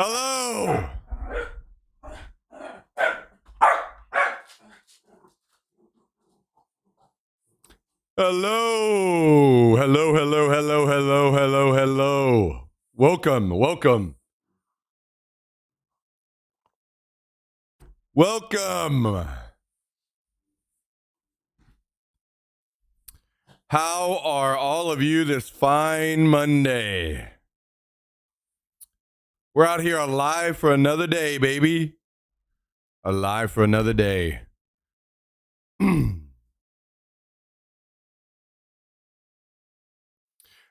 Hello. Hello. Hello, hello, hello, hello, hello, hello. Welcome, welcome. Welcome. How are all of you this fine Monday? We're out here alive for another day, baby. Alive for another day.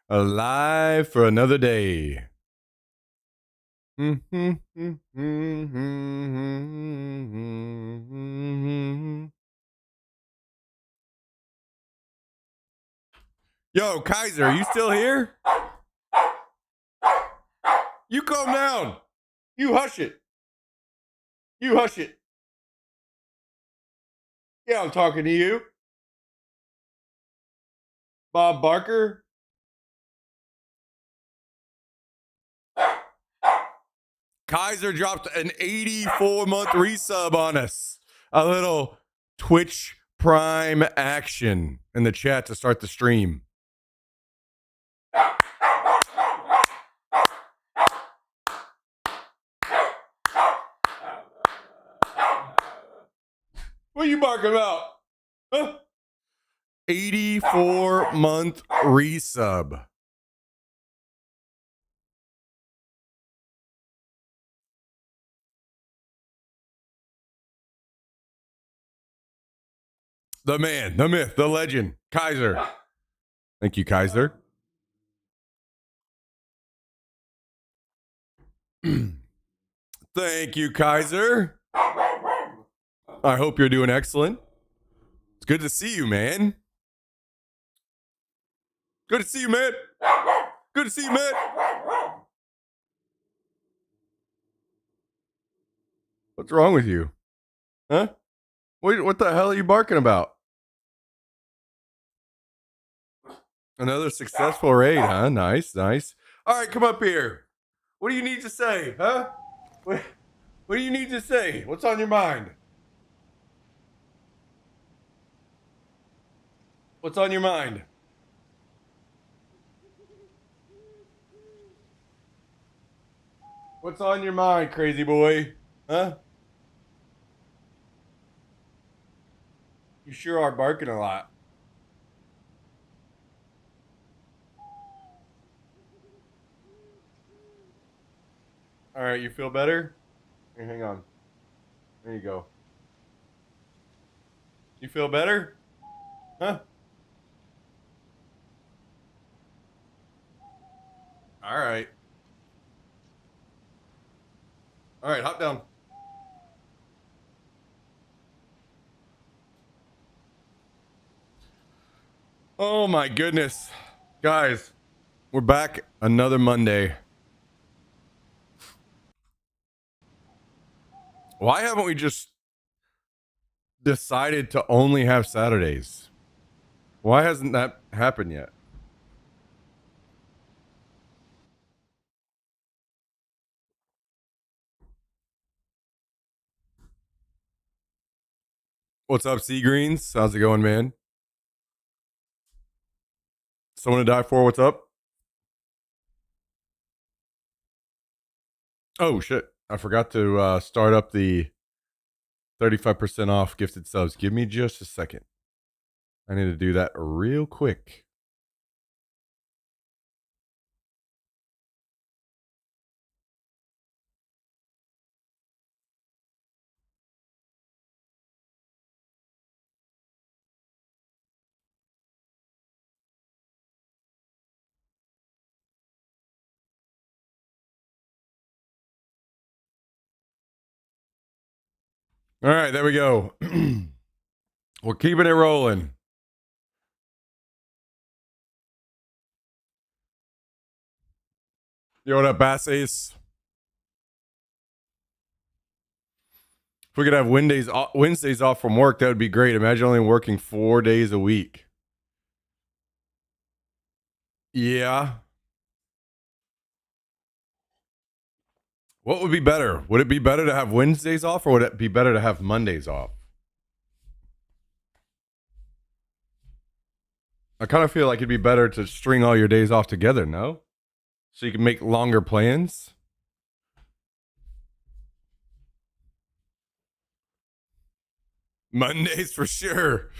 Alive for another day. Yo, Kaiser, are you still here? You calm down. You hush it. You hush it. Yeah, I'm talking to you. Bob Barker. Kaiser dropped an 84-month resub on us. A little Twitch Prime action in the chat to start the stream. What are you barking about? Huh? 84-month resub. The man, the myth, the legend, Kaiser. Thank you, Kaiser. Thank you, Kaiser. I hope you're doing excellent. It's good to see you, man. Good to see you, man. Good to see you, man. What's wrong with you? Huh? What the hell are you barking about? Another successful raid, huh? Nice, nice. All right, come up here. What do you need to say, huh? What do you need to say? What's on your mind? What's on your mind? What's on your mind, crazy boy? Huh? You sure are barking a lot. All right, you feel better? Here, hang on. There you go. You feel better? Huh? All right. All right, hop down. Oh my goodness. Guys, we're back another Monday. Why haven't we just decided to only have Saturdays? Why hasn't that happened yet? What's up, Sea Greens? How's it going, man? Someone to die for? What's up? Oh shit! I forgot to start up the 35% off gifted subs. Give me just a second. I need to do that real quick. All right, there we go. We're keeping it rolling. Yo, what up, Bass Ace? If we could have Wednesdays off from work, that would be great. Imagine only working 4 days a week. Yeah. What would be better? Would it be better to have Wednesdays off, or would it be better to have Mondays off? I kind of feel like it'd be better to string all your days off together, no? So you can make longer plans. Mondays for sure.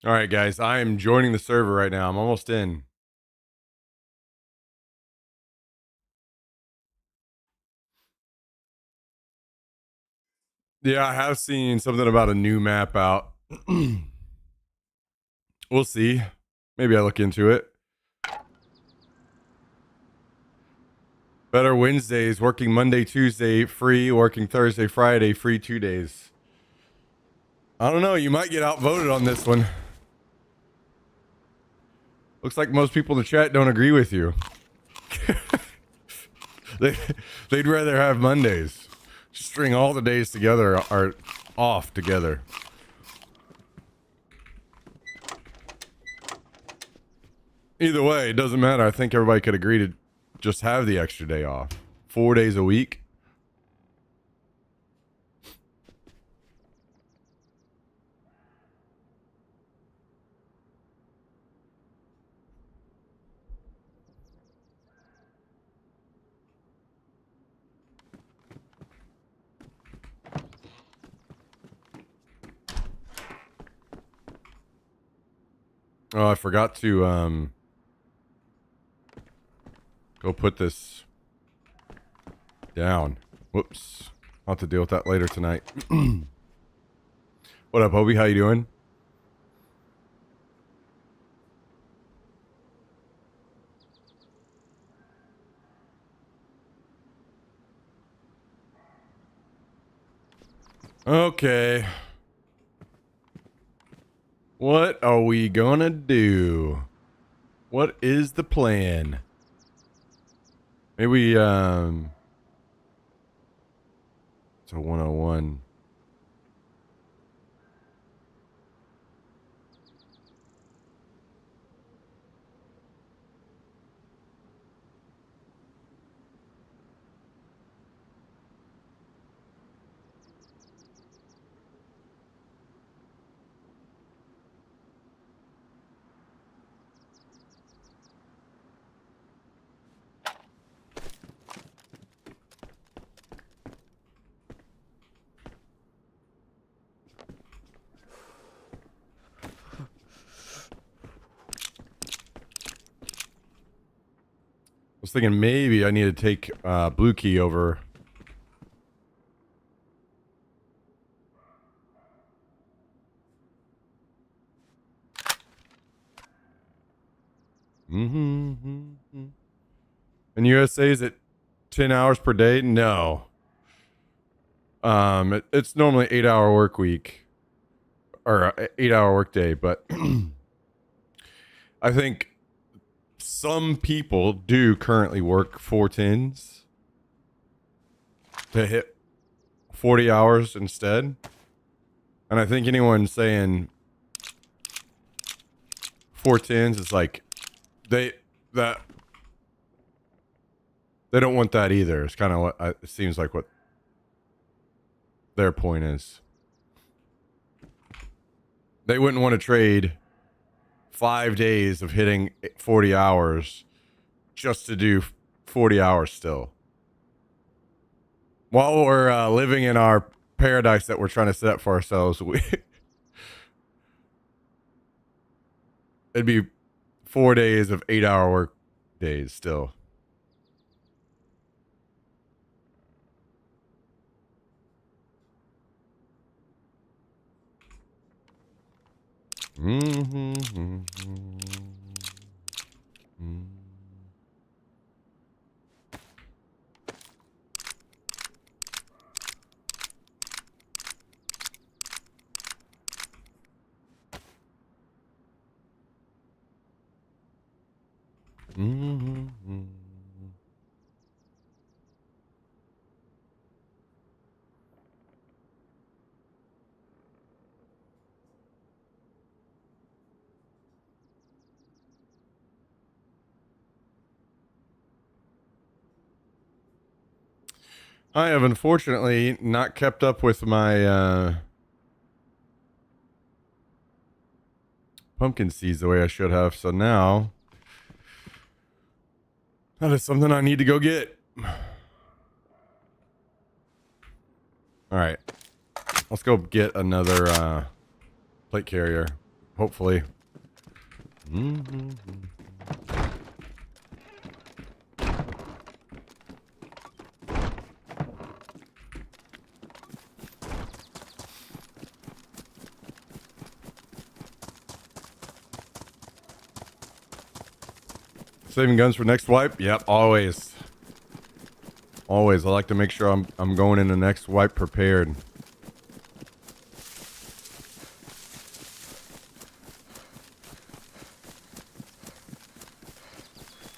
All right, guys, I am joining the server right now. I'm almost in. Yeah, I have seen something about a new map out. We'll see. Maybe I look into it. Better Wednesdays, working Monday, Tuesday, free, working Thursday, Friday, free 2 days. I don't know. You might get outvoted on this one. Looks like most people in the chat don't agree with you. They'd rather have Mondays. String all the days together are off together. Either way, it doesn't matter. I think everybody could agree to just have the extra day off. 4 days a week. Oh, I forgot to go put this down. Whoops. I'll have to deal with that later tonight. What up, Hobie? How you doing? Okay. What are we gonna do? What is the plan? Maybe it's a 101. I was thinking maybe I need to take Blue Key over. Mm-hmm. And USA, is it 10 hours per day? No. It's normally 8-hour work week or 8-hour work day, but I think some people do currently work 410s to hit 40 hours instead. And I think anyone saying 410s is like they that they don't want that either. It's kind of what it seems like what their point is. They wouldn't want to trade 5 days of hitting 40 hours just to do 40 hours still. While we're living in our paradise that we're trying to set up for ourselves, it'd be 4 days of 8-hour work days still. Mm-hmm, mm-hmm, mm-hmm. Mm-hmm. I have unfortunately not kept up with my pumpkin seeds the way I should have, so now that is something I need to go get. Alright. Let's go get another plate carrier. Hopefully. Mm-hmm. Saving guns for next wipe? Yep, always. Always. I like to make sure I'm going in the next wipe prepared.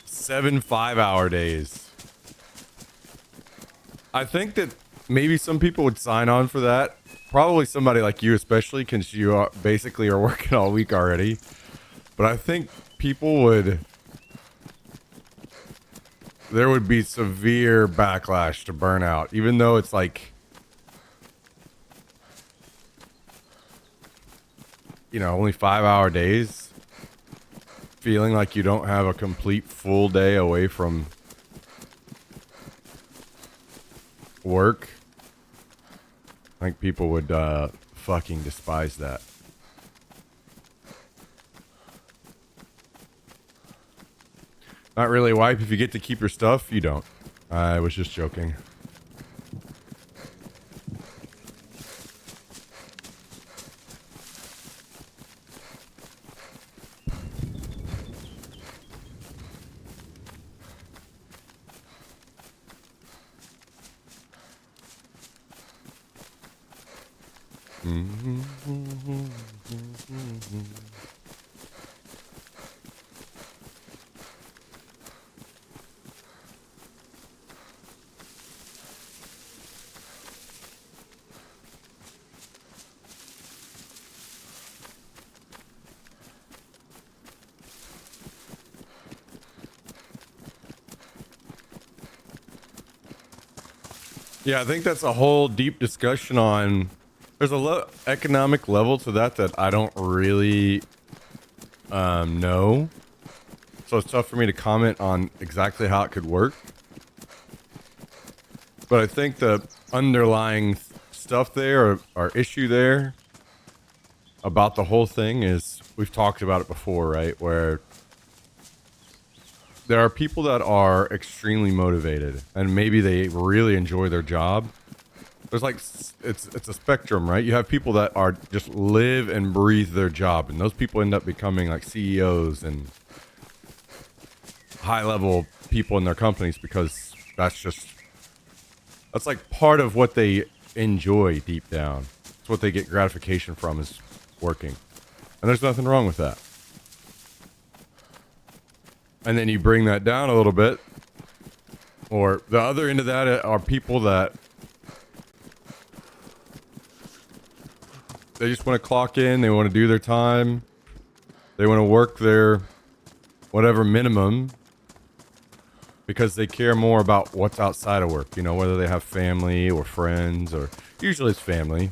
Seven 5-hour days. I think that maybe some people would sign on for that. Probably somebody like you, especially, because you are basically are working all week already. But I think people would... There would be severe backlash to burnout, even though it's like... You know, only 5-hour days. Feeling like you don't have a complete full day away from work. I think people would fucking despise that. Not really a wipe. If you get to keep your stuff, you don't. I was just joking. Yeah, I think that's a whole deep discussion on... There's a economic level to that I don't really know. So it's tough for me to comment on exactly how it could work. But I think the underlying stuff there, or issue there, about the whole thing is... We've talked about it before, right? Where there are people that are extremely motivated, and maybe they really enjoy their job. There's like, it's a spectrum, right? You have people that are just live and breathe their job, and those people end up becoming like CEOs and high level people in their companies because that's like part of what they enjoy deep down. It's what they get gratification from, is working. And there's nothing wrong with that. And then you bring that down a little bit, or the other end of that are people that they just want to clock in, they want to do their time, they want to work their whatever minimum because they care more about what's outside of work, you know, whether they have family or friends, or usually it's family,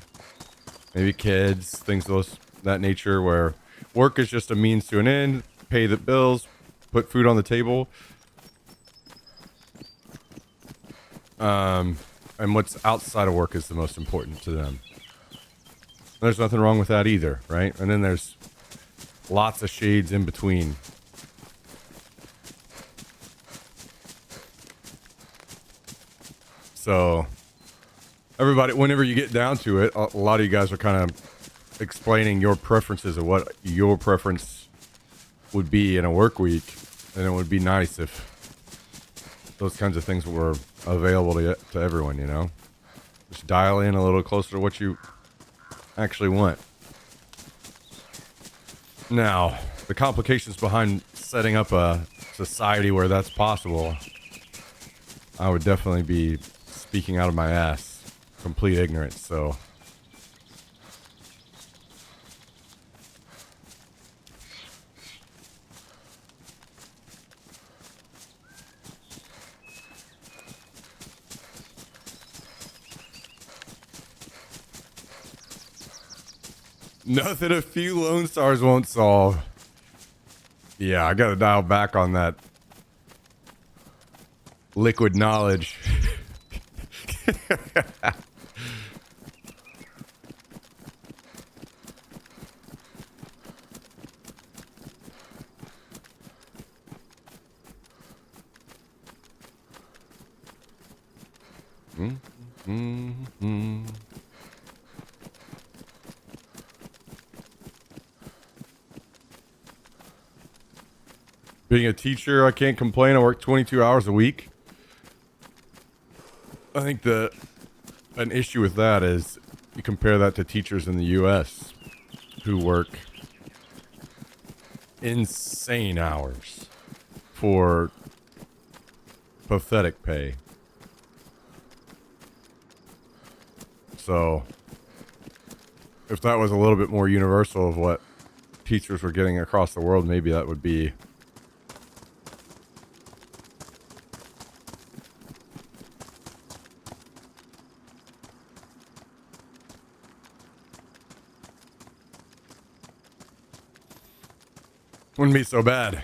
maybe kids, things of that nature, where work is just a means to an end, pay the bills, put food on the table. And what's outside of work is the most important to them. There's nothing wrong with that either, right? And then there's lots of shades in between. So, everybody, whenever you get down to it, a lot of you guys are kind of explaining your preferences of what your preference would be in a work week. And it would be nice if those kinds of things were available to everyone, you know? Just dial in a little closer to what you actually want. Now, the complications behind setting up a society where that's possible, I would definitely be speaking out of my ass. Complete ignorance, so... Nothing a few Lone Stars won't solve. Yeah, I gotta dial back on that liquid knowledge. Being a teacher, I can't complain. I work 22 hours a week. I think an issue with that is you compare that to teachers in the U.S. who work insane hours for pathetic pay. So, if that was a little bit more universal of what teachers were getting across the world, maybe that would be wouldn't be so bad.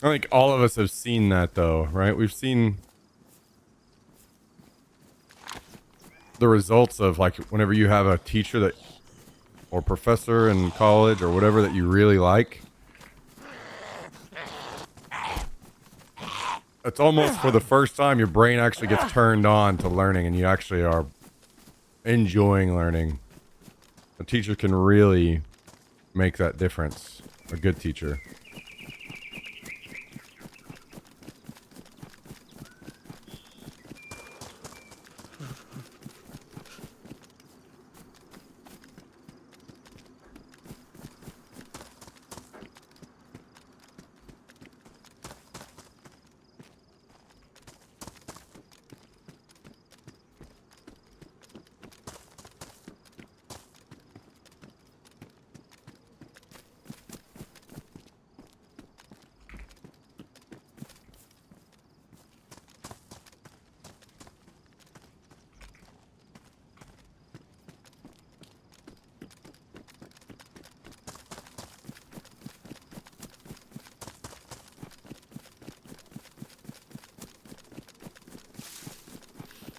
I think all of us have seen that though, right? We've seen the results of like whenever you have a teacher that or professor in college or whatever that you really like. It's almost for the first time your brain actually gets turned on to learning and you actually are enjoying learning. A teacher can really make that difference. A good teacher.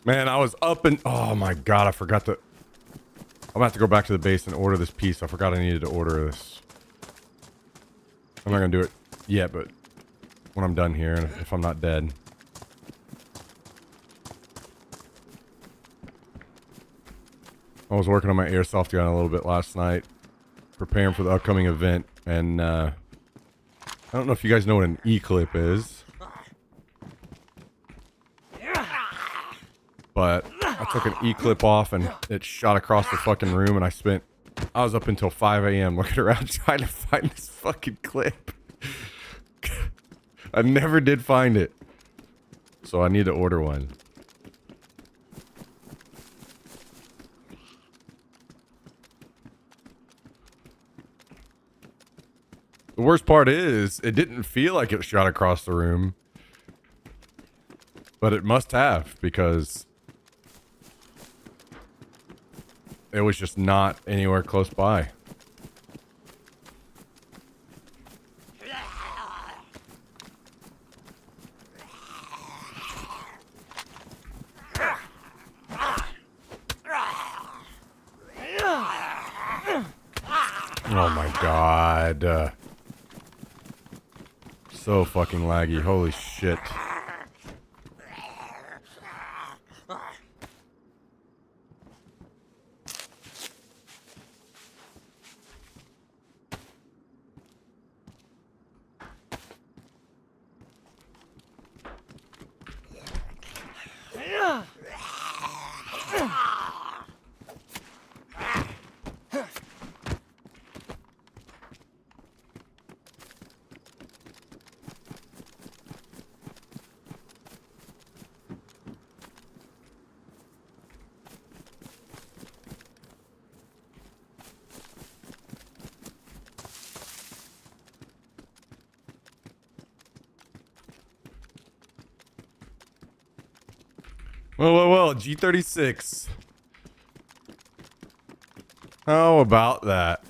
Man, I was up and oh my god, I forgot to. I'm gonna have to go back to the base and order this piece. I forgot I needed to order this. I'm not gonna do it yet, but when I'm done here, and if I'm not dead. I was working on my airsoft gun a little bit last night, preparing for the upcoming event, and I don't know if you guys know what an E-clip is. But I took an E-clip off and it shot across the fucking room and I was up until 5 a.m. looking around trying to find this fucking clip. I never did find it. So I need to order one. The worst part is, it didn't feel like it shot across the room. But it must have, because it was just not anywhere close by. Oh my god. So fucking laggy. Holy shit. Well, G36. How about that?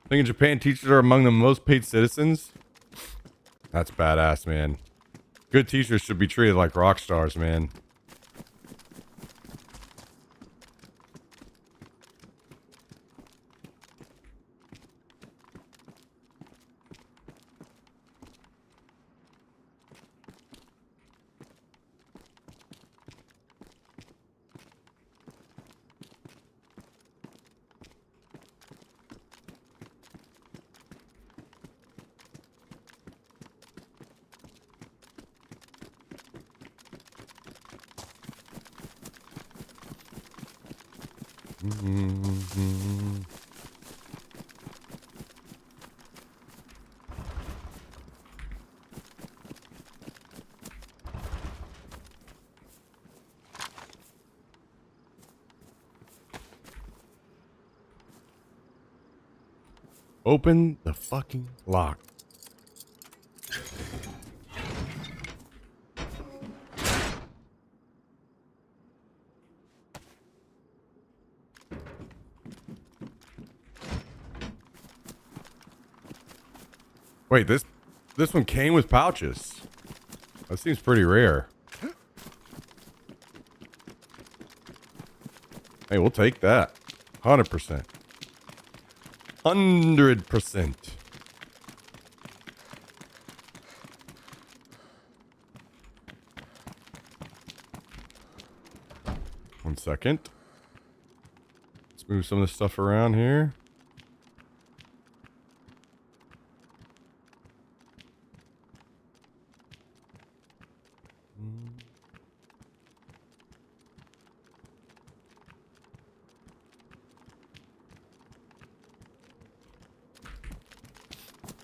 I think in Japan, teachers are among the most paid citizens. That's badass, man. Good teachers should be treated like rock stars, man. Open the fucking lock. Wait, this one came with pouches. That seems pretty rare. Hey, we'll take that. 100%. 100%. One second. Let's move some of this stuff around here.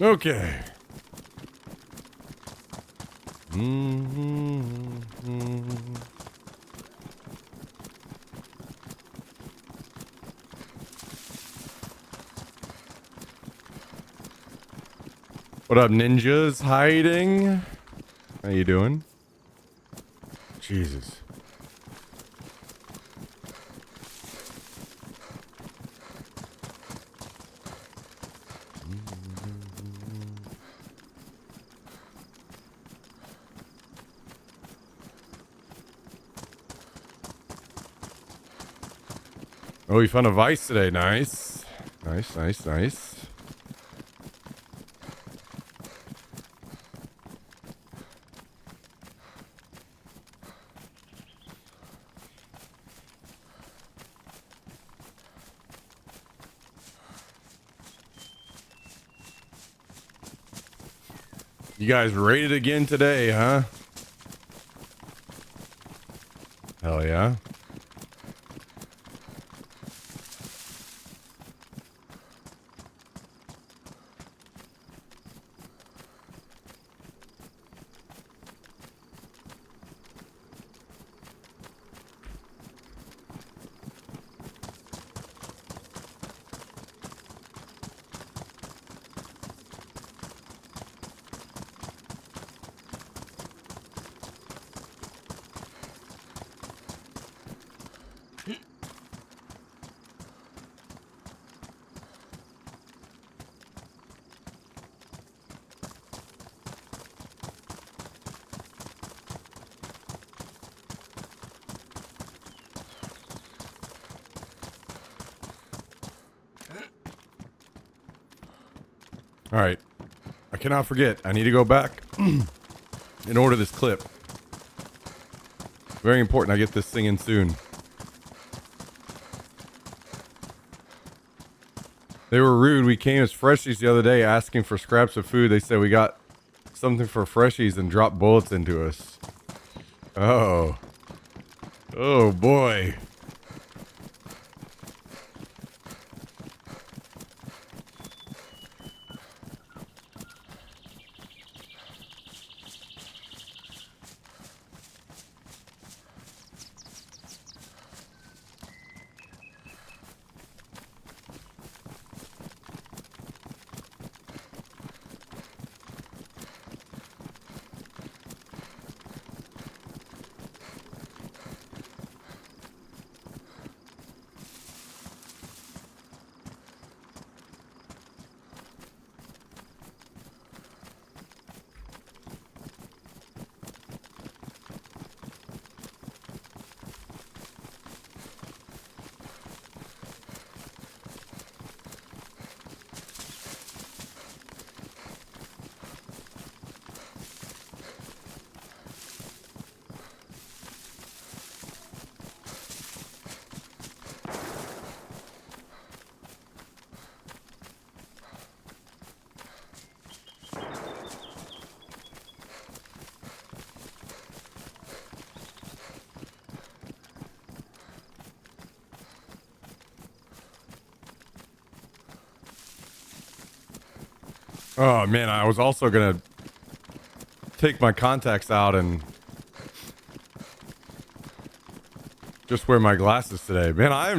Okay. What up, ninjas hiding? How you doing? Jesus. Oh, we found a vice today. Nice. Nice, nice, nice. You guys raided again today, huh? Hell yeah. All right. I cannot forget. I need to go back and order this clip. Very important I get this thing in soon. They were rude. We came as freshies the other day asking for scraps of food. They said we got something for freshies and dropped bullets into us. Oh. Oh boy. Oh man, I was also gonna take my contacts out and just wear my glasses today. Man, I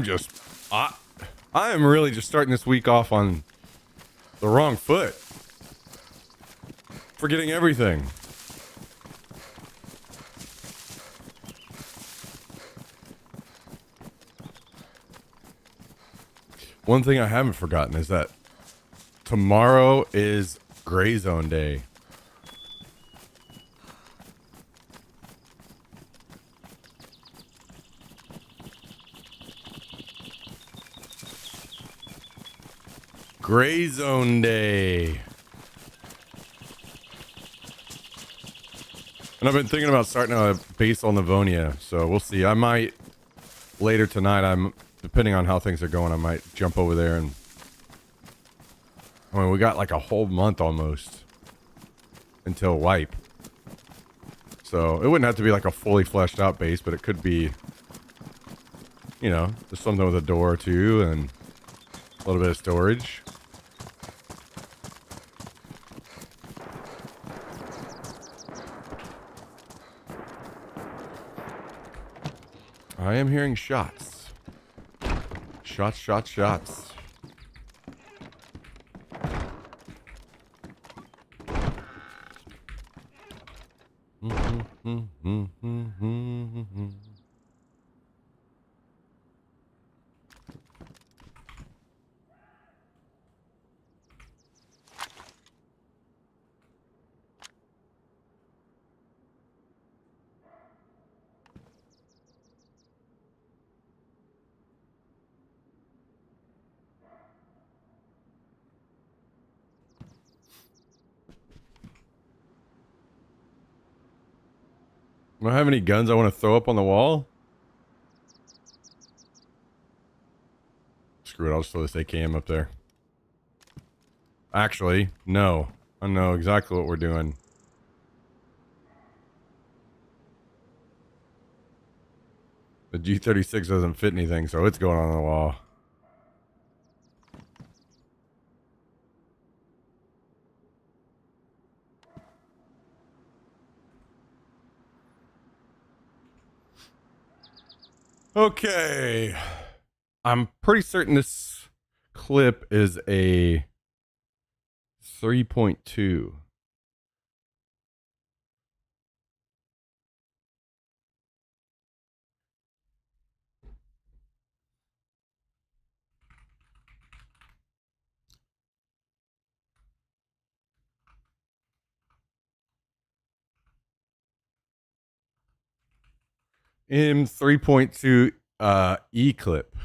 I am really just starting this week off on the wrong foot. Forgetting everything. One thing I haven't forgotten is that tomorrow is Gray Zone Day. Gray Zone Day. And I've been thinking about starting a base on Livonia, so we'll see. I might later tonight. I'm depending on how things are going. I might jump over there and. I mean, we got like a whole month almost until wipe, so it wouldn't have to be like a fully fleshed out base, but it could be, you know, just something with a door or two and a little bit of storage. I am hearing shots. Shots, shots, shots. Do I have any guns I want to throw up on the wall? Screw it, I'll just throw this AKM up there. Actually, no. I know exactly what we're doing. The G36 doesn't fit anything, so it's going on the wall. Okay. I'm pretty certain this clip is a 3.2. M3.2 E clip.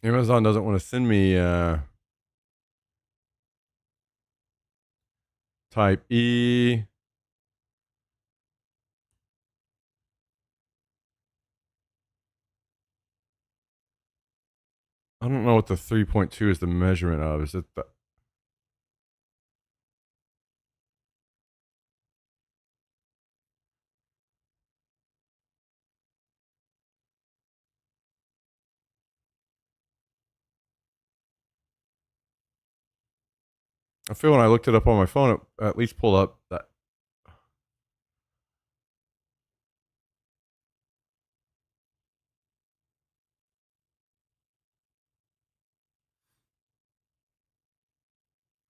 Amazon doesn't want to send me Type E. I don't know what the 3.2 is the measurement of. Is it the I feel when I looked it up on my phone, it at least pulled up that.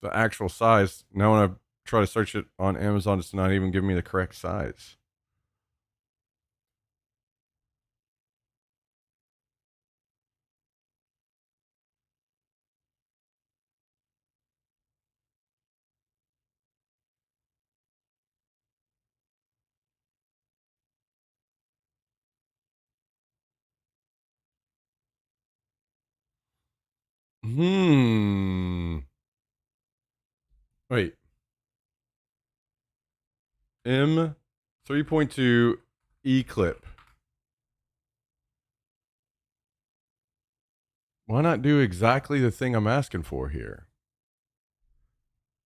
The actual size. Now when I try to search it on Amazon, it's not even giving me the correct size. Wait. M 3.2 E clip. Why not do exactly the thing I'm asking for here?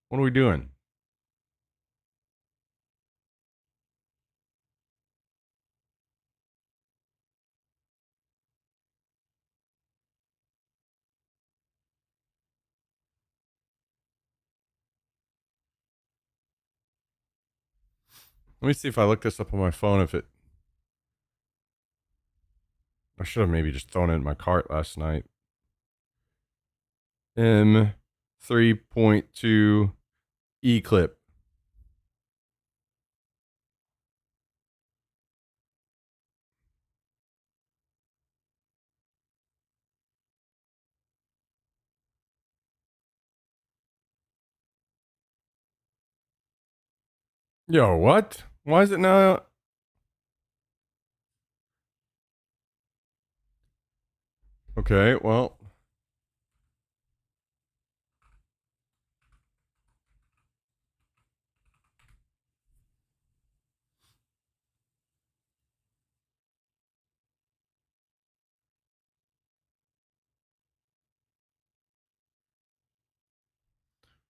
What are we doing? Let me see if I look this up on my phone. If it, I should have maybe just thrown it in my cart last night. M 3.2 E clip. Yo, what? Why is it now? Okay, well.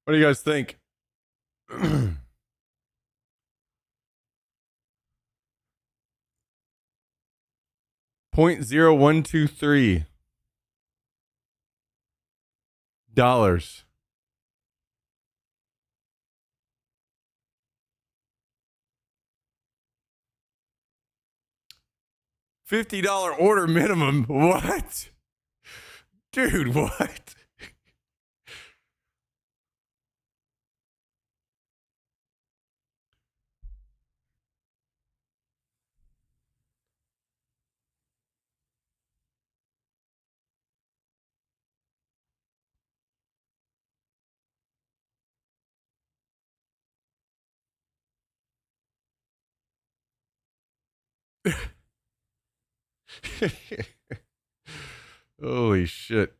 What do you guys think? 0.0123 dollars. $50 order minimum. What? Dude, what? Holy shit.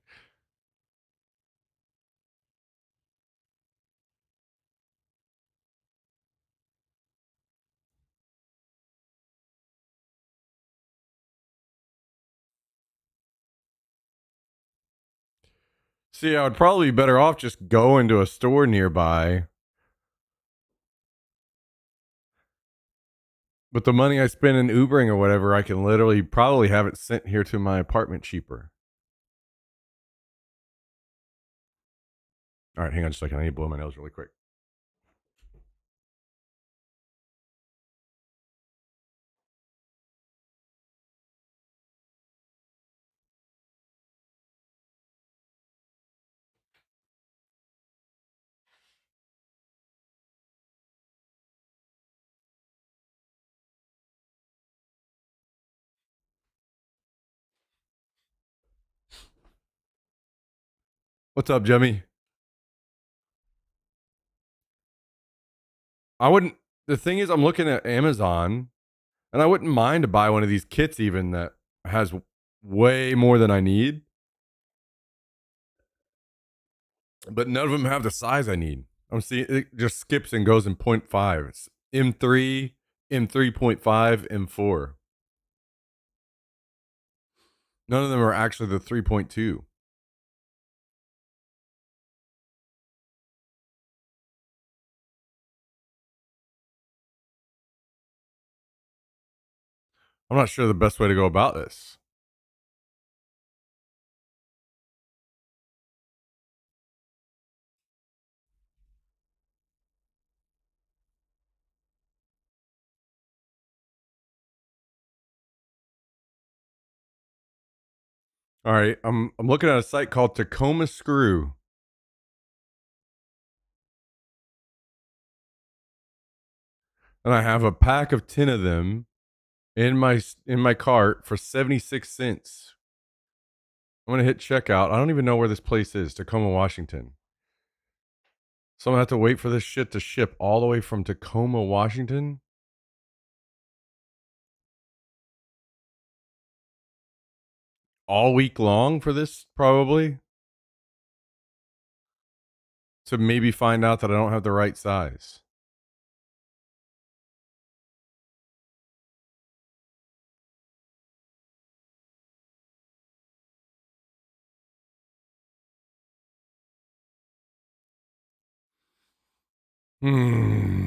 See, I would probably be better off just go into a store nearby. With the money I spend in Ubering or whatever, I can literally probably have it sent here to my apartment cheaper. All right, hang on just a second. I need to blow my nose really quick. What's up, Jimmy? I wouldn't. The thing is, I'm looking at Amazon, and I wouldn't mind to buy one of these kits even that has way more than I need, but none of them have the size I need. I'm seeing it just skips and goes in 0.5. It's M3, M3.5, M4. None of them are actually the 3.2. I'm not sure the best way to go about this. All right, I'm looking at a site called Tacoma Screw, and I have a pack of 10 of them in my cart for 76 cents. I'm gonna hit checkout. I don't even know where this place is, Tacoma, Washington. So I'm gonna have to wait for this shit to ship all the way from Tacoma, Washington. All week long for this, probably. to maybe find out that I don't have the right size?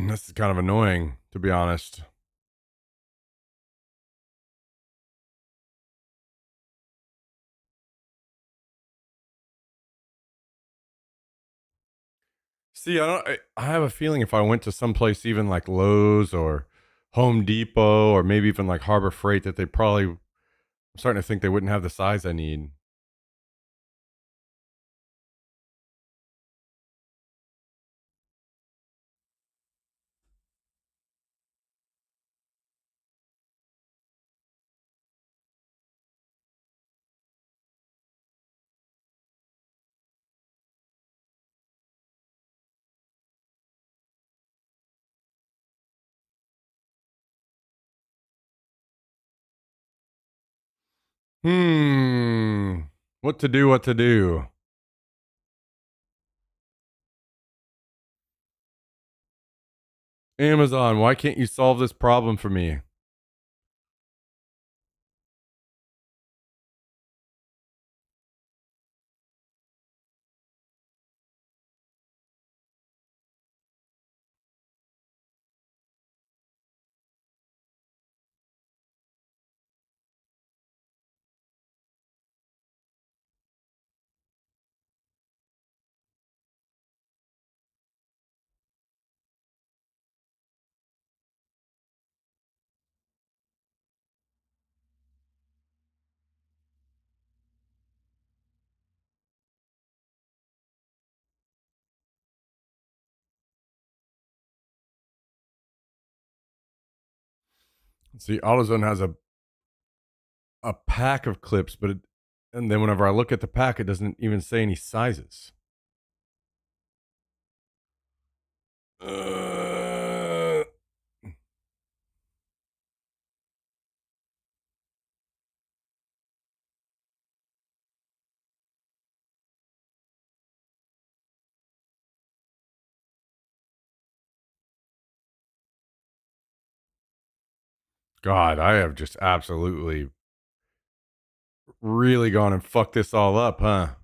This is kind of annoying, to be honest. See, I have a feeling if I went to someplace even like Lowe's or Home Depot or maybe even like Harbor Freight, that they probably, I'm starting to think they wouldn't have the size I need. Hmm. What to do? What to do? Amazon, why can't you solve this problem for me? See, AutoZone has a pack of clips, but and then whenever I look at the pack, it doesn't even say any sizes. Uh, God, I have just absolutely really gone and fucked this all up, huh?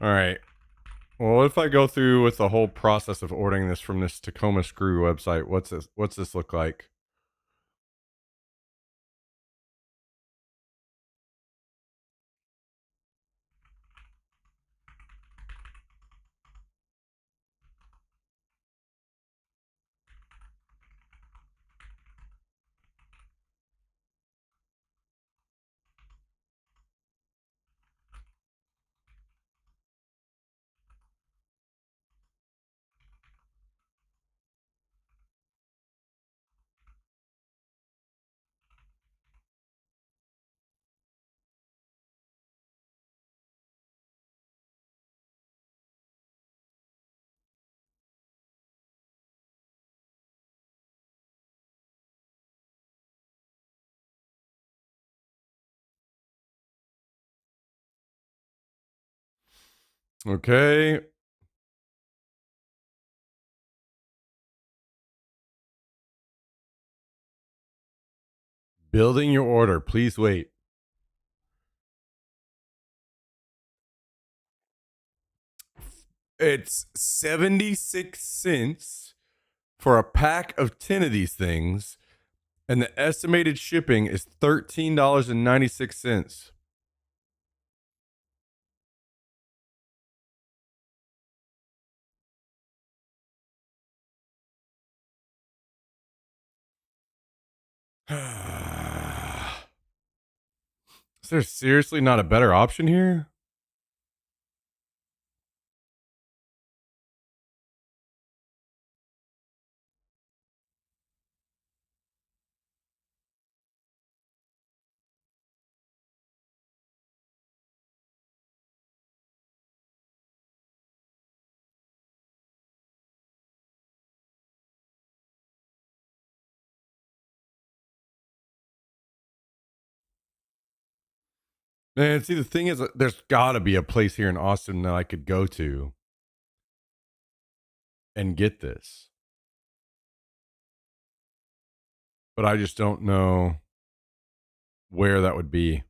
All right. Well, what if I go through with the whole process of ordering this from this Tacoma Screw website? What's this look like? Okay. Building your order. Please wait. It's 76 cents for a pack of 10 of these things, and the estimated shipping is $13.96. Is there seriously not a better option here? Man, see, the thing is, there's got to be a place here in Austin that I could go to and get this, but I just don't know where that would be.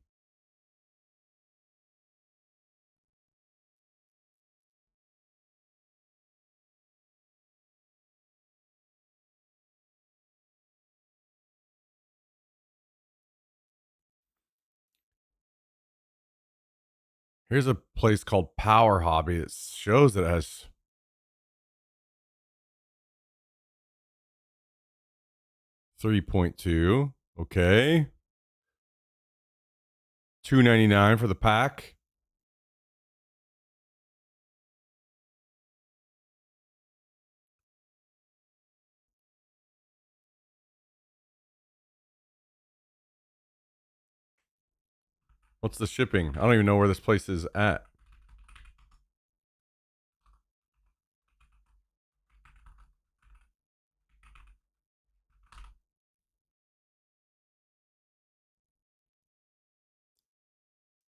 Here's a place called Power Hobby that shows that it has 3.2. Okay. $2.99 for the pack. What's the shipping? I don't even know where this place is at.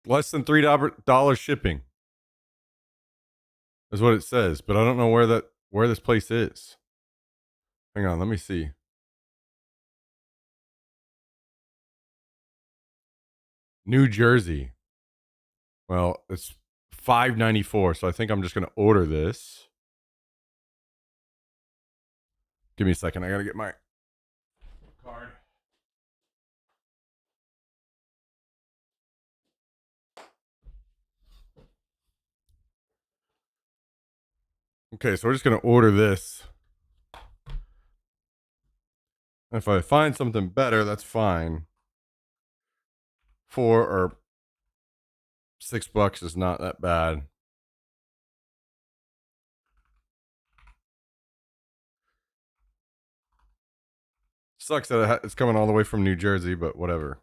Less than $3 shipping is what it says, but I don't know where this place is. Hang on, let me see. New Jersey. Well, it's $5.94, so I think I'm just gonna order this. Give me a second. I gotta get my card. Okay, so we're just gonna order this. If I find something better, that's fine. $4 or $6 is not that bad. Sucks that it's coming all the way from New Jersey, but whatever.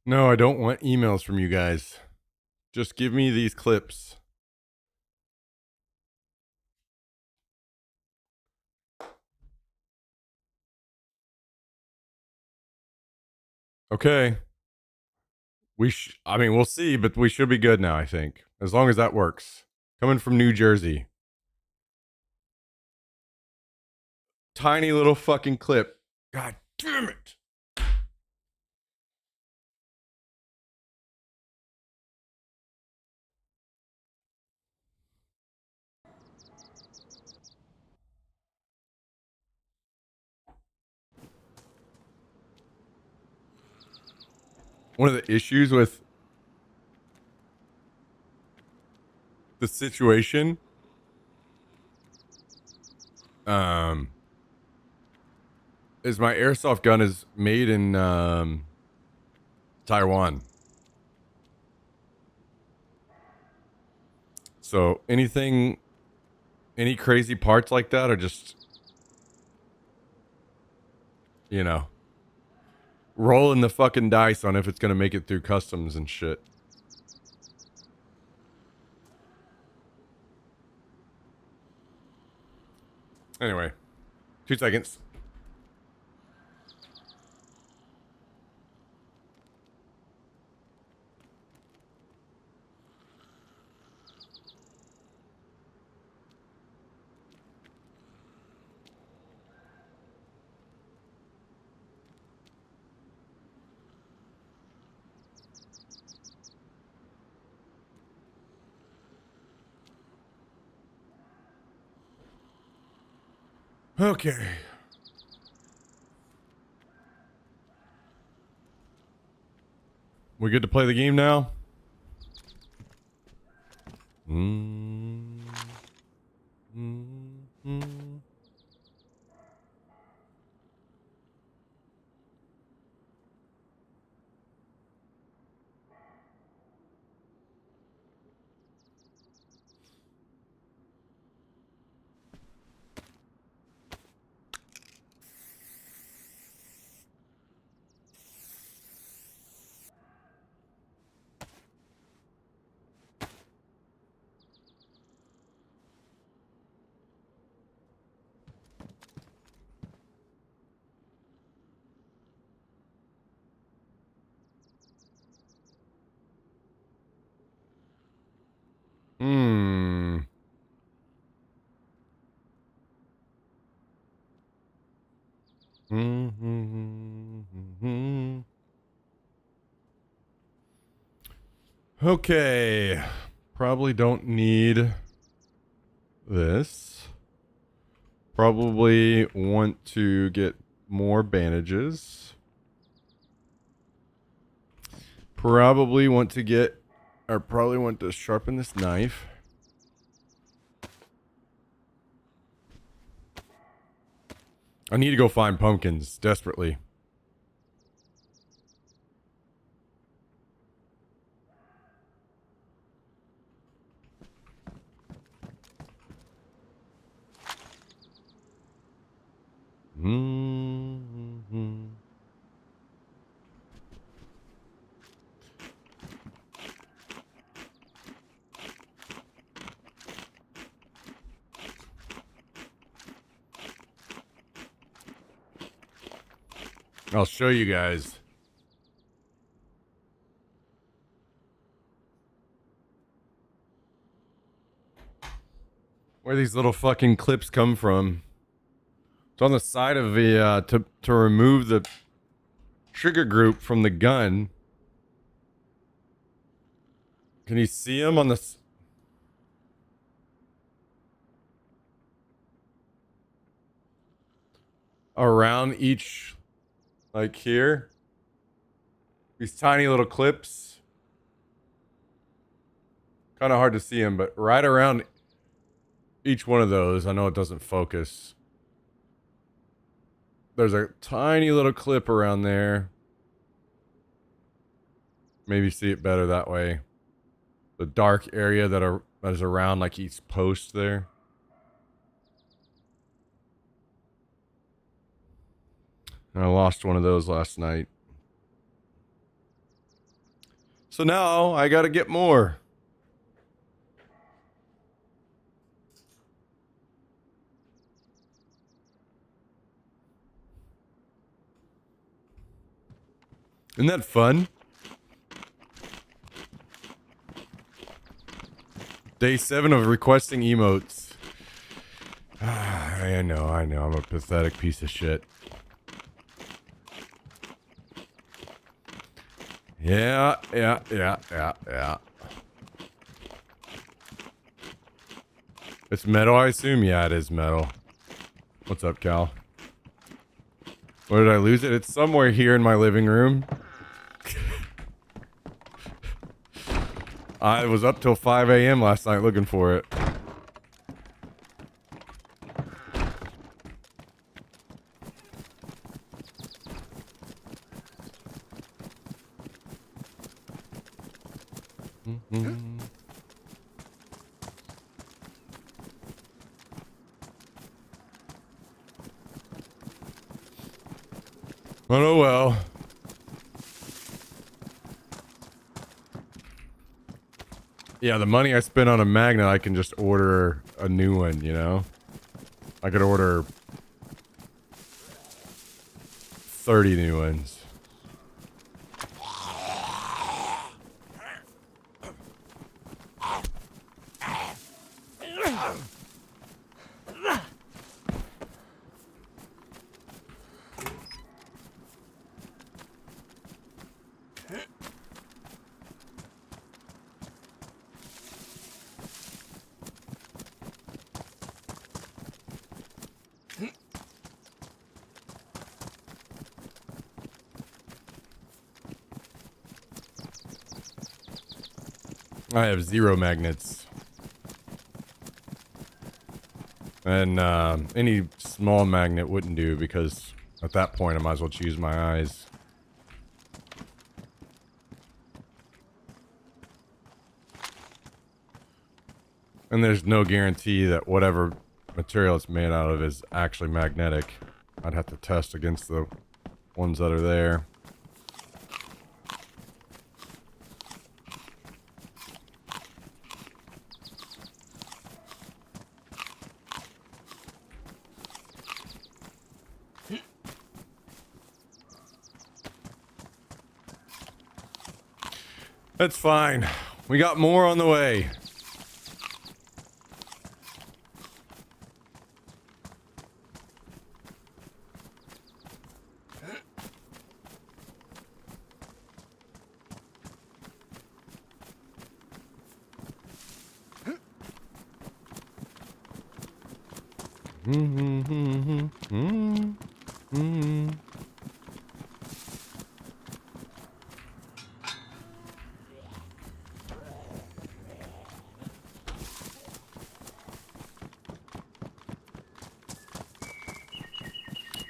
No, I don't want emails from you guys. Just give me these clips. Okay. I mean, we'll see, but we should be good now, I think. As long as that works. Coming from New Jersey. Tiny little fucking clip. God damn it. One of the issues with the situation is my airsoft gun is made in Taiwan. So any crazy parts like that are just, you know, rolling the fucking dice on if it's gonna make it through customs and shit. Anyway, 2 seconds. Okay. We good to play the game now? Hmm. Okay. Probably don't need this. Probably want to get more bandages. Probably want to get, or probably want to sharpen this knife. I need to go find pumpkins desperately. Mm-hmm. I'll show you guys. Where these little fucking clips come from. It's on the side of the, to remove the trigger group from the gun. Can you see them on the... around each, like here? These tiny little clips. Kind of hard to see them, but right around each one of those, I know it doesn't focus. There's a tiny little clip around there. Maybe see it better that way. The dark area that is around like each post there. And I lost one of those last night. So now I gotta get more. Isn't that fun? Day 7 of requesting emotes. I know. I'm a pathetic piece of shit. Yeah. It's metal, I assume? Yeah, it is metal. What's up, Cal? Where did I lose it? It's somewhere here in my living room. I was up till 5 a.m. last night looking for it. Oh well. Yeah, the money I spent on a magnet, I can just order a new one, you know? I could order 30 new ones. I have 0 magnets. And any small magnet wouldn't do because at that point I might as well choose my eyes. And there's no guarantee that whatever material it's made out of is actually magnetic. I'd have to test against the ones that are there. That's fine. We got more on the way.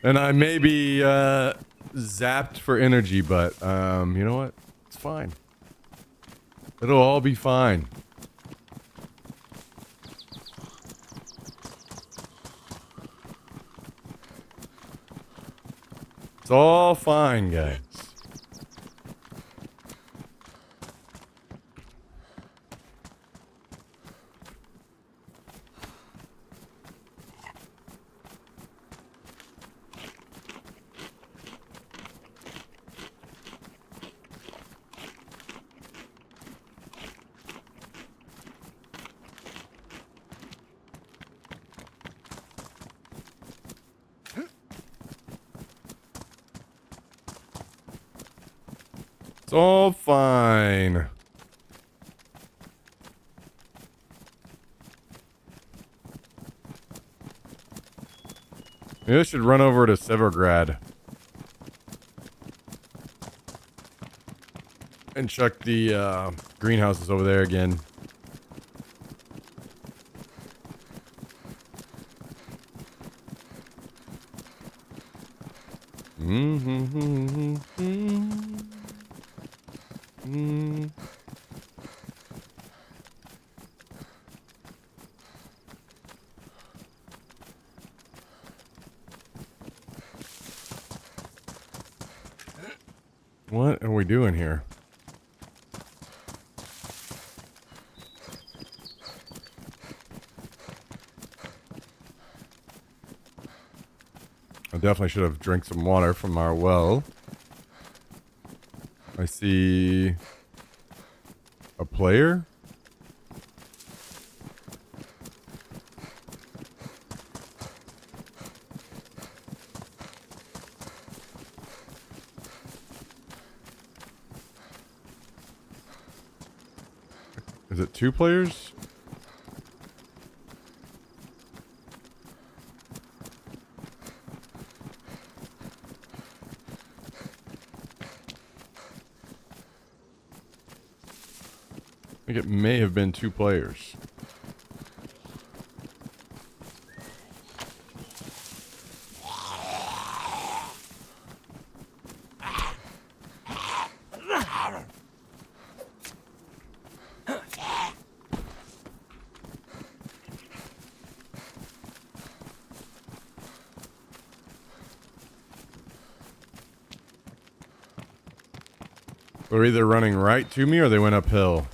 And I may be zapped for energy, but you know what? It's fine. It'll all be fine. It's all fine, guys. It's all fine. Maybe I should run over to Severgrad and check the greenhouses over there again. What are we doing here? I definitely should have drank some water from our well. I see a player. Is it 2 players? I think it may have been 2 players. They're either running right to me or they went uphill.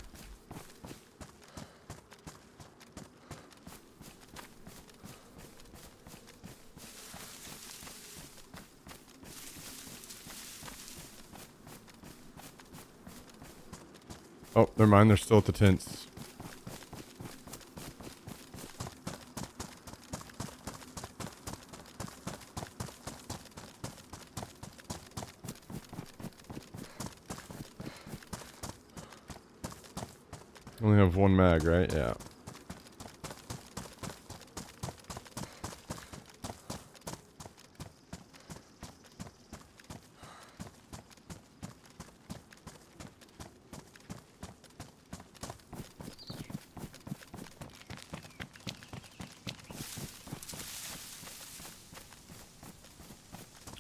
Oh, never mind. They're still at the tents. Only have 1 mag, right? Yeah.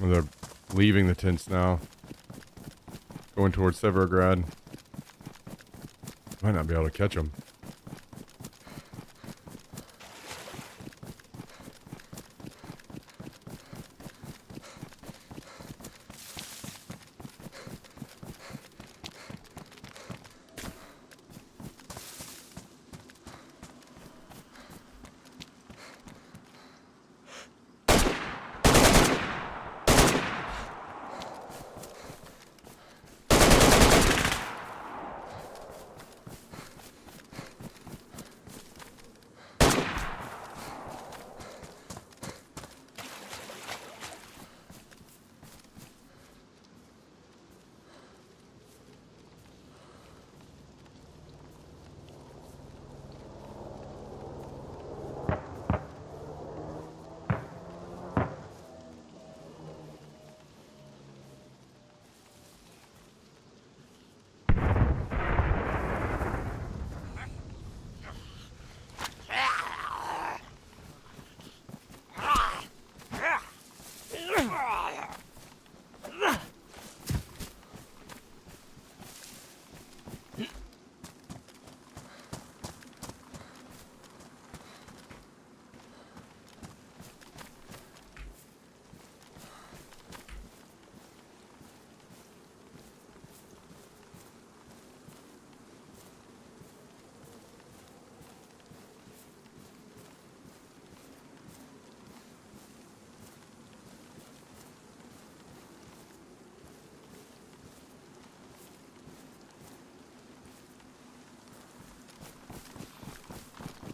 Well, they're leaving the tents now. Going towards Severograd. Might not be able to catch them.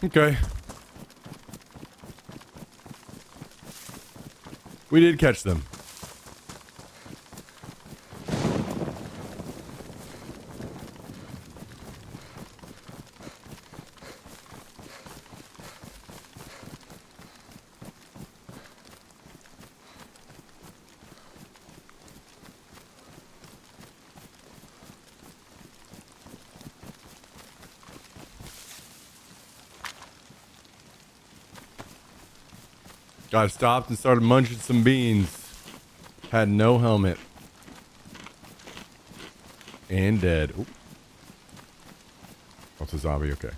Okay. We did catch them. Guy stopped and started munching some beans. Had no helmet. And dead. Oop. That's a zombie, okay.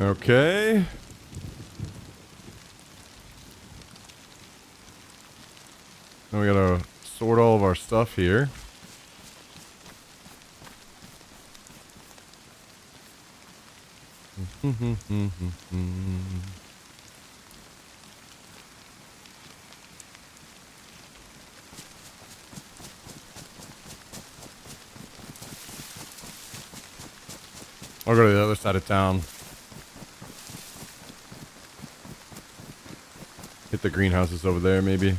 Okay. Now we gotta sort all of our stuff here. I'll go to the other side of town. Hit the greenhouses over there, maybe.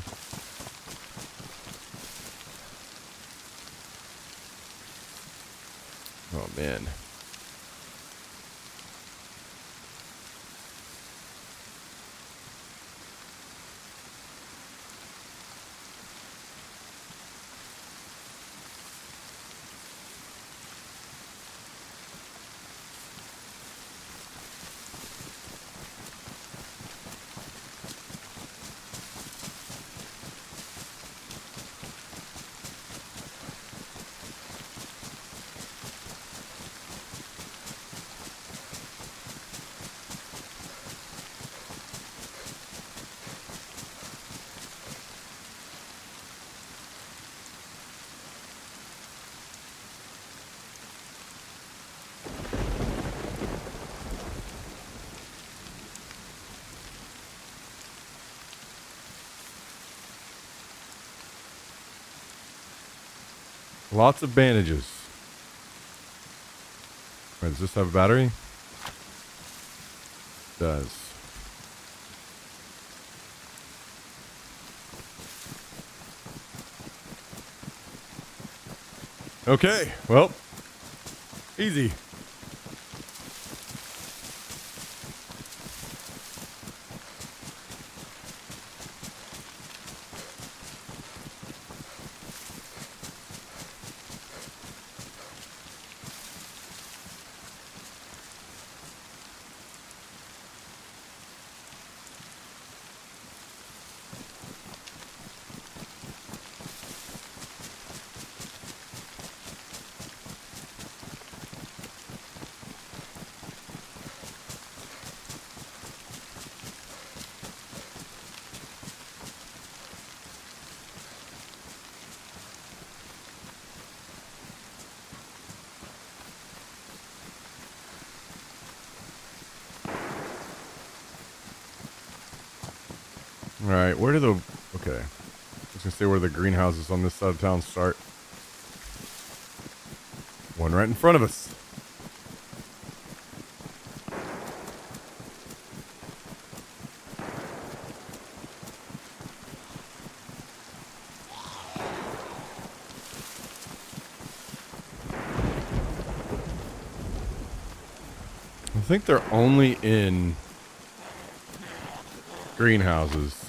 Oh, man. Lots of bandages. Wait, does this have a battery? It does. Okay, well, easy. All right, where do the... Okay. I was going to say where the greenhouses on this side of town start. One right in front of us. I think they're only in greenhouses.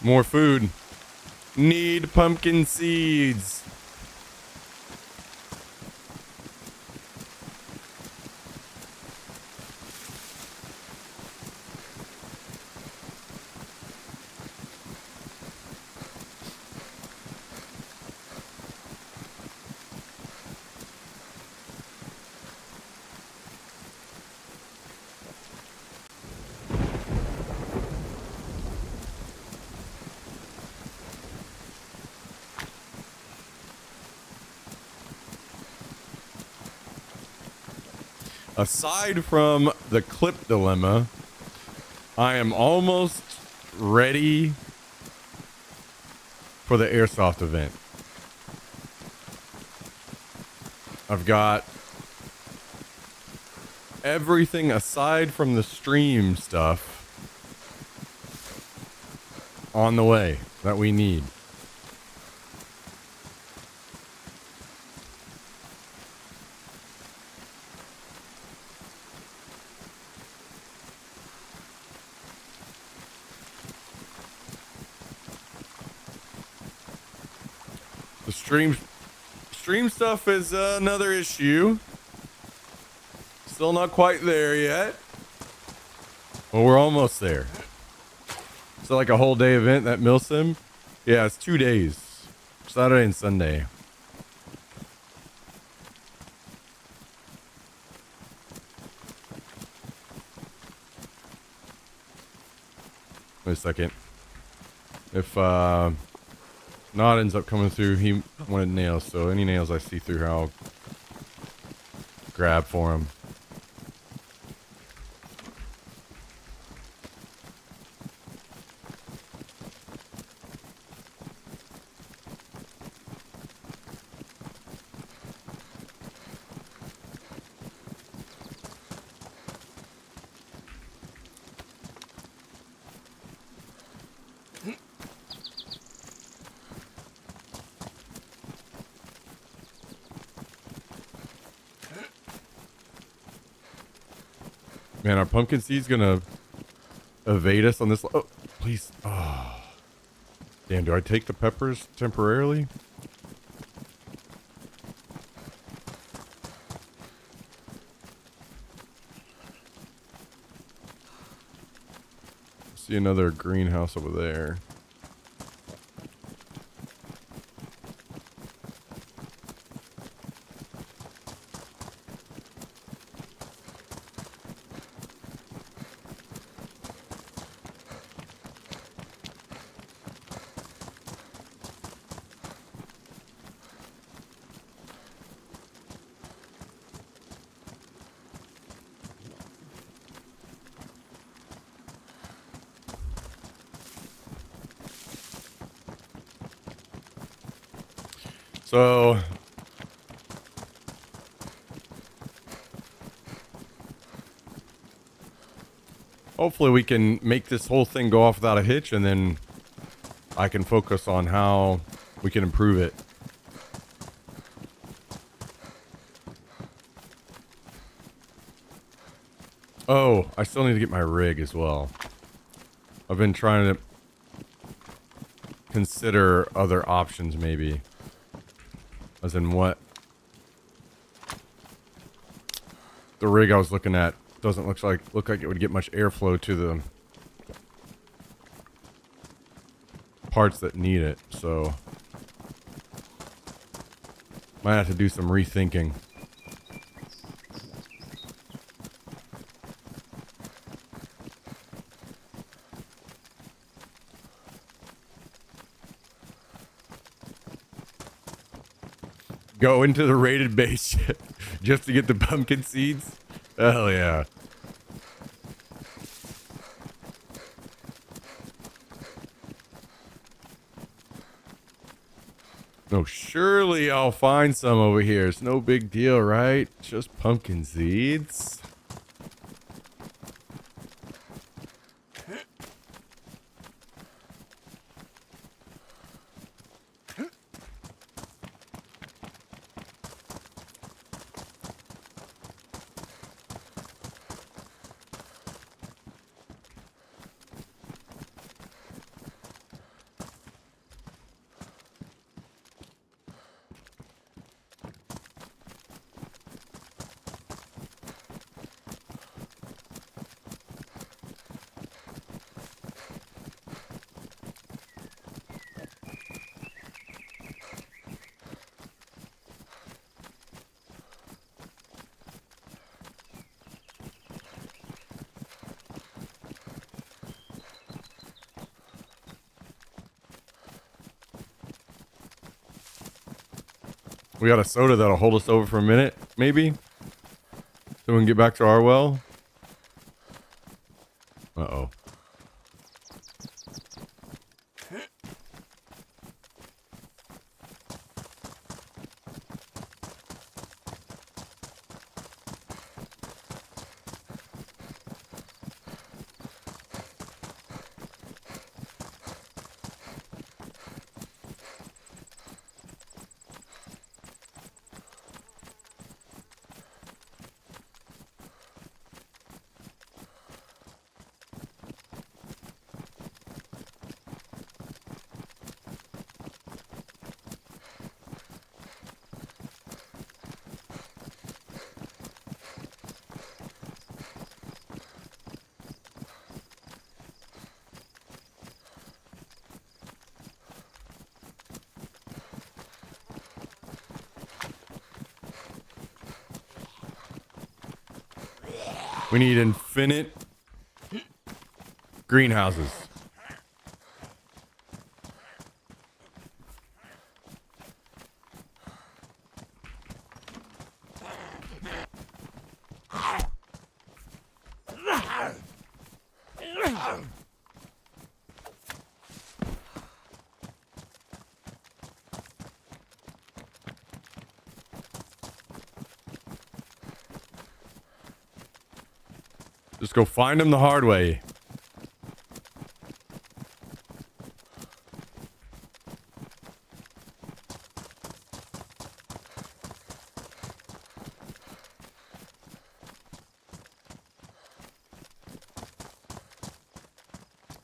More food. Need pumpkin seeds. Aside from the clip dilemma, I am almost ready for the airsoft event. I've got everything aside from the stream stuff on the way that we need. The stream stuff is another issue. Still not quite there yet. Well, we're almost there. So like a whole day event, that Milsim? Yeah, it's 2 days. Saturday and Sunday. Wait a second. If Nod ends up coming through, he wanted nails, so any nails I see through here, I'll grab for him. Man, our pumpkin seed's gonna evade us on this. Oh, please. Oh. Damn, do I take the peppers temporarily? See another greenhouse over there. So hopefully we can make this whole thing go off without a hitch, and then I can focus on how we can improve it. Oh, I still need to get my rig as well. I've been trying to consider other options maybe. As in what? The rig I was looking at doesn't look like it would get much airflow to the parts that need it, so might have to do some rethinking. Go into the raided base just to get the pumpkin seeds? Hell yeah. No, surely I'll find some over here. It's no big deal, right? Just pumpkin seeds. We got a soda that'll hold us over for a minute, maybe? So we can get back to our well? Uh-oh. We need infinite greenhouses. Just go find them the hard way.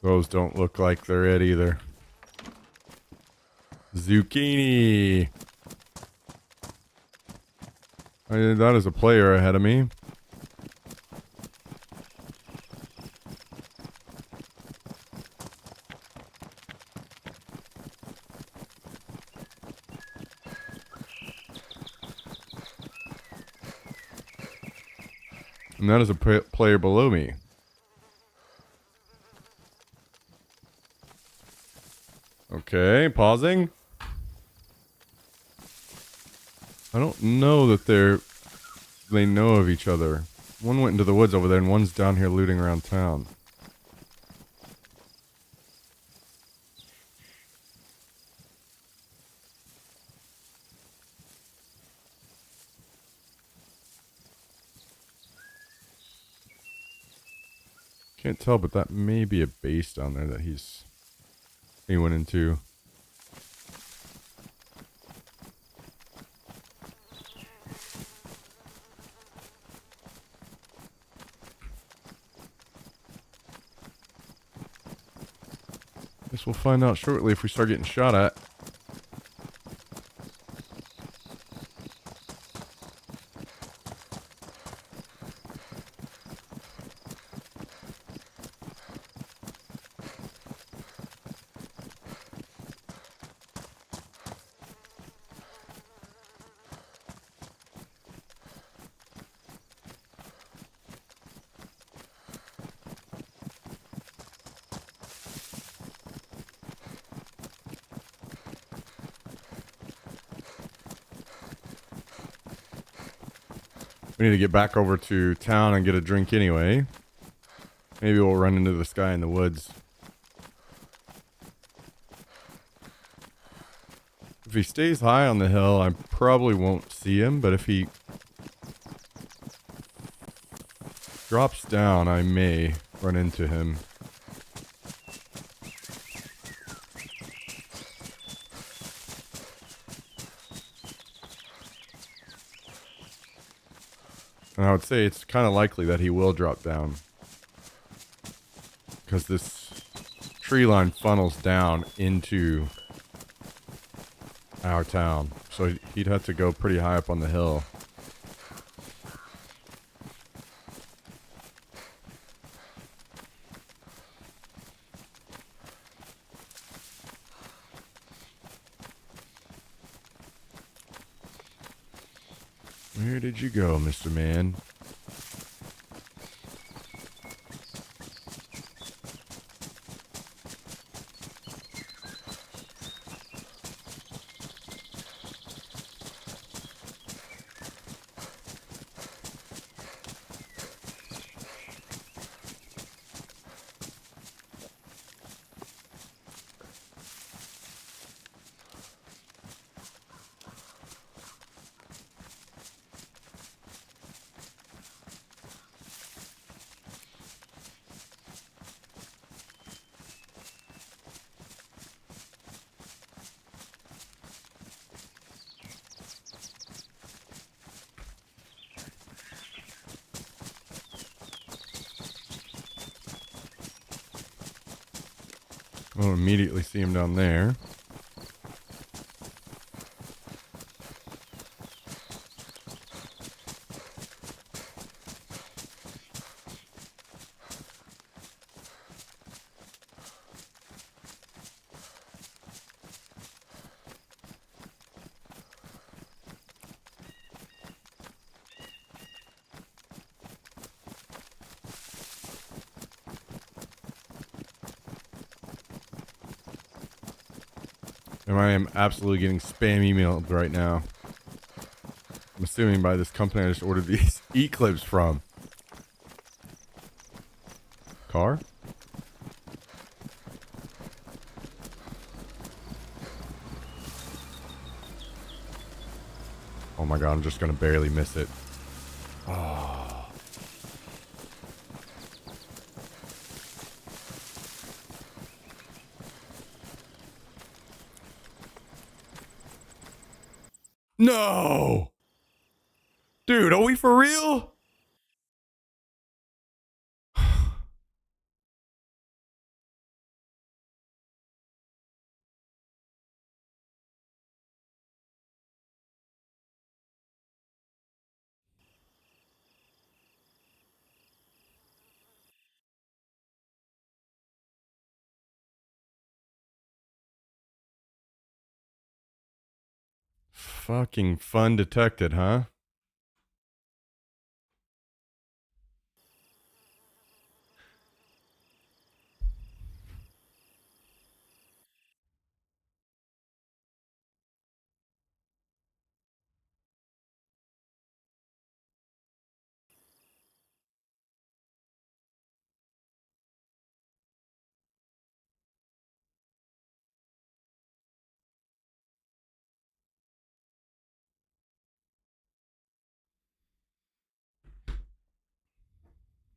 Those don't look like they're it either. Zucchini. That is a player ahead of me. And that is a player below me. Okay, pausing. I don't know that they know of each other. One went into the woods over there and one's down here looting around town. Can't tell, but that may be a base down there that he went into. Guess we'll find out shortly if we start getting shot at. We need to get back over to town and get a drink anyway. Maybe we'll run into this guy in the woods. If he stays high on the hill, I probably won't see him, but if he drops down, I may run into him. And I would say it's kind of likely that he will drop down. Because this tree line funnels down into our town. So he'd have to go pretty high up on the hill. Where did you go, Mr. Man? I'll immediately see him down there. And I am absolutely getting spam emailed right now. I'm assuming by this company I just ordered these e-clips from. Car? Oh my god, I'm just gonna barely miss it. Oh. No! Dude, are we for real? Fucking fun detected, huh?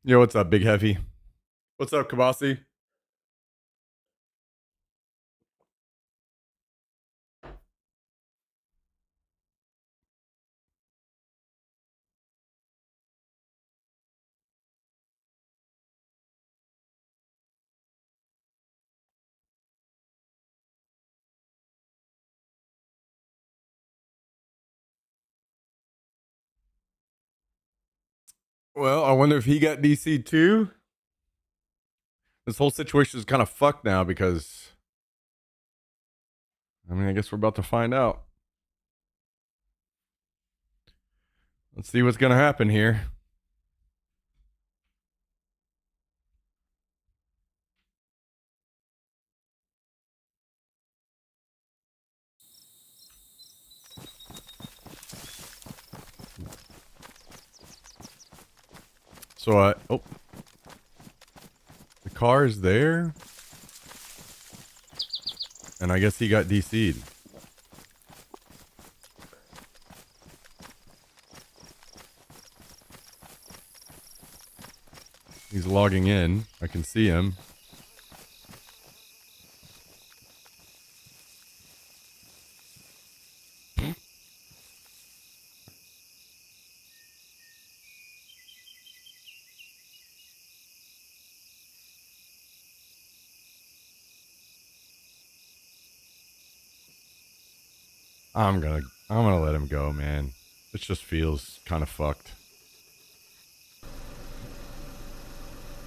Yo, what's up, Big Heavy? What's up, Kabasi? Well, I wonder if he got DC too. This whole situation is kind of fucked now because, I mean, I guess we're about to find out. Let's see what's gonna happen here. So, oh, the car is there, and I guess he got DC'd. He's logging in. I can see him. I'm gonna let him go, man. This just feels kind of fucked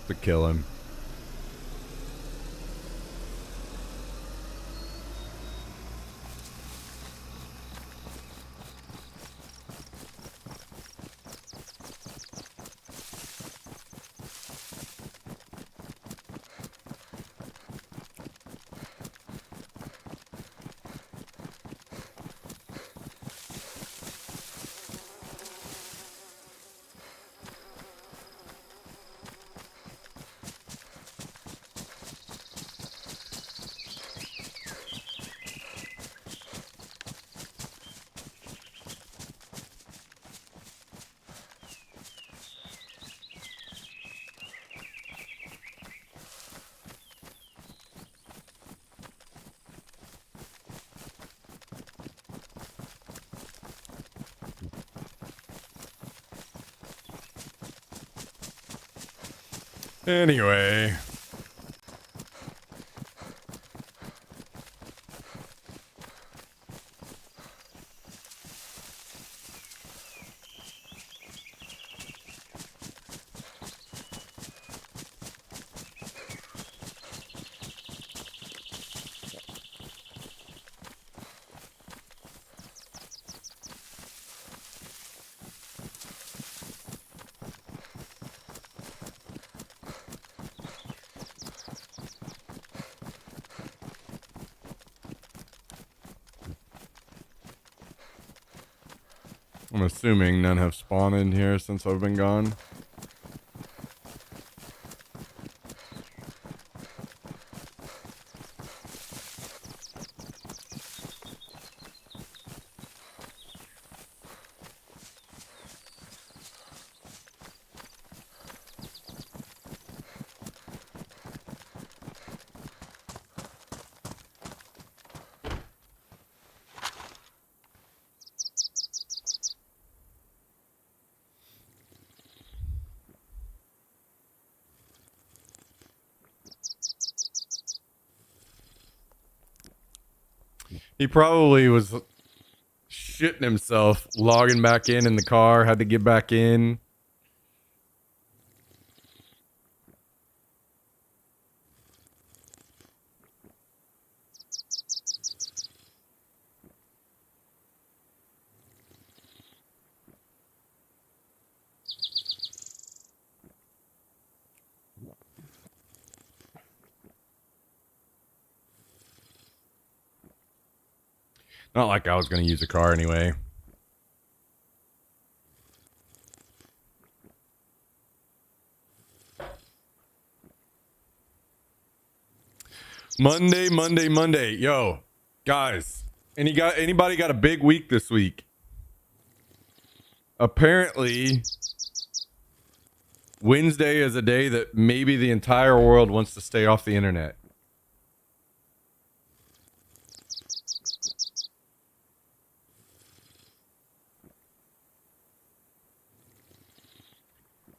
to kill him. Anyway. I'm assuming none have spawned in here since I've been gone. He probably was shitting himself, logging back in the car, had to get back in. Not like I was going to use a car anyway. Monday. Yo, guys, anybody got a big week this week? Apparently, Wednesday is a day that maybe the entire world wants to stay off the internet.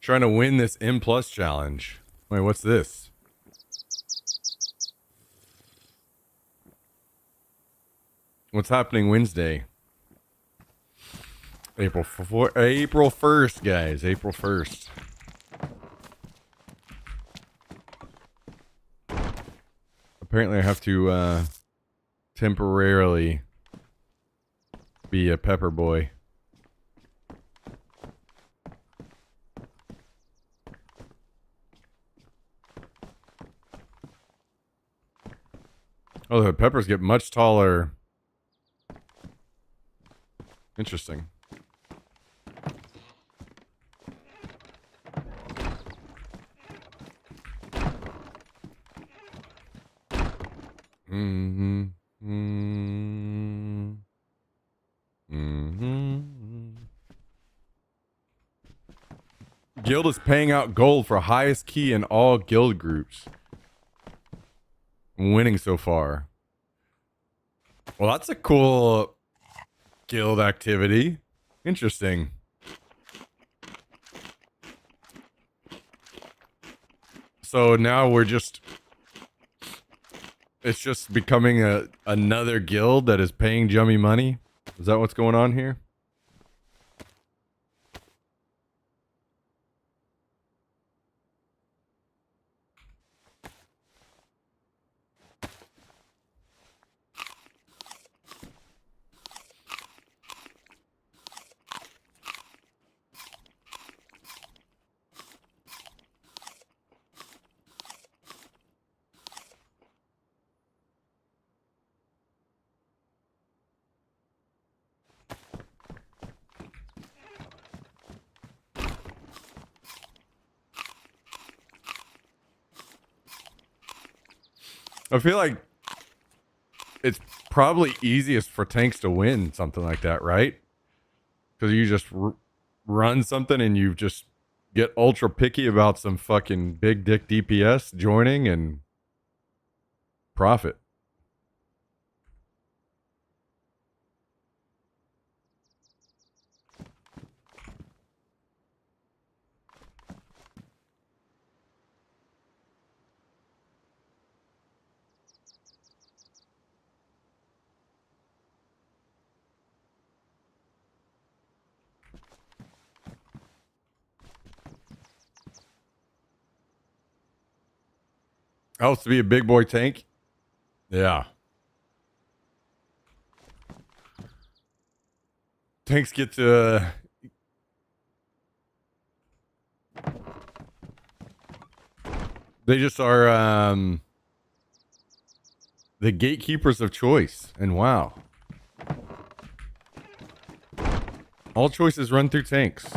Trying to win this M Plus challenge. Wait, what's this? What's happening Wednesday? April 1st, guys. April 1st. Apparently I have to temporarily be a pepper boy. Oh, the peppers get much taller. Interesting. Mm-hmm. Mm-hmm. Mm-hmm. Guild is paying out gold for highest key in all guild groups. I'm winning so far. Well, that's a cool guild activity. Interesting. So now it's just becoming another guild that is paying Jummy money. Is that what's going on here? I feel like it's probably easiest for tanks to win something like that, right? Because you just run something and you just get ultra picky about some fucking big dick DPS joining and profit. Helps to be a big boy tank. Yeah. Tanks get to they just are the gatekeepers of choice. And wow. All choices run through tanks.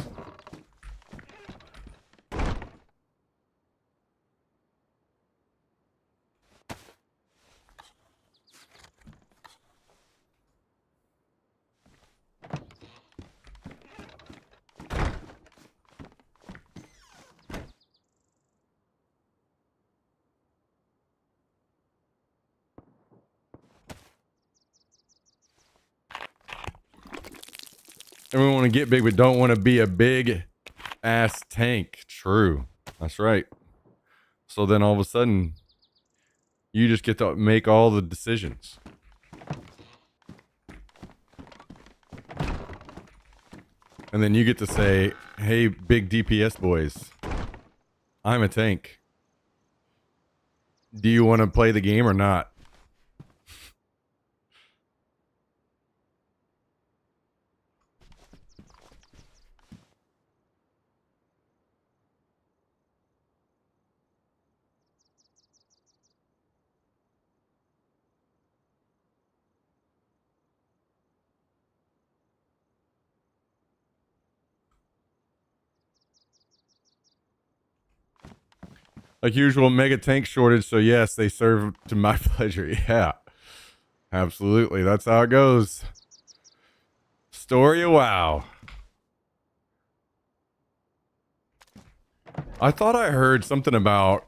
Everyone want to get big, but don't want to be a big ass tank. True. That's right. So then all of a sudden, you just get to make all the decisions. And then you get to say, hey, big DPS boys, I'm a tank. Do you want to play the game or not? Like usual, mega tank shortage. So yes, they serve to my pleasure. Yeah, absolutely. That's how it goes. Story of WoW. I thought I heard something about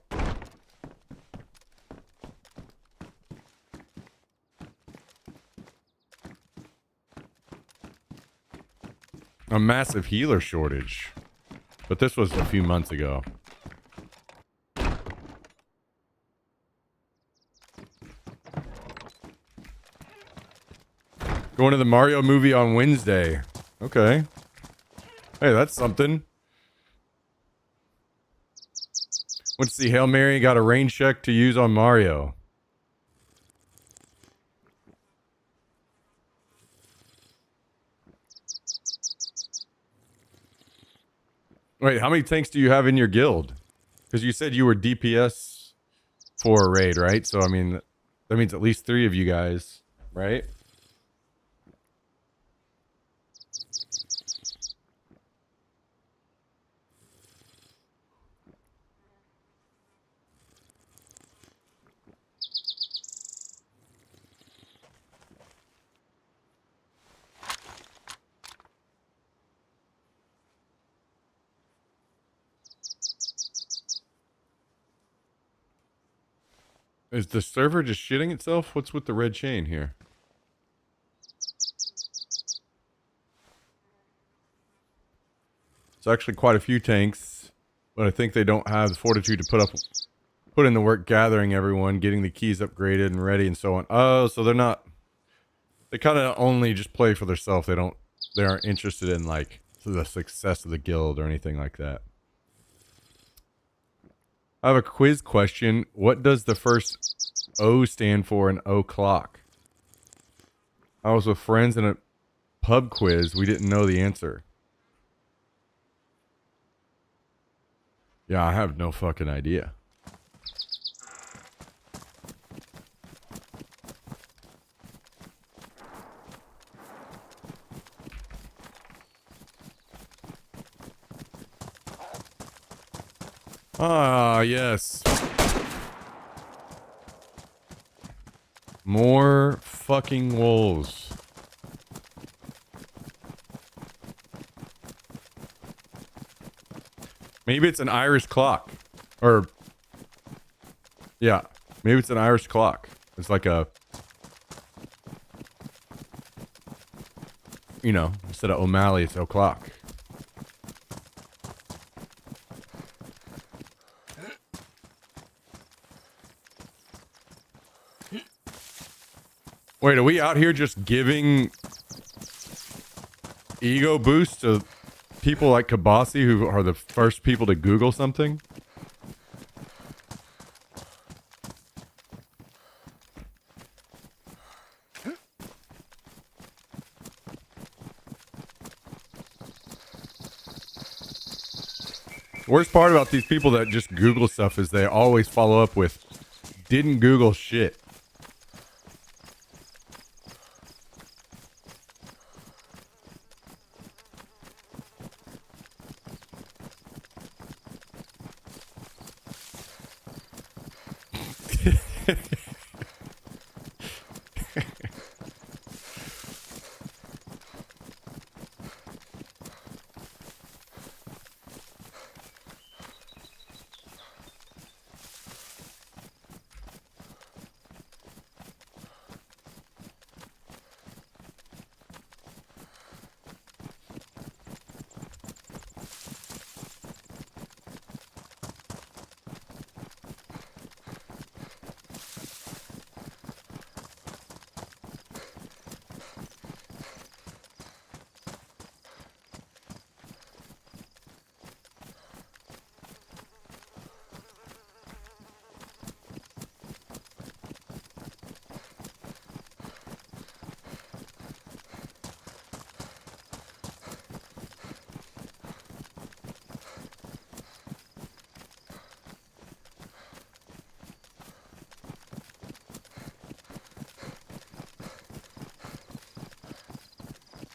a massive healer shortage, but this was a few months ago. Going to the Mario movie on Wednesday. Okay. Hey, that's something. Went to see Hail Mary, got a rain check to use on Mario. Wait, how many tanks do you have in your guild? Because you said you were DPS for a raid, right? So, I mean, that means at least 3 of you guys, right? Is the server just shitting itself? What's with the red chain here? It's actually quite a few tanks, but I think they don't have the fortitude to put in the work gathering everyone, getting the keys upgraded and ready and so on. Oh, so they're not, they kind of only just play for themselves. They aren't interested in like the success of the guild or anything like that. I have a quiz question. What does the first O stand for in o'clock? I was with friends in a pub quiz. We didn't know the answer. Yeah, I have no fucking idea. Ah, yes. More fucking wolves. Maybe it's an Irish clock. Or, yeah, maybe it's an Irish clock. It's like a, you know, instead of O'Malley, it's o'clock. Wait, are we out here just giving ego boosts to people like Kabasi who are the first people to Google something? The worst part about these people that just Google stuff is they always follow up with, didn't Google shit.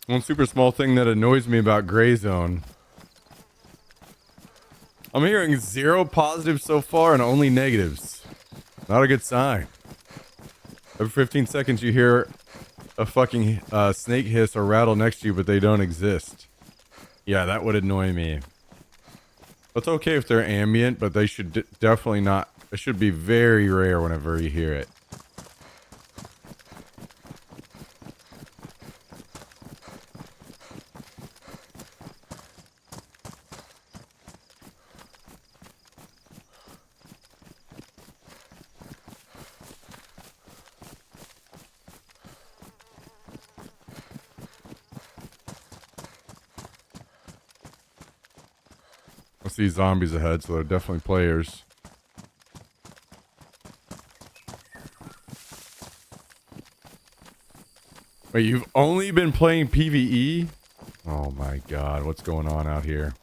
One super small thing that annoys me about Gray Zone I'm hearing 0 positives so far and only negatives. Not a good sign. Every 15 seconds you hear a fucking snake hiss or rattle next to you, but they don't exist. Yeah, that would annoy me. It's okay if they're ambient, but they should definitely not. It should be very rare whenever you hear it. I see zombies ahead, so they're definitely players. Wait, you've only been playing PvE? Oh my god, what's going on out here?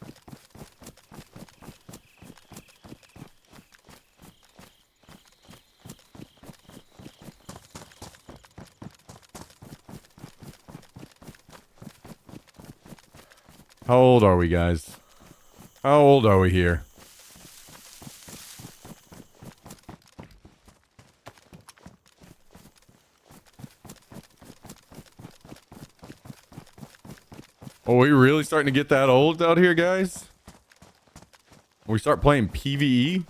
How old are we, guys? How old are we here? Are we really starting to get that old out here, guys? We start playing PvE?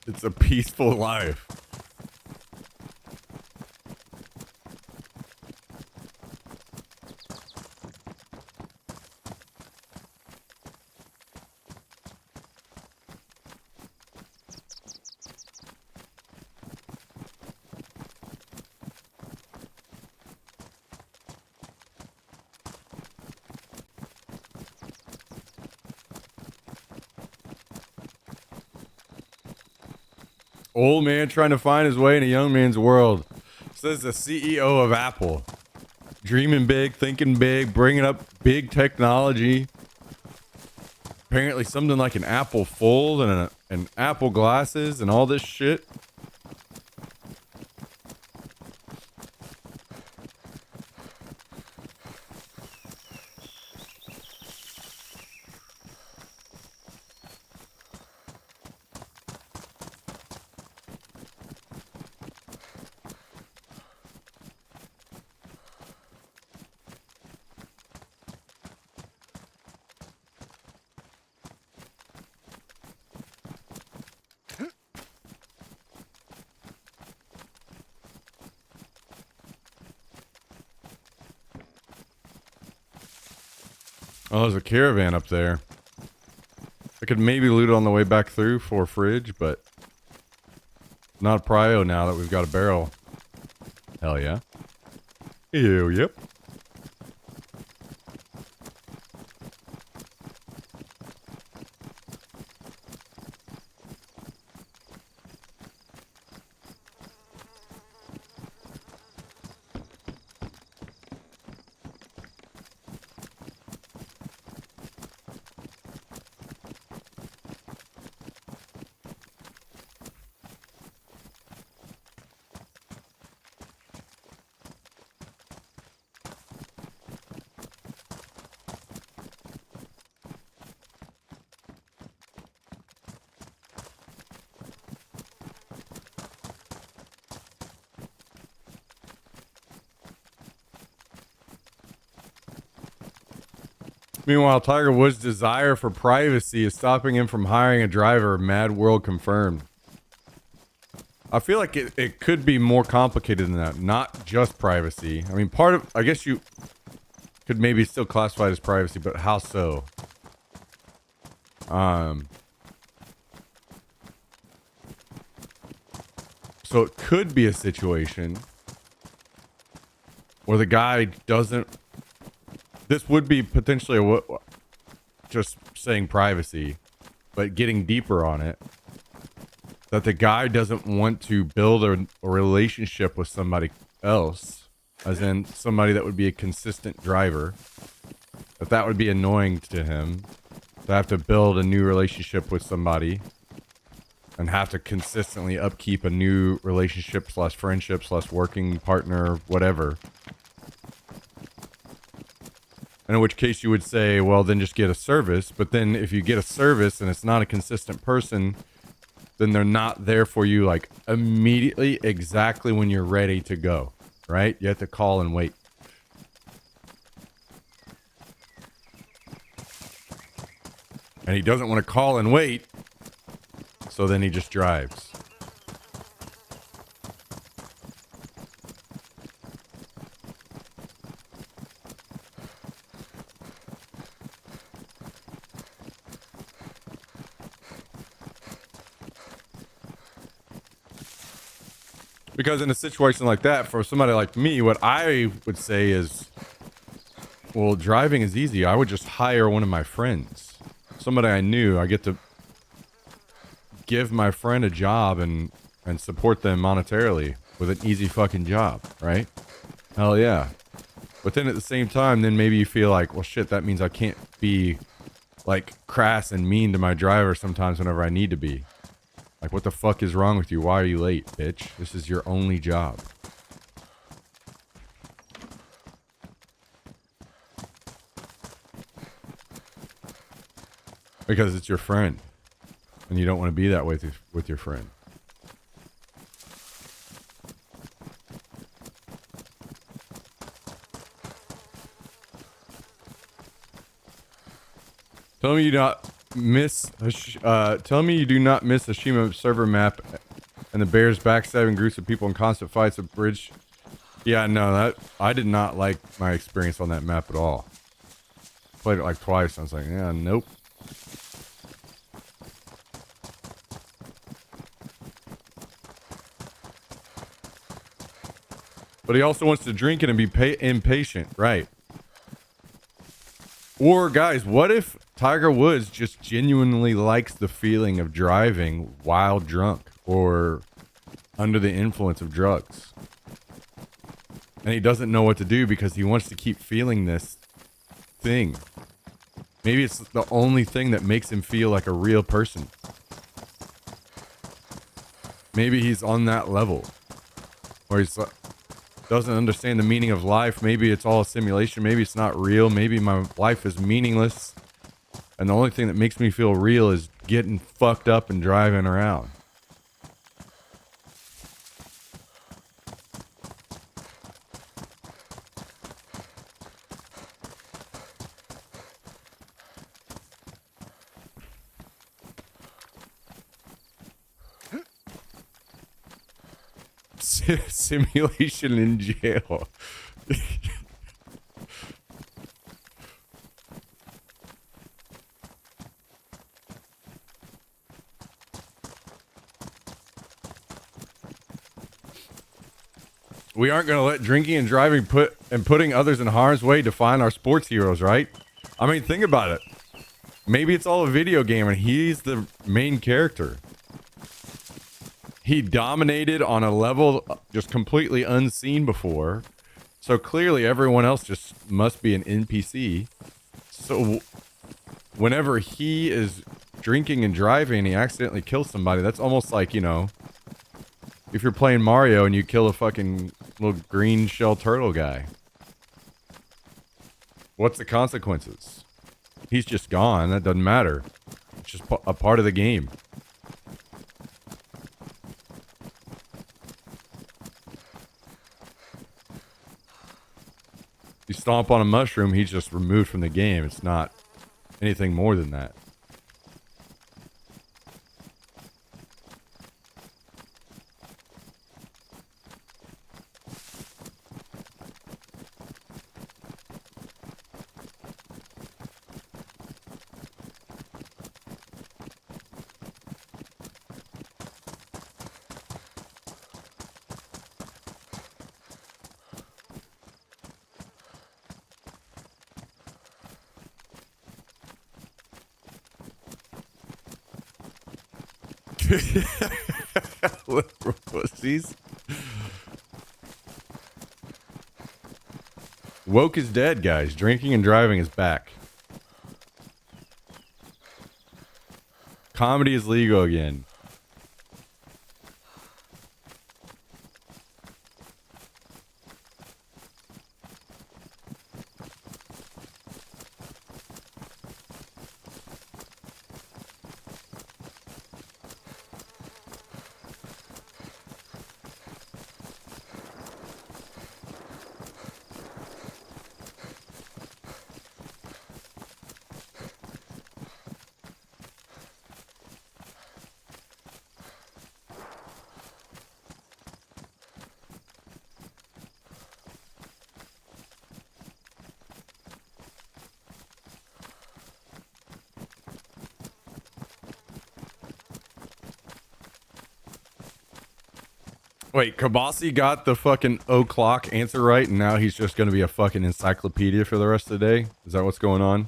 It's a peaceful life. Old man trying to find his way in a young man's world. Says the CEO of Apple. Dreaming big, thinking big, bringing up big technology. Apparently something like an Apple Fold and an Apple glasses and all this shit. Oh, there's a caravan up there. I could maybe loot it on the way back through for a fridge, but not a prio now that we've got a barrel. Hell yeah. Ew, yep. Meanwhile, Tiger Woods' desire for privacy is stopping him from hiring a driver, Mad World confirmed. I feel like it could be more complicated than that. Not just privacy. I mean, I guess you could maybe still classify it as privacy, but how so? So it could be a situation where the guy doesn't. This would be potentially just saying privacy, but getting deeper on it. That the guy doesn't want to build a relationship with somebody else, as in somebody that would be a consistent driver. That would be annoying to him. to have to build a new relationship with somebody and have to consistently upkeep a new relationship slash friendship slash working partner, whatever. And in which case you would say, well, then just get a service. But then if you get a service and it's not a consistent person, then they're not there for you like immediately, exactly when you're ready to go, right? You have to call and wait. And he doesn't want to call and wait, so then he just drives. Because in a situation like that, for somebody like me, what I would say is, well, driving is easy. I would just hire one of my friends. Somebody I knew. I get to give my friend a job and support them monetarily with an easy fucking job, right? Hell yeah. But then at the same time, then maybe you feel like, well, shit, that means I can't be like crass and mean to my driver sometimes whenever I need to be. Like, what the fuck is wrong with you? Why are you late, bitch? This is your only job. Because it's your friend. And you don't want to be that way with your friend. Tell me you not miss. Tell me you do not miss the Shima server map and the bears backstabbing groups of people in constant fights at bridge. Yeah, no, that I did not like my experience on that map at all. Played it like twice. I was like, yeah, nope. But he also wants to drink it and be impatient, right? Or guys, what if Tiger Woods just genuinely likes the feeling of driving while drunk or under the influence of drugs? And he doesn't know what to do because he wants to keep feeling this thing. Maybe it's the only thing that makes him feel like a real person. Maybe he's on that level. Or he's doesn't understand the meaning of life. Maybe it's all a simulation. Maybe it's not real. Maybe my life is meaningless. And the only thing that makes me feel real is getting fucked up and driving around. Simulation in jail. We aren't going to let drinking and driving putting others in harm's way define our sports heroes, right? I mean, think about it. Maybe it's all a video game and he's the main character. He dominated on a level just completely unseen before. So clearly everyone else just must be an NPC. So whenever he is drinking and driving and he accidentally kills somebody, that's almost like, you know, if you're playing Mario and you kill a fucking little green shell turtle guy. What's the consequences? He's just gone. That doesn't matter. It's just a part of the game. You stomp on a mushroom, he's just removed from the game. It's not anything more than that. Liberal pussies. Woke is dead, guys. Drinking and driving is back. Comedy is legal again. Wait, Kabasi got the fucking o'clock answer right, and now he's just gonna be a fucking encyclopedia for the rest of the day? Is that what's going on?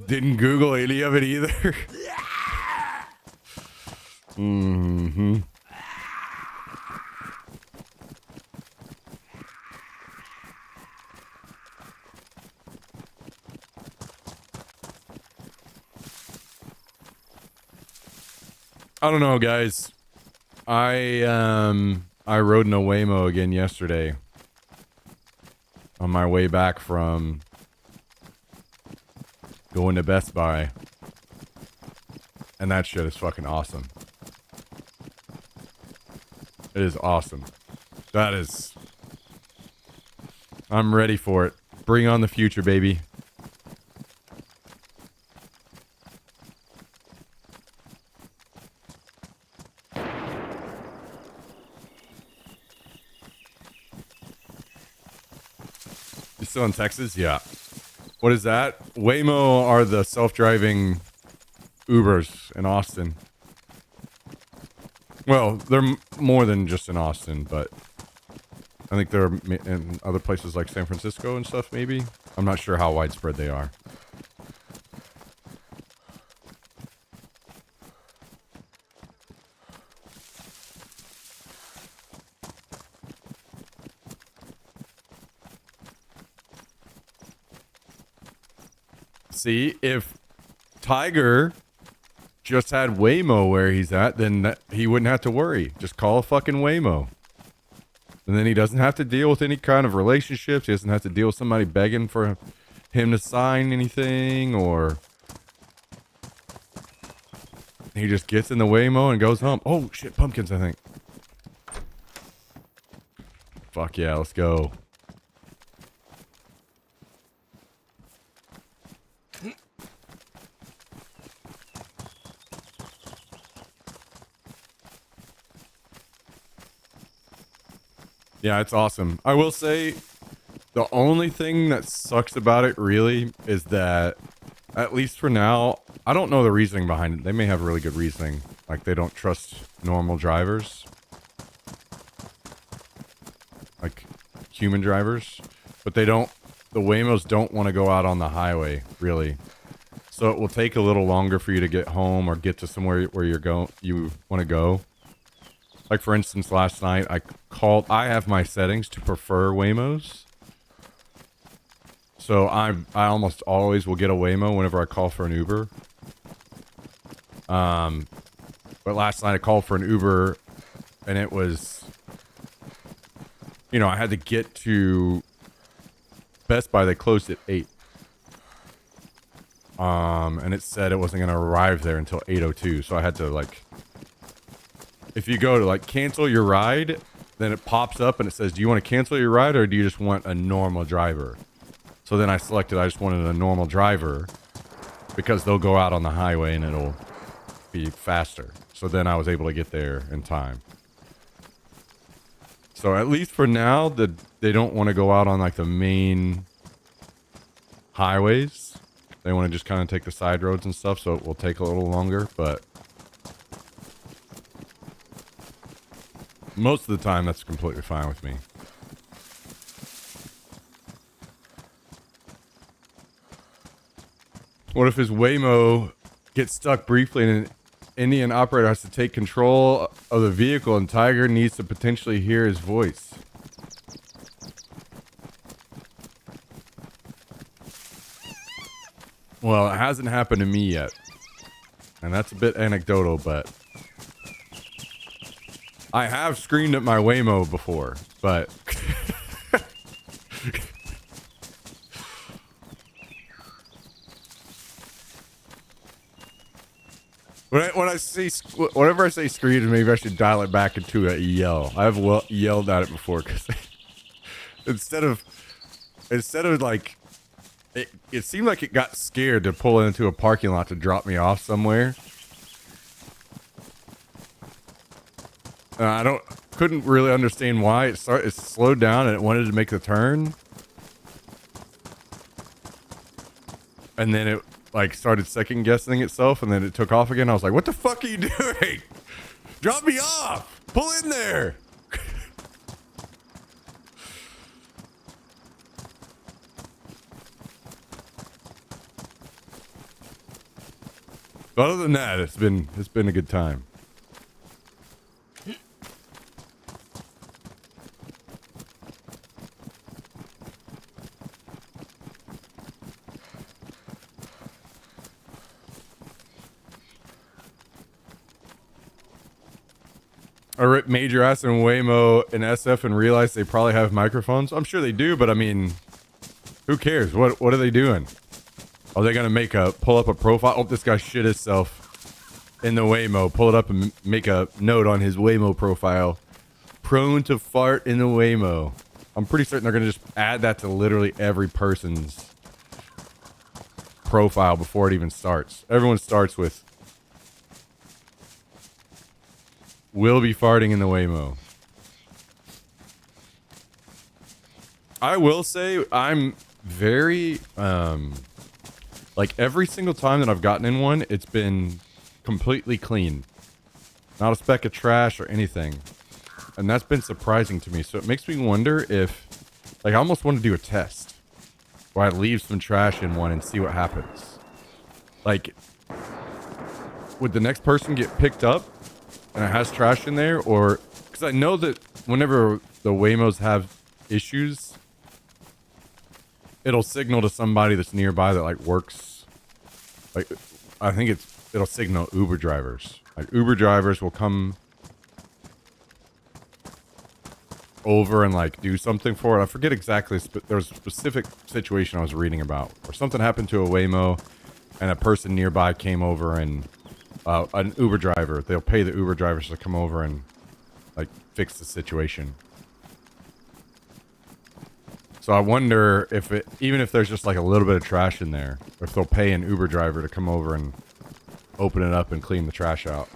Didn't Google any of it either. Mm-hmm. I don't know, guys. I rode in a Waymo again yesterday on my way back from going to Best Buy, and that shit is fucking awesome. It is awesome. That is. I'm ready for it. Bring on the future, baby. You still in Texas? Yeah. What is that? Waymo are the self-driving Ubers in Austin. Well, they're more than just in Austin, but I think they're in other places like San Francisco and stuff, maybe. I'm not sure how widespread they are. See, if Tiger just had Waymo where he's at, then he wouldn't have to worry. Just call a fucking Waymo. And then he doesn't have to deal with any kind of relationships. He doesn't have to deal with somebody begging for him to sign anything, or he just gets in the Waymo and goes home. Oh, shit, pumpkins, I think. Fuck yeah, let's go. Yeah, it's awesome. I will say the only thing that sucks about it really is that, at least for now, I don't know the reasoning behind it. They may have really good reasoning. Like they don't trust normal drivers. Like human drivers. But they don't, the Waymos don't want to go out on the highway, really. So it will take a little longer for you to get home or get to somewhere where you want to go. Like, for instance, last night, I have my settings to prefer Waymos. So I almost always will get a Waymo whenever I call for an Uber. But last night I called for an Uber, and it was, I had to get to Best Buy. They closed at 8. And it said it wasn't going to arrive there until 8:02. So I had to, if you go to cancel your ride, then it pops up and it says, do you want to cancel your ride or do you just want a normal driver? So then I selected, I just wanted a normal driver because they'll go out on the highway and it'll be faster. So then I was able to get there in time. So at least for now, they don't want to go out on the main highways. They want to just kind of take the side roads and stuff. So it will take a little longer, but most of the time, that's completely fine with me. What if his Waymo gets stuck briefly and Indian operator has to take control of the vehicle and Tiger needs to potentially hear his voice. Well, it hasn't happened to me yet. And that's a bit anecdotal, but I have screamed at my Waymo before, but when I say, whenever I say scream, maybe I should dial it back into a yell. I've yelled at it before because instead of like, it seemed like it got scared to pull into a parking lot to drop me off somewhere. Couldn't really understand why. It slowed down and it wanted to make the turn. And then it like started second guessing itself and then it took off again. I was like, what the fuck are you doing? Drop me off. Pull in there. But other than that, it's been a good time. I ripped Major Ass and Waymo and SF and realized they probably have microphones. I'm sure they do, but I mean, who cares? What are they doing? Are they gonna pull up a profile? Oh, this guy shit himself in the Waymo. Pull it up and make a note on his Waymo profile. Prone to fart in the Waymo. I'm pretty certain they're gonna just add that to literally every person's profile before it even starts. Everyone starts with will be farting in the Waymo. I will say I'm very like every single time that I've gotten in one, it's been completely clean. Not a speck of trash or anything. And that's been surprising to me. So it makes me wonder if, like, I almost want to do a test where I leave some trash in one and see what happens. Like, would the next person get picked up and it has trash in there? Or, because I know that whenever the Waymos have issues, it'll signal to somebody that's nearby that like works. Like, I think it'll signal Uber drivers. Like Uber drivers will come over and like do something for it. I forget exactly. There was a specific situation I was reading about where something happened to a Waymo, and a person nearby came over and an Uber driver. They'll pay the Uber drivers to come over and like fix the situation. So I wonder if even if there's just like a little bit of trash in there, if they'll pay an Uber driver to come over and open it up and clean the trash out.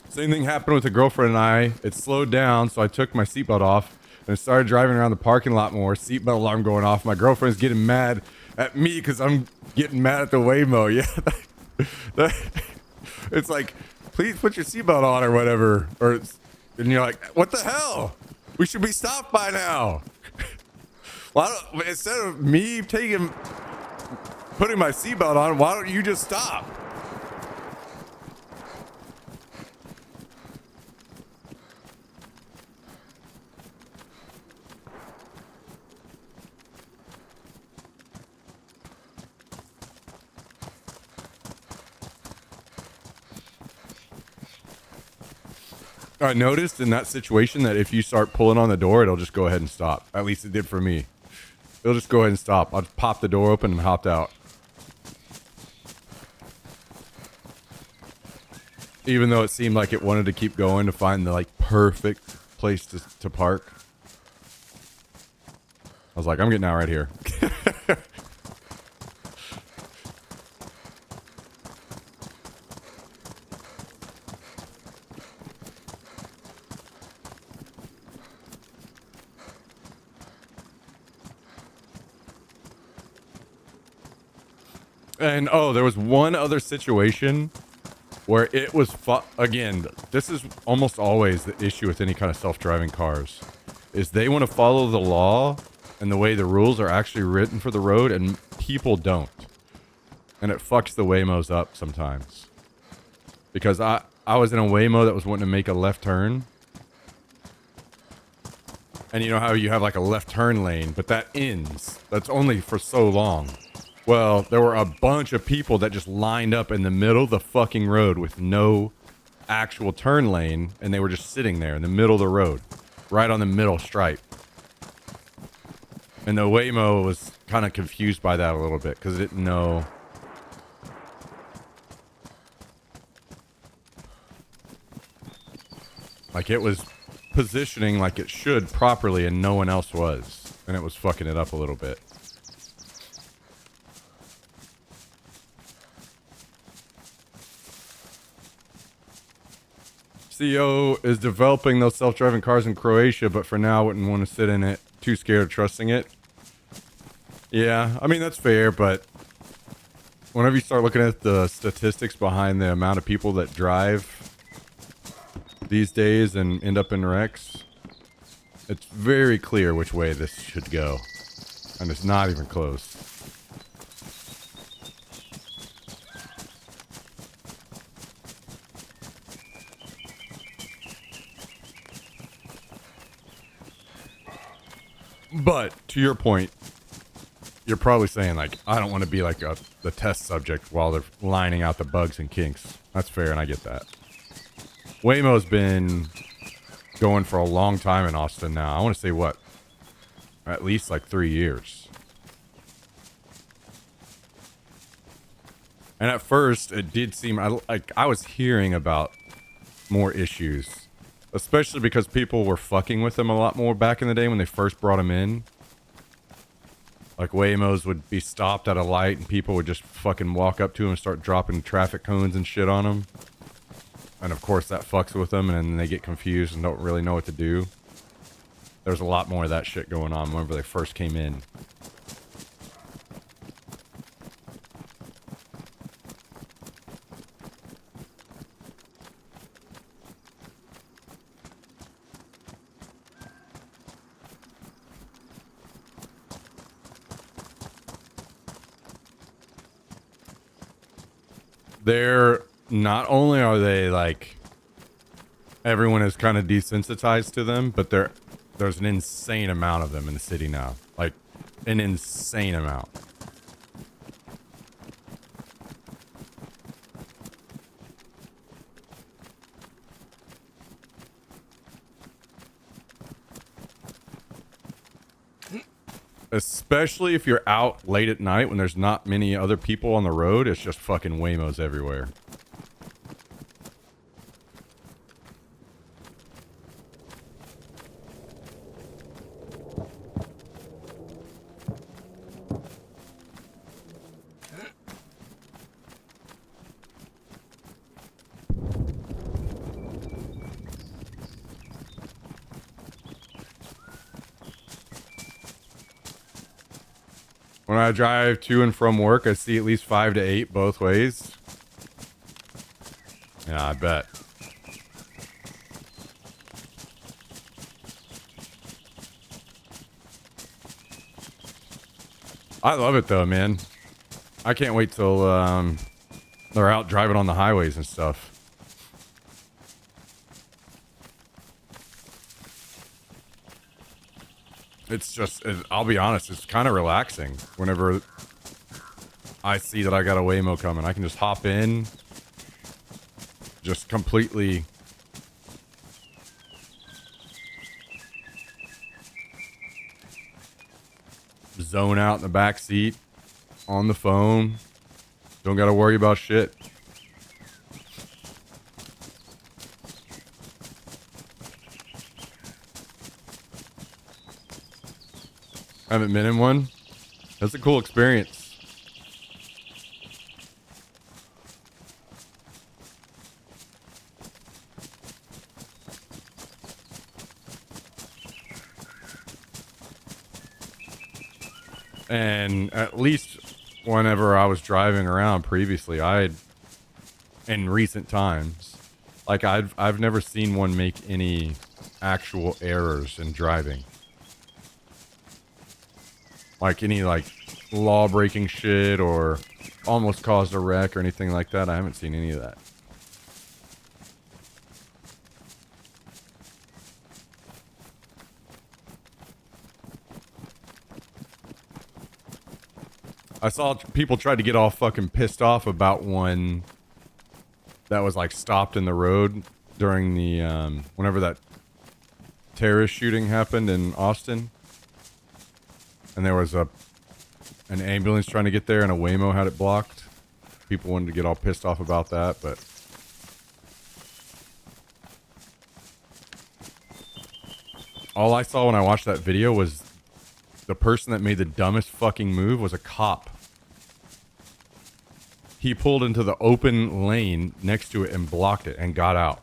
Same thing happened with a girlfriend and I. It slowed down, so I took my seatbelt off and started driving around the parking lot more. Seatbelt alarm going off. My girlfriend's getting mad at me because I'm getting mad at the Waymo. Yeah, it's like, please put your seatbelt on or whatever. And you're like, what the hell? We should be stopped by now. Instead of me putting my seatbelt on, why don't you just stop? I noticed in that situation that if you start pulling on the door, it'll just go ahead and stop. At least it did for me. It'll just go ahead and stop. I'll just pop the door open and hopped out. Even though it seemed like it wanted to keep going to find the like perfect place to park. I was like, I'm getting out right here. And oh, there was one other situation where it was again, this is almost always the issue with any kind of self-driving cars, is they want to follow the law and the way the rules are actually written for the road, and people don't. And it fucks the Waymos up sometimes. Because I was in a Waymo that was wanting to make a left turn. And you know how you have like a left turn lane, but that ends. That's only for so long. Well, there were a bunch of people that just lined up in the middle of the fucking road with no actual turn lane, and they were just sitting there in the middle of the road, right on the middle stripe. And the Waymo was kind of confused by that a little bit because it didn't know. Like, it was positioning like it should properly, and no one else was. And it was fucking it up a little bit. CEO is developing those self-driving cars in Croatia, but for now wouldn't want to sit in it. Too scared of trusting it. Yeah, I mean, that's fair, but whenever you start looking at the statistics behind the amount of people that drive these days and end up in wrecks, it's very clear which way this should go. And it's not even close. But to your point, you're probably saying, like, I don't want to be like the test subject while they're lining out the bugs and kinks. That's fair, and I get that. Waymo's been going for a long time in Austin now. I want to say, what? At least like 3 years. And at first, it did seem like I was hearing about more issues. Especially because people were fucking with them a lot more back in the day when they first brought them in. Like, Waymos would be stopped at a light and people would just fucking walk up to them and start dropping traffic cones and shit on them. And of course that fucks with them, and then they get confused and don't really know what to do. There's a lot more of that shit going on whenever they first came in. They're not only are they like, everyone is kind of desensitized to them, but there's an insane amount of them in the city now. Like, an insane amount. Especially if you're out late at night when there's not many other people on the road, it's just fucking Waymos everywhere. When I drive to and from work, I see at least 5 to 8 both ways. Yeah, I bet. I love it though, man. I can't wait till they're out driving on the highways and stuff. It's just, I'll be honest, it's kind of relaxing whenever I see that I got a Waymo coming. I can just hop in, just completely zone out in the back seat, on the phone. Don't got to worry about shit. I haven't been in one. That's a cool experience. And at least whenever I was driving around previously, in recent times, like I've never seen one make any actual errors in driving. Like any like law breaking shit or almost caused a wreck or anything like that. I haven't seen any of that. I saw people tried to get all fucking pissed off about one that was like stopped in the road during the whenever that terrorist shooting happened in Austin, and there was an ambulance trying to get there and a Waymo had it blocked. People wanted to get all pissed off about that, but all I saw when I watched that video was the person that made the dumbest fucking move was a cop. He pulled into the open lane next to it and blocked it and got out.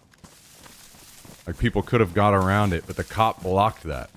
Like, people could have got around it, but the cop blocked that.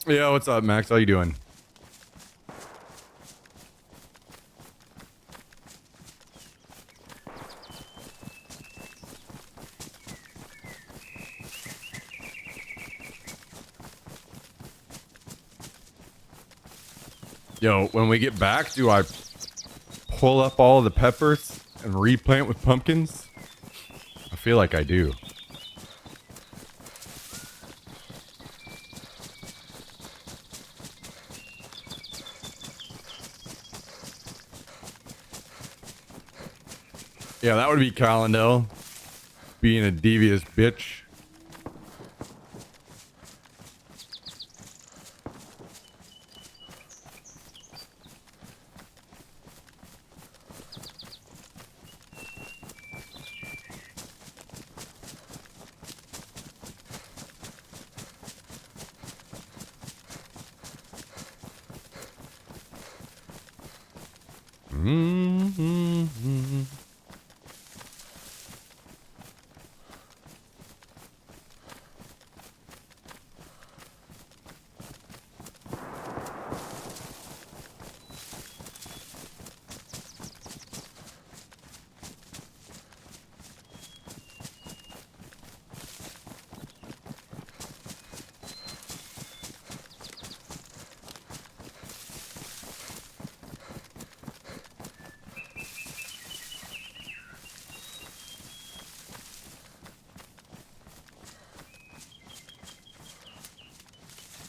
Yeah, what's up, Max? How you doing? Yo, when we get back, do I pull up all of the peppers and replant with pumpkins? I feel like I do. Yeah, that would be Calendel being a devious bitch.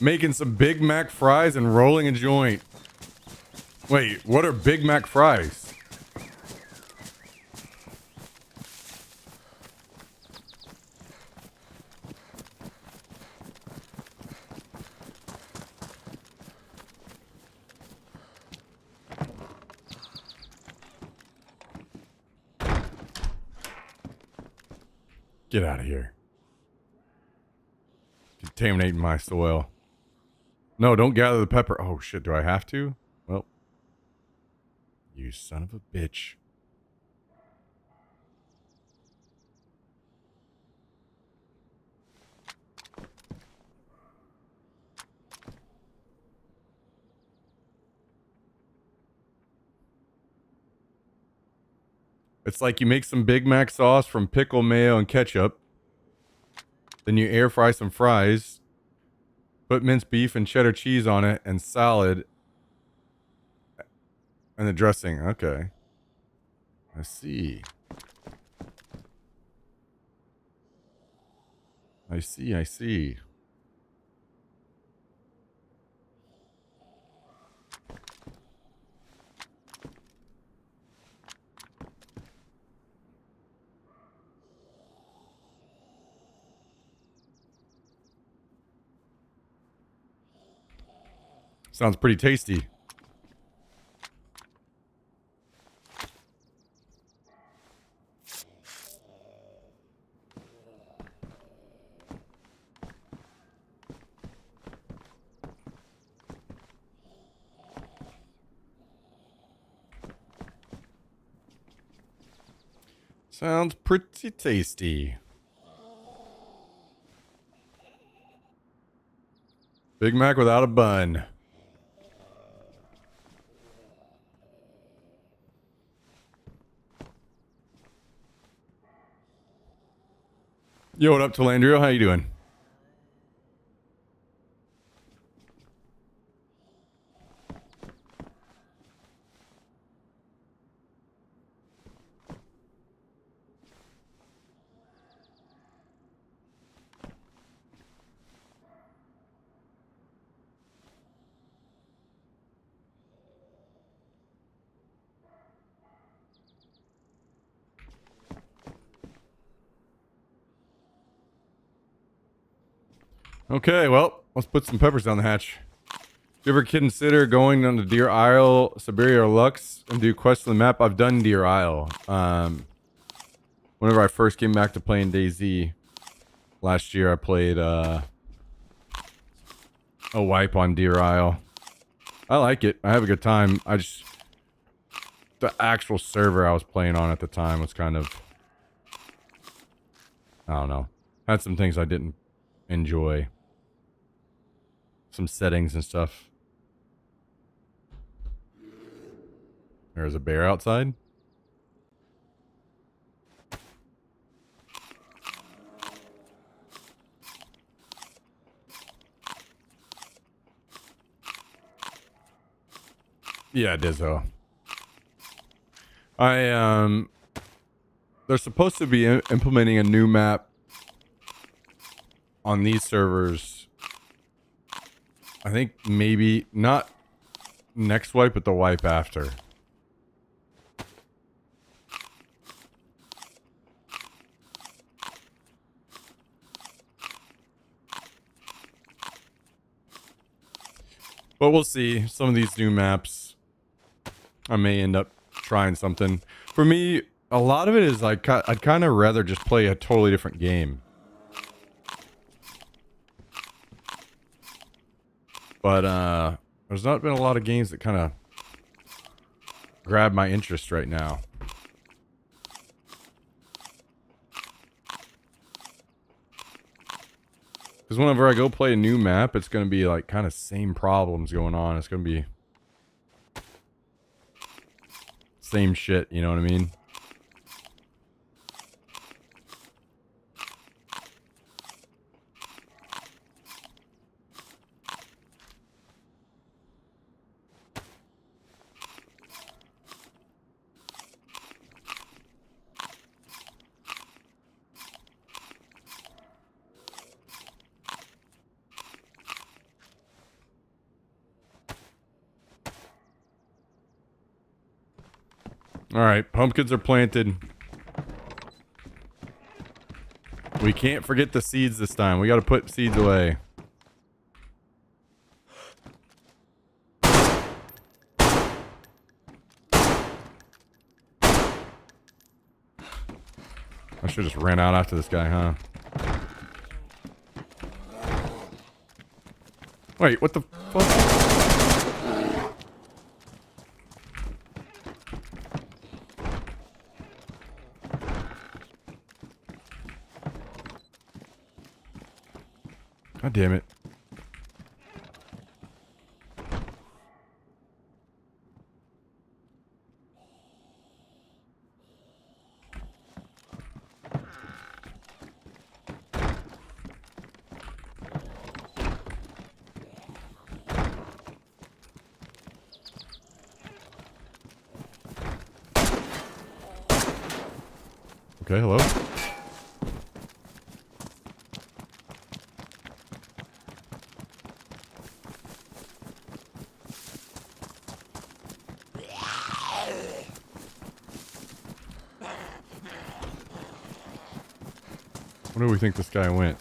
Making some Big Mac fries and rolling a joint. Wait, what are Big Mac fries? Get out of here. Contaminating my soil. No, don't gather the pepper. Oh shit, do I have to? Well, you son of a bitch. It's like you make some Big Mac sauce from pickle, mayo, and ketchup. Then you air fry some fries. Put minced beef and cheddar cheese on it and salad. And the dressing. Okay. I see. I see, I see. Sounds pretty tasty. Sounds pretty tasty. Big Mac without a bun. Yo, what up, Talandrio? How you doing? Okay, well, let's put some peppers down the hatch. You ever consider going down to Deer Isle, Siberia, or Lux and do quests on the map? I've done Deer Isle. Whenever I first came back to playing DayZ last year, I played a wipe on Deer Isle. I like it. I have a good time. The actual server I was playing on at the time was kind of, I don't know, had some things I didn't enjoy. Some settings and stuff. There's a bear outside. Yeah, Dizzo. They're supposed to be implementing a new map on these servers. I think maybe not next wipe, but the wipe after. But we'll see. Some of these new maps, I may end up trying something. For me, a lot of it is like, I'd kind of rather just play a totally different game. But there's not been a lot of games that kind of grab my interest right now. Because whenever I go play a new map, it's going to be like kind of same problems going on. It's going to be same shit, you know what I mean? Alright, pumpkins are planted. We can't forget the seeds this time. We gotta put seeds away. I should just ran out after this guy, huh? Wait, what the fuck? God damn it. Okay, hello? Where do we think this guy went?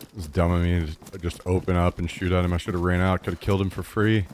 It was dumb of me to just open up and shoot at him. I should have ran out. Could have killed him for free.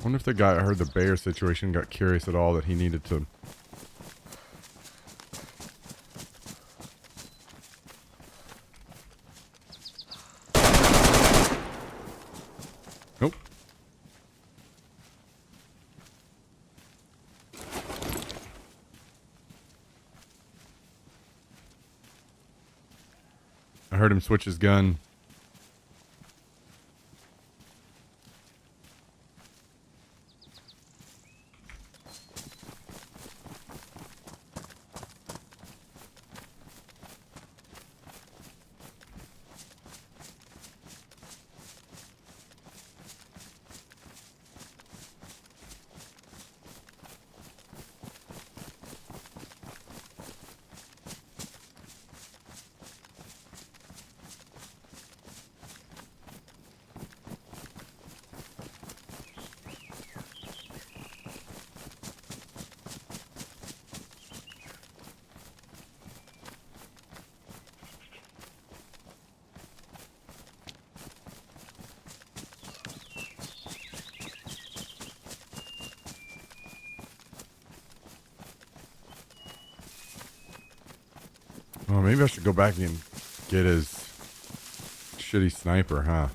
I wonder if the guy that heard the bear situation got curious at all that he needed to... Nope. I heard him switch his gun. Oh, maybe I should go back and get his shitty sniper, huh?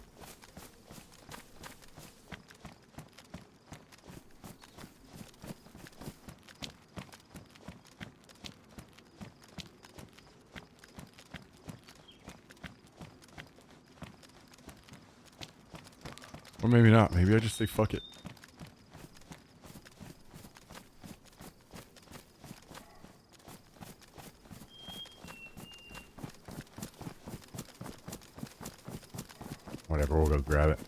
Or maybe not. Maybe I just say fuck it. Whatever, we'll go grab it.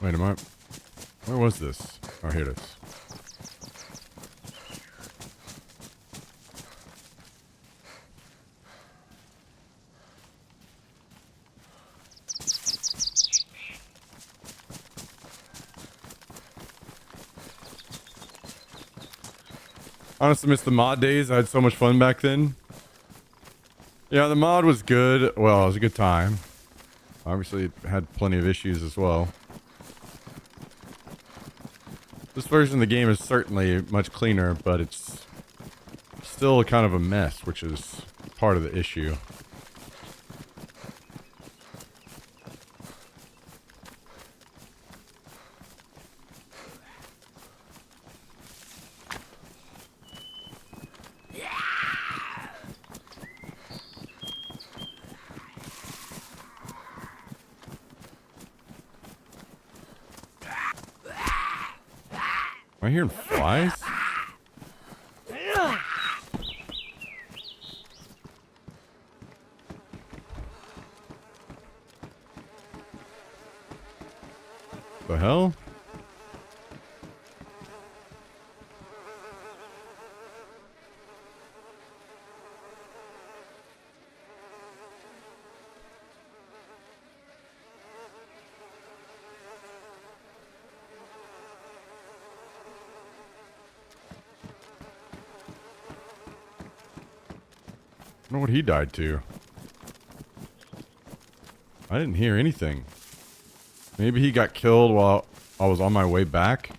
Wait a minute. Where was this? Oh, here it is. Honestly, miss the mod days. I had so much fun back then. Yeah, the mod was good. Well, it was a good time. Obviously, it had plenty of issues as well. This version of the game is certainly much cleaner, but it's still kind of a mess, which is part of the issue. I hearing flies? The hell? I wonder what he died to. I didn't hear anything. Maybe he got killed while I was on my way back.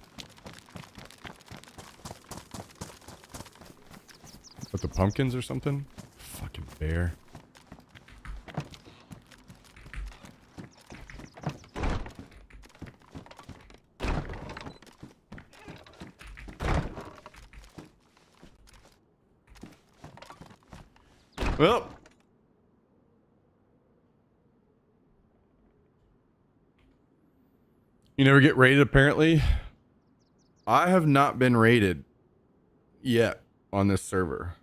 With the pumpkins or something? Fucking bear. Well. You never get raided, apparently. I have not been raided yet on this server.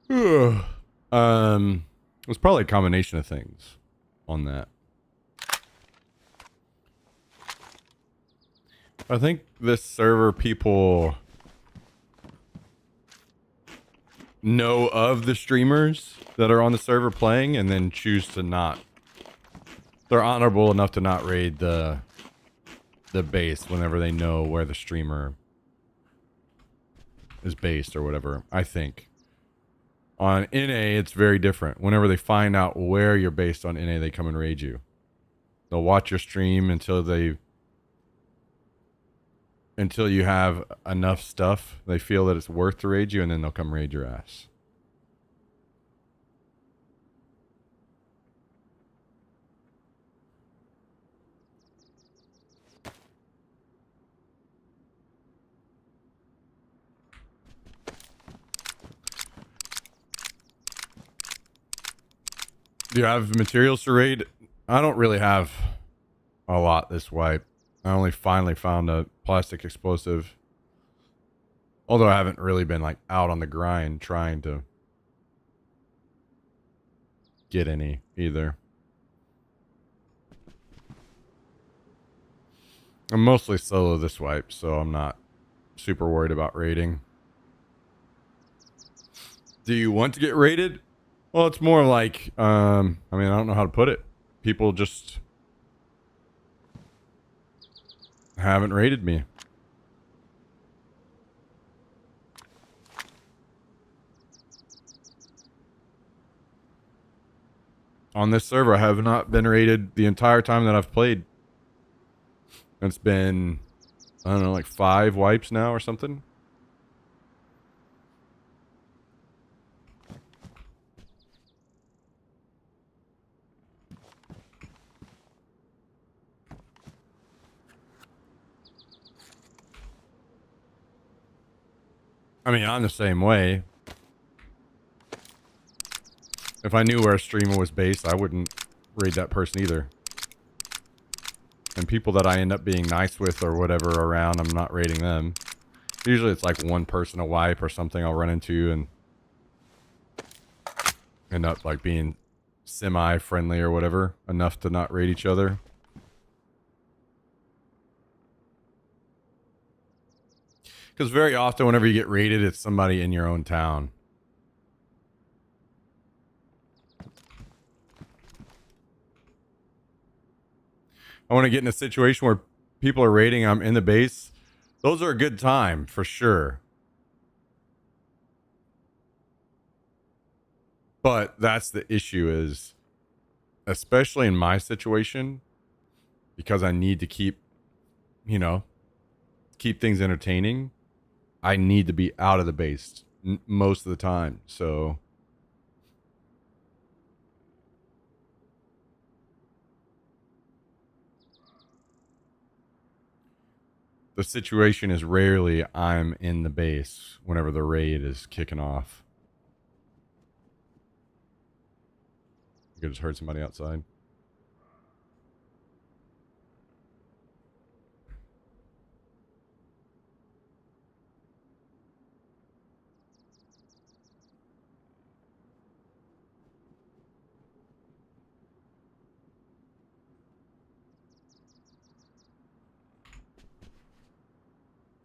It was probably a combination of things on that. I think this server people know of the streamers that are on the server playing and then choose to not. They're honorable enough to not raid the base whenever they know where the streamer is based or whatever, I think. On NA, it's very different. Whenever they find out where you're based on NA, they come and raid you. They'll watch your stream until you have enough stuff they feel that it's worth to raid you, and then they'll come raid your ass. Do you have materials to raid? I don't really have a lot this wipe. I only finally found a plastic explosive. Although I haven't really been like out on the grind trying to get any either. I'm mostly solo this wipe, so I'm not super worried about raiding. Do you want to get raided? Well, it's more like, I mean, I don't know how to put it. People just haven't raided me. On this server, I have not been raided the entire time that I've played. It's been, I don't know, like 5 wipes now or something. I mean, I'm the same way. If I knew where a streamer was based, I wouldn't raid that person either. And people that I end up being nice with or whatever around, I'm not raiding them. Usually it's like one person a wipe or something I'll run into and end up like being semi-friendly or whatever, enough to not raid each other. Because very often whenever you get raided, it's somebody in your own town. I want to get in a situation where people are raiding, I'm in the base. Those are a good time, for sure. But that's the issue is, especially in my situation, because I need to keep, you know, keep things entertaining, I need to be out of the base most of the time. So the situation is rarely I'm in the base whenever the raid is kicking off. You just heard somebody outside.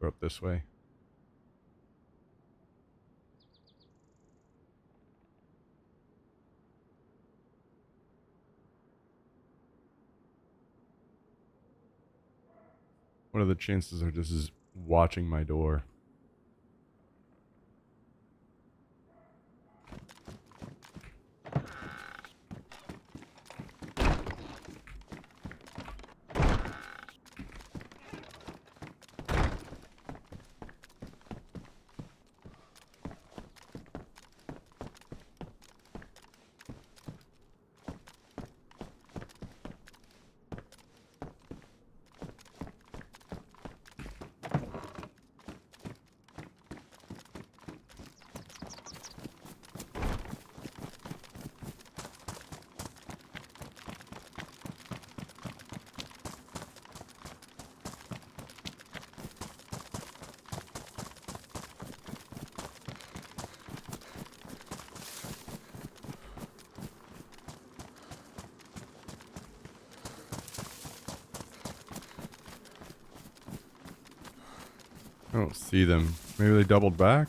Or up this way. What are the chances of this is watching my door? I don't see them. Maybe they doubled back?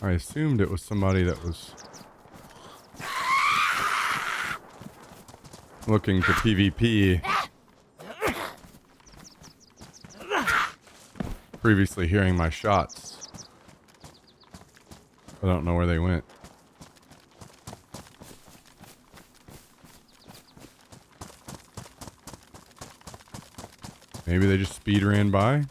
I assumed it was somebody that was looking to PvP. Previously hearing my shots. I don't know where they went. Maybe they just speed ran by?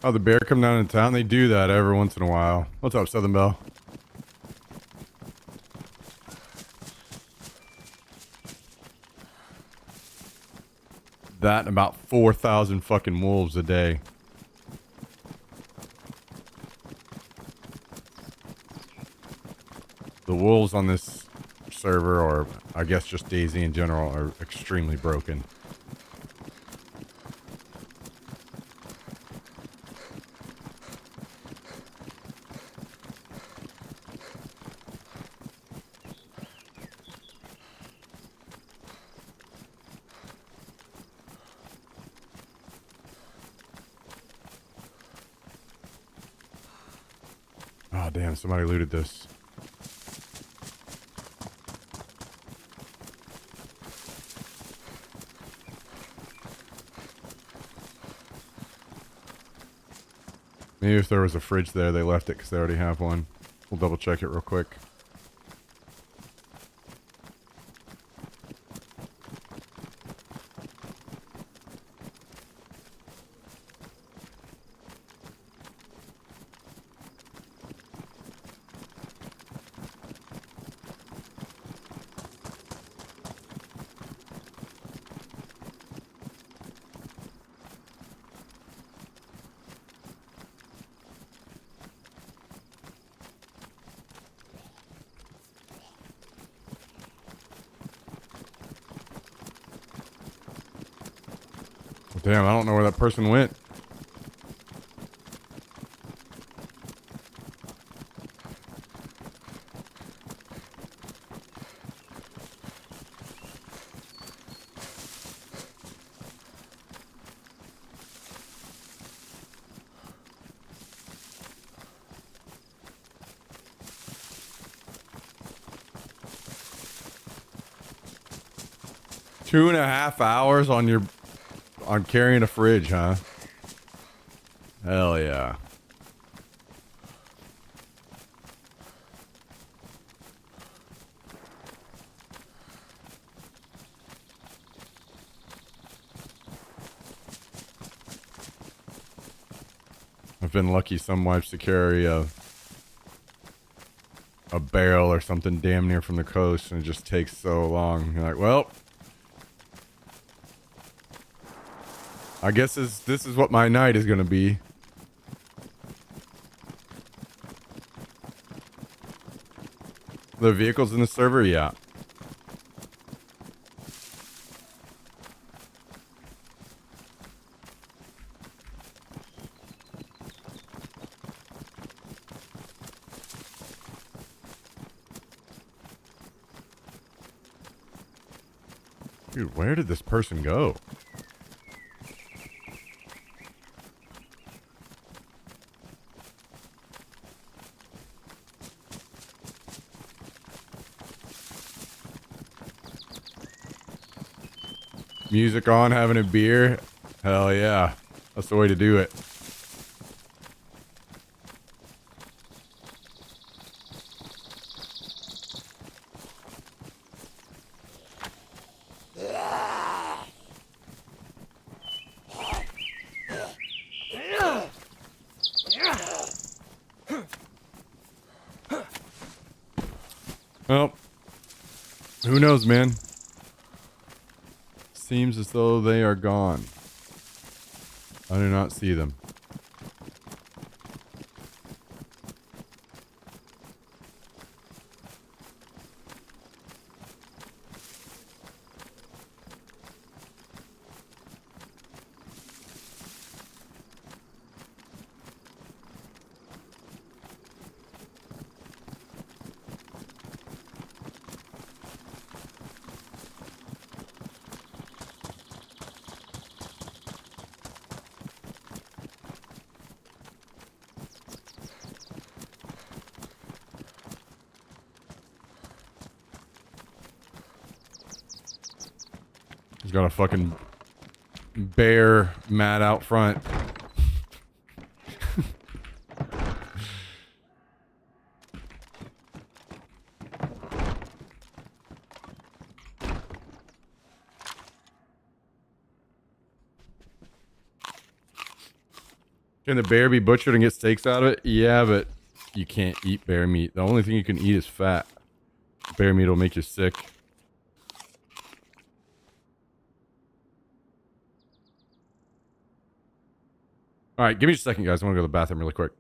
Oh, the bear come down in town? They do that every once in a while. What's up, Southern Belle? That and about 4,000 fucking wolves a day. The wolves on this server, or I guess just DayZ in general, are extremely broken. Oh, damn, somebody looted this. Maybe if there was a fridge there, they left it because they already have one. We'll double check it real quick. Damn, I don't know where that person went. Two and a half hours on carrying a fridge, huh? Hell yeah. I've been lucky some wives to carry a a barrel or something damn near from the coast, and it just takes so long. You're like, well, I guess this is what my night is gonna be. The vehicles in the server, yeah. Dude, where did this person go? Music on, having a beer. Hell yeah. That's the way to do it. Well, who knows, man? Seems as though they are gone. I do not see them. He's got a fucking bear mat out front. Can the bear be butchered and get steaks out of it? Yeah, but you can't eat bear meat. The only thing you can eat is fat. Bear meat will make you sick. Alright, give me just a second, guys. I want to go to the bathroom really quick.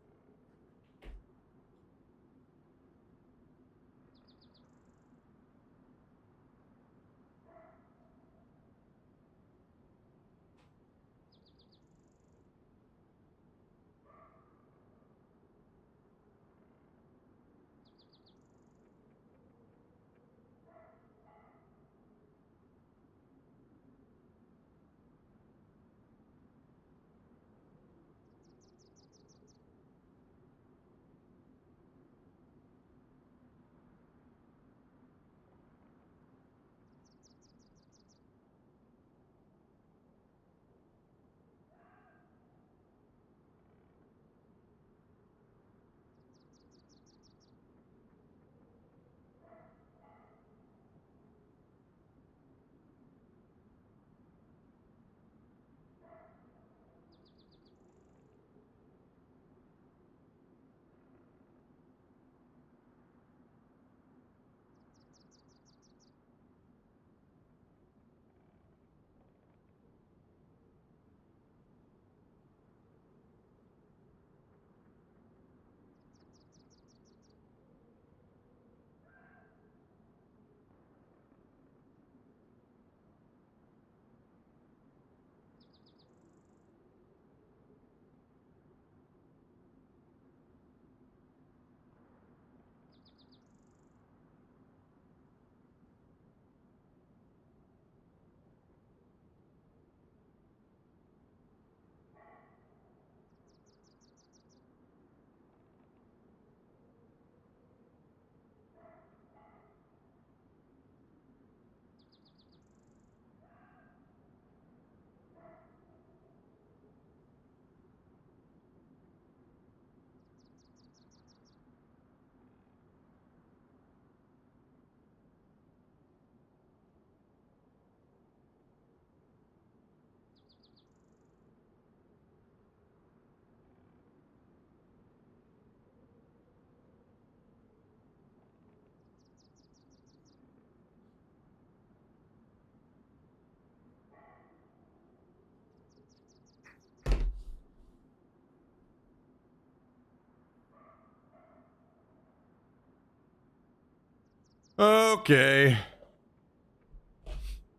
Okay.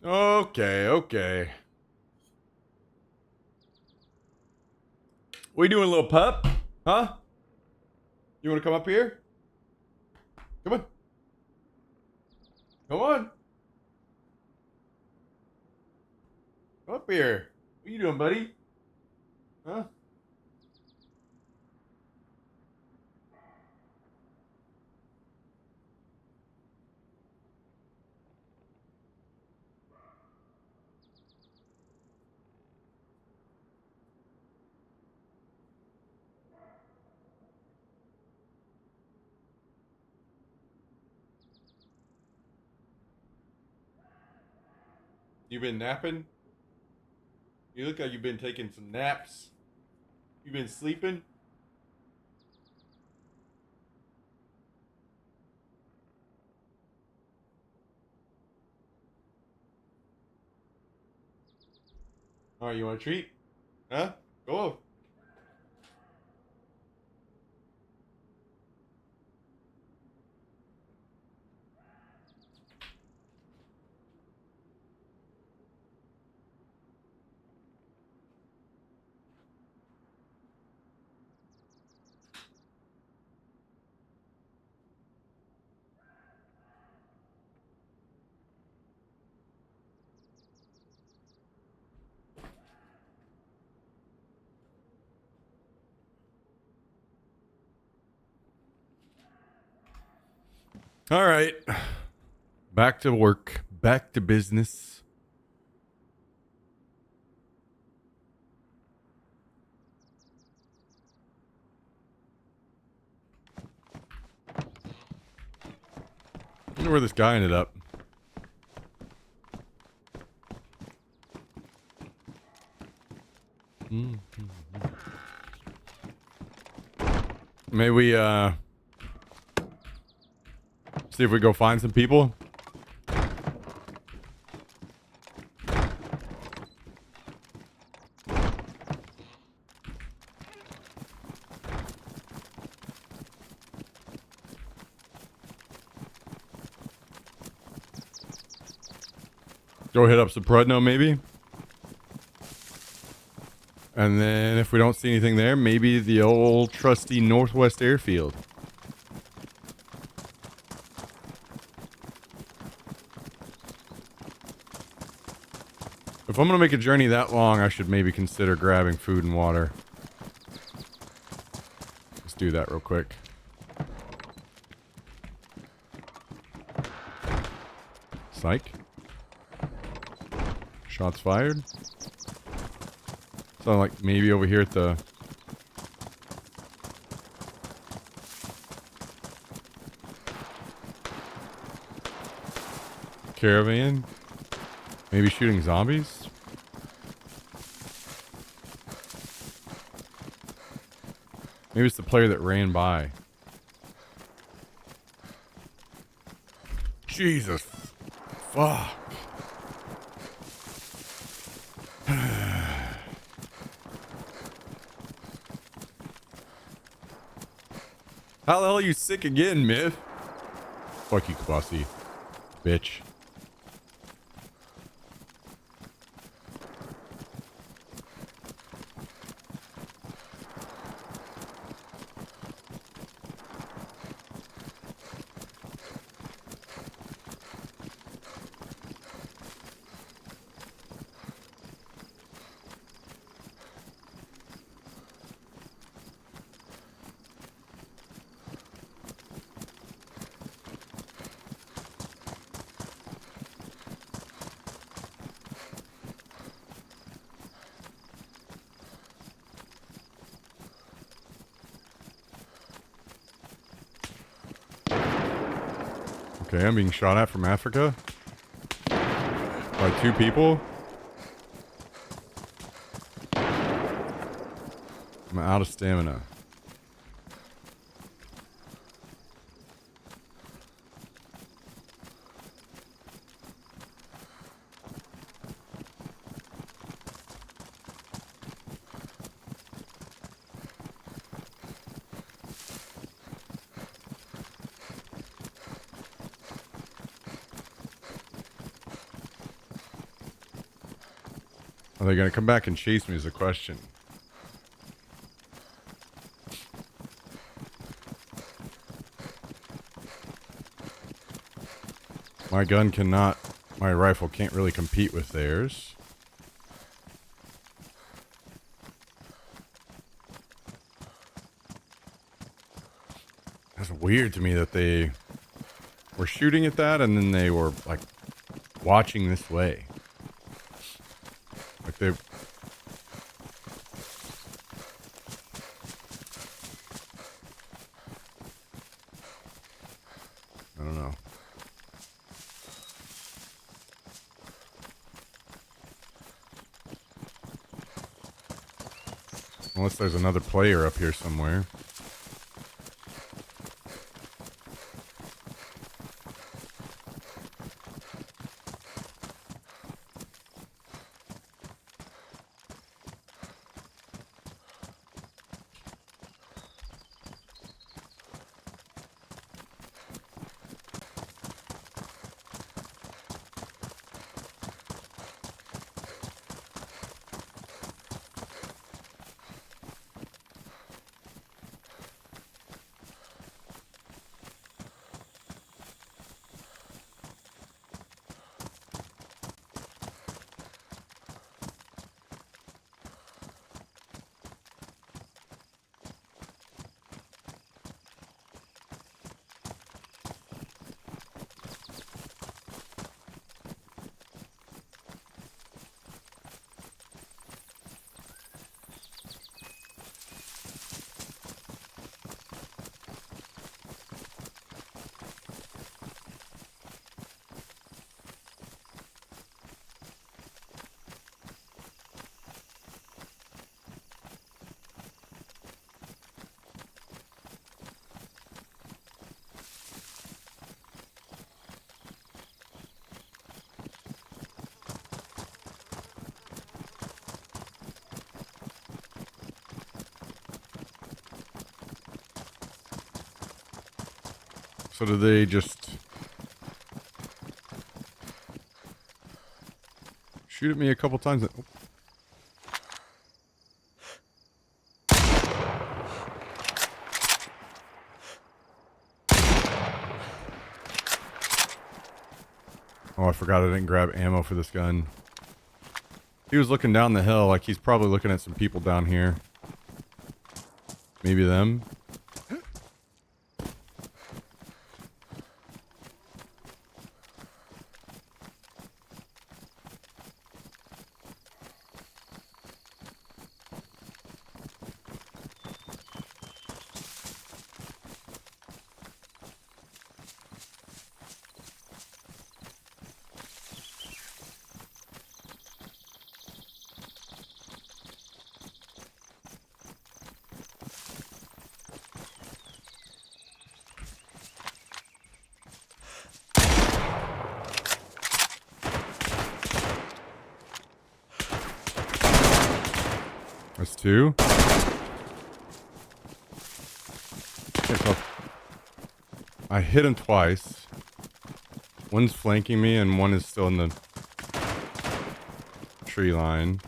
Okay. We doing a little pup? Huh? You want to come up here? Come on. Come on. Come up here. What you doing, buddy? Huh? You been napping? You look like you've been taking some naps. You been sleeping? All right, you want a treat? Huh? Go. All right. Back to work. Back to business. I wonder where this guy ended up. Maybe we see if we go find some people. Go hit up Supredno maybe. And then if we don't see anything there, maybe the old trusty Northwest Airfield. If I'm going to make a journey that long, I should maybe consider grabbing food and water. Let's do that real quick. Psych. Shots fired. Sound like maybe over here at the... caravan. Maybe shooting zombies. Maybe it's the player that ran by. Jesus. Fuck. How the hell are you sick again, Myth? Fuck you, Kwasi. Bitch. Okay, I'm being shot at from Africa by 2 people. I'm out of stamina. Are they going to come back and chase me is the question. My gun cannot, my rifle can't really compete with theirs. It's weird to me that they were shooting at that and then they were like watching this way. Like they... I don't know. Unless there's another player up here somewhere. So do they just shoot at me a couple times? Oh, I forgot I didn't grab ammo for this gun. He was looking down the hill, like he's probably looking at some people down here. Maybe them. That's two. Okay, so I hit him twice. One's flanking me and one is still in the tree line.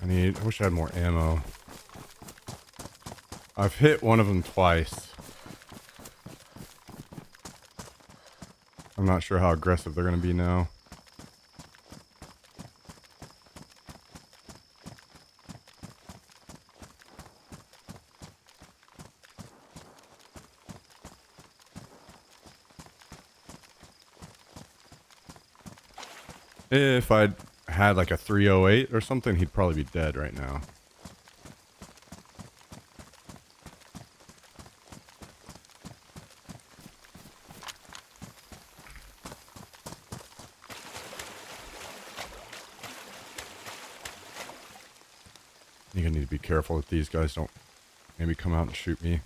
I wish I had more ammo. I've hit one of them twice. I'm not sure how aggressive they're going to be now. If I'd had like a 308 or something, he'd probably be dead right now. You're gonna need to be careful that these guys don't maybe come out and shoot me.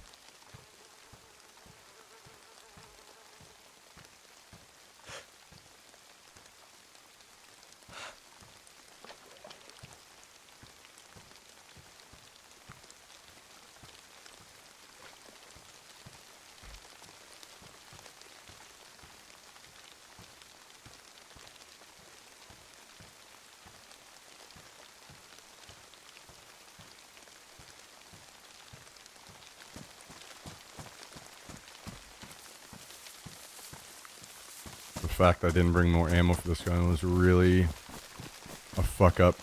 The fact I didn't bring more ammo for this gun was really a fuck up.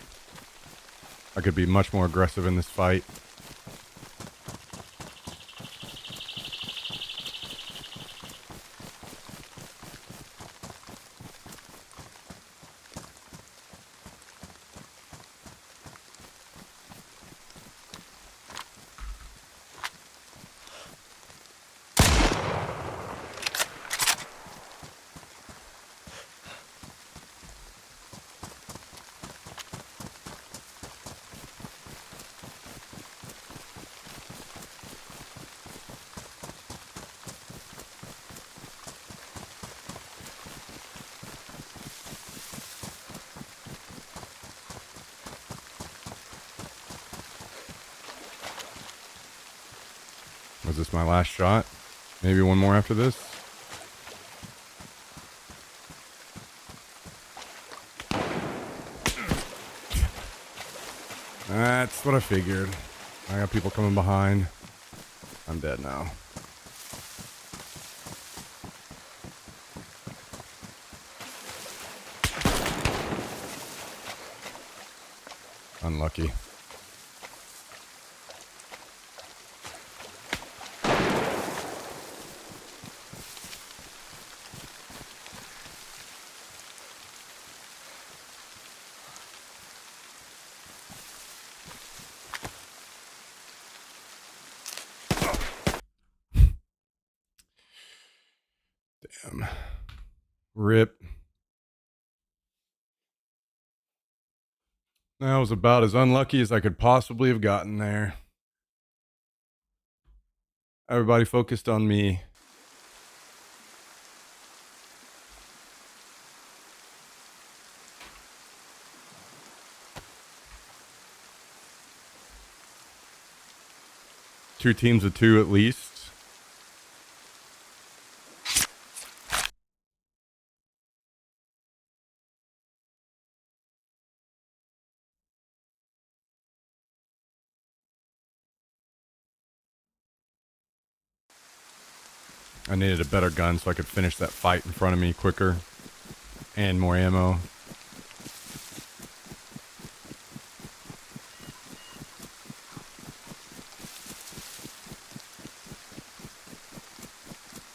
I could be much more aggressive in this fight. Was this my last shot? Maybe one more after this? That's what I figured. I got people coming behind. I'm dead now. Unlucky. Damn. Rip. That was about as unlucky as I could possibly have gotten there. Everybody focused on me. Two teams of two at least. I needed a better gun so I could finish that fight in front of me quicker. And more ammo.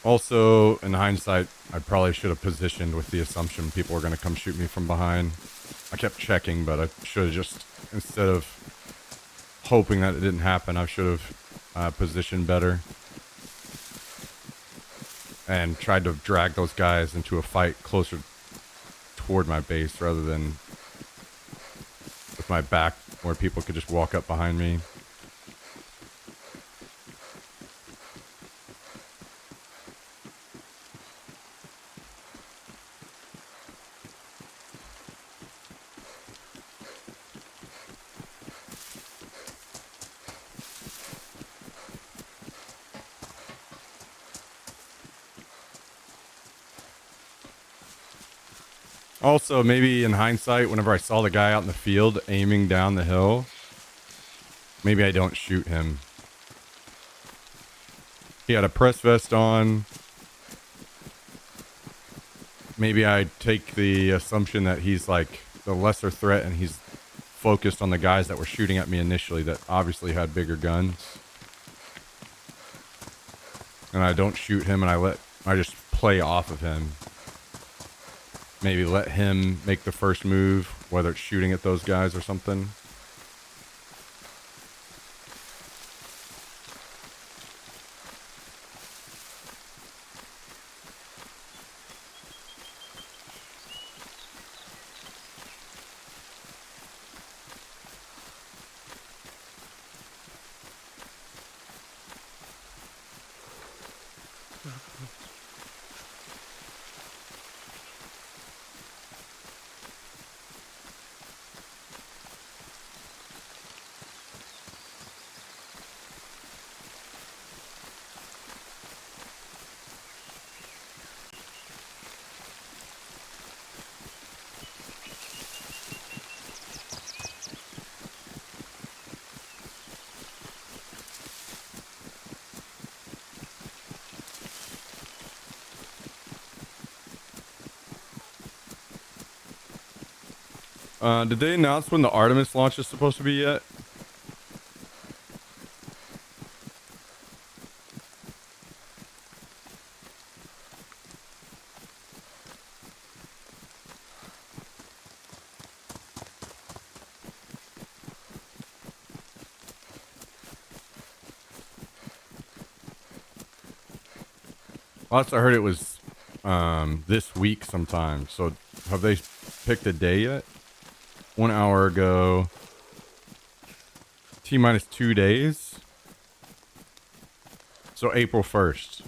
Also, in hindsight, I probably should have positioned with the assumption people were going to come shoot me from behind. I kept checking, but I should have just, instead of hoping that it didn't happen, I should have positioned better. And tried to drag those guys into a fight closer toward my base rather than with my back where people could just walk up behind me. Also, maybe in hindsight, whenever I saw the guy out in the field aiming down the hill, maybe I don't shoot him. He had a press vest on. Maybe I take the assumption that he's like the lesser threat and he's focused on the guys that were shooting at me initially that obviously had bigger guns. And I don't shoot him and I just play off of him. Maybe let him make the first move, whether it's shooting at those guys or something. Did they announce when the Artemis launch is supposed to be yet? Last I heard it was this week sometime. So have they picked a day yet? 1 hour ago. T-minus 2 days. So April 1st.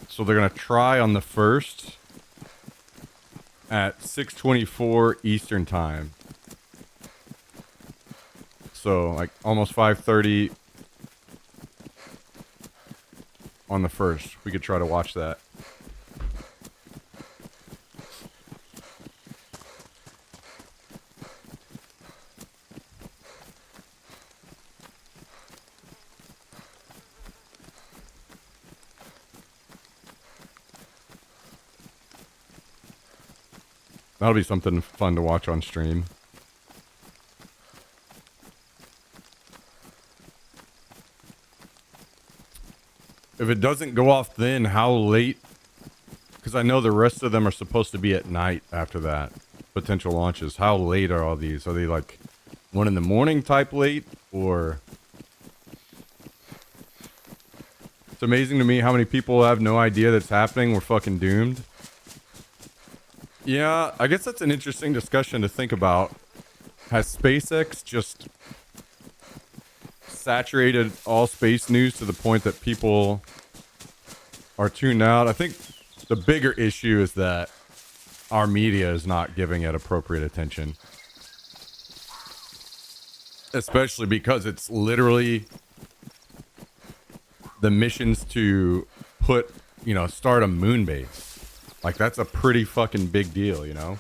So they're going to try on the 1st at 6:24 Eastern time. So like almost 5:30 on the 1st. We could try to watch that. That'll be something fun to watch on stream. If it doesn't go off then, how late? Because I know the rest of them are supposed to be at night after that. Potential launches. How late are all these? Are they like 1 in the morning type late? Or... It's amazing to me how many people have no idea that's happening. We're fucking doomed. Yeah, I guess that's an interesting discussion to think about. Has SpaceX just saturated all space news to the point that people are tuned out? I think the bigger issue is that our media is not giving it appropriate attention. Especially because it's literally the missions to put, start a moon base. Like, that's a pretty fucking big deal, you know?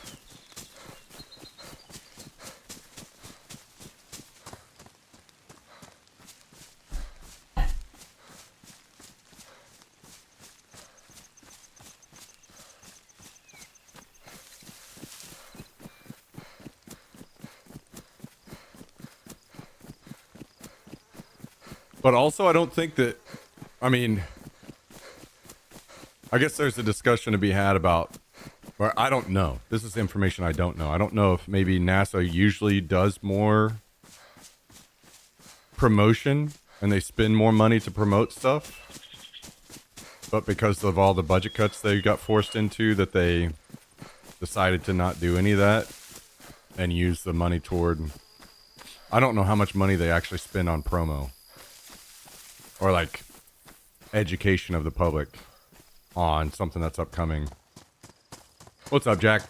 But also, I don't think that, I guess there's a discussion to be had about, or I don't know. This is information I don't know. I don't know if maybe NASA usually does more promotion and they spend more money to promote stuff. But because of all the budget cuts they got forced into, that they decided to not do any of that and use the money toward... I don't know how much money they actually spend on promo. Or like education of the public on something that's upcoming. What's up, Jack?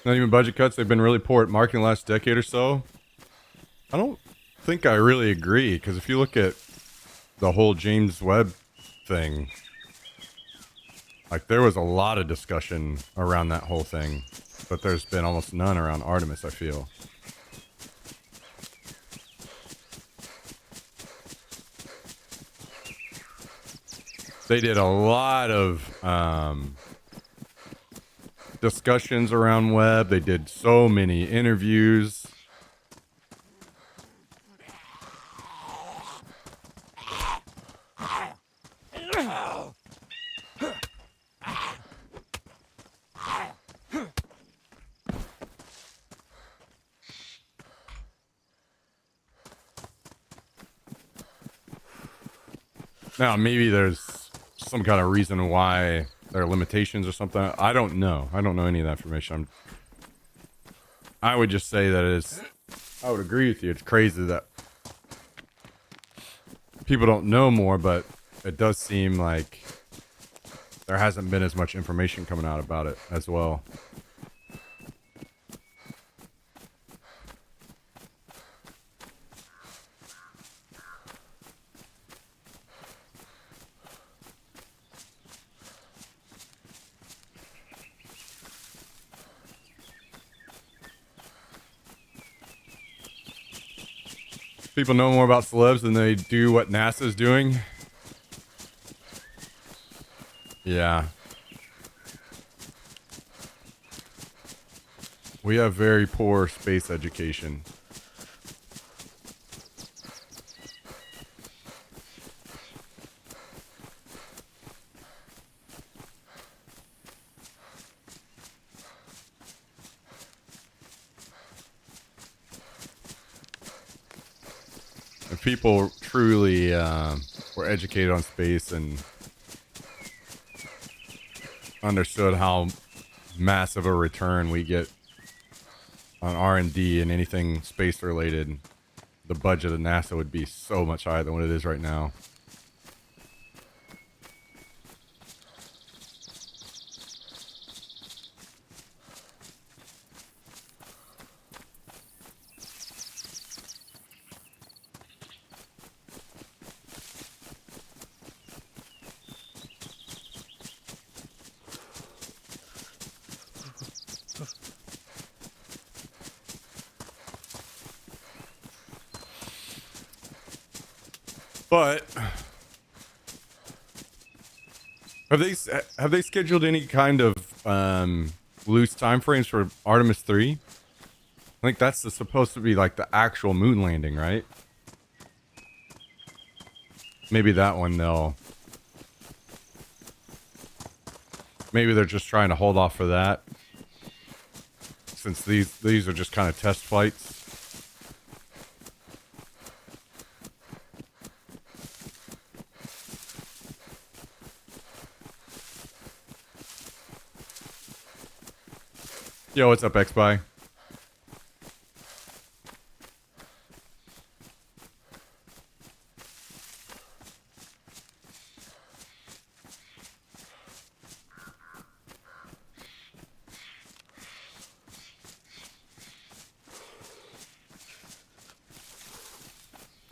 Not even budget cuts. They've been really poor at marketing the last decade or so. I don't think I really agree, because if you look at the whole James Webb thing, like, there was a lot of discussion around that whole thing, but there's been almost none around Artemis, I feel. They did a lot of discussions around Webb. They did so many interviews. Now, maybe there's some kind of reason why there are limitations or something. I don't know. I don't know any of that information. I would just say that it's... I would agree with you. It's crazy that people don't know more, but it does seem like there hasn't been as much information coming out about it as well. People know more about celebs than they do what NASA's doing. Yeah. We have very poor space education. If people truly were educated on space and understood how massive a return we get on R&D and anything space related, the budget of NASA would be so much higher than what it is right now. But have they scheduled any kind of loose time frames for Artemis 3? I think that's supposed to be like the actual moon landing, right? Maybe that one maybe they're just trying to hold off for that, since these are just kind of test flights. Yo, what's up, XBuy?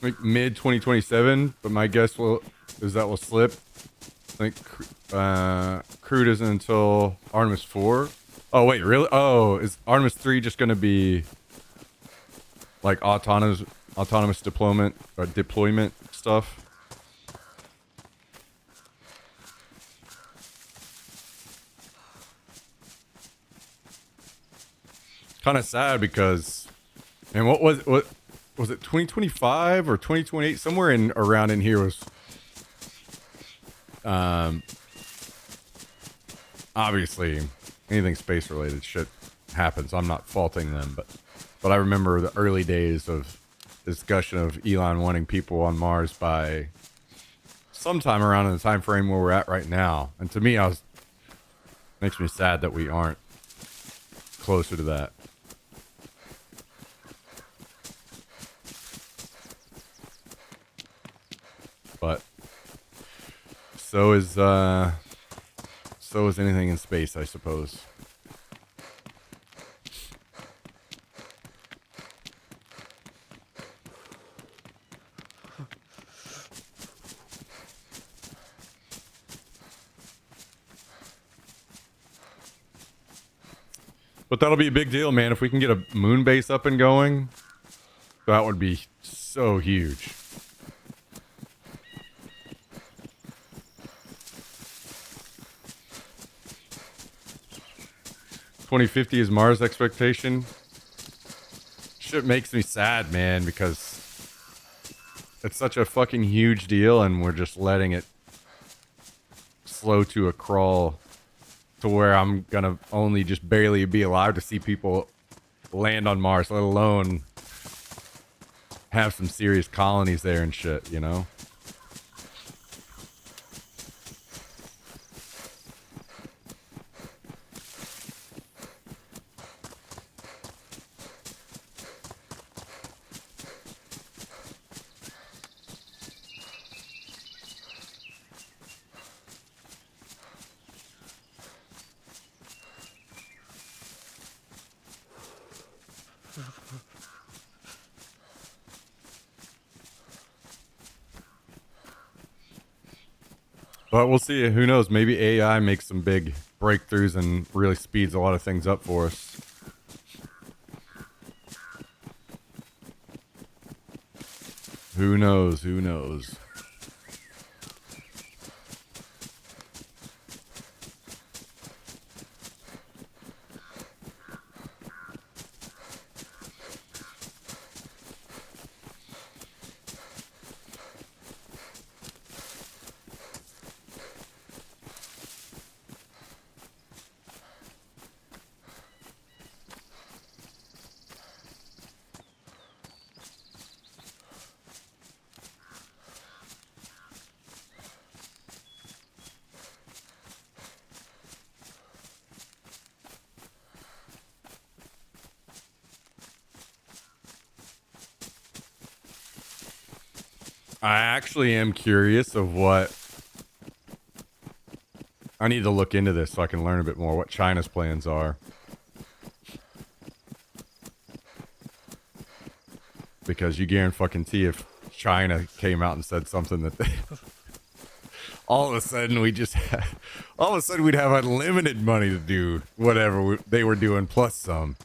Like mid 2027, but my guess is that will slip. I think crude isn't until Artemis 4. Oh wait, really? Oh, is Artemis 3 just going to be like autonomous deployment or deployment stuff? Kind of sad because, and what was it 2025 or 2028? Somewhere in around in here was obviously anything space related shit happens. I'm not faulting them, but I remember the early days of discussion of Elon wanting people on Mars by sometime around in the time frame where we're at right now. And to me, makes me sad that we aren't closer to that. But so is anything in space, I suppose. But that'll be a big deal, man. If we can get a moon base up and going, that would be so huge. $2050 is Mars expectation. Shit makes me sad, man, because it's such a fucking huge deal and we're just letting it slow to a crawl to where I'm gonna only just barely be alive to see people land on Mars, let alone have some serious colonies there and shit, you know? But we'll see. Who knows? Maybe AI makes some big breakthroughs and really speeds a lot of things up for us. Who knows? Who knows? I actually am curious of what I need to look into this so I can learn a bit more what China's plans are. Because you guarantee if China came out and said something that they all of a sudden all of a sudden we'd have unlimited money to do whatever they were doing plus some.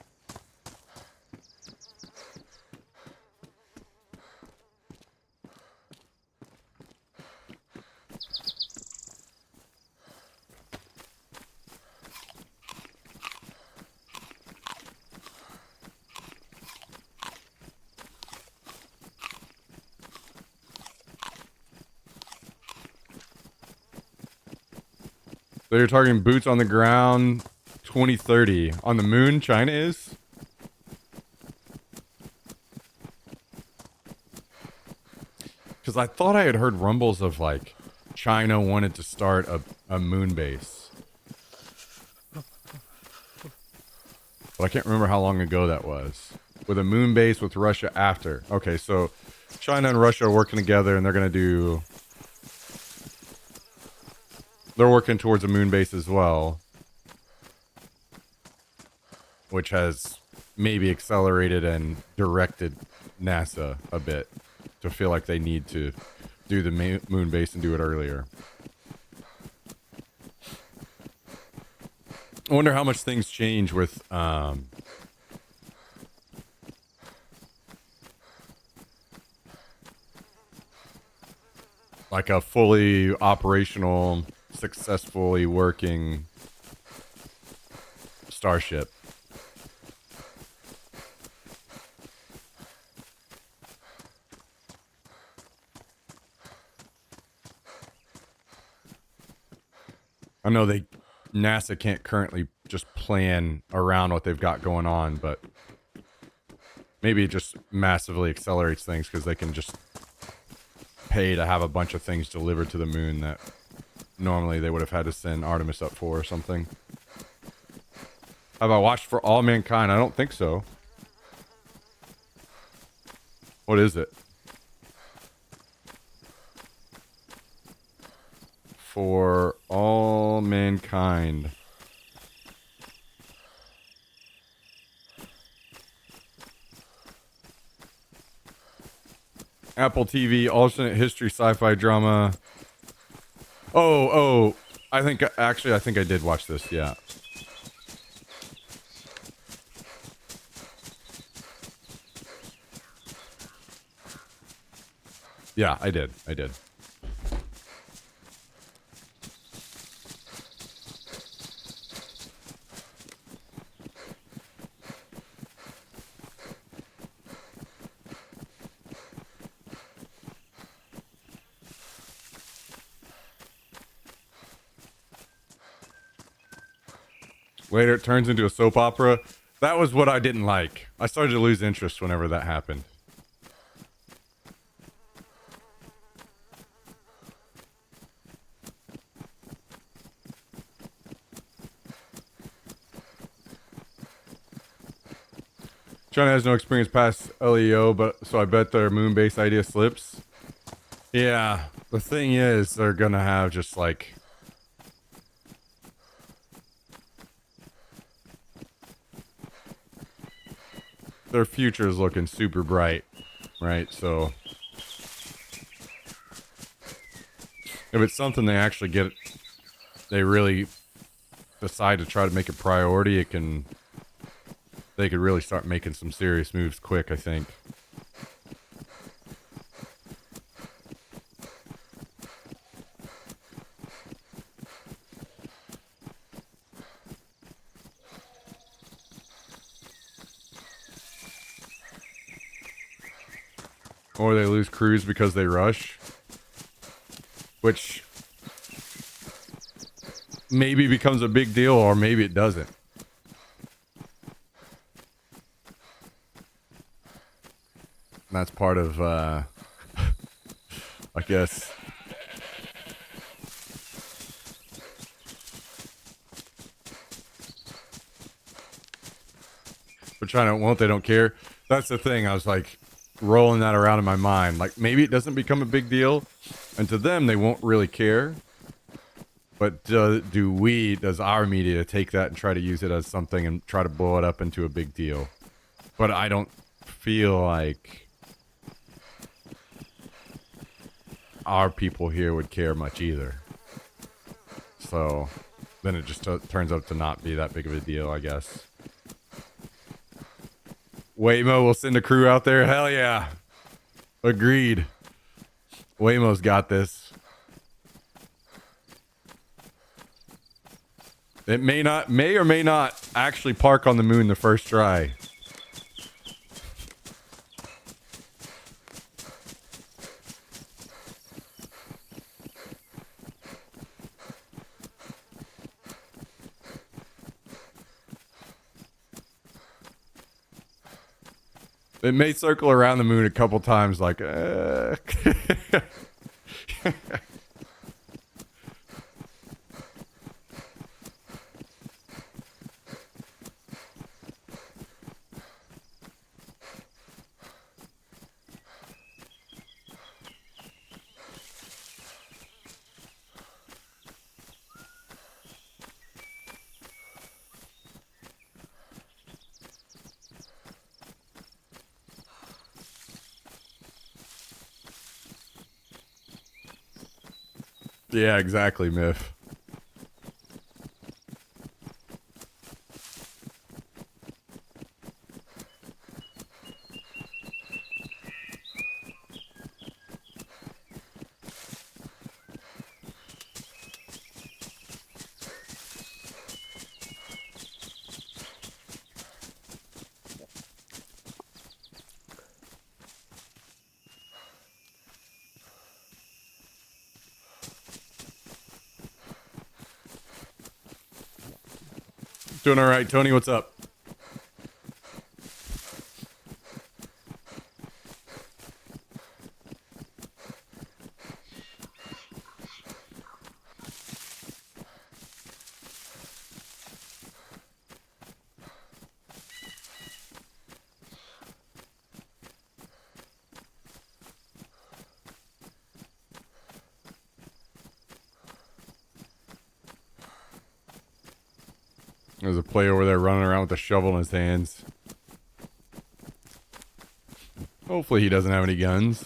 So you're talking boots on the ground 2030. On the moon, China is? Because I thought I had heard rumbles of like China wanted to start a moon base. But I can't remember how long ago that was. With a moon base with Russia after. Okay, so China and Russia are working together and they're going to do... They're working towards a moon base as well. Which has maybe accelerated and directed NASA a bit to feel like they need to do the moon base and do it earlier. I wonder how much things change with like a fully operational, successfully working starship. I know NASA can't currently just plan around what they've got going on, but maybe it just massively accelerates things because they can just pay to have a bunch of things delivered to the moon that normally they would have had to send Artemis up for or something. Have I watched For All Mankind? I don't think so. What is it? For All Mankind. Apple TV, alternate history, sci-fi drama. Oh, I think I did watch this, yeah. Yeah, I did. Later, it turns into a soap opera. That was what I didn't like. I started to lose interest whenever that happened. China has no experience past LEO, but so I bet their moon base idea slips. Yeah, the thing is, they're gonna have just like... Their future is looking super bright, right? So if it's something they actually get, they really decide to try to make a priority, they could really start making some serious moves quick, I think. or they lose crews because they rush, which maybe becomes a big deal or maybe it doesn't. And that's part of, I guess, which I don't want, they don't care. That's the thing. I was like rolling that around in my mind. Like maybe it doesn't become a big deal, and to them they won't really care. But does our media take that and try to use it as something and try to blow it up into a big deal? But I don't feel like our people here would care much either. So then it just turns out to not be that big of a deal, I guess. Waymo will send a crew out there. Hell yeah. Agreed. Waymo's got this. It may or may not actually park on the moon the first try. It may circle around the moon a couple times like, Yeah, exactly, Myth. Doing all right, Tony. What's up? There's a player over there running around with a shovel in his hands. Hopefully he doesn't have any guns.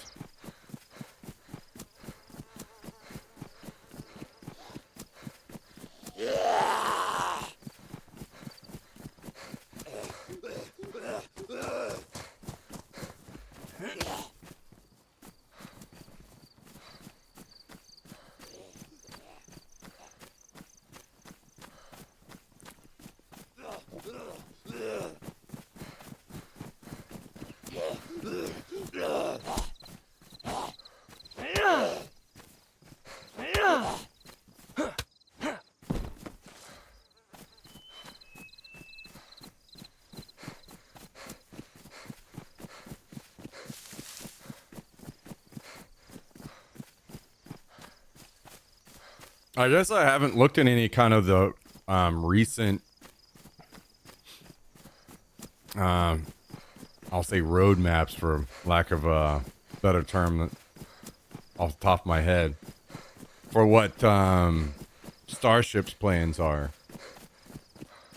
I guess I haven't looked at any kind of the recent, I'll say roadmaps for lack of a better term off the top of my head, for what Starship's plans are.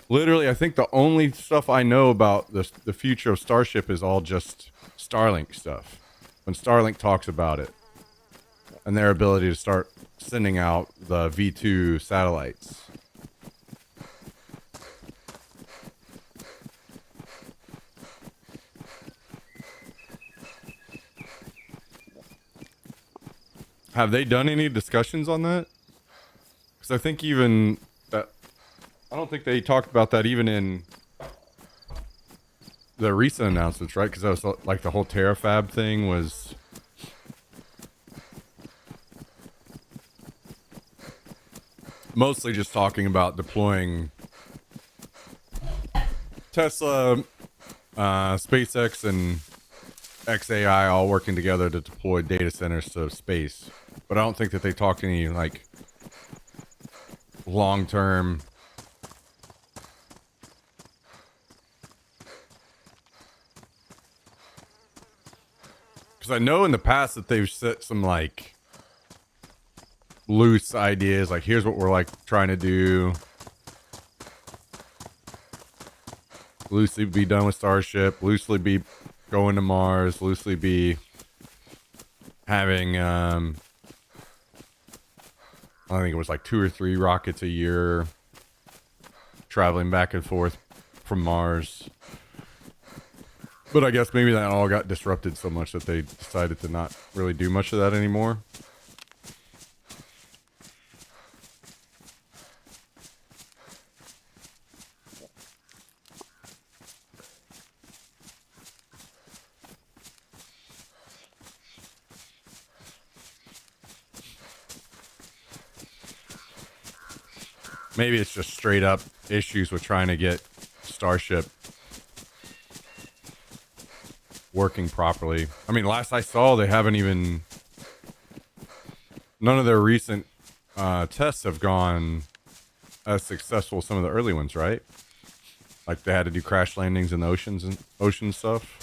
Literally, I think the only stuff I know about the future of Starship is all just Starlink stuff. When Starlink talks about it and their ability to start sending out the V2 satellites. Have they done any discussions on that? Because I think even that, I don't think they talked about that even in the recent announcements, right? Because that was like the whole Terrafab thing was mostly just talking about deploying Tesla, SpaceX, and XAI all working together to deploy data centers to space. But I don't think that they talked any like long term. Because I know in the past that they've set some like loose ideas, like here's what we're like trying to do. Loosely be done with Starship, loosely be going to Mars, loosely be having I think it was like 2 or 3 rockets a year traveling back and forth from Mars. But I guess maybe that all got disrupted so much that they decided to not really do much of that anymore. Maybe it's just straight up issues with trying to get Starship working properly. I mean, last I saw, they haven't even... None of their recent tests have gone as successful as some of the early ones, right? Like they had to do crash landings in the oceans and ocean stuff.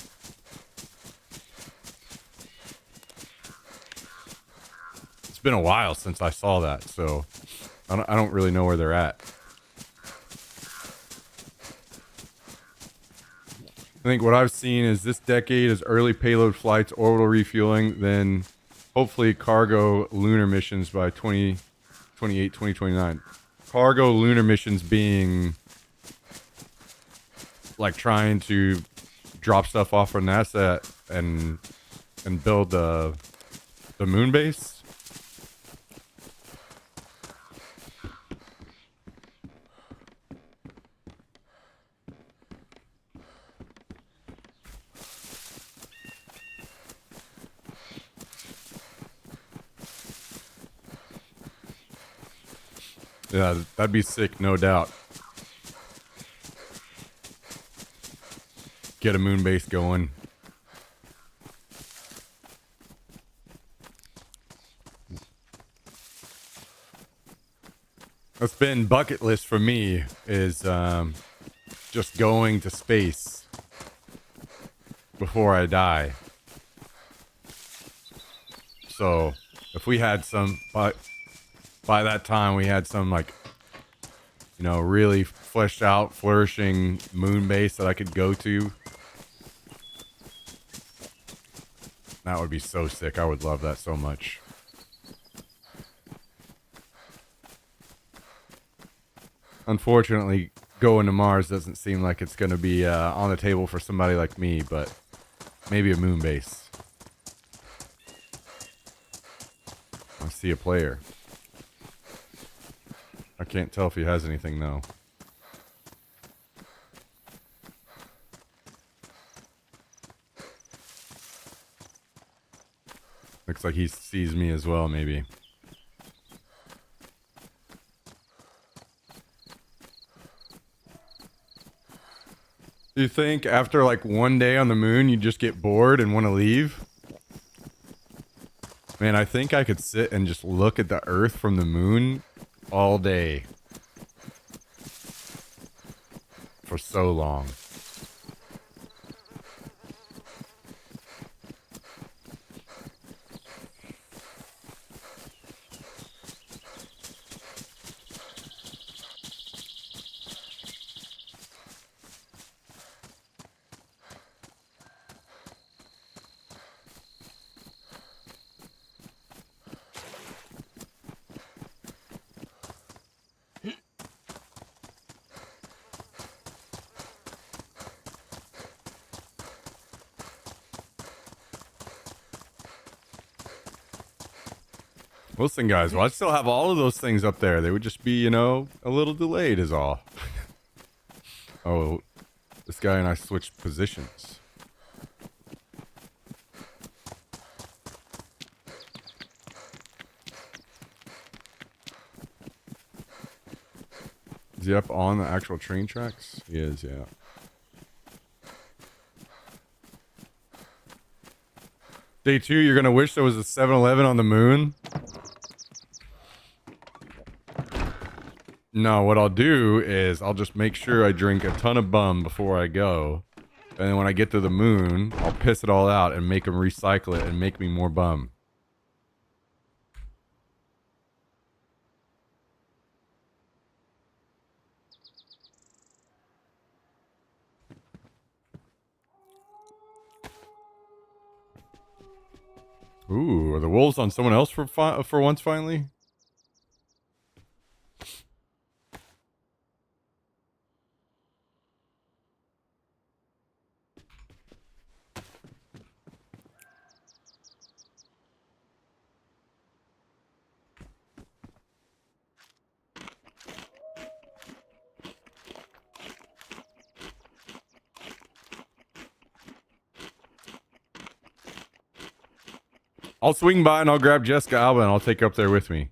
It's been a while since I saw that, so I don't really know where they're at. I think what I've seen is this decade is early payload flights, orbital refueling, then hopefully cargo lunar missions by 2028, 2029. Cargo lunar missions being like trying to drop stuff off for NASA and build the moon base. Yeah, that'd be sick, no doubt. Get a moon base going. That's been bucket list for me, is just going to space before I die. So if we had some, by that time we had some like, you know, really fleshed out, flourishing moon base that I could go to, that would be so sick. I would love that so much. Unfortunately, going to Mars doesn't seem like it's going to be on the table for somebody like me, but maybe a moon base. I see a player. I can't tell if he has anything though. Looks like he sees me as well, maybe. Do you think after like one day on the moon you just get bored and want to leave? Man, I think I could sit and just look at the Earth from the moon all day. For so long. Listen, guys, well, I still have all of those things up there. They would just be, you know, a little delayed is all. Oh, this guy guy and I switched positions. Is he up on the actual train tracks? He is, yeah. Day 2, you're gonna wish there was a 7-Eleven on the moon? No, what I'll do is I'll just make sure I drink a ton of bum before I go. And then when I get to the moon, I'll piss it all out and make them recycle it and make me more bum. Ooh, are the wolves on someone else for once finally? I'll swing by and I'll grab Jessica Alba and I'll take her up there with me.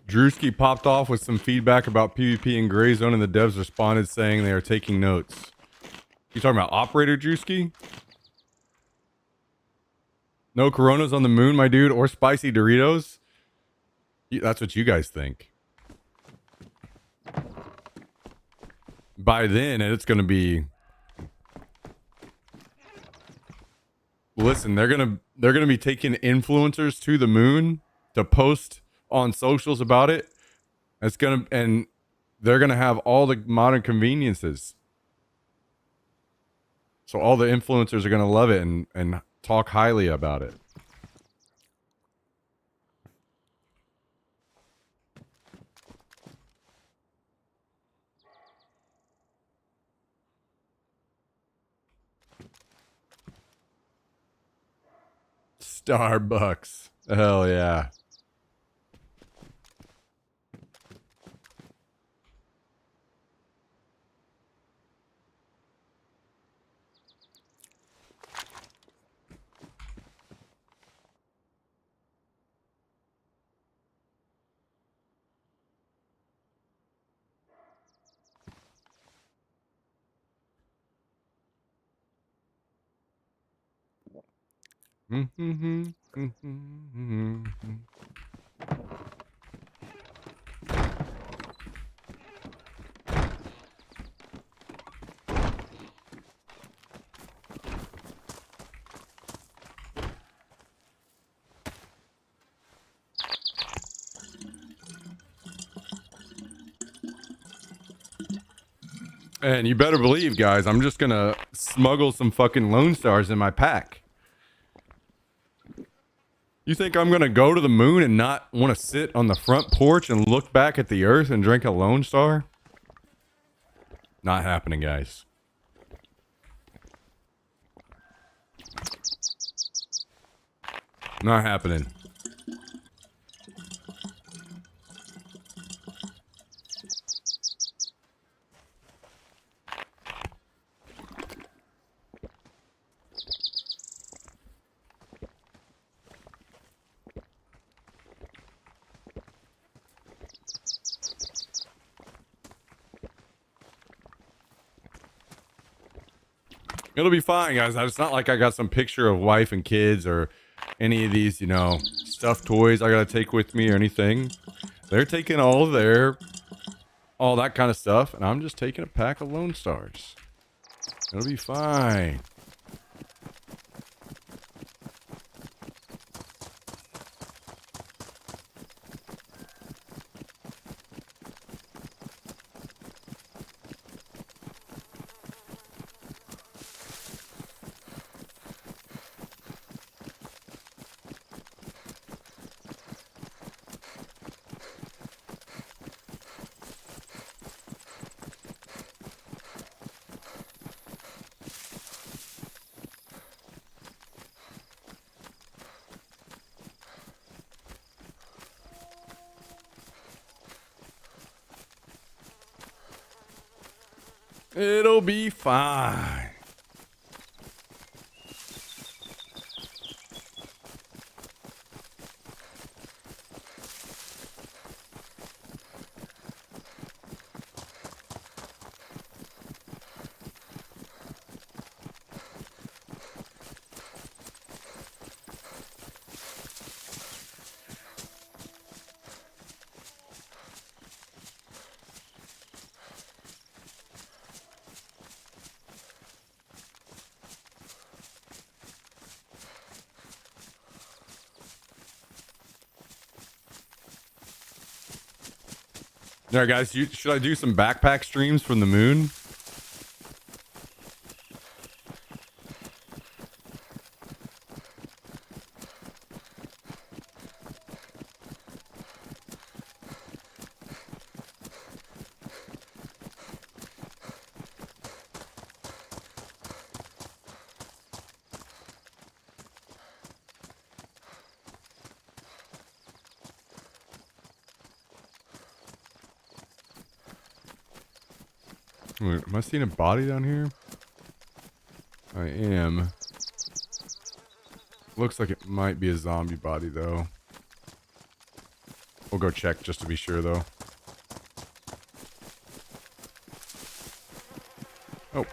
Drewski popped off with some feedback about PvP and Gray Zone, and the devs responded saying they are taking notes. You talking about Operator Drewski? No Coronas on the moon, my dude, or spicy Doritos? That's what you guys think. By then, it's going to be... Listen, they're gonna be taking influencers to the moon to post on socials about it. And they're gonna have all the modern conveniences. So all the influencers are gonna love it and talk highly about it. Starbucks. Hell yeah. And you better believe, guys, I'm just gonna smuggle some fucking Lone Stars in my pack. You think I'm gonna go to the moon and not want to sit on the front porch and look back at the earth and drink a Lone Star? Not happening, guys. Not happening. It'll be fine, guys. It's not like I got some picture of wife and kids or any of these, you know, stuffed toys I gotta take with me or anything. They're taking all that kind of stuff, and I'm just taking a pack of Lone Stars. It'll be fine. It'll be fine. All right, guys. Should I do some backpack streams from the moon? Wait, am I seeing a body down here? I am. Looks like it might be a zombie body, though. We'll go check just to be sure, though. Oh.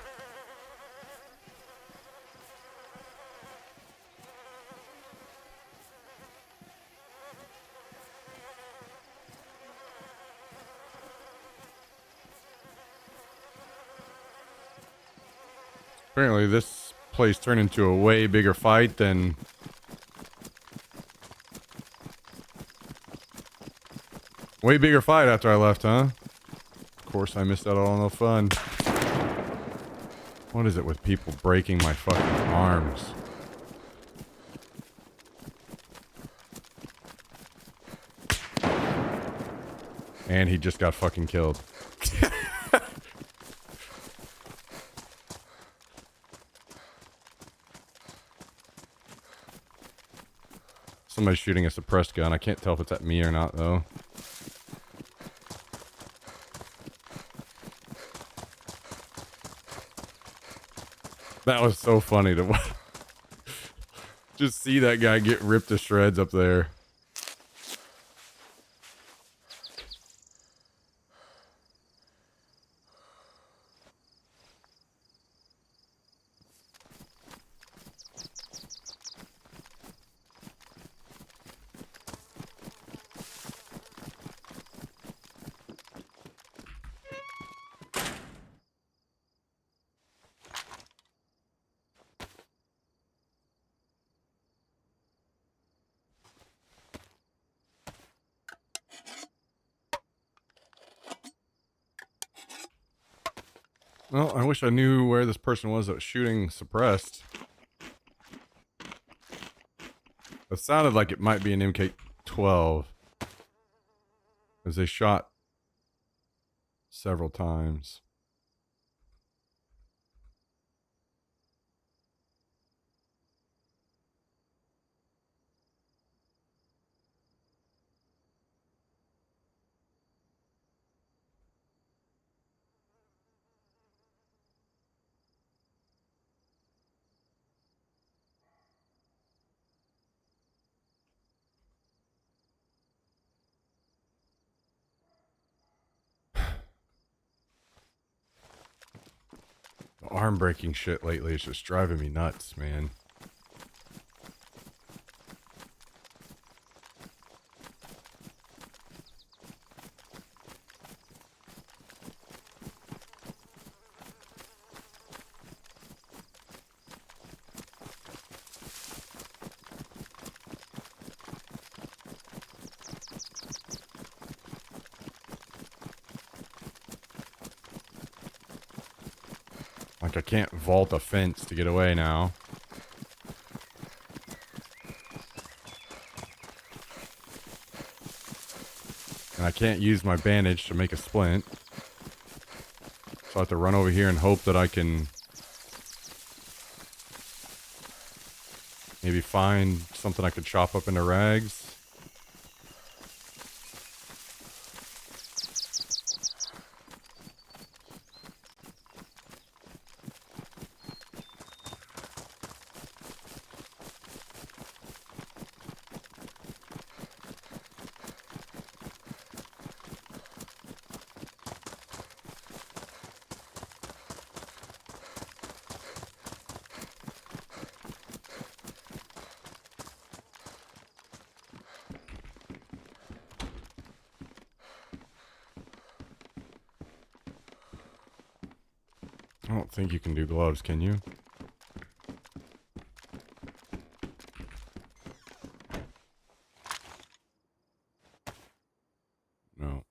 Apparently this place turned into a way bigger fight than... Way bigger fight after I left, huh? Of course I missed out on all the fun. What is it with people breaking my fucking arms? And he just got fucking killed. Somebody's shooting a suppressed gun. I can't tell if it's at me or not, though. That was so funny to watch. Just see that guy get ripped to shreds up there. Well, I wish I knew where this person was that was shooting suppressed. It sounded like it might be an MK12. As they shot several times. arm breaking shit lately. It's just driving me nuts, man. Like, I can't vault a fence to get away now. And I can't use my bandage to make a splint. So I have to run over here and hope that I can maybe find something I could chop up into rags. I don't think you can do gloves, can you? No.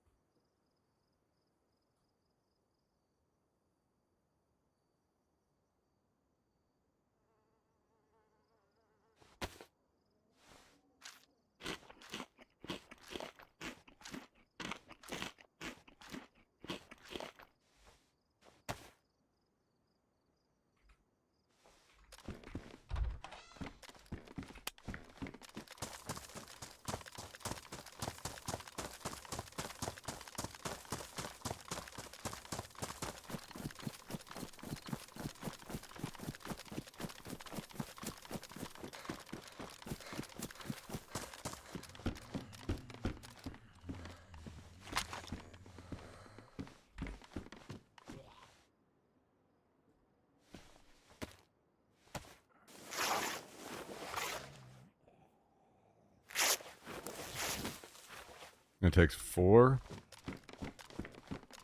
It takes 4.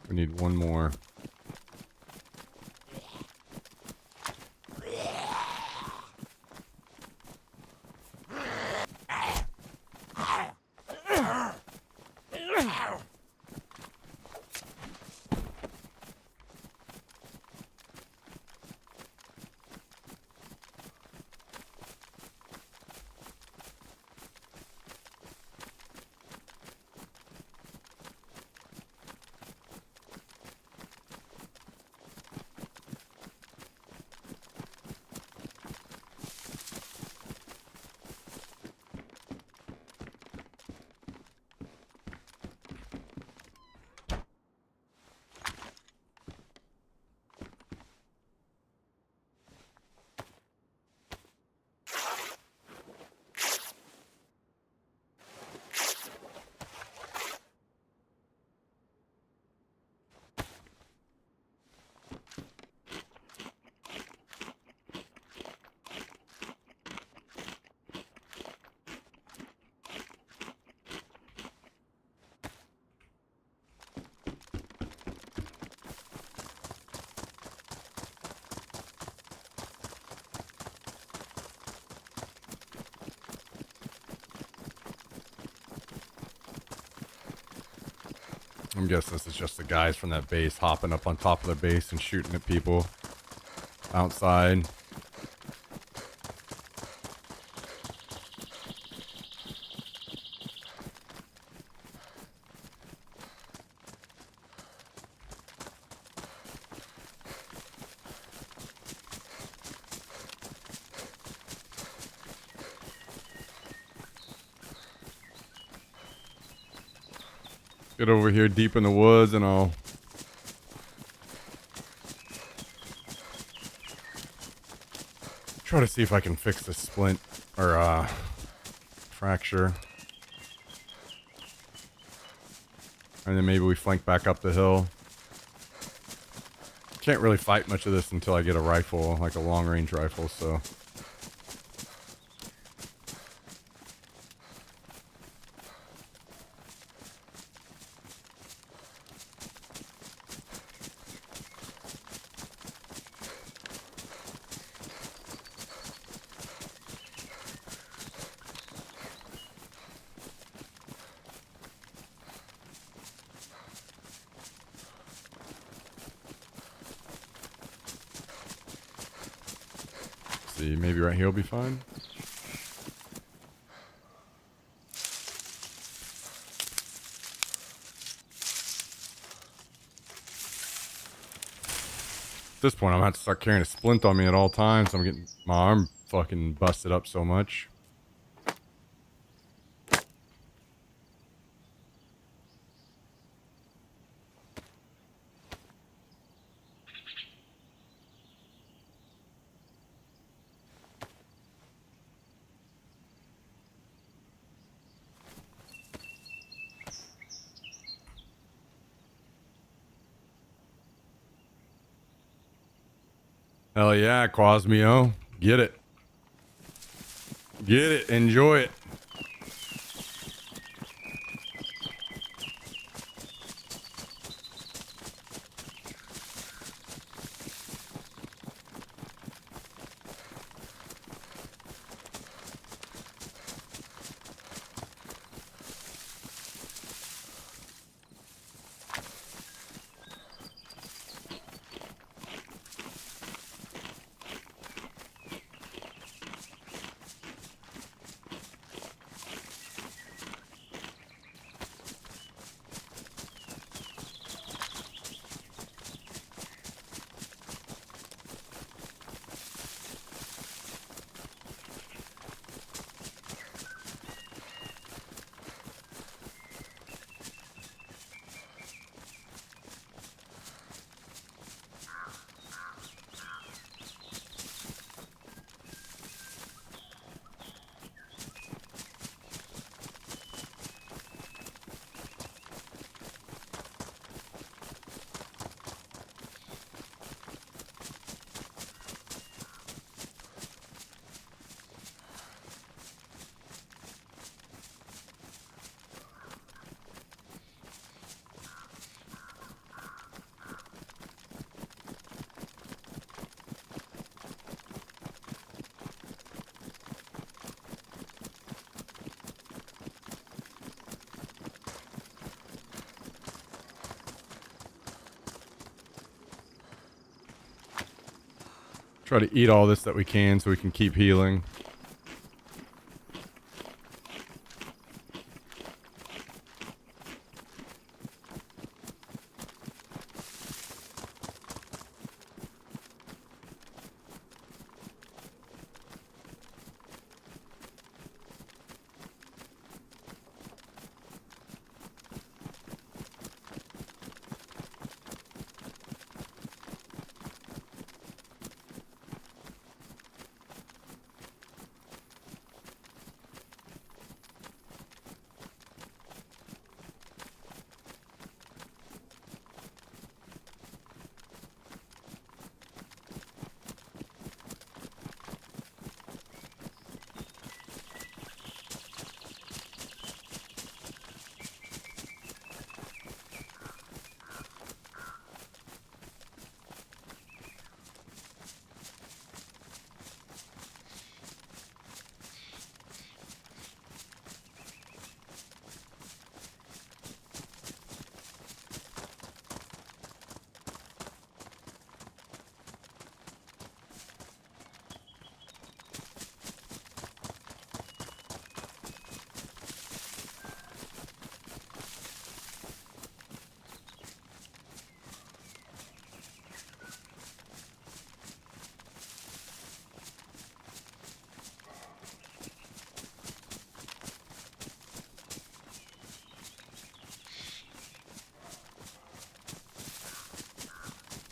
We need 1 more. I'm guessing this is just the guys from that base hopping up on top of their base and shooting at people outside. Get over here deep in the woods and I'll try to see if I can fix this splint or fracture. And then maybe we flank back up the hill. Can't really fight much of this until I get a rifle, like a long-range rifle, so... See, maybe right here will be fine. At this point, I'm gonna have to start carrying a splint on me at all times. I'm getting my arm fucking busted up so much. Hell yeah, Quasmio. Get it. Get it. Enjoy it. Try to eat all this that we can so we can keep healing.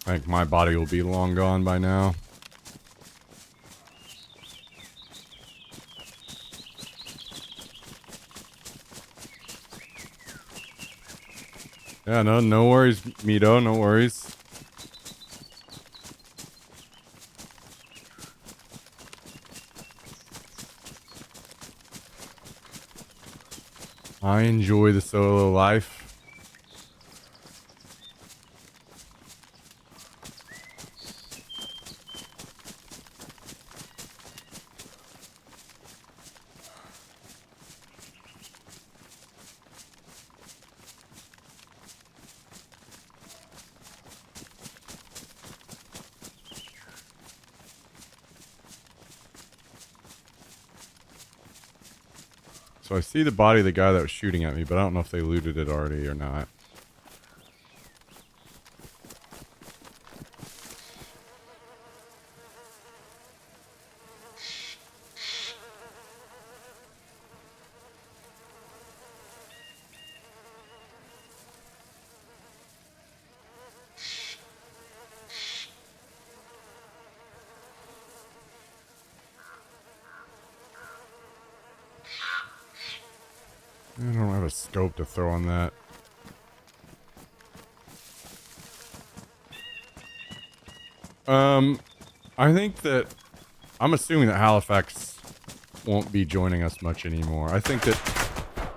I think my body will be long gone by now. Yeah, no worries, Mito, no worries. I enjoy the solo life. So I see the body of the guy that was shooting at me, but I don't know if they looted it already or not. I don't have a scope to throw on that. I think that I'm assuming that Halifax won't be joining us much anymore. I think that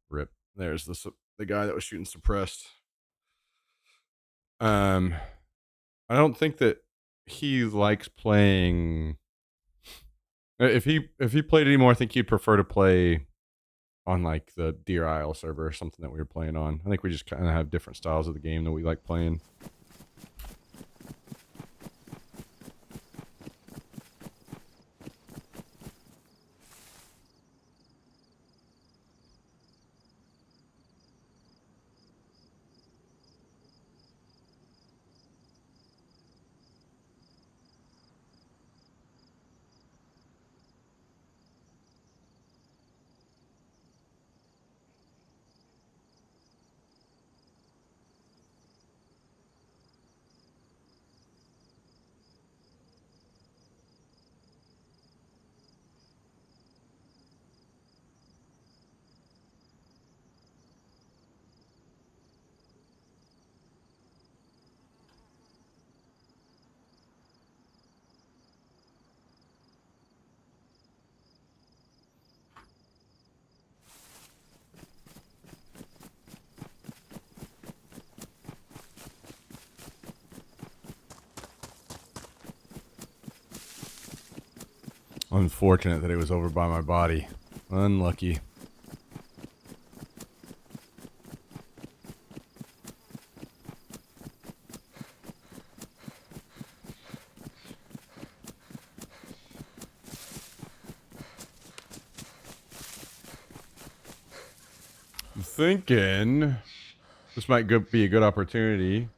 rip. There's the guy that was shooting suppressed. I don't think that he likes playing. If he played anymore, I think he'd prefer to play on like the Deer Isle server or something that we were playing on. I think we just kind of have different styles of the game that we like playing. Unfortunate that it was over by my body. Unlucky. I'm thinking this might be a good opportunity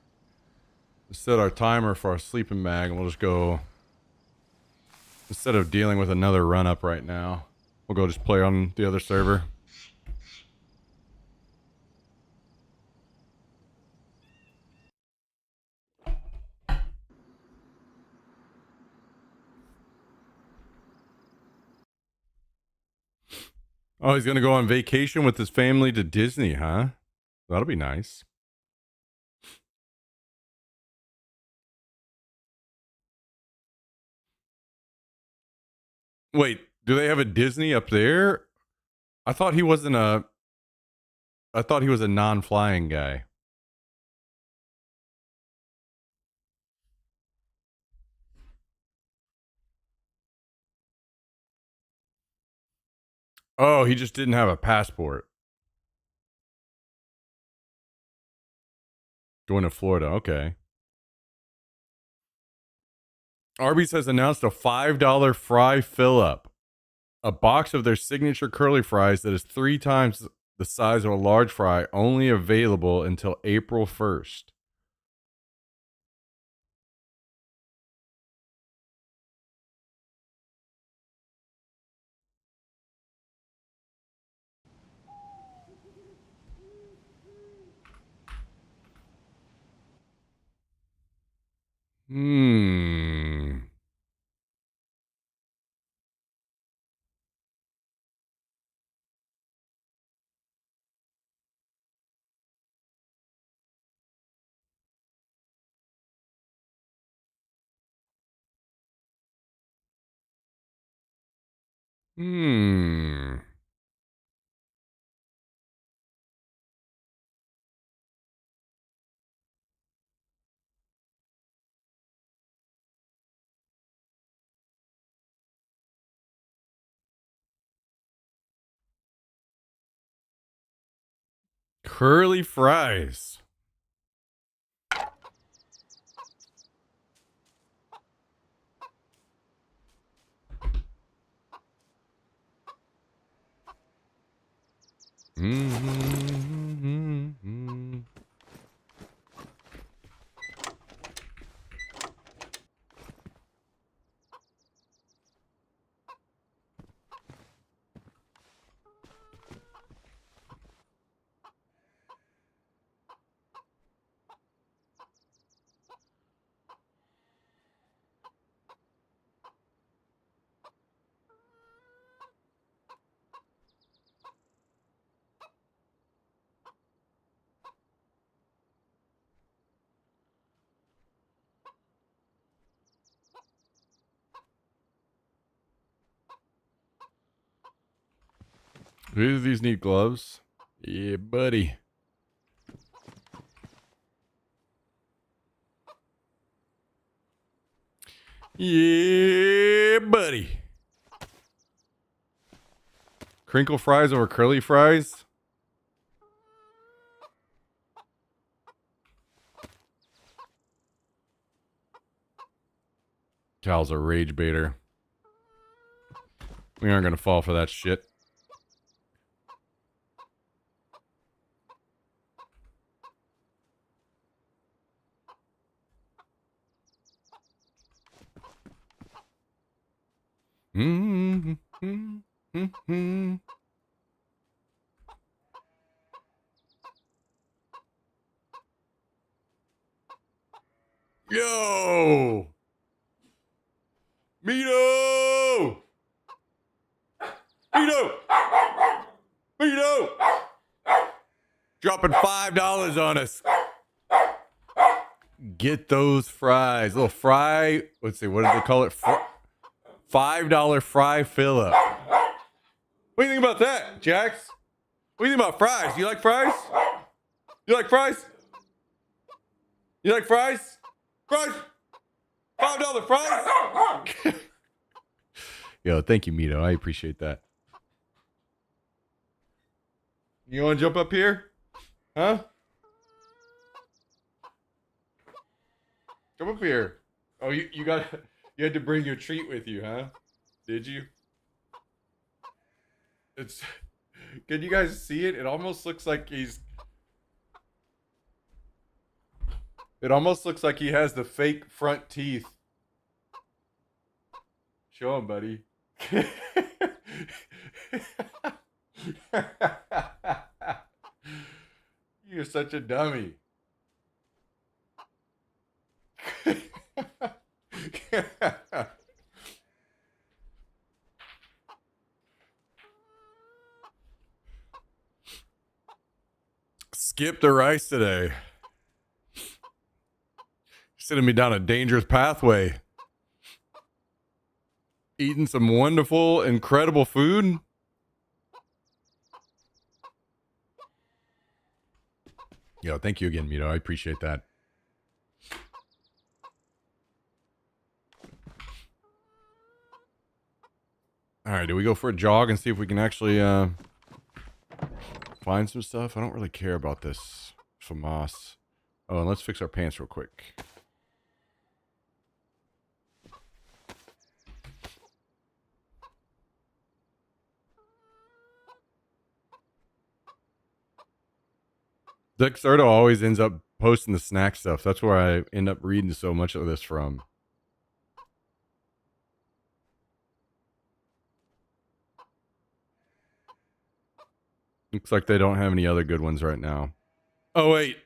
to set our timer for our sleeping bag, and we'll just go, instead of dealing with another run up right now, we'll go just play on the other server. Oh, he's gonna go on vacation with his family to Disney, huh? That'll be nice. Wait, do they have a Disney up there? I thought he wasn't a. I thought he was a non-flying guy. Oh, he just didn't have a passport. Going to Florida, okay. Arby's has announced a $5 fry fill-up. A box of their signature curly fries that is 3 times the size of a large fry, only available until April 1st. Hmm. Hmm. Curly fries. Mm-hmm. Do these need gloves? Yeah, buddy. Yeah, buddy. Crinkle fries over curly fries? Cal's a rage baiter. We aren't going to fall for that shit. Mm-hmm. Mm-hmm. Yo! Mito! Mito! Mito! Dropping $5 on us. Get those fries. Little fry. Let's see. What did they call it? $5 fry fill up. What do you think about that, Jax? What do you think about fries? You like fries? You like fries? You like fries? Fries? $5 fries? Yo, thank you, Mito. I appreciate that. You want to jump up here? Huh? Come up here. Oh, you had to bring your treat with you, huh? Did you? It's Can you guys see it? It almost looks like he has the fake front teeth. Show him, buddy. You're such a dummy. Skip the rice today. Sending me down a dangerous pathway. Eating some wonderful, incredible food. Yo, thank you again, Mito. I appreciate that. All right, do we go for a jog and see if we can actually find some stuff? I don't really care about this FAMAS. Oh, and let's fix our pants real quick. Dexerto always ends up posting the snack stuff. That's where I end up reading so much of this from. Looks like they don't have any other good ones right now. Oh, wait.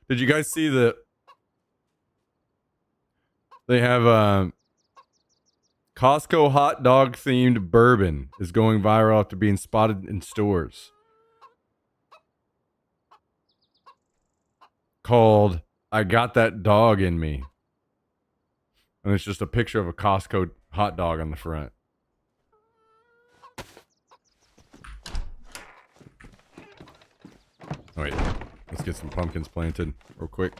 Did you guys see the... They have Costco hot dog themed bourbon is going viral after being spotted in stores. Called I Got That Dog in Me. And it's just a picture of a Costco hot dog on the front. Oh, wait, let's get some pumpkins planted real quick.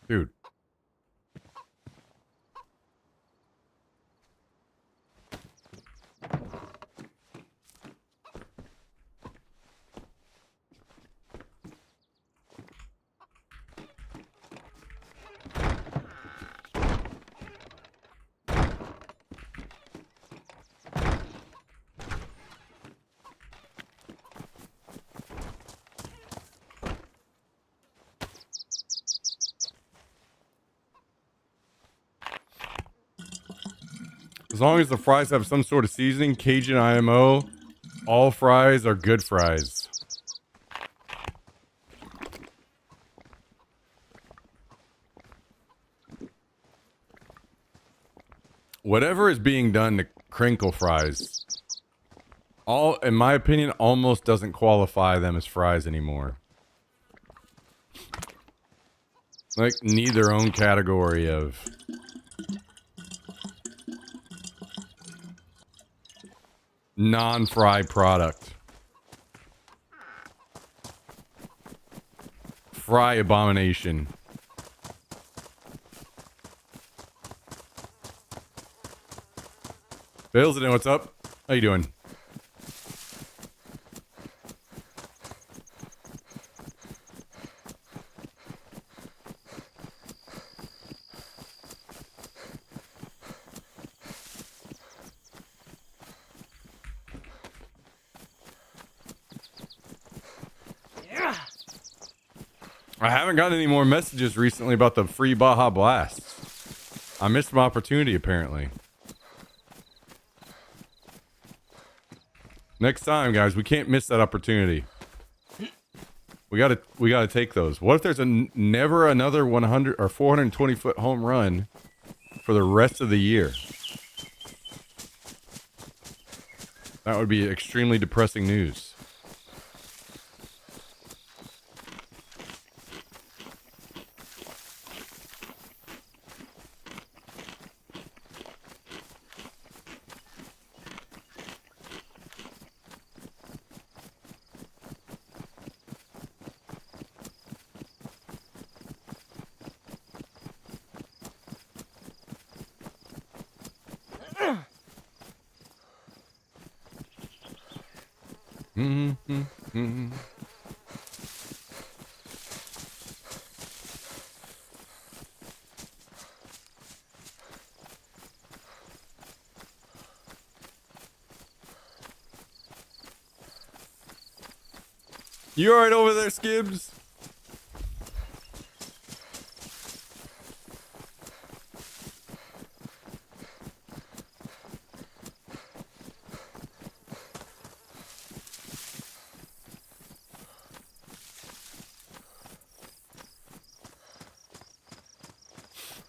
Dude. As long as the fries have some sort of seasoning, Cajun IMO, all fries are good fries. Whatever is being done to crinkle fries, in my opinion, almost doesn't qualify them as fries anymore. Like, need their own category of non-fry product. Fry abomination. Billsden, what's up? How you doing? I haven't gotten any more messages recently about the free Baja Blasts. I missed my opportunity, apparently. Next time, guys, we can't miss that opportunity. We gotta take those. What if there's never another 100 or 420 foot home run for the rest of the year? That would be extremely depressing news. You alright over there, Skibbs?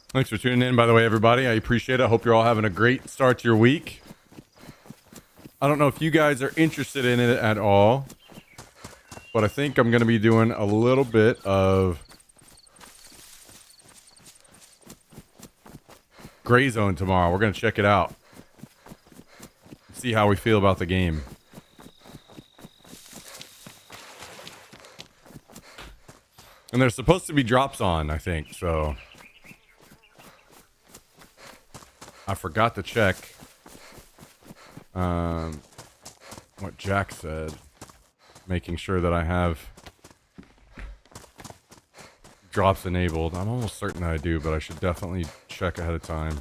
Thanks for tuning in, by the way, everybody. I appreciate it. I hope you're all having a great start to your week. I don't know if you guys are interested in it at all, but I think I'm going to be doing a little bit of Gray Zone tomorrow. We're going to check it out. See how we feel about the game. And there's supposed to be drops on, I think, so I forgot to check what Jack said, making sure that I have drops enabled. I'm almost certain I do, but I should definitely check ahead of time.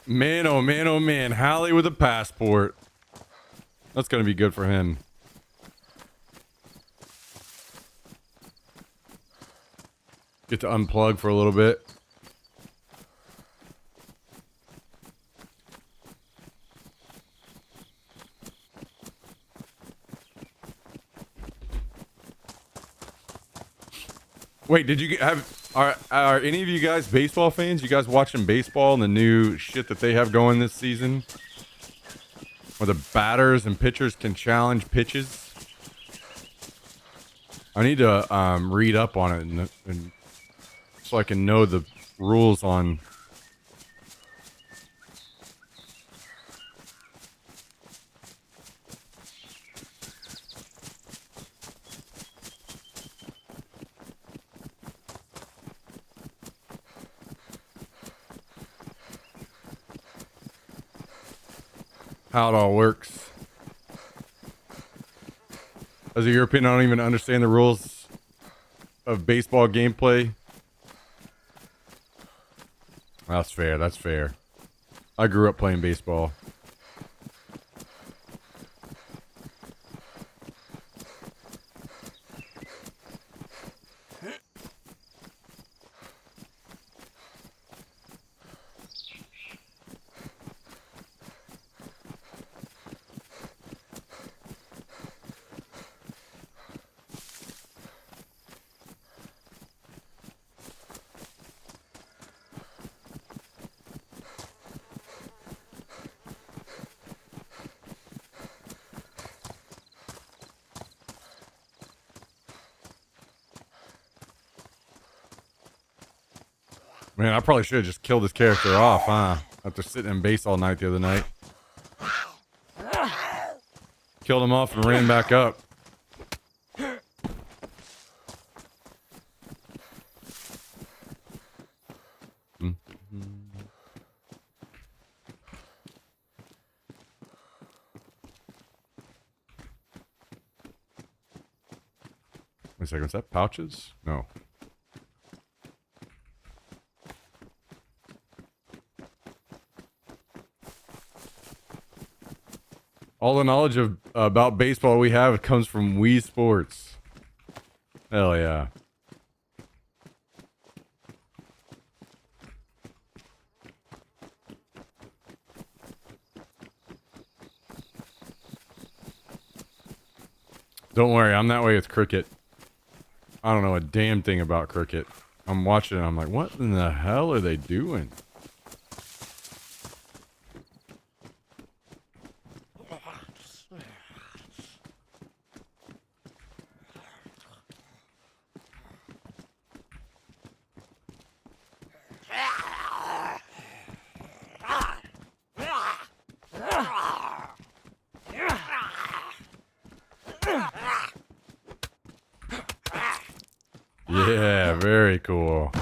Man, oh man, oh man. Hallie with a passport. That's going to be good for him. Get to unplug for a little bit. Wait, did you have... Are any of you guys baseball fans? You guys watching baseball and the new shit that they have going this season? where the batters and pitchers can challenge pitches. I need to read up on it and so I can know the rules on. How it all works. As a European, I don't even understand the rules of baseball gameplay. That's fair. That's fair. I grew up playing baseball. Man, I probably should have just killed this character off, huh? After sitting in base all night the other night. Killed him off and ran back up. Wait a second, is that pouches? No. All the knowledge about baseball we have comes from Wii Sports. Hell yeah. Don't worry, I'm that way with cricket. I don't know a damn thing about cricket. I'm watching it, I'm like, what in the hell are they doing? Yeah, very cool.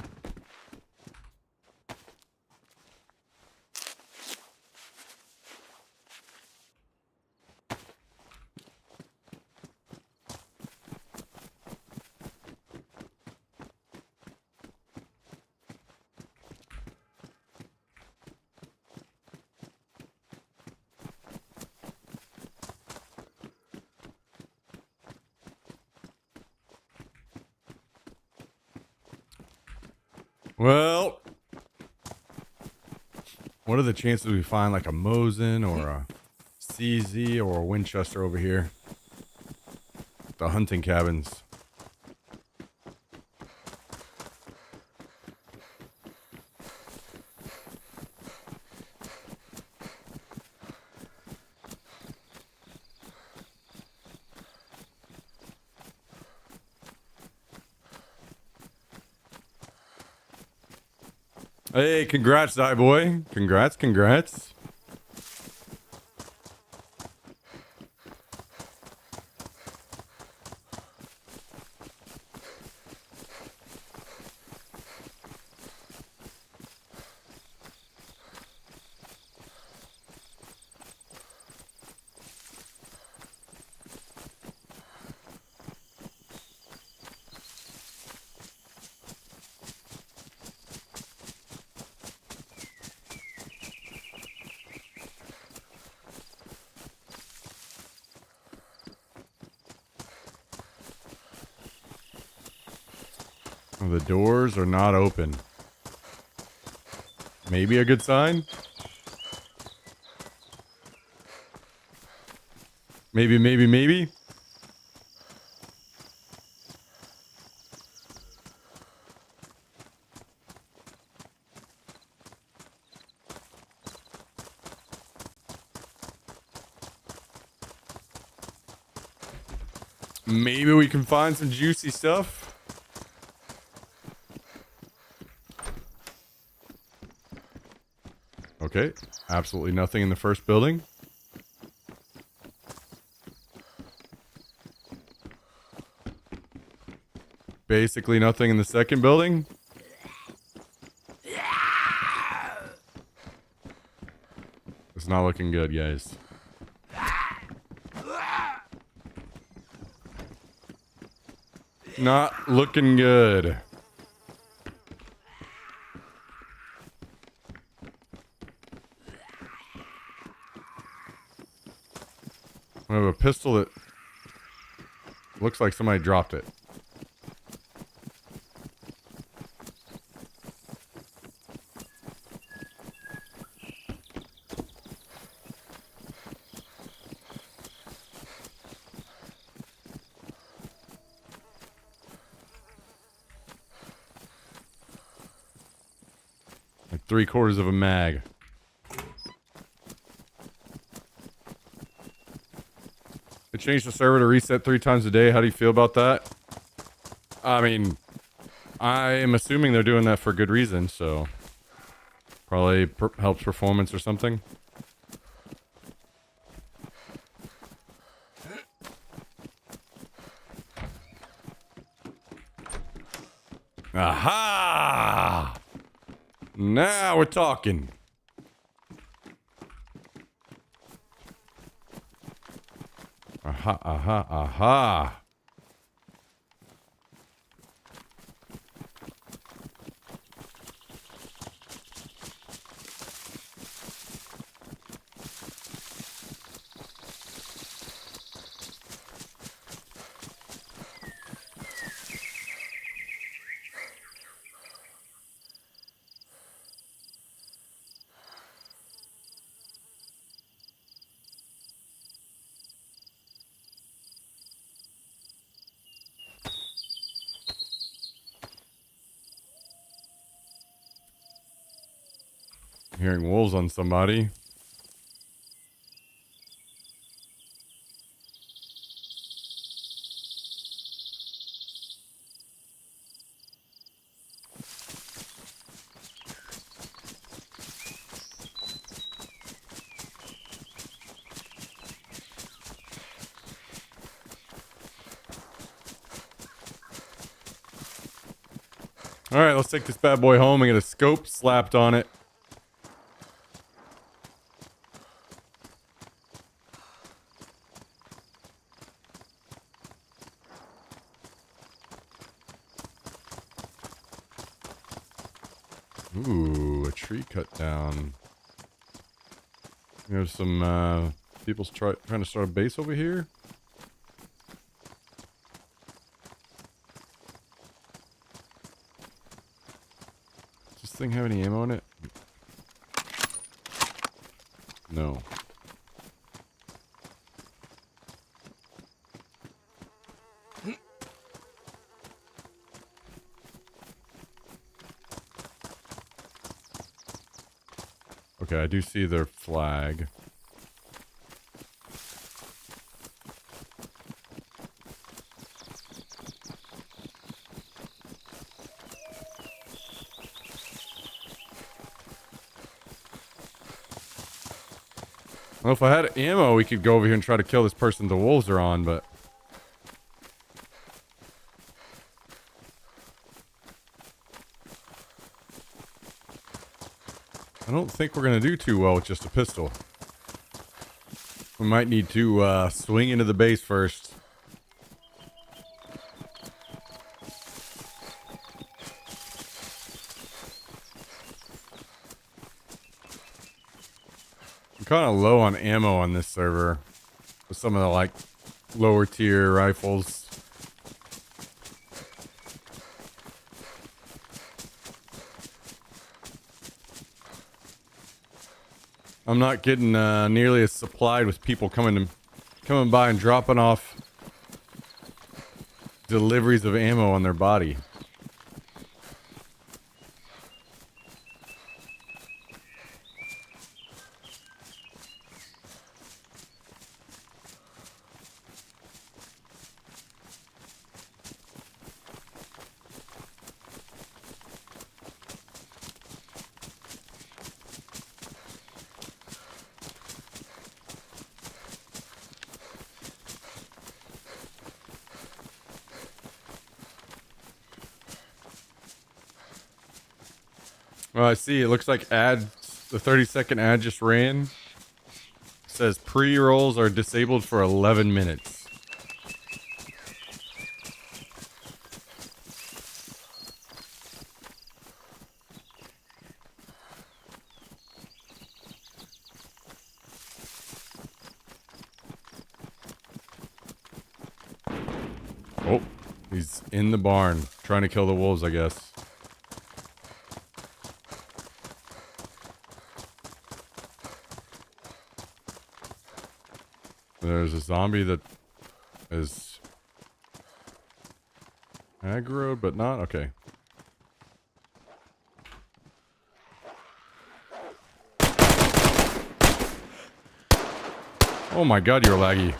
Well, what are the chances we find like a Mosin or a CZ or a Winchester over here? The hunting cabins. Hey, congrats, Die Boy. Congrats, congrats. The doors are not open. Maybe a good sign? Maybe. Maybe we can find some juicy stuff. Okay, absolutely nothing in the first building. Basically nothing in the second building. It's not looking good, guys. Not looking good. I have a pistol that looks like somebody dropped it. Like 3/4 of a mag. They changed the server to reset 3 times a day. How do you feel about that? I mean, I am assuming they're doing that for good reason, so probably helps performance or something. Aha! Now we're talking. Aha, aha, aha. Hearing wolves on somebody. Alright, let's take this bad boy home and get a scope slapped on it. Ooh, a tree cut down. There's some people trying to start a base over here. Does this thing have any ammo in it? No. Okay, I do see their flag. Well, if I had ammo, we could go over here and try to kill this person the wolves are on, but... I don't think we're going to do too well with just a pistol. We might need to swing into the base first. I'm kind of low on ammo on this server. With some of the, like, lower tier rifles. I'm not getting nearly as supplied with people coming by and dropping off deliveries of ammo on their body. Well, I see. It looks like the 30-second ad just ran. It says pre-rolls are disabled for 11 minutes. Oh, he's in the barn trying to kill the wolves, I guess. There's a zombie that is aggroed, but not? Okay. Oh my god, you're laggy.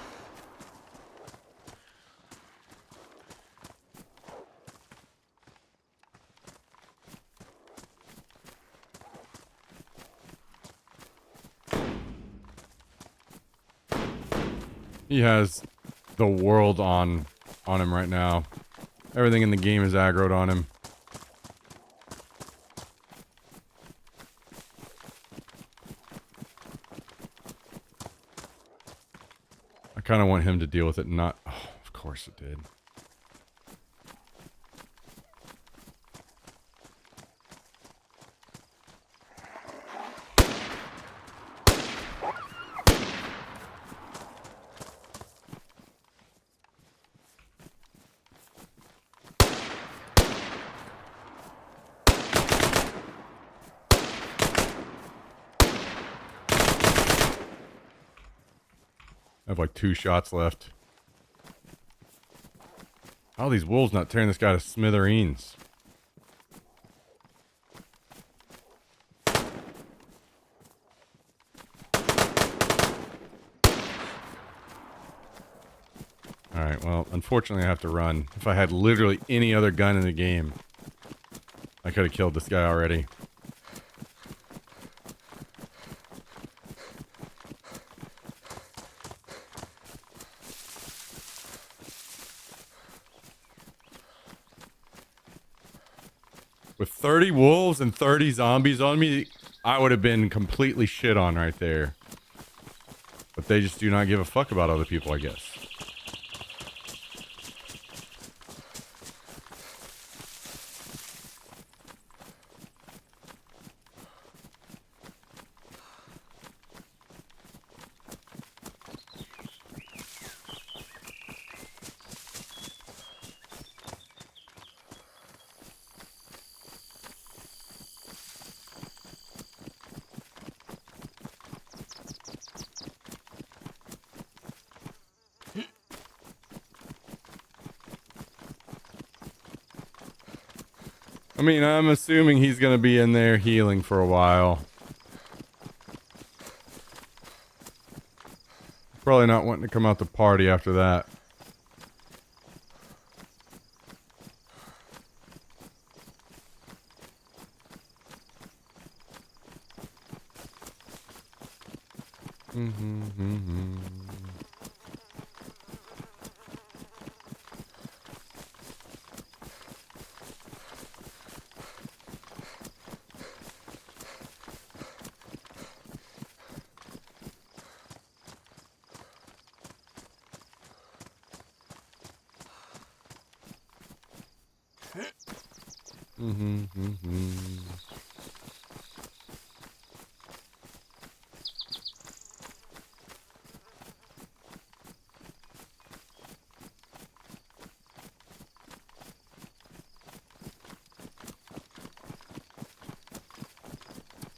He has the world on him right now. Everything in the game is aggroed on him. I kind of want him to deal with it and not... Oh, of course it did. I have like 2 shots left. How are these wolves not tearing this guy to smithereens? Alright, well, unfortunately I have to run. If I had literally any other gun in the game, I could have killed this guy already. With 30 wolves and 30 zombies on me, I would have been completely shit on right there. But they just do not give a fuck about other people, I guess. I mean, I'm assuming he's gonna be in there healing for a while. Probably not wanting to come out the party after that.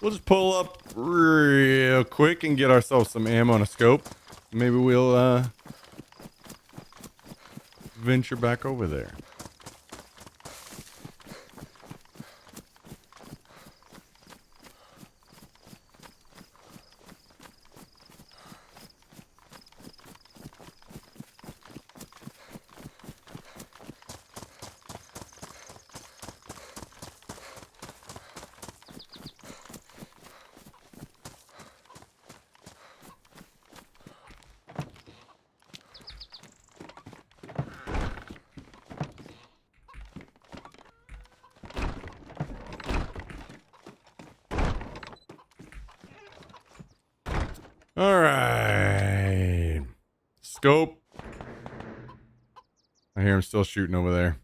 We'll just pull up real quick and get ourselves some ammo and a scope. Maybe we'll venture back over there. All right. Scope. I hear him still shooting over there.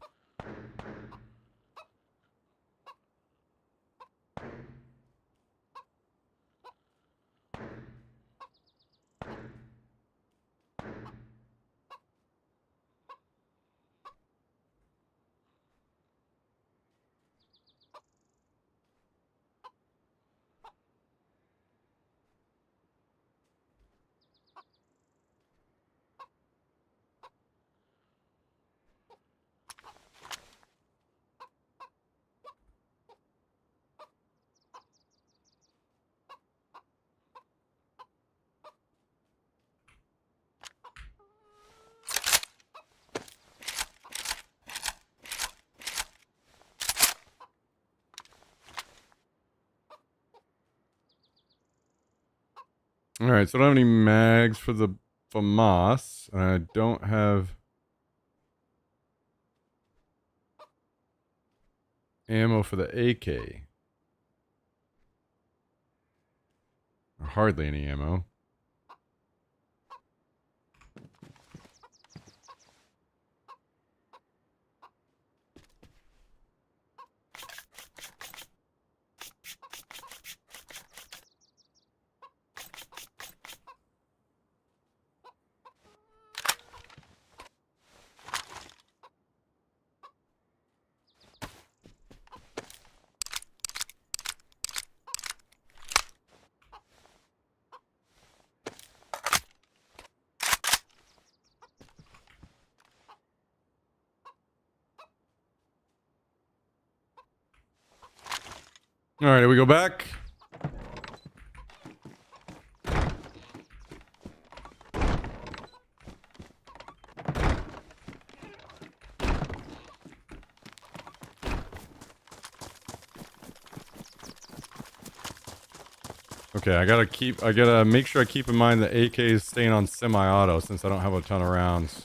All right, so I don't have any mags for the FAMAS, and I don't have ammo for the AK. Or hardly any ammo. All right, here we go back. Okay, I gotta make sure I keep in mind the AK is staying on semi-auto since I don't have a ton of rounds.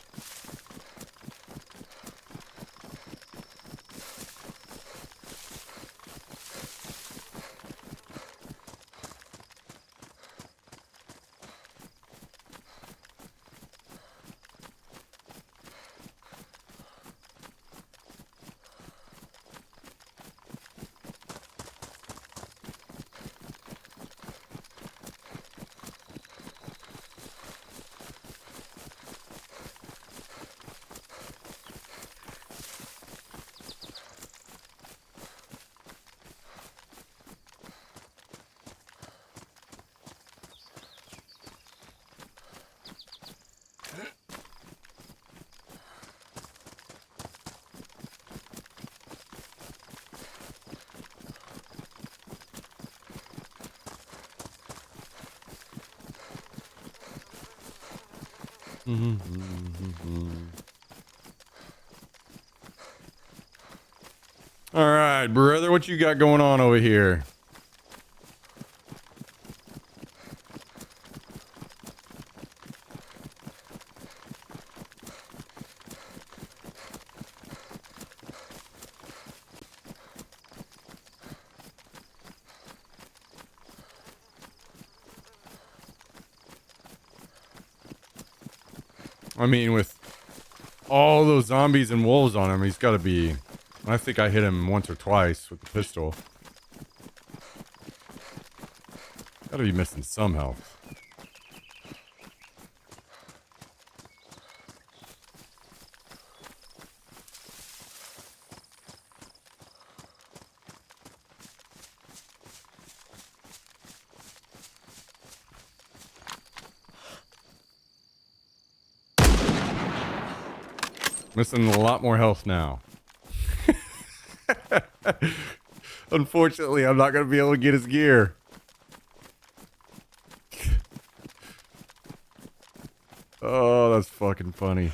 All right, brother, what you got going on over here? I mean, with all those zombies and wolves on him, he's got to be... I think I hit him once or twice with the pistol. Gotta be missing some health. Missing a lot more health now. Unfortunately, I'm not going to be able to get his gear. Oh, that's fucking funny.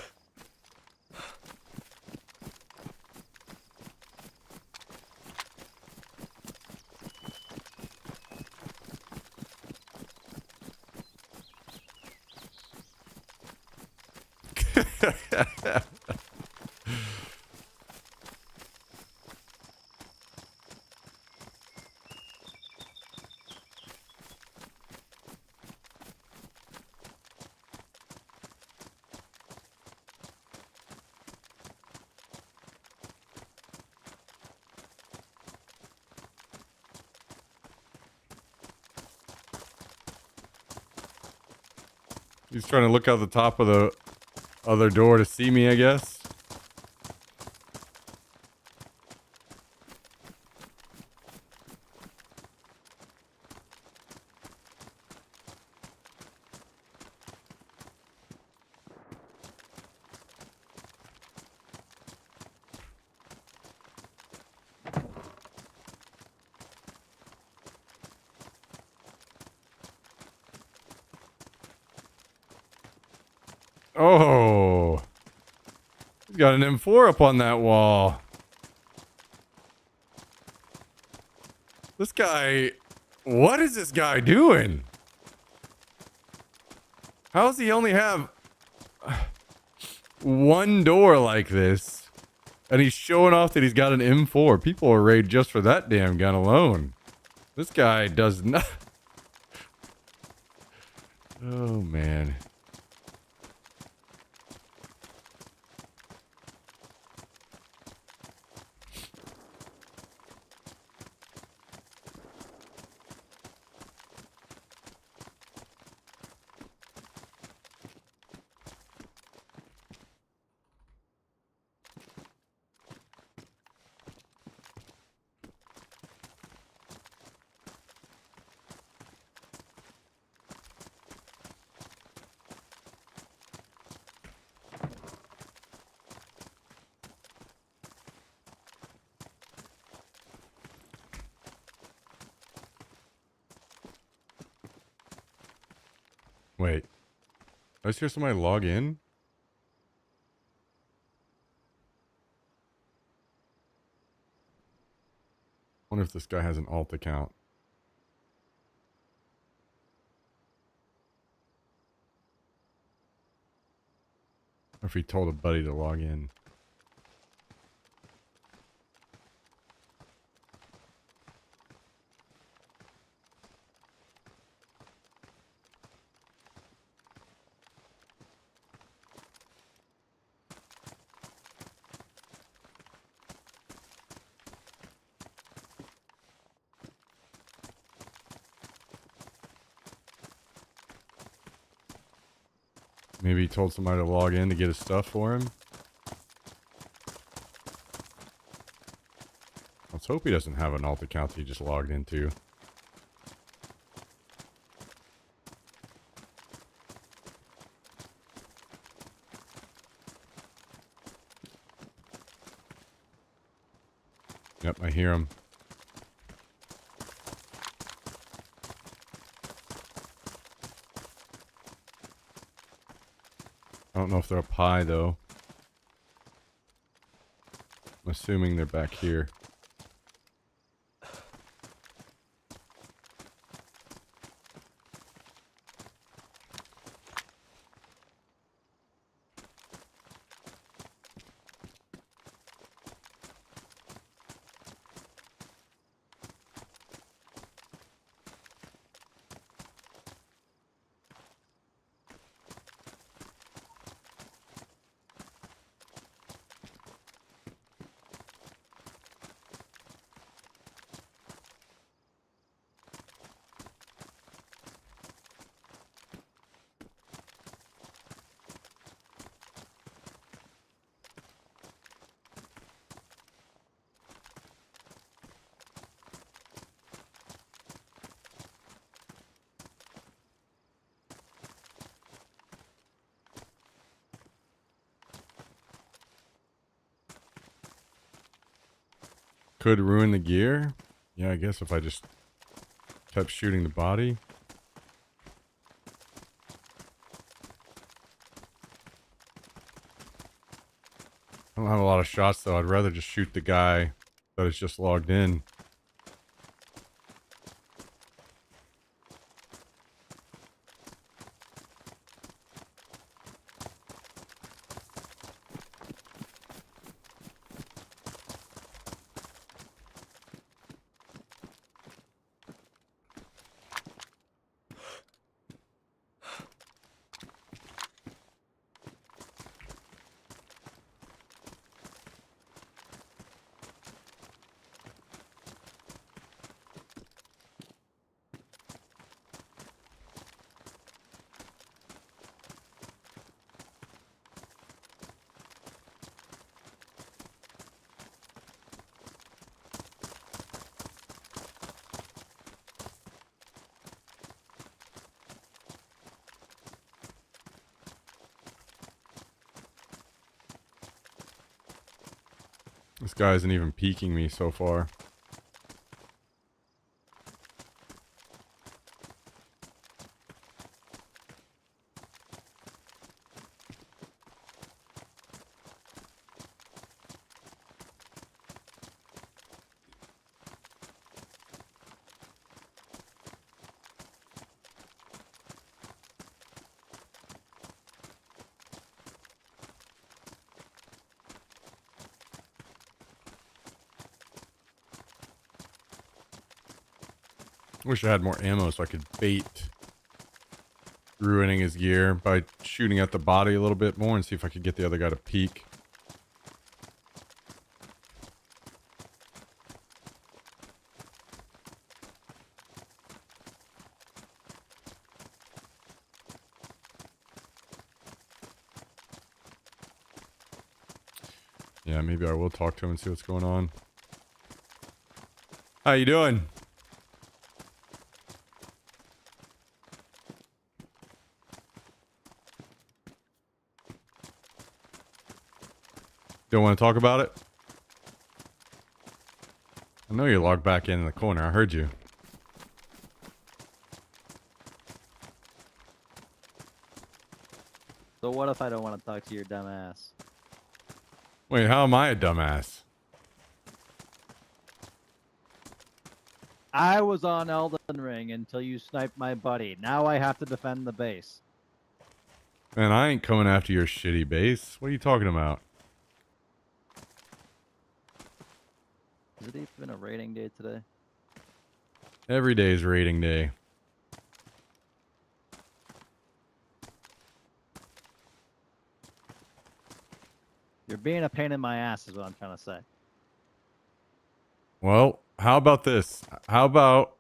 He's trying to look out the top of the other door to see me, I guess. Oh, he's got an M4 up on that wall. This guy, what is this guy doing? How does he only have one door like this? And he's showing off that he's got an M4. People are raid just for that damn gun alone. This guy does not. Oh, man. Wait. I just hear somebody log in? I wonder if this guy has an alt account. Or if he told a buddy to log in. Maybe he told somebody to log in to get his stuff for him. Let's hope he doesn't have an alt account he just logged into. Yep, I hear him. I don't know if they're up high, though. I'm assuming they're back here. Could ruin the gear? Yeah, I guess if I just kept shooting the body. I don't have a lot of shots, though. I'd rather just shoot the guy that is just logged in. This guy isn't even peeking me so far. Wish I had more ammo so I could bait ruining his gear by shooting at the body a little bit more and see if I could get the other guy to peek. Yeah, maybe I will talk to him and see what's going on. How you doing? Don't want to talk about it? I know you're logged back in the corner. I heard you. So what if I don't want to talk to your dumb ass? Wait, how am I a dumbass? I was on Elden Ring until you sniped my buddy. Now I have to defend the base. Man, I ain't coming after your shitty base. What are you talking about? Is it even a raiding day today? Every day is raiding day. You're being a pain in my ass is what I'm trying to say. Well, how about this? How about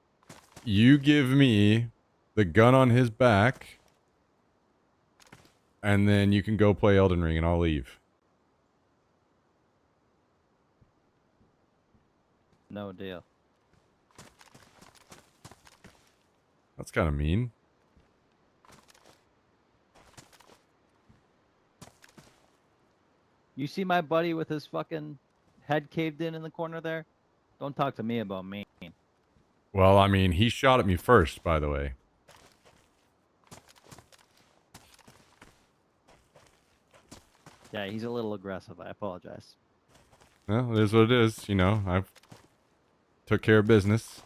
you give me the gun on his back, and then you can go play Elden Ring, and I'll leave. No deal. That's kind of mean. You see my buddy with his fucking head caved in the corner there? Don't talk to me about me. Well, I mean, he shot at me first, by the way. Yeah, he's a little aggressive. I apologize. Well, it is what it is. You know, I've took care of business.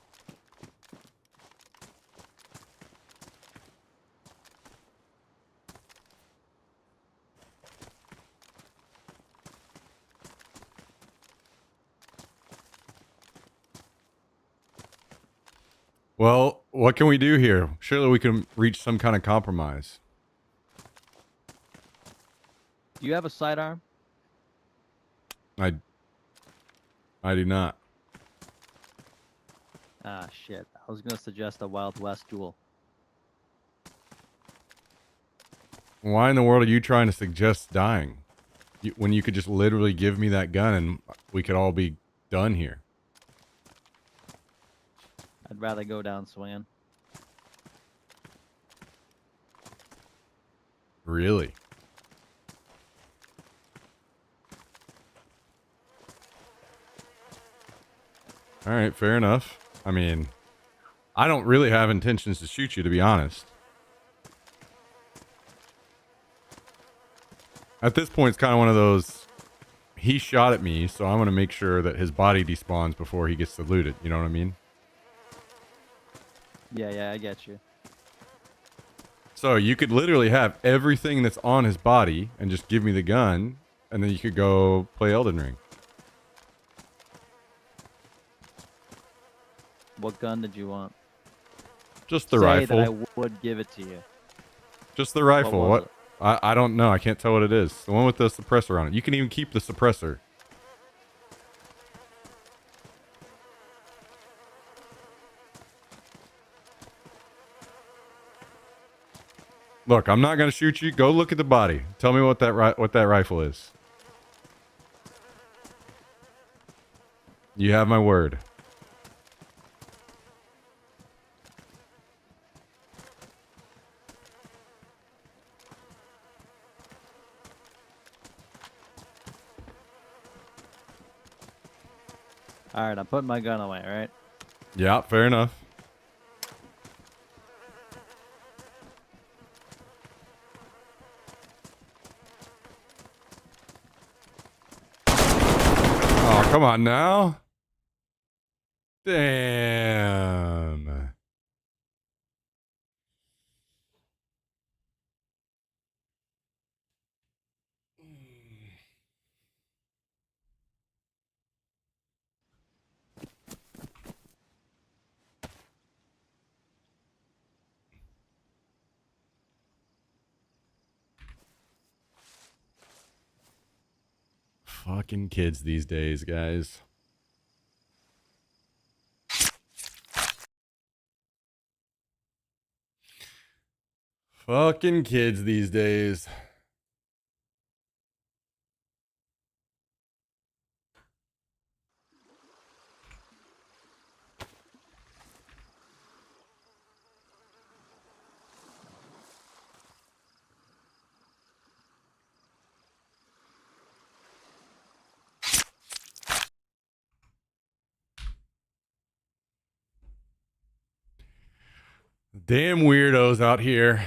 Well, what can we do here? Surely we can reach some kind of compromise. Do you have a sidearm? I do not. Ah, shit. I was gonna suggest a Wild West duel. Why in the world are you trying to suggest dying? When you could just literally give me that gun and we could all be done here. I'd rather go down swinging. Really? All right, fair enough. I mean, I don't really have intentions to shoot you, to be honest. At this point, it's kind of one of those, he shot at me, so I want to make sure that his body despawns before he gets to loot it. You know what I mean? Yeah, I get you. So you could literally have everything that's on his body and just give me the gun, and then you could go play Elden Ring. What gun did you want? Just the Say rifle. that I would give it to you. Just the rifle. was What? it? I don't know. I can't tell what it is. The one with the suppressor on it. You can even keep the suppressor. Look, I'm not gonna shoot you. Go look at the body. Tell me what that rifle is. You have my word. All right, I'm putting my gun away. All right. Yeah, fair enough. Oh, come on now. Damn. Fucking kids these days, guys. Fucking kids these days. Damn weirdos out here.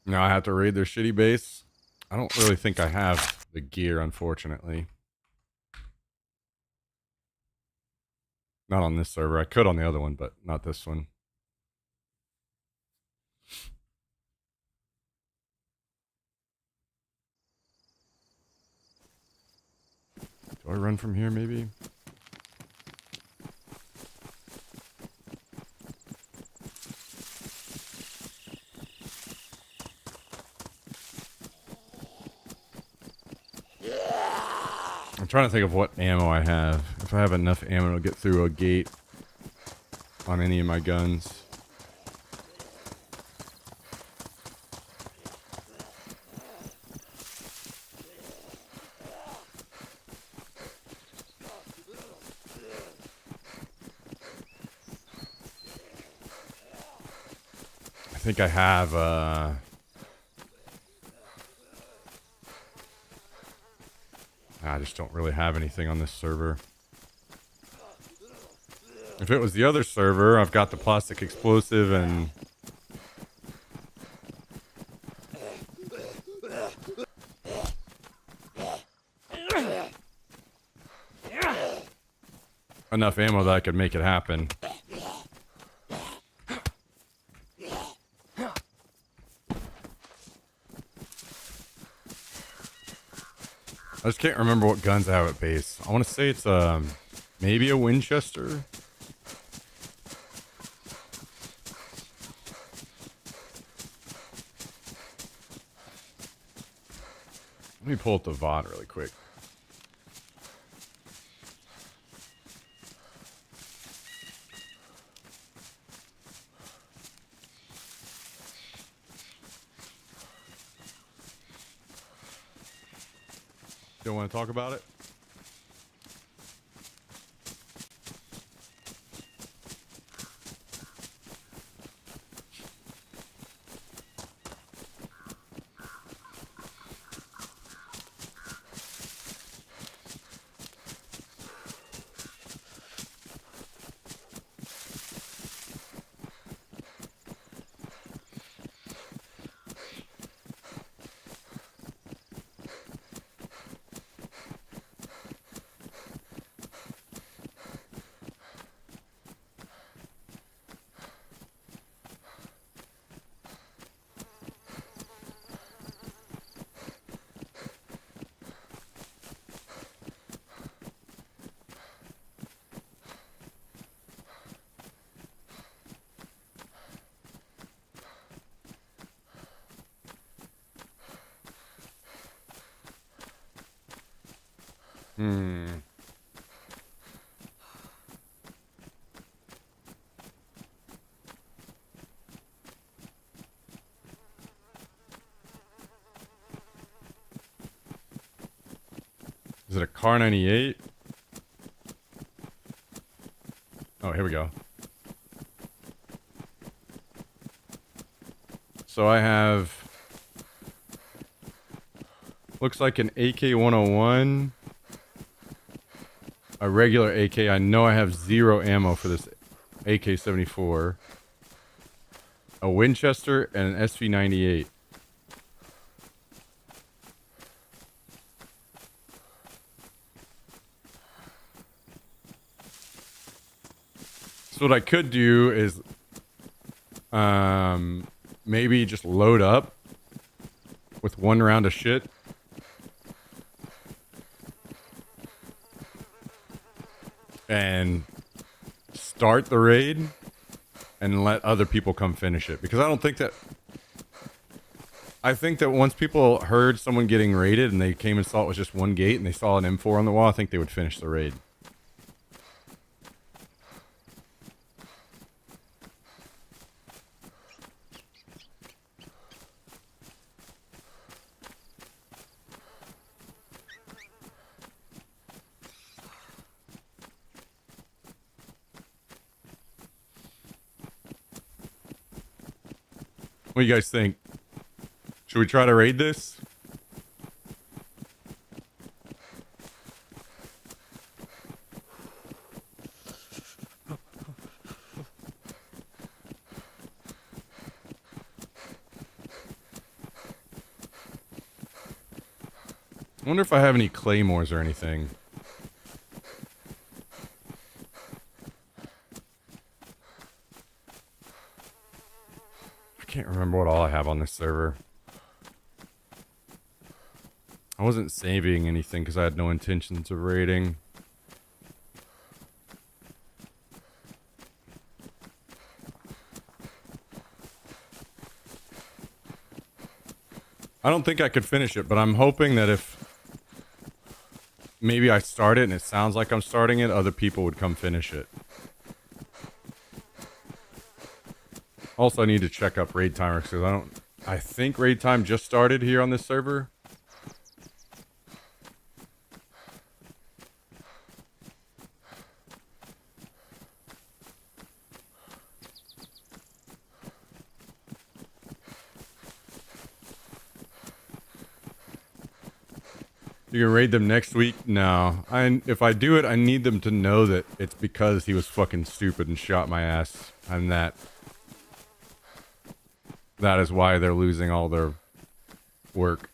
Now I have to raid their shitty base. I don't really think I have the gear, unfortunately. Not on this server. I could on the other one, but not this one. Do I run from here, maybe? I'm trying to think of what ammo I have. If I have enough ammo to get through a gate on any of my guns. I think I have, I just don't really have anything on this server. If it was the other server, I've got the plastic explosive and... enough ammo that I could make it happen. I just can't remember what guns I have at base. I want to say it's maybe a Winchester. Let me pull up the VOD really quick. Still want to talk about it? Is it a Kar 98? Oh, here we go. So I have... Looks like an AK-101. A regular AK. I know I have 0 ammo for this AK-74. A Winchester and an SV-98. So what I could do is maybe just load up with 1 round of shit. And start the raid and let other people come finish it. Because I don't think that... I think that once people heard someone getting raided and they came and saw it was just 1 gate and they saw an M4 on the wall, I think they would finish the raid. What do you guys think? Should we try to raid this? I wonder if I have any claymores or anything. I can't remember what all I have on this server. I wasn't saving anything because I had no intentions of raiding. I don't think I could finish it, but I'm hoping that if maybe I start it and it sounds like I'm starting it, other people would come finish it. Also, I need to check up raid timers because I think raid time just started here on this server. You can raid them next week? No. If I do it, I need them to know that it's because he was fucking stupid and shot my ass. And that is why they're losing all their work.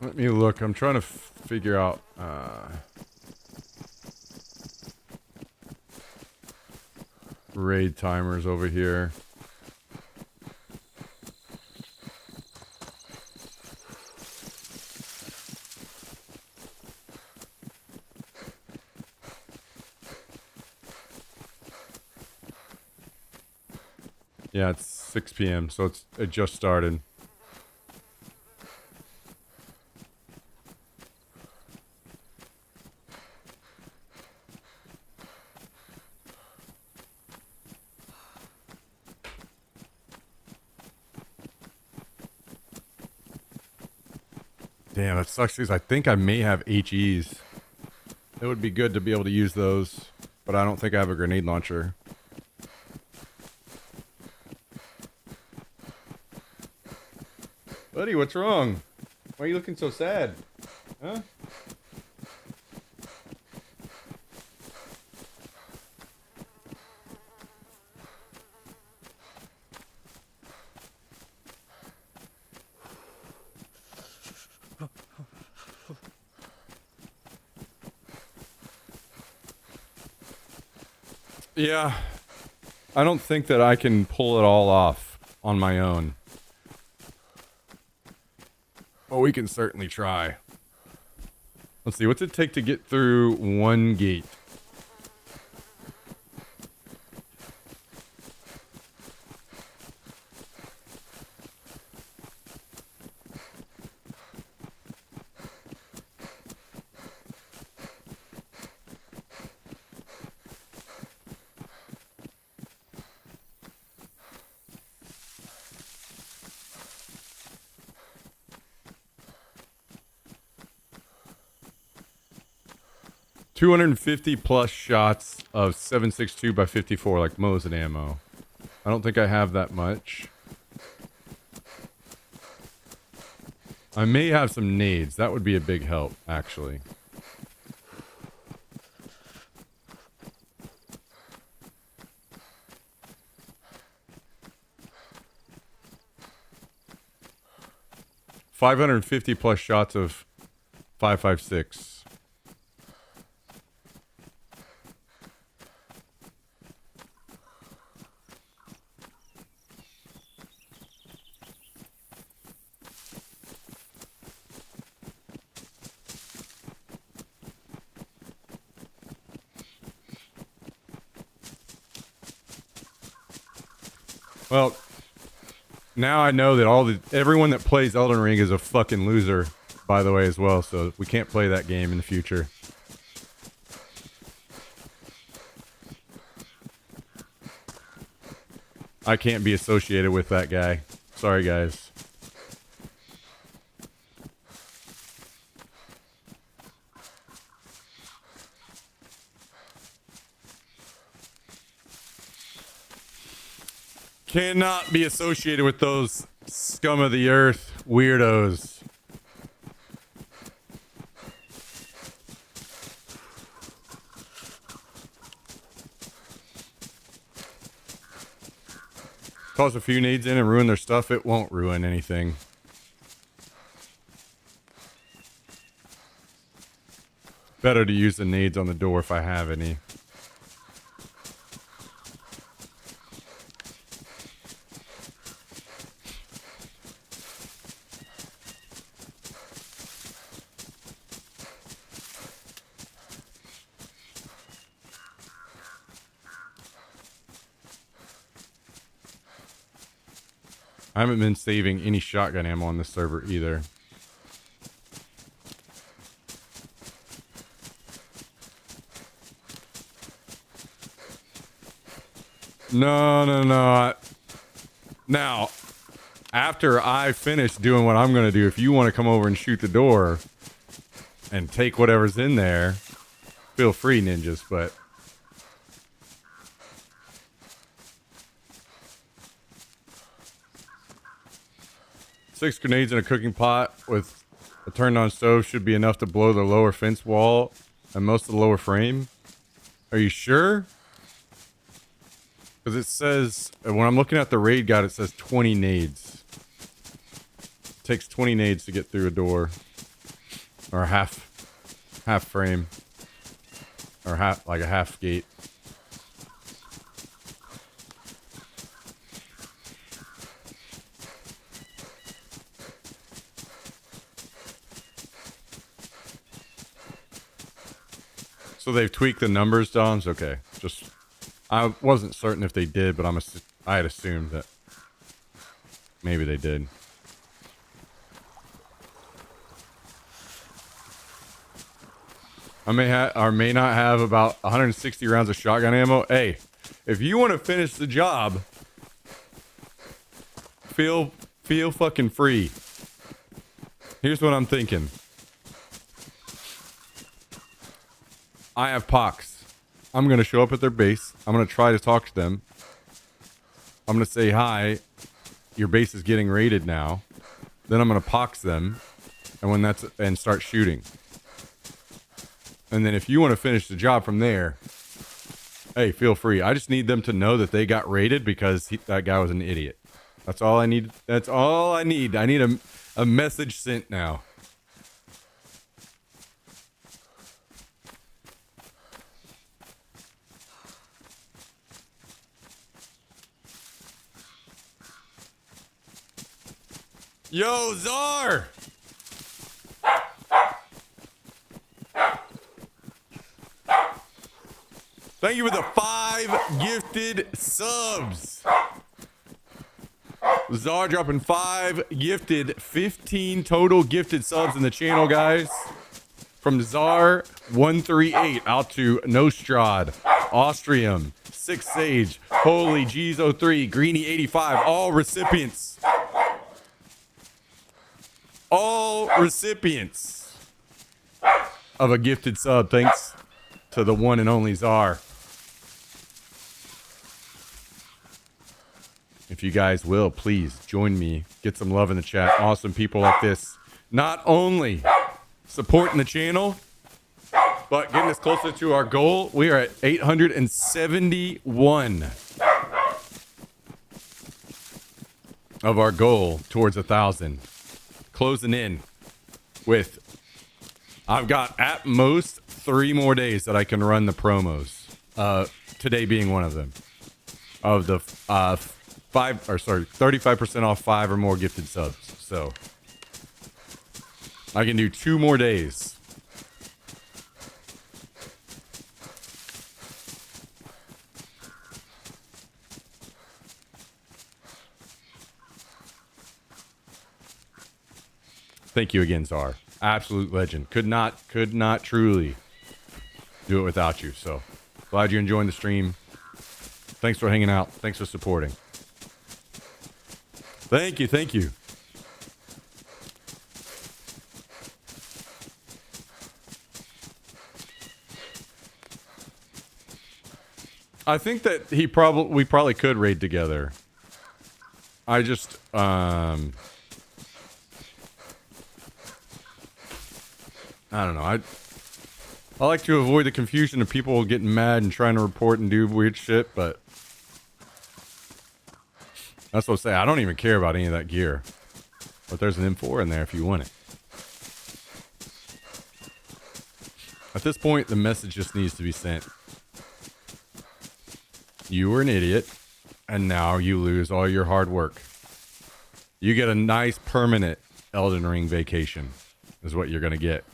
Let me look. I'm trying to figure out... raid timers over here. Yeah, it's 6 p.m., so it just started. Damn, that sucks because I think I may have HEs. It would be good to be able to use those, but I don't think I have a grenade launcher. Buddy, what's wrong? Why are you looking so sad? Huh? Yeah. I don't think that I can pull it all off on my own. Well, we can certainly try. Let's see, what's it take to get through one gate? $250 plus shots of 7.62 by 54, like Mosin ammo. I don't think I have that much. I may have some nades. That would be a big help, actually. $550 plus shots of 5.56. Well, now I know that everyone that plays Elden Ring is a fucking loser, by the way, as well. So we can't play that game in the future. I can't be associated with that guy. Sorry, guys. Cannot be associated with those scum of the earth weirdos. Toss a few nades in and ruin their stuff. It won't ruin anything. Better to use the nades on the door if I have any. I haven't been saving any shotgun ammo on this server either. No. Now, after I finish doing what I'm going to do, if you want to come over and shoot the door and take whatever's in there, feel free, ninjas, but... Six grenades in a cooking pot with a turned on stove should be enough to blow the lower fence wall and most of the lower frame. Are you sure? Because it says, when I'm looking at the raid guide, it says 20 nades. It takes 20 nades to get through a door. Or half frame. Or like a half gate. So they've tweaked the numbers, Dons? Okay. Just, I wasn't certain if they did, but I had assumed that maybe they did. I may not have about 160 rounds of shotgun ammo. Hey, if you want to finish the job, feel fucking free. Here's what I'm thinking. I have pox. I'm going to show up at their base. I'm going to try to talk to them. I'm going to say, hi, your base is getting raided now. Then I'm going to pox them and start shooting. And then if you want to finish the job from there, hey, feel free. I just need them to know that they got raided because that guy was an idiot. That's all I need. That's all I need. I need a message sent now. Yo, Czar! Thank you for the 5 gifted subs. Czar dropping 5 gifted, 15 total gifted subs in the channel, guys. From Czar138 out to Nostrad, Austrium, Six Sage, Holy G's03, Greeny85, all recipients. All recipients of a gifted sub, thanks to the one and only Czar. If you guys will, please join me. Get some love in the chat. Awesome people like this. Not only supporting the channel, but getting us closer to our goal. We are at 871 of our goal towards 1,000. Closing in with, I've got at most 3 more days that I can run the promos. Today being one of them. Of the 35% off 5 or more gifted subs. So I can do 2 more days. Thank you again, Czar. Absolute legend. Could not truly do it without you. So glad you're enjoying the stream. Thanks for hanging out. Thanks for supporting. Thank you. Thank you. I think that we probably could raid together. I just I don't know. I like to avoid the confusion of people getting mad and trying to report and do weird shit, but that's what I say. I don't even care about any of that gear. But there's an M4 in there if you want it. At this point, the message just needs to be sent. You were an idiot, and now you lose all your hard work. You get a nice permanent Elden Ring vacation, is what you're going to get.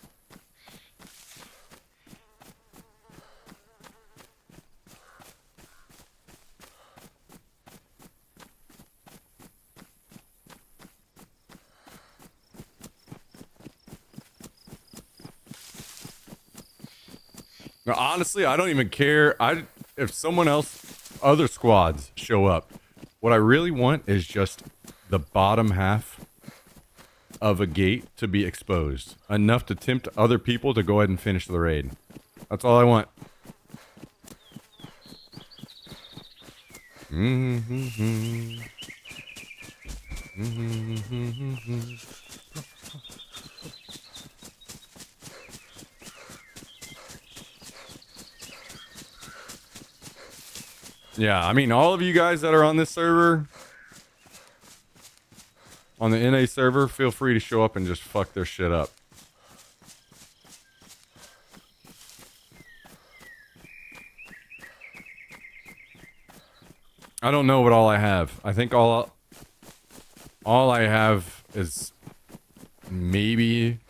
Now, honestly, I don't even care. If someone else, other squads show up, what I really want is just the bottom half of a gate to be exposed. Enough to tempt other people to go ahead and finish the raid. That's all I want. Yeah, I mean, all of you guys that are on this server, on the NA server, feel free to show up and just fuck their shit up. I don't know what all I have. I think all I have is maybe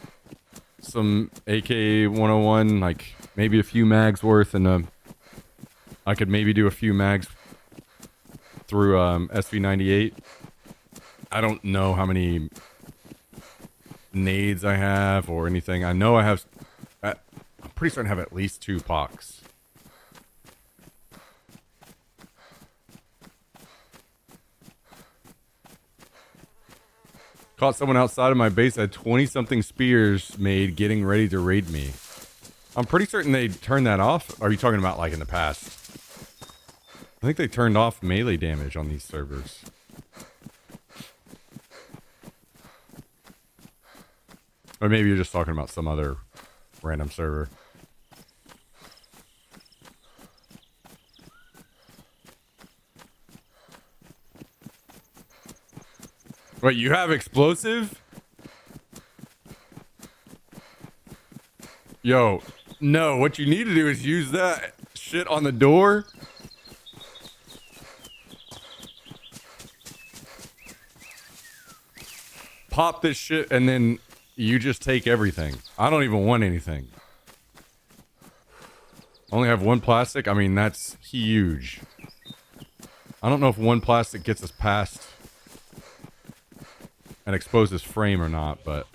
some AK-101, like maybe a few mags worth, and I could maybe do a few mags through SV98. I don't know how many nades I have or anything. I know I have... I'm pretty certain I have at least 2 pocs. Caught someone outside of my base that had 20-something spears made getting ready to raid me. I'm pretty certain they turned that off. Are you talking about like in the past? I think they turned off melee damage on these servers. Or maybe you're just talking about some other random server. Wait, you have explosive? Yo, no, what you need to do is use that shit on the door. pop this shit and then you just take everything. I don't even want anything. Only have one plastic? I mean, that's huge. I don't know if one plastic gets us past an exposed frame or not, but...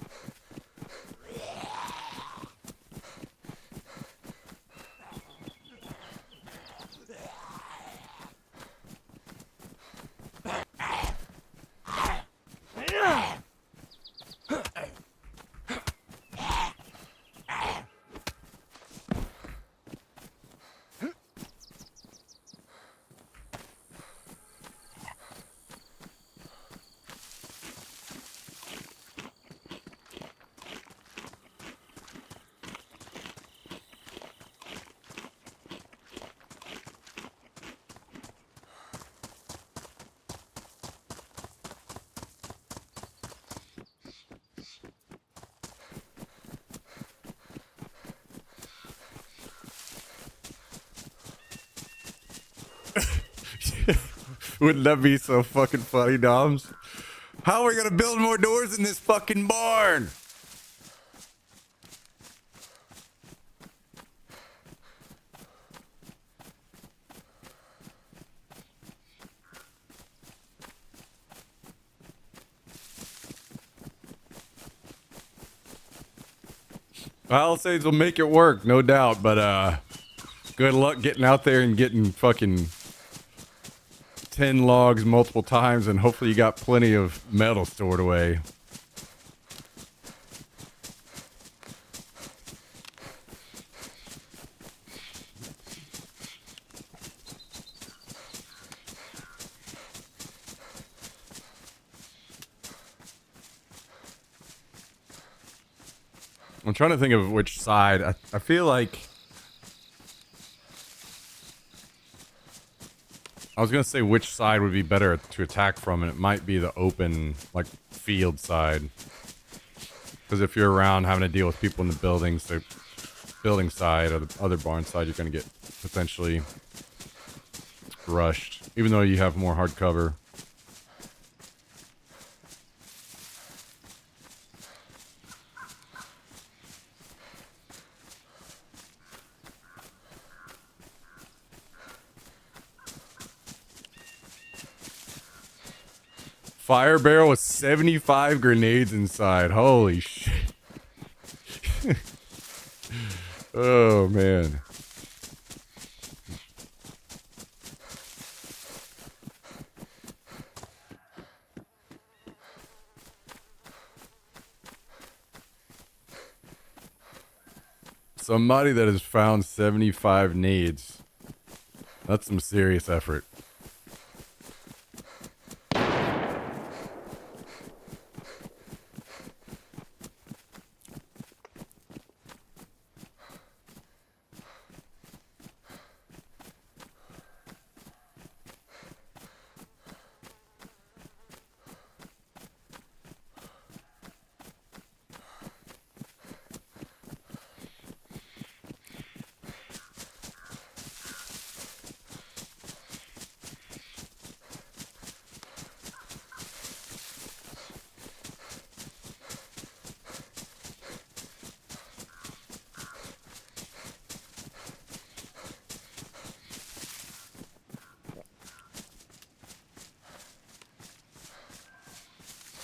Wouldn't that be so fucking funny, Doms? How are we gonna build more doors in this fucking barn? Palisades will make it work, no doubt, but good luck getting out there and getting fucking 10 logs multiple times, and hopefully you got plenty of metal stored away. I'm trying to think of which side. I feel like... I was going to say which side would be better to attack from, and it might be the open, like, field side. Because if you're around having to deal with people in the buildings, the building side or the other barn side, you're going to get potentially rushed. Even though you have more hard cover. Fire barrel with 75 grenades inside. Holy shit. Oh, man. Somebody that has found 75 nades. That's some serious effort.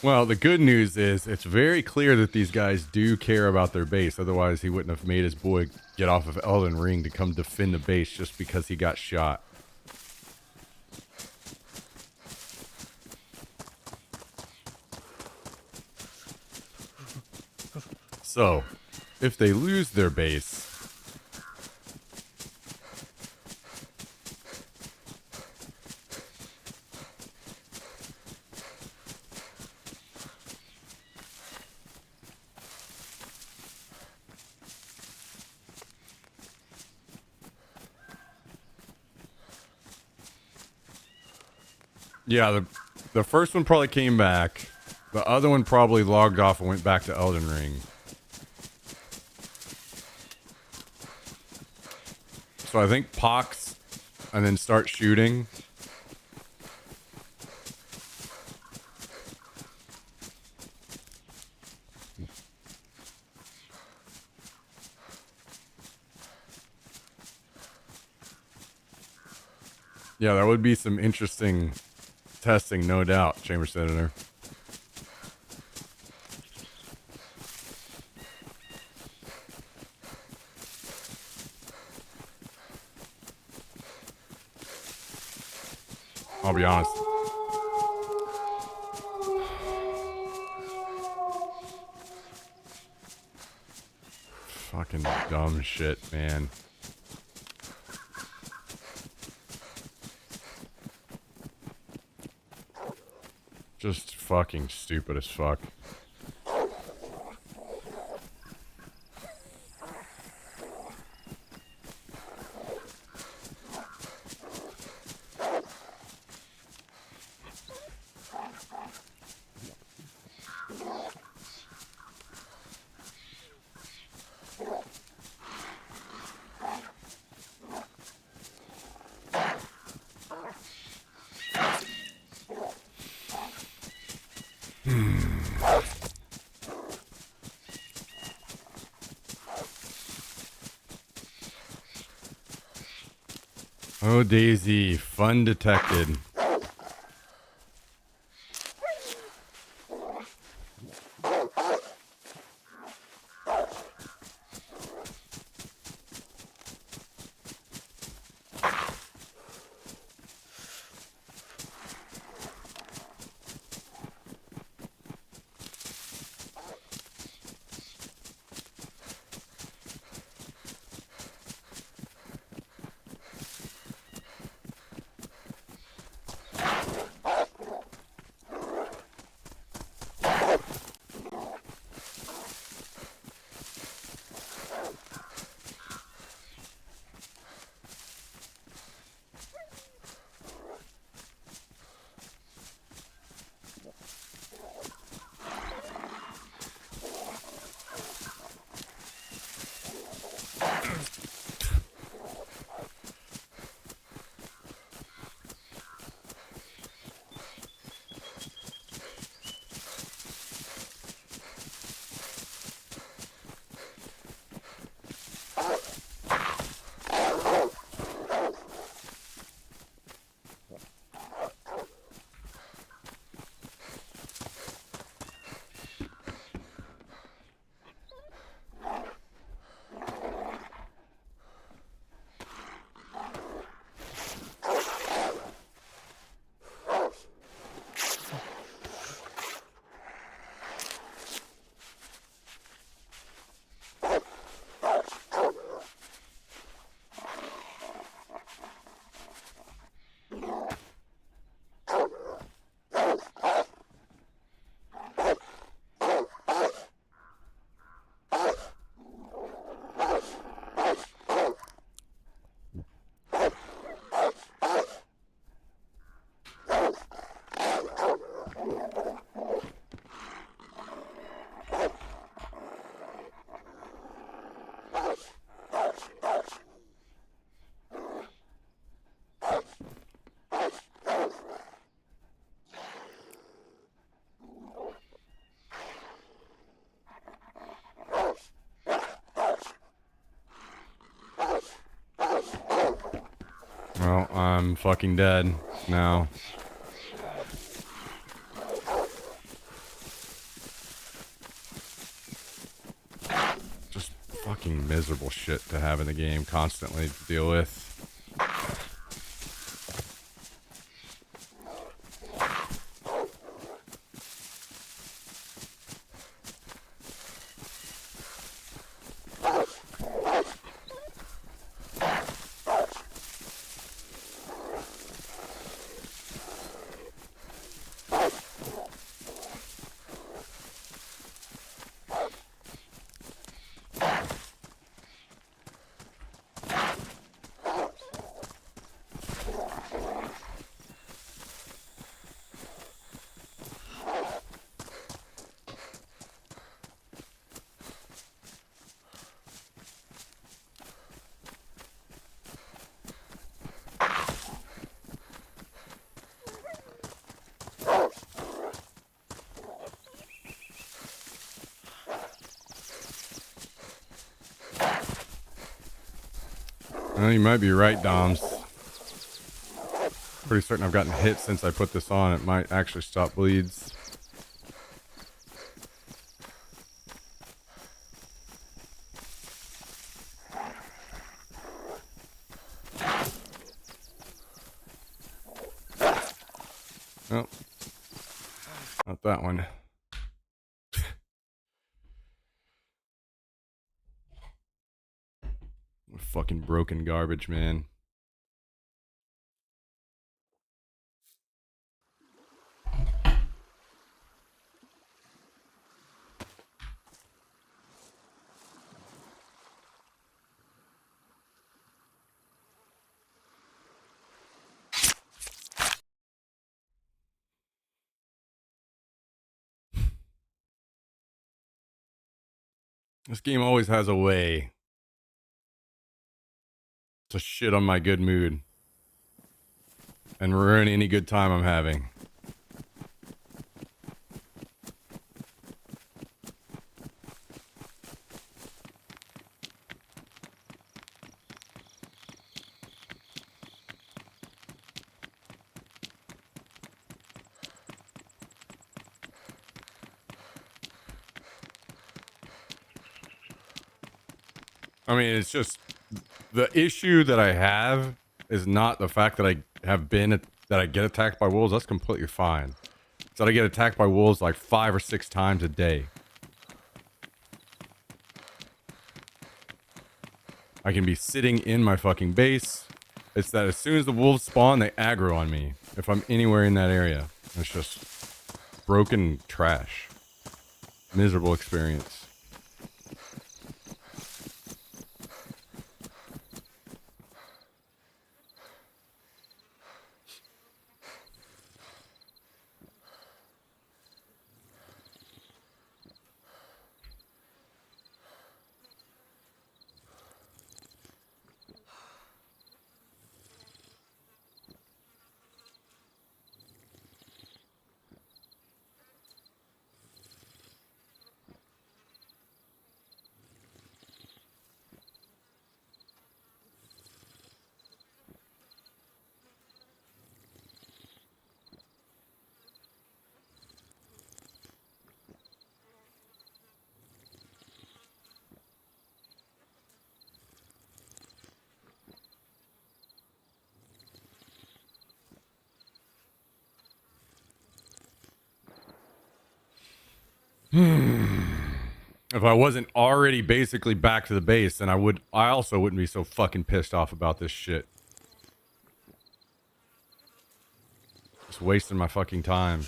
Well, the good news is it's very clear that these guys do care about their base. Otherwise, he wouldn't have made his boy get off of Elden Ring to come defend the base just because he got shot. So, if they lose their base... Yeah, the first one probably came back. The other one probably logged off and went back to Elden Ring. So I think pox and then start shooting. Yeah, that would be some interesting testing, no doubt, Chamber Senator. I'll be honest. Fucking dumb shit, man. Just fucking stupid as fuck. Oh, Daisy, fun detected. Well, I'm fucking dead now. Just fucking miserable shit to have in the game constantly to deal with. Well, you might be right, Doms. Pretty certain I've gotten hit since I put this on. It might actually stop bleeds. Oh, not that one. Fucking broken garbage, man. This game always has a way to shit on my good mood and ruin any good time I'm having. I mean, it's just the issue that I have is not the fact that I that I get attacked by wolves. That's completely fine. It's that I get attacked by wolves like 5 or 6 times a day. I can be sitting in my fucking base. It's that as soon as the wolves spawn, they aggro on me if I'm anywhere in that area. It's just broken trash. Miserable experience. If I wasn't already basically back to the base, then I also wouldn't be so fucking pissed off about this shit. Just wasting my fucking time.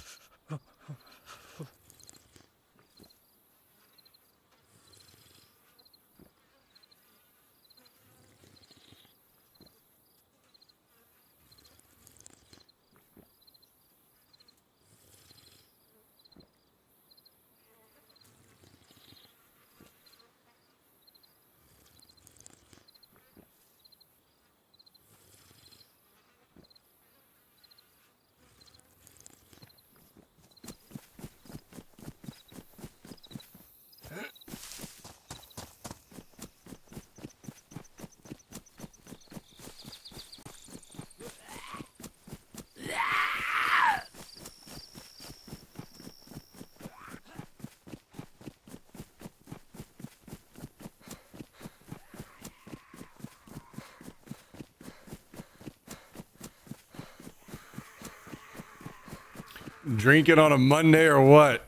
Drink it on a Monday or what?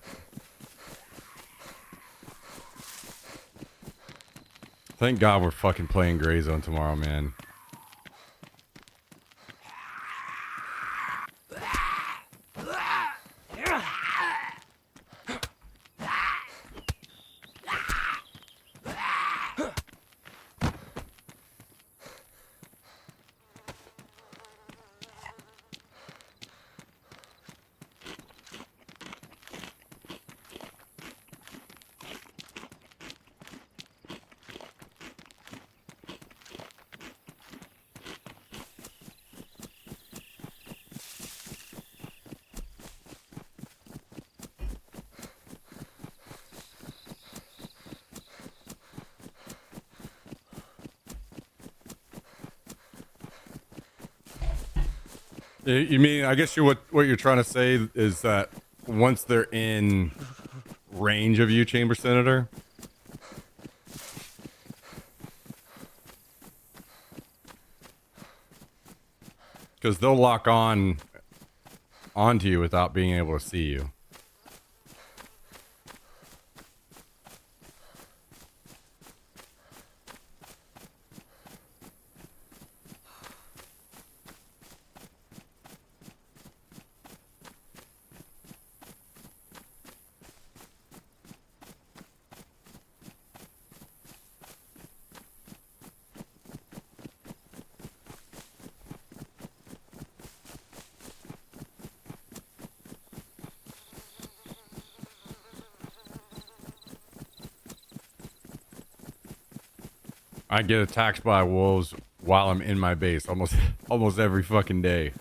Thank God we're fucking playing Gray Zone tomorrow, man. You mean, I guess what you're trying to say is that once they're in range of you, Chamber Senator, because they'll lock on onto you without being able to see you. I get attacked by wolves while I'm in my base almost every fucking day.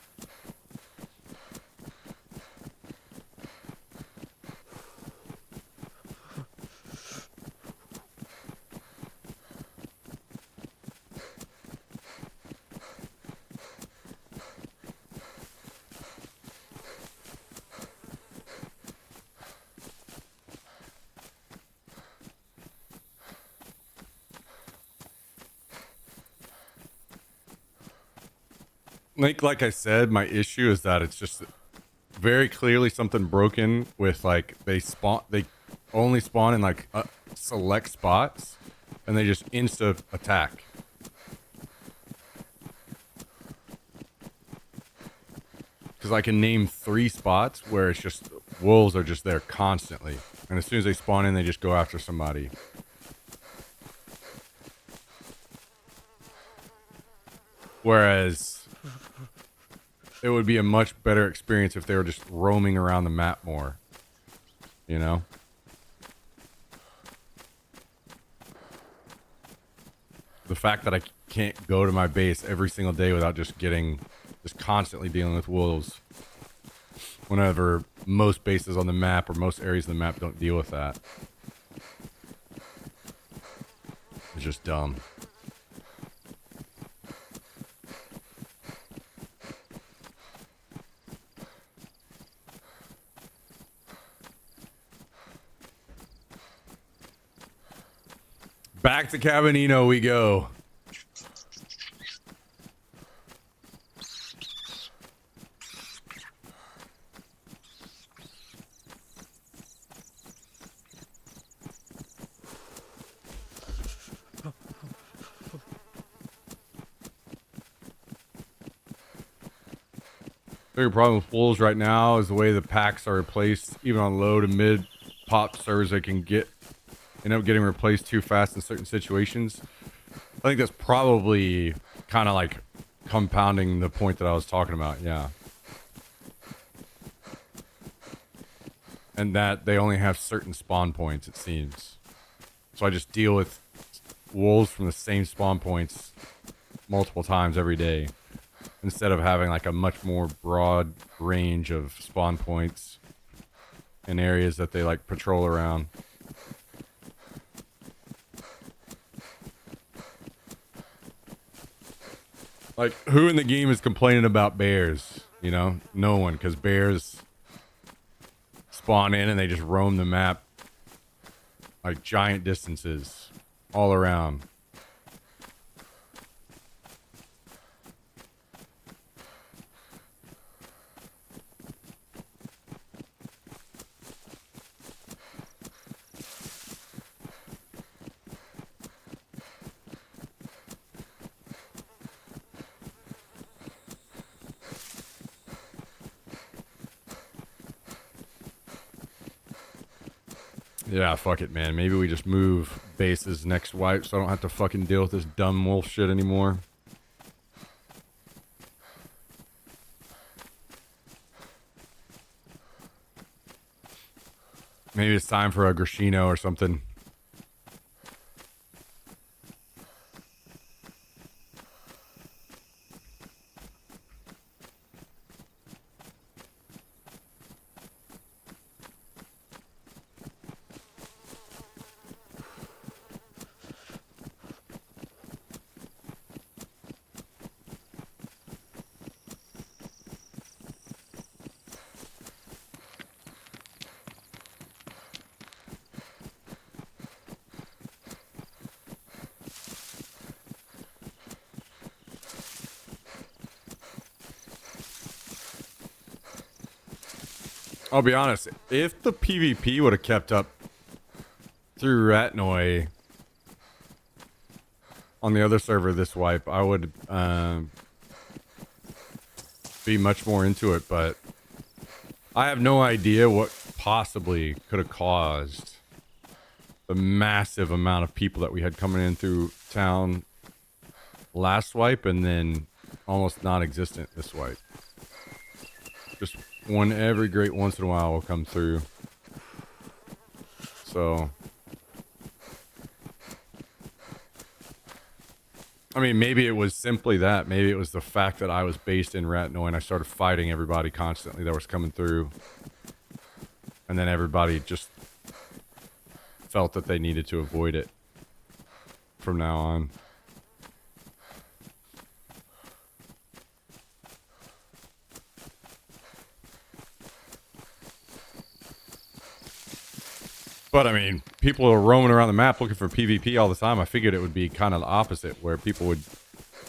Like I said, my issue is that it's just very clearly something broken with like they only spawn in like select spots and they just insta attack. Because I can name 3 spots where it's just wolves are just there constantly, and as soon as they spawn in, they just go after somebody. Whereas it would be a much better experience if they were just roaming around the map more, you know? The fact that I can't go to my base every single day without just constantly dealing with wolves, whenever most bases on the map or most areas of the map don't deal with that. It's just dumb. Back to Cabanino we go. Bigger problem with wolves right now is the way the packs are replaced. Even on low to mid pop servers, they can end up getting replaced too fast in certain situations. I think that's probably kind of like compounding the point that I was talking about. Yeah. And that they only have certain spawn points, it seems. So I just deal with wolves from the same spawn points multiple times every day, instead of having like a much more broad range of spawn points in areas that they like patrol around. Like, who in the game is complaining about bears? You know, no one, because bears spawn in and they just roam the map like giant distances all around. Yeah, fuck it, man. Maybe we just move bases next wipe so I don't have to fucking deal with this dumb wolf shit anymore. Maybe it's time for a Grishino or something. I'll be honest. If the PvP would have kept up through Ratnoy on the other server this wipe, I would be much more into it. But I have no idea what possibly could have caused the massive amount of people that we had coming in through town last wipe and then almost non-existent this wipe. Just one every great once in a while will come through. So, I mean, maybe it was simply that. Maybe it was the fact that I was based in Ratnoy and I started fighting everybody constantly that was coming through. And then everybody just felt that they needed to avoid it from now on. But I mean, people are roaming around the map looking for PvP all the time. I figured it would be kind of the opposite, where people would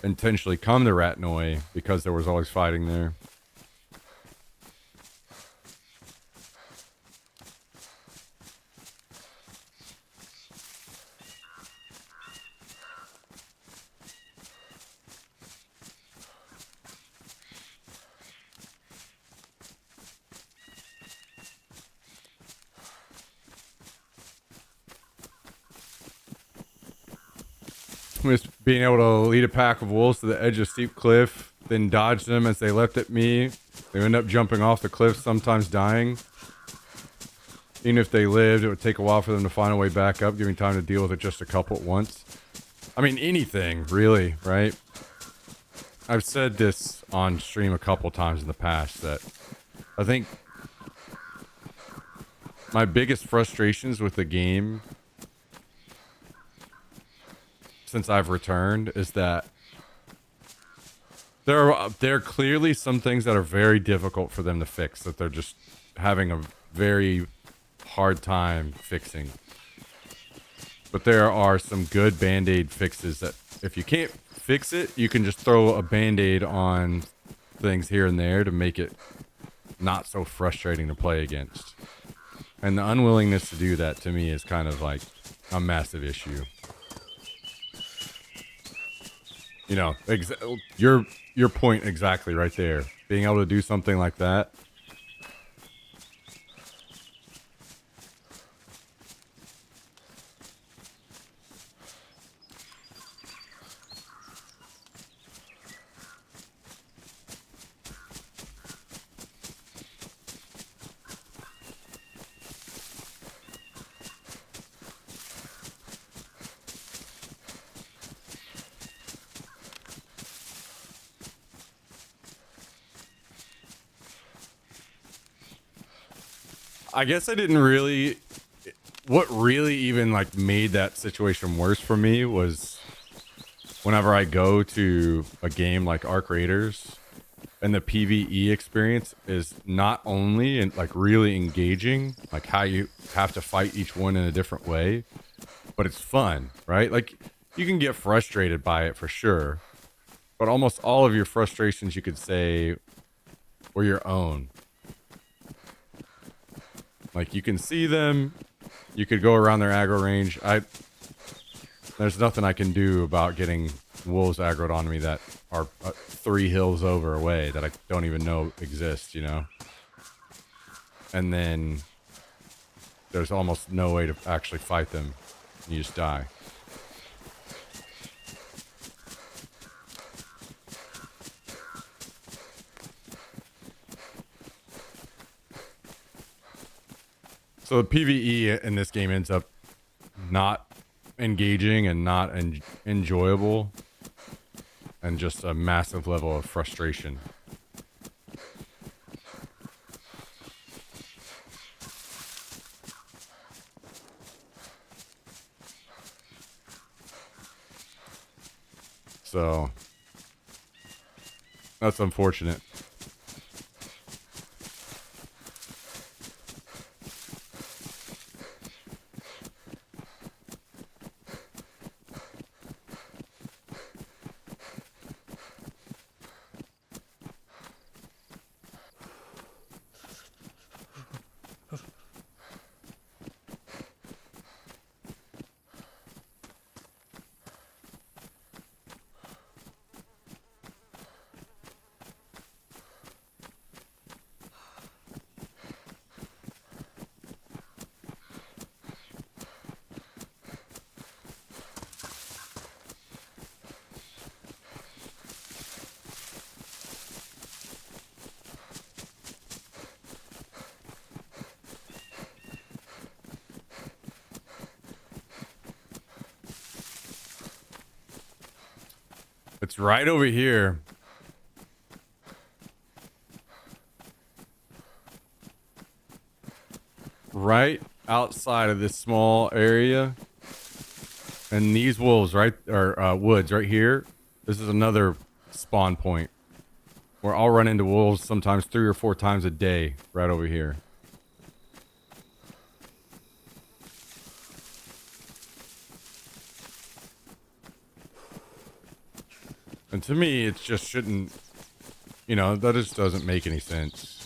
intentionally come to Ratnoy because there was always fighting there. Just being able to lead a pack of wolves to the edge of a steep cliff, then dodge them as they leapt at me. They end up jumping off the cliff, sometimes dying. Even if they lived, it would take a while for them to find a way back up, giving time to deal with it just a couple at once. I mean, anything, really, right? I've said this on stream a couple times in the past, that I think my biggest frustrations with the game since I've returned is that there are clearly some things that are very difficult for them to fix, that they're just having a very hard time fixing. But there are some good band-aid fixes that if you can't fix it, you can just throw a band-aid on things here and there to make it not so frustrating to play against. And the unwillingness to do that to me is kind of like a massive issue. You know, your point exactly right there. Being able to do something like that. I guess I didn't really... What really even, like, made that situation worse for me was whenever I go to a game like Arc Raiders and the PvE experience is not only, like, really engaging, like how you have to fight each one in a different way, but it's fun, right? Like, you can get frustrated by it for sure, but almost all of your frustrations, you could say, were your own. Like, you can see them, you could go around their aggro range. There's nothing I can do about getting wolves aggroed on me that are 3 hills over away that I don't even know exist, you know? And then there's almost no way to actually fight them. You just die. So the PvE in this game ends up not engaging and not enjoyable, and just a massive level of frustration. So that's unfortunate. It's right over here. Right outside of this small area. And these wolves, right, or woods right here. This is another spawn point where I'll run into wolves sometimes 3 or 4 times a day right over here. And to me, it just shouldn't, you know, that just doesn't make any sense.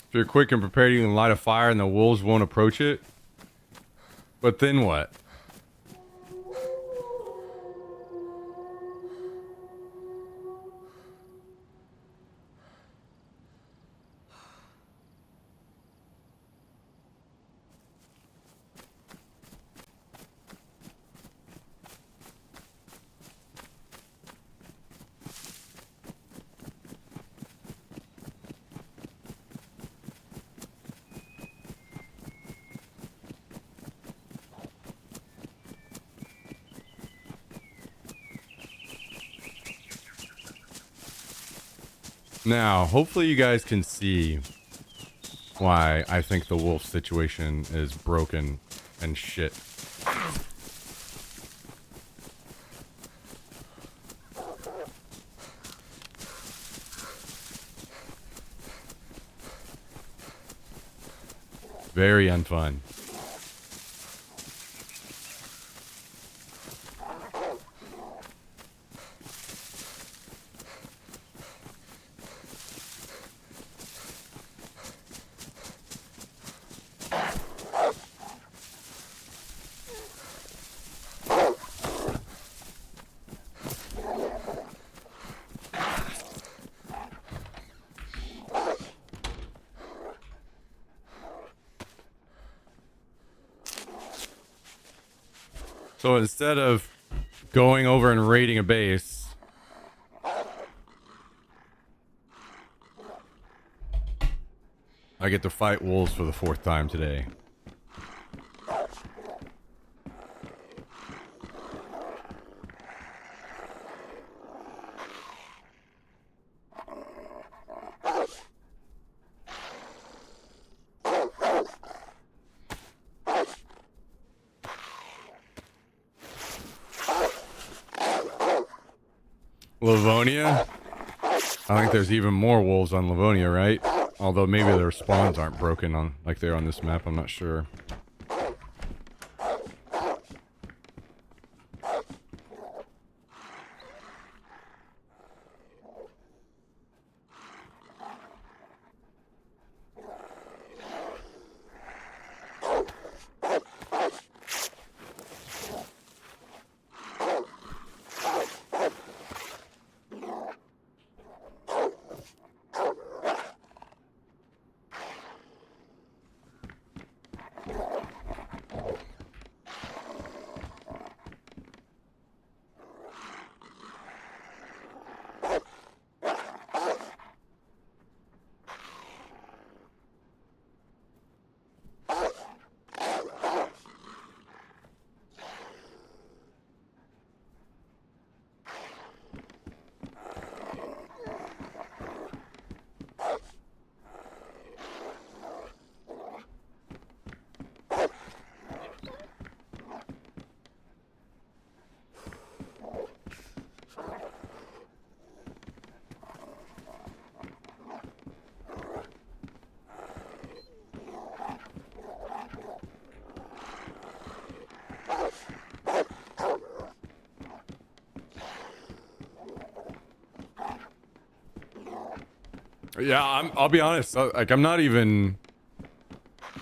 If you're quick and prepared, you can light a fire and the wolves won't approach it. But then what? Now, hopefully you guys can see why I think the wolf situation is broken and shit. Very unfun. So instead of going over and raiding a base, I get to fight wolves for the 4th time today. Livonia? I think there's even more wolves on Livonia, right? Although maybe their spawns aren't broken on like they're on this map, I'm not sure. Yeah, I'll be honest. Like, I'm not even.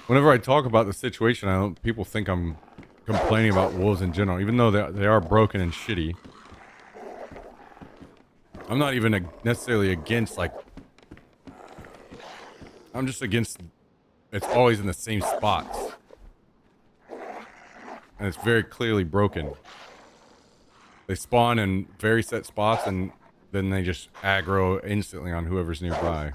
Whenever I talk about the situation, I don't. People think I'm complaining about wolves in general, even though they are broken and shitty. I'm not even necessarily against like. I'm just against. It's always in the same spots, and it's very clearly broken. They spawn in very set spots, and then they just aggro instantly on whoever's nearby.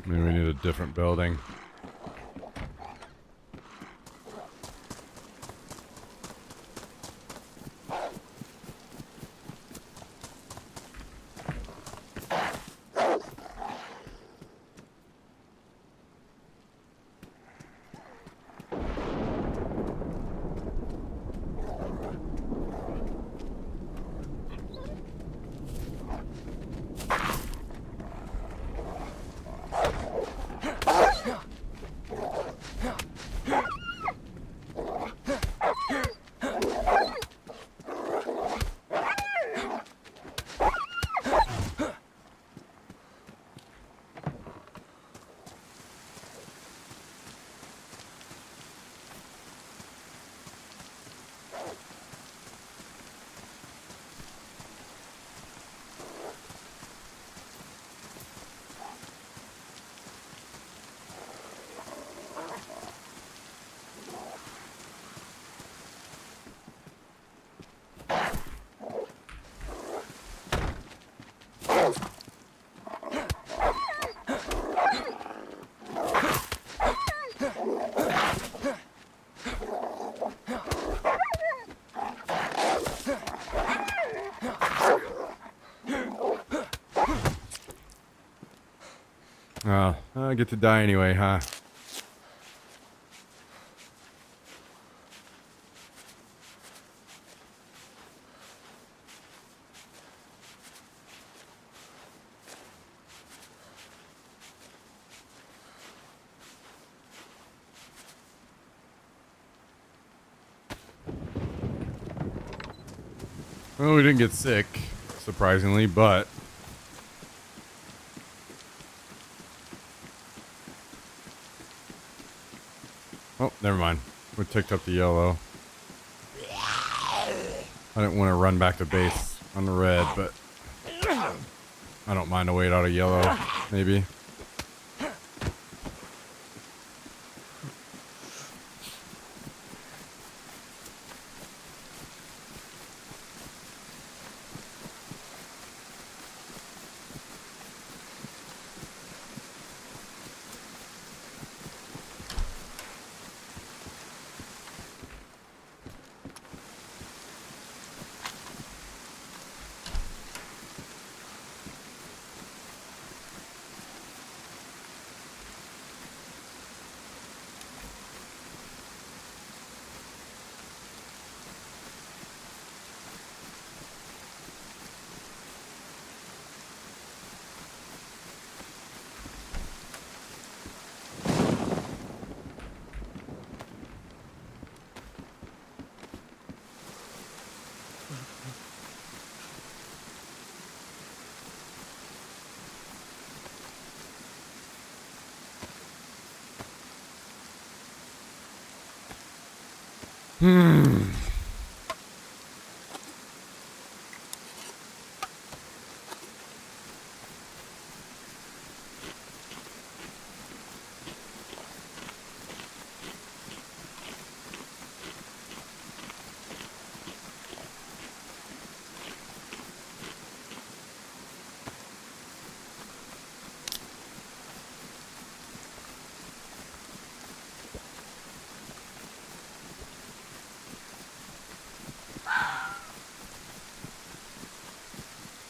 Maybe we need a different building. I get to die anyway, huh? Well, we didn't get sick, surprisingly, but... Oh, never mind. We ticked up the yellow. I didn't want to run back to base on the red, but... I don't mind to wait out a yellow, maybe. Hmm.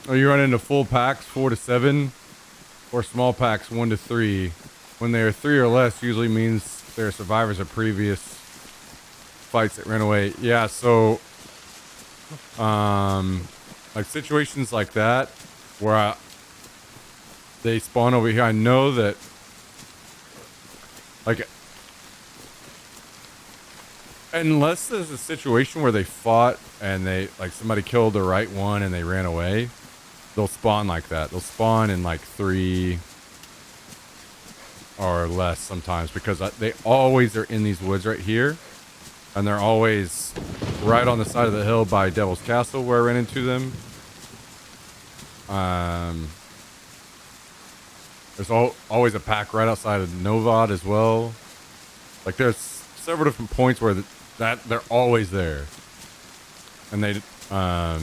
Oh, you run into full packs 4 to 7 or small packs 1 to 3. When they are 3 or less, usually means they're survivors of previous fights that ran away. Yeah, so like situations like that where they spawn over here, I know that like unless there's a situation where they fought and they like somebody killed the right one and they ran away, they'll spawn like that. They'll spawn in like 3 or less sometimes because they always are in these woods right here, and they're always right on the side of the hill by Devil's Castle where I ran into them. There's always a pack right outside of Novad as well. Like there's several different points where that they're always there, and they I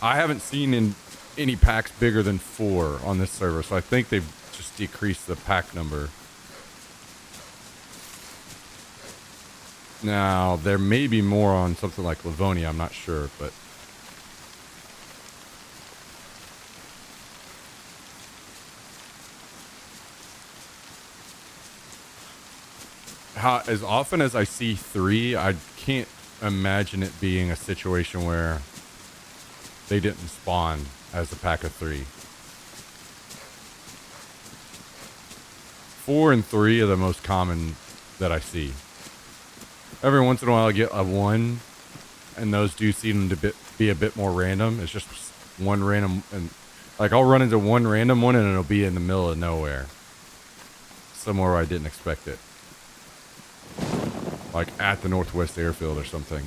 haven't seen in any packs bigger than 4 on this server, so I think they've just decreased the pack number. Now, there may be more on something like Livonia, I'm not sure, but as often as I see 3, I can't imagine it being a situation where they didn't spawn as a pack of 3. 4 and 3 are the most common that I see. Every once in a while I get a 1, and those do seem to be a bit more random. It's just one random, and like I'll run into one random one and it'll be in the middle of nowhere. Somewhere where I didn't expect it. Like at the Northwest Airfield or something.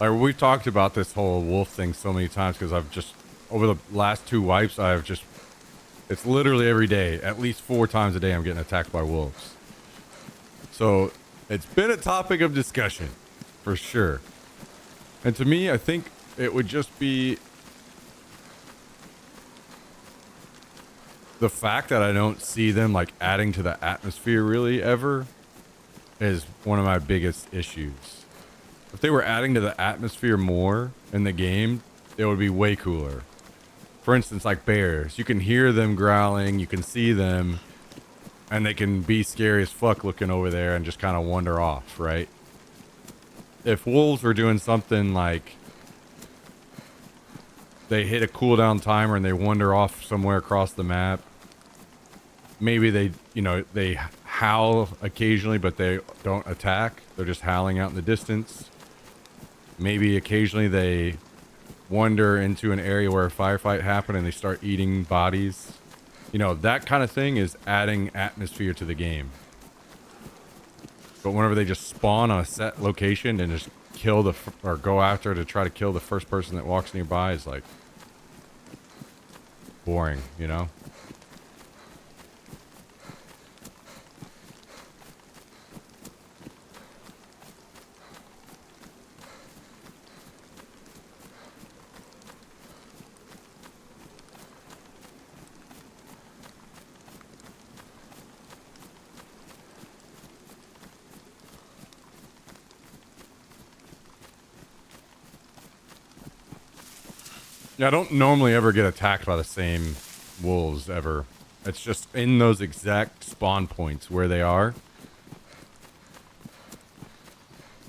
Like we've talked about this whole wolf thing so many times because I've just over the last 2 wipes it's literally every day, at least 4 times a day I'm getting attacked by wolves. So it's been a topic of discussion for sure. And to me, I think it would just be the fact that I don't see them like adding to the atmosphere really ever is one of my biggest issues. If they were adding to the atmosphere more in the game, it would be way cooler. For instance, like bears, you can hear them growling, you can see them, and they can be scary as fuck looking over there and just kind of wander off, right? If wolves were doing something like they hit a cooldown timer and they wander off somewhere across the map, maybe they howl occasionally, but they don't attack. They're just howling out in the distance. Maybe occasionally they wander into an area where a firefight happened and they start eating bodies. You know, that kind of thing is adding atmosphere to the game. But whenever they just spawn on a set location and just kill or go after to try to kill the first person that walks nearby is like boring, you know? Yeah, I don't normally ever get attacked by the same wolves ever. It's just in those exact spawn points where they are.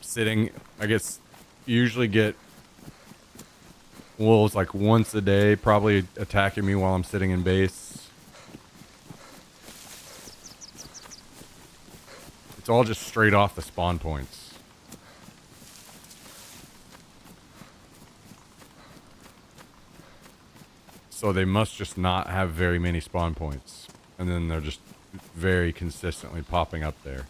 Sitting, I guess, usually get wolves like once a day, probably attacking me while I'm sitting in base. It's all just straight off the spawn points. So they must just not have very many spawn points. And then they're just very consistently popping up there.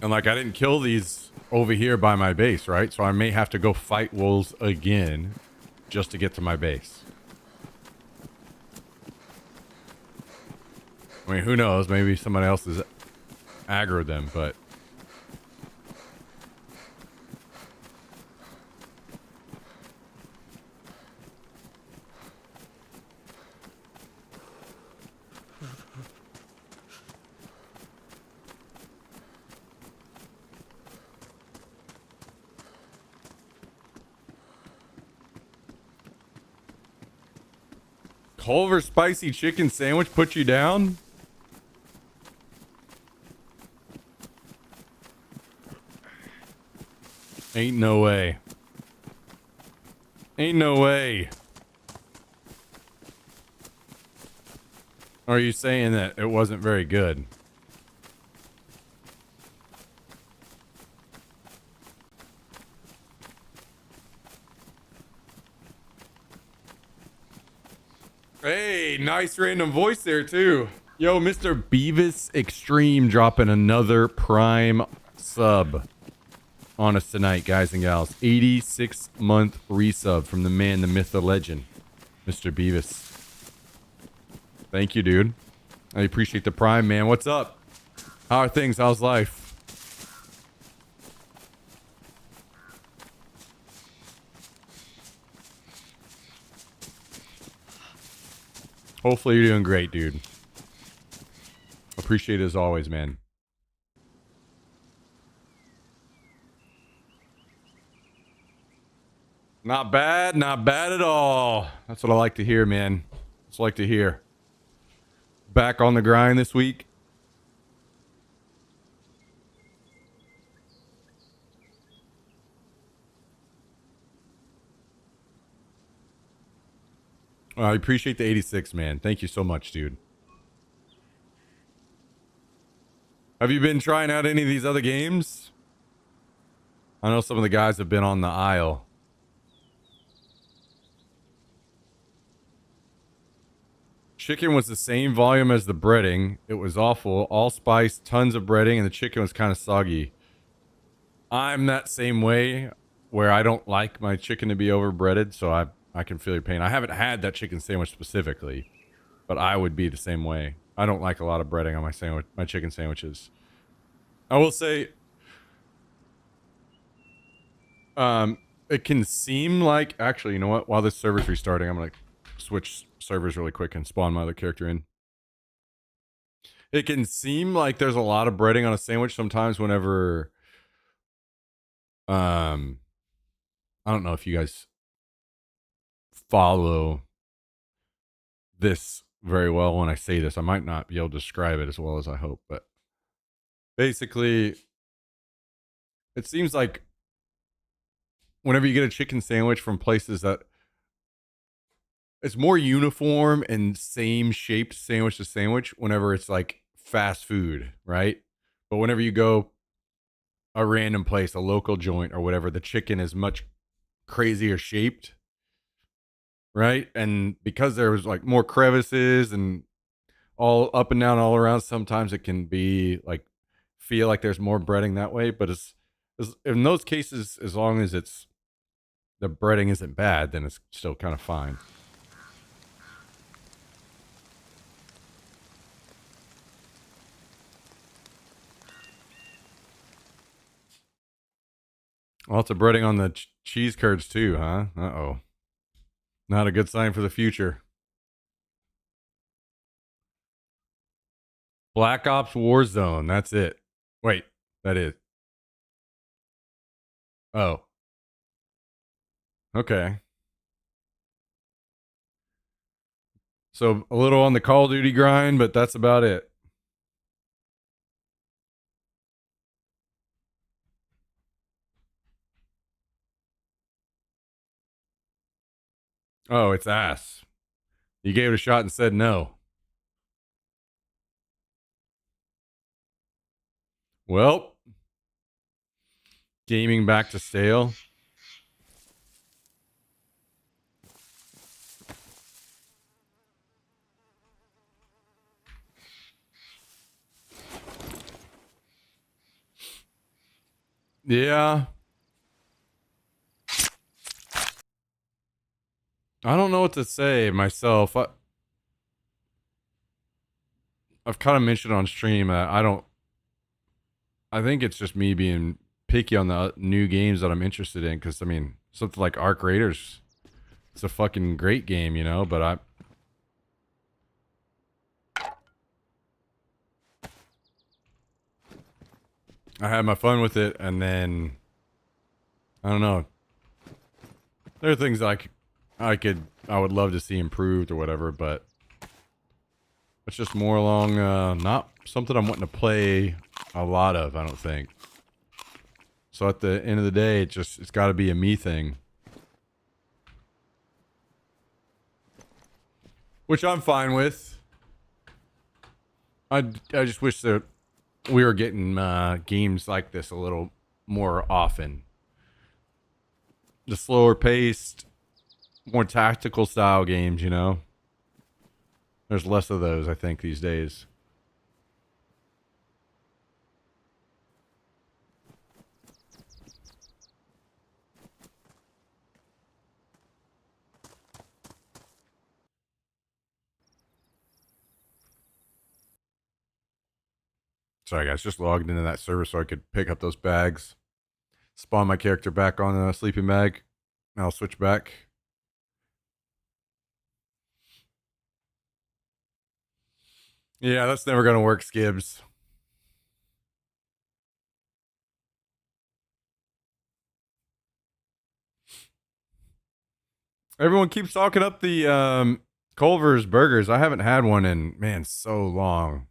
And like, I didn't kill these over here by my base, right? So I may have to go fight wolves again just to get to my base. I mean, who knows? Maybe somebody else has aggroed them, but... Culver spicy chicken sandwich put you down? Ain't no way. Ain't no way. Or are you saying that it wasn't very good? Hey, nice random voice there too. Yo, Mr. Beavis Extreme dropping another Prime sub on us tonight, guys and gals. 86-month resub from the man, the myth, the legend, Mr. Beavis. Thank you, dude. I appreciate the Prime, man. What's up? How are things? How's life? Hopefully you're doing great, dude. Appreciate it as always, man. Not bad, not bad at all. That's what I like to hear, man. That's what I like to hear. Back on the grind this week. I appreciate the 86, man. Thank you so much, dude. Have you been trying out any of these other games? I know some of the guys have been on the aisle. Chicken was the same volume as the breading. It was awful. All spice, tons of breading, and the chicken was kind of soggy. I'm that same way where I don't like my chicken to be over breaded, so I can feel your pain. I haven't had that chicken sandwich specifically, but I would be the same way. I don't like a lot of breading on my sandwich, my chicken sandwiches. I will say, it can seem like, actually, you know what? While this server's restarting, I'm gonna switch servers really quick and spawn my other character in. It can seem like there's a lot of breading on a sandwich sometimes whenever, I don't know if you guys follow this very well when I say this. I might not be able to describe it as well as I hope, but basically, it seems like whenever you get a chicken sandwich from places that it's more uniform and same shaped sandwich to sandwich whenever it's like fast food, right? But whenever you go a random place, a local joint or whatever, the chicken is much crazier shaped, right? And because there's like more crevices and all up and down all around, sometimes it can be like feel like there's more breading that way. But it's in those cases, as long as it's the breading isn't bad, then it's still kind of fine. Lots of breading on the cheese curds too, huh? Uh-oh. Not a good sign for the future. Black Ops Warzone. That's it. Wait, that is. Oh, okay. So a little on the Call of Duty grind, but that's about it. Oh, it's ass. You gave it a shot and said no. Well, gaming back to stale. Yeah. I don't know what to say myself. I've kind of mentioned on stream that I think it's just me being picky on the new games that I'm interested in. Because, I mean, something like Arc Raiders, it's a fucking great game, you know, but I had my fun with it, and then I don't know. There are things like I would love to see improved or whatever, but it's just more along not something I'm wanting to play a lot of. I don't think. So at the end of the day, it's got to be a me thing, which I'm fine with. I just wish that we were getting games like this a little more often. The slower paced, more tactical style games, you know. There's less of those, I think, these days. Sorry, guys, just logged into that server so I could pick up those bags, spawn my character back on a sleeping bag, and I'll switch back. Yeah, that's never gonna work, Skibs. Everyone keeps talking up the Culver's burgers. I haven't had one in, man, so long.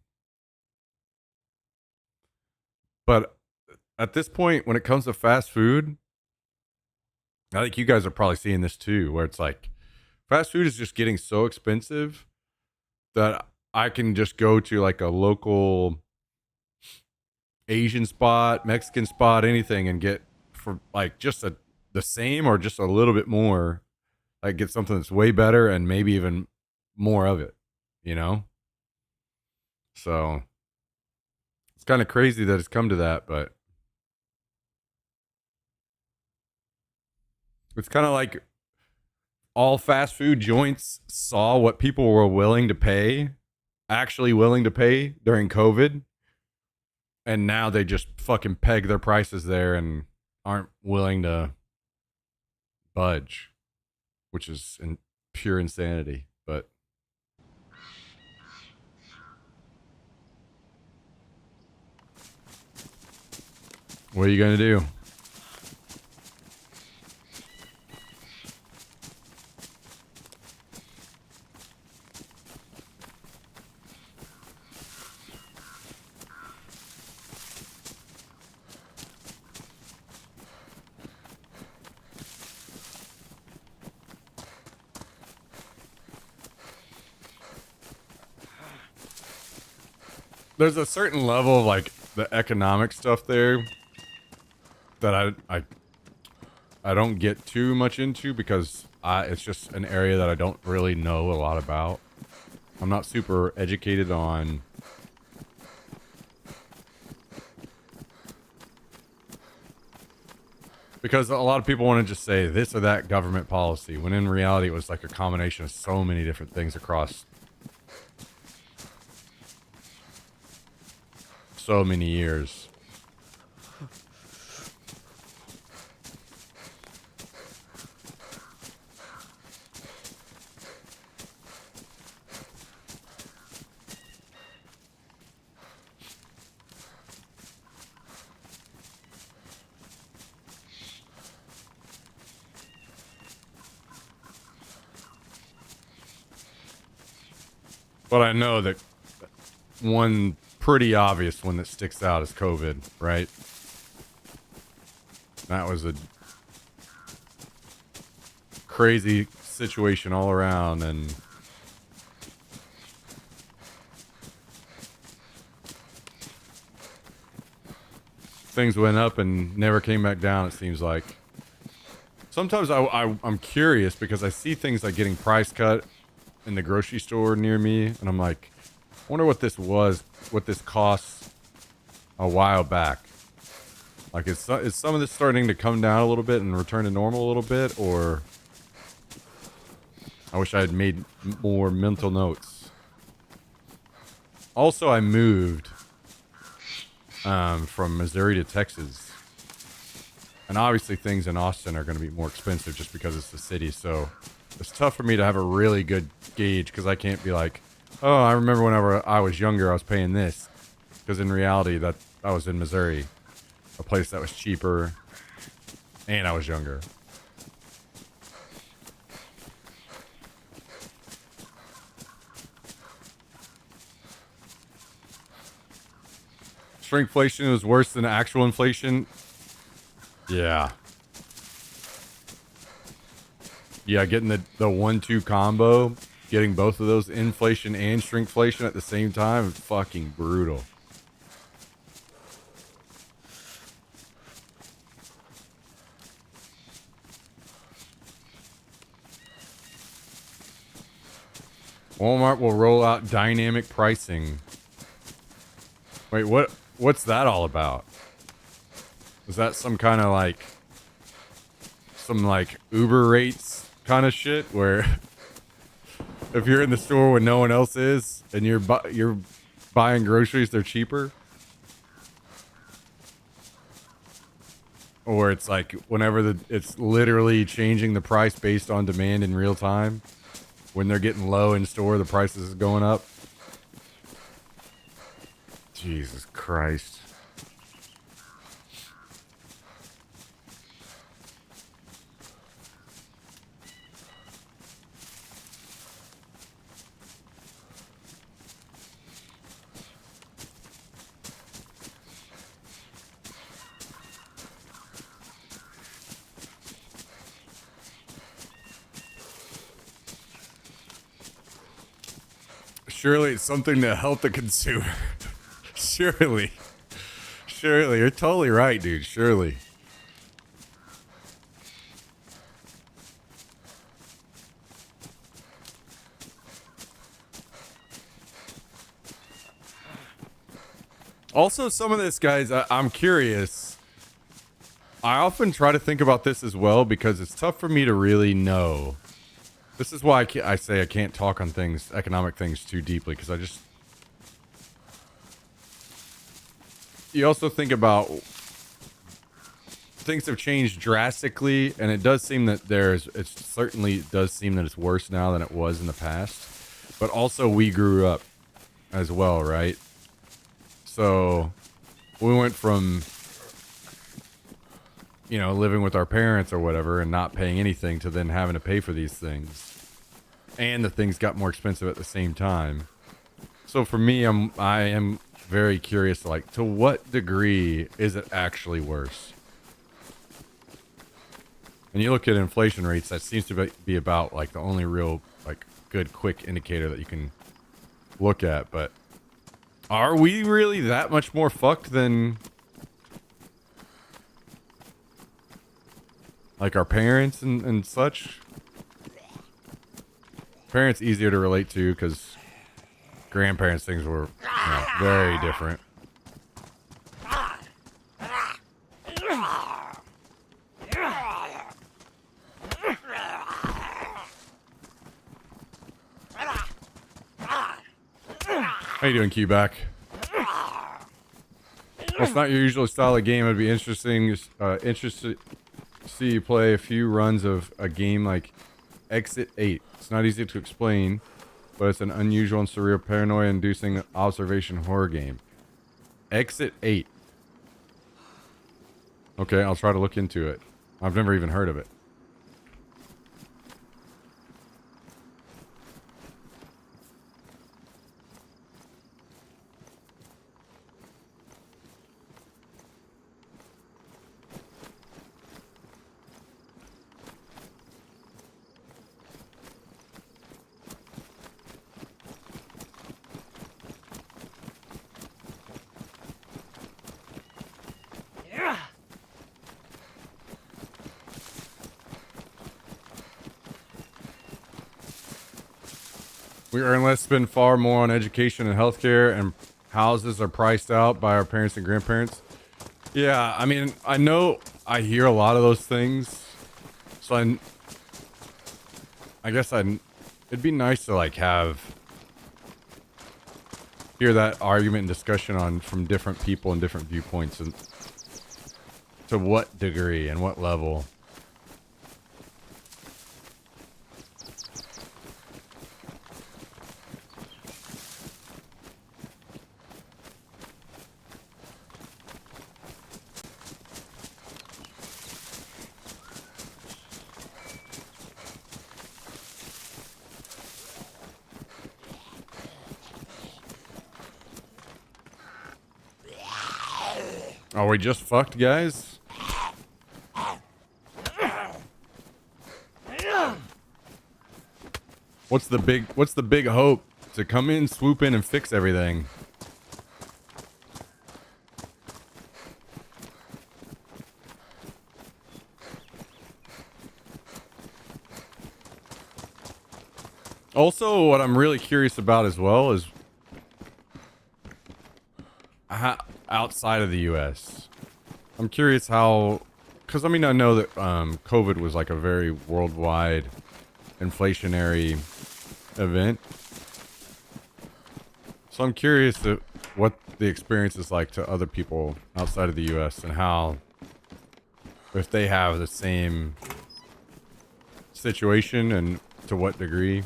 But at this point, when it comes to fast food, I think you guys are probably seeing this too, where it's like fast food is just getting so expensive that I can just go to like a local Asian spot, Mexican spot, anything, and get for like just the same or just a little bit more. Like get something that's way better and maybe even more of it, you know? So it's kind of crazy that it's come to that, but it's kind of like all fast food joints saw what people were willing to pay, actually willing to pay during COVID, and now they just fucking peg their prices there and aren't willing to budge, which is pure insanity. But what are you gonna do? There's a certain level of like the economic stuff there that I don't get too much into because it's just an area that I don't really know a lot about. I'm not super educated on because a lot of people want to just say this or that government policy when in reality it was like a combination of so many different things across so many years. But I know that one pretty obvious one that sticks out is COVID, right? That was a crazy situation all around, and things went up and never came back down, it seems like. Sometimes I'm curious because I see things like getting price cut in the grocery store near me, and I'm like, I wonder what this costs a while back. Like, is some of this starting to come down a little bit and return to normal a little bit, or I wish I had made more mental notes. Also, I moved from Missouri to Texas. And obviously things in Austin are going to be more expensive just because it's the city. So it's tough for me to have a really good gauge because I can't be like, oh, I remember whenever I was younger, I was paying this. Because in reality, that I was in Missouri, a place that was cheaper, and I was younger. Shrinkflation was worse than actual inflation. Yeah. Yeah, getting the 1-2 combo, getting both of those, inflation and shrinkflation at the same time, is fucking brutal. Walmart will roll out dynamic pricing. Wait, what's that all about? Is that some kind of like Uber rates kind of shit where if you're in the store when no one else is and you're buying groceries, they're cheaper? Or it's like whenever it's literally changing the price based on demand in real time. When they're getting low in store, the prices is going up. Jesus Christ. Surely it's something to help the consumer. Surely. Surely. You're totally right, dude. Surely. Also, some of this, guys, I'm curious. I often try to think about this as well because it's tough for me to really know. This is why I say I can't talk on things, economic things, too deeply, because you also think about things have changed drastically, and it does seem that it certainly does seem that it's worse now than it was in the past. But also we grew up as well, right? So we went from, living with our parents or whatever and not paying anything to then having to pay for these things. And the things got more expensive at the same time. So for me, I am very curious, to what degree is it actually worse? And you look at inflation rates, that seems to be about the only real good quick indicator that you can look at. But are we really that much more fucked than our parents and such? Parents easier to relate to because grandparents' things were very different. How you doing, Q-Back? Well, it's not your usual style of game. It'd be interesting to see you play a few runs of a game like Exit 8. It's not easy to explain, but it's an unusual and surreal paranoia-inducing observation horror game. Exit 8. Okay, I'll try to look into it. I've never even heard of it. We earn less, spend far more on education and healthcare, and houses are priced out by our parents and grandparents. Yeah, I mean, I know I hear a lot of those things, so I guess it'd be nice to like hear that argument and discussion on from different people and different viewpoints, and to what degree and what level. Are we just fucked, guys? What's the big hope? To come in, swoop in, and fix everything. Also, what I'm really curious about as well is outside of the U.S. I'm curious how, because I mean I know that COVID was like a very worldwide inflationary event, so I'm curious what the experience is like to other people outside of the U.S. and how, if they have the same situation and to what degree.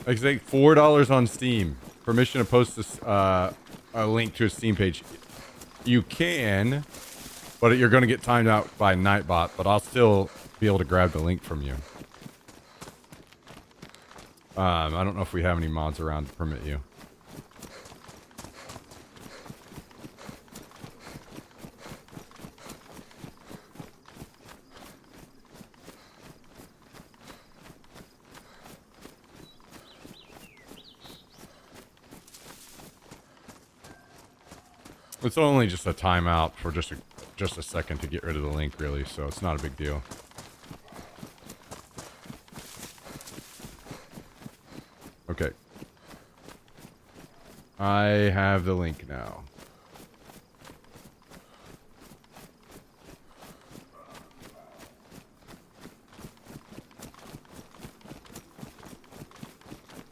Like, say $4 on Steam. Permission to post this, a link to a Steam page. You can, but you're going to get timed out by Nightbot, but I'll still be able to grab the link from you. I don't know if we have any mods around to permit you. It's only just a timeout for just a second to get rid of the link, really, so it's not a big deal. Okay. I have the link now.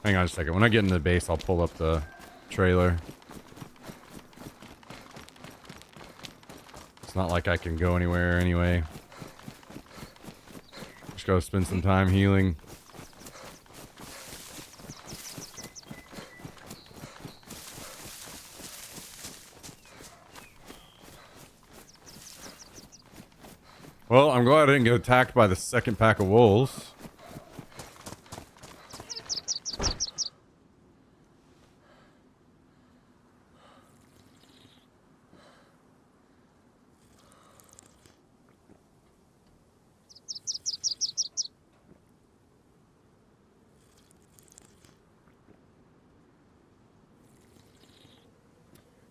Hang on a second. When I get into the base, I'll pull up the trailer. It's not like I can go anywhere anyway. Just gotta spend some time healing. Well, I'm glad I didn't get attacked by the second pack of wolves.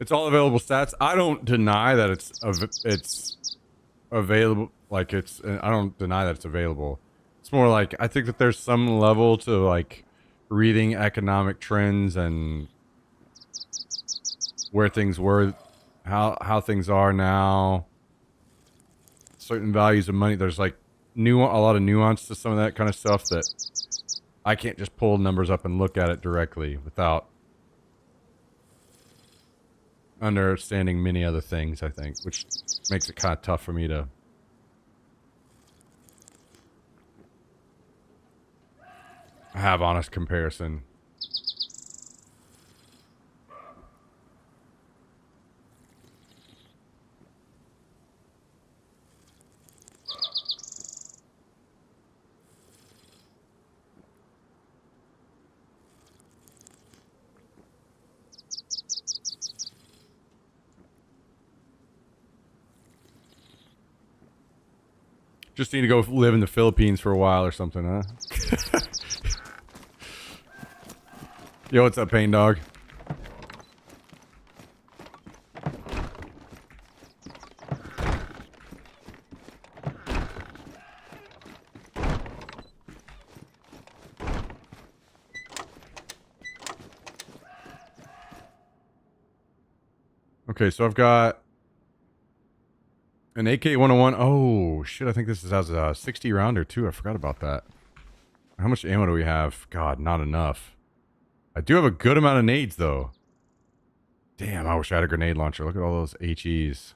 It's all available stats. I don't deny that it's available. Like I don't deny that it's available. It's more like I think that there's some level to like reading economic trends and where things were, how things are now. Certain values of money. There's like a lot of nuance to some of that kind of stuff that I can't just pull numbers up and look at it directly without understanding many other things, I think, which makes it kind of tough for me to have honest comparison. Just need to go live in the Philippines for a while or something, huh? Yo, what's up, Pain Dog? Okay, so I've got an AK-101. Oh, shit. I think this has a 60 rounder, too. I forgot about that. How much ammo do we have? God, not enough. I do have a good amount of nades, though. Damn, I wish I had a grenade launcher. Look at all those HEs.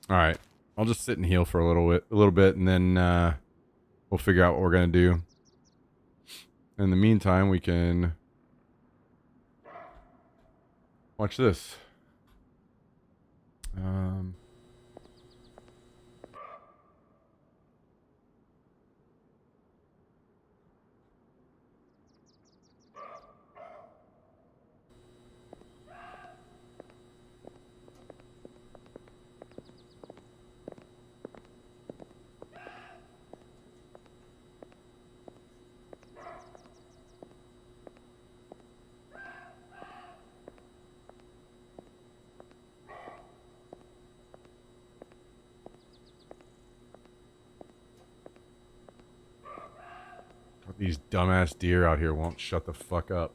All right. I'll just sit and heal for a little bit, and then we'll figure out what we're going to do. In the meantime, we can watch this. Um, these dumbass deer out here won't shut the fuck up.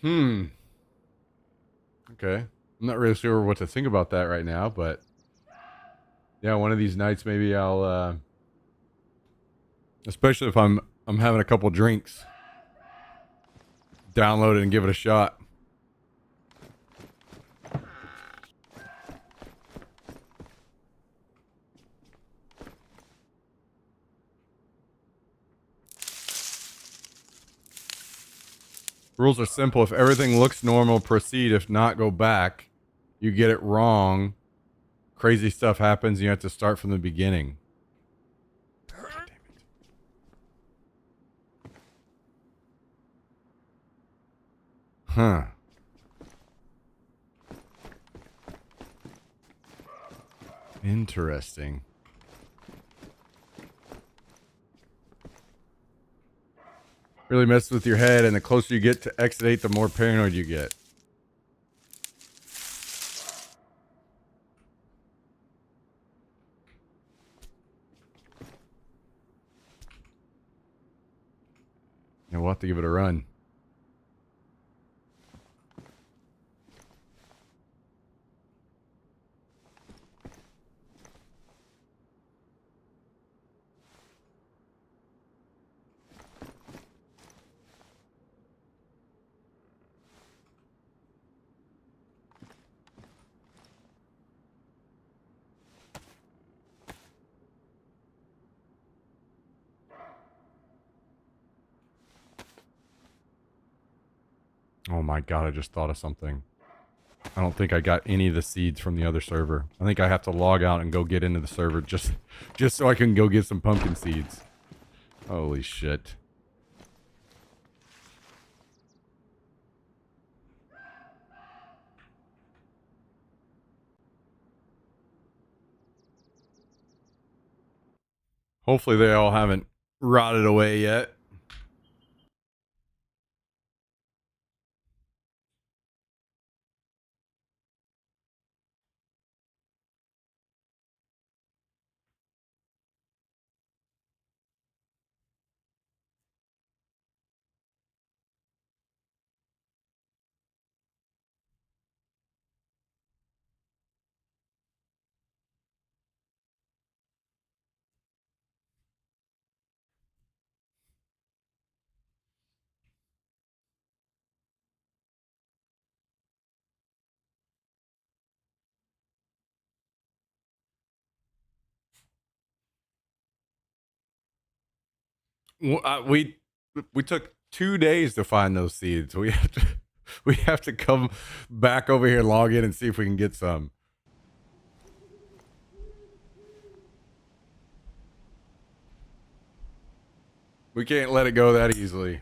Hmm. Okay. I'm not really sure what to think about that right now, but yeah, one of these nights maybe I'll especially if I'm having a couple drinks, download it and give it a shot. Rules are simple. If everything looks normal, proceed. If not, go back. You get it wrong, crazy stuff happens. You have to start from the beginning. God damn it. Huh. Interesting. Really messes with your head, and the closer you get to exit 8, the more paranoid you get. And we'll have to give it a run. Oh my god, I just thought of something. I don't think I got any of the seeds from the other server. I think I have to log out and go get into the server just so I can go get some pumpkin seeds. Holy shit. Hopefully they all haven't rotted away yet. We took 2 days to find those seeds. We have to come back over here, log in, and see if we can get some. We can't let it go that easily.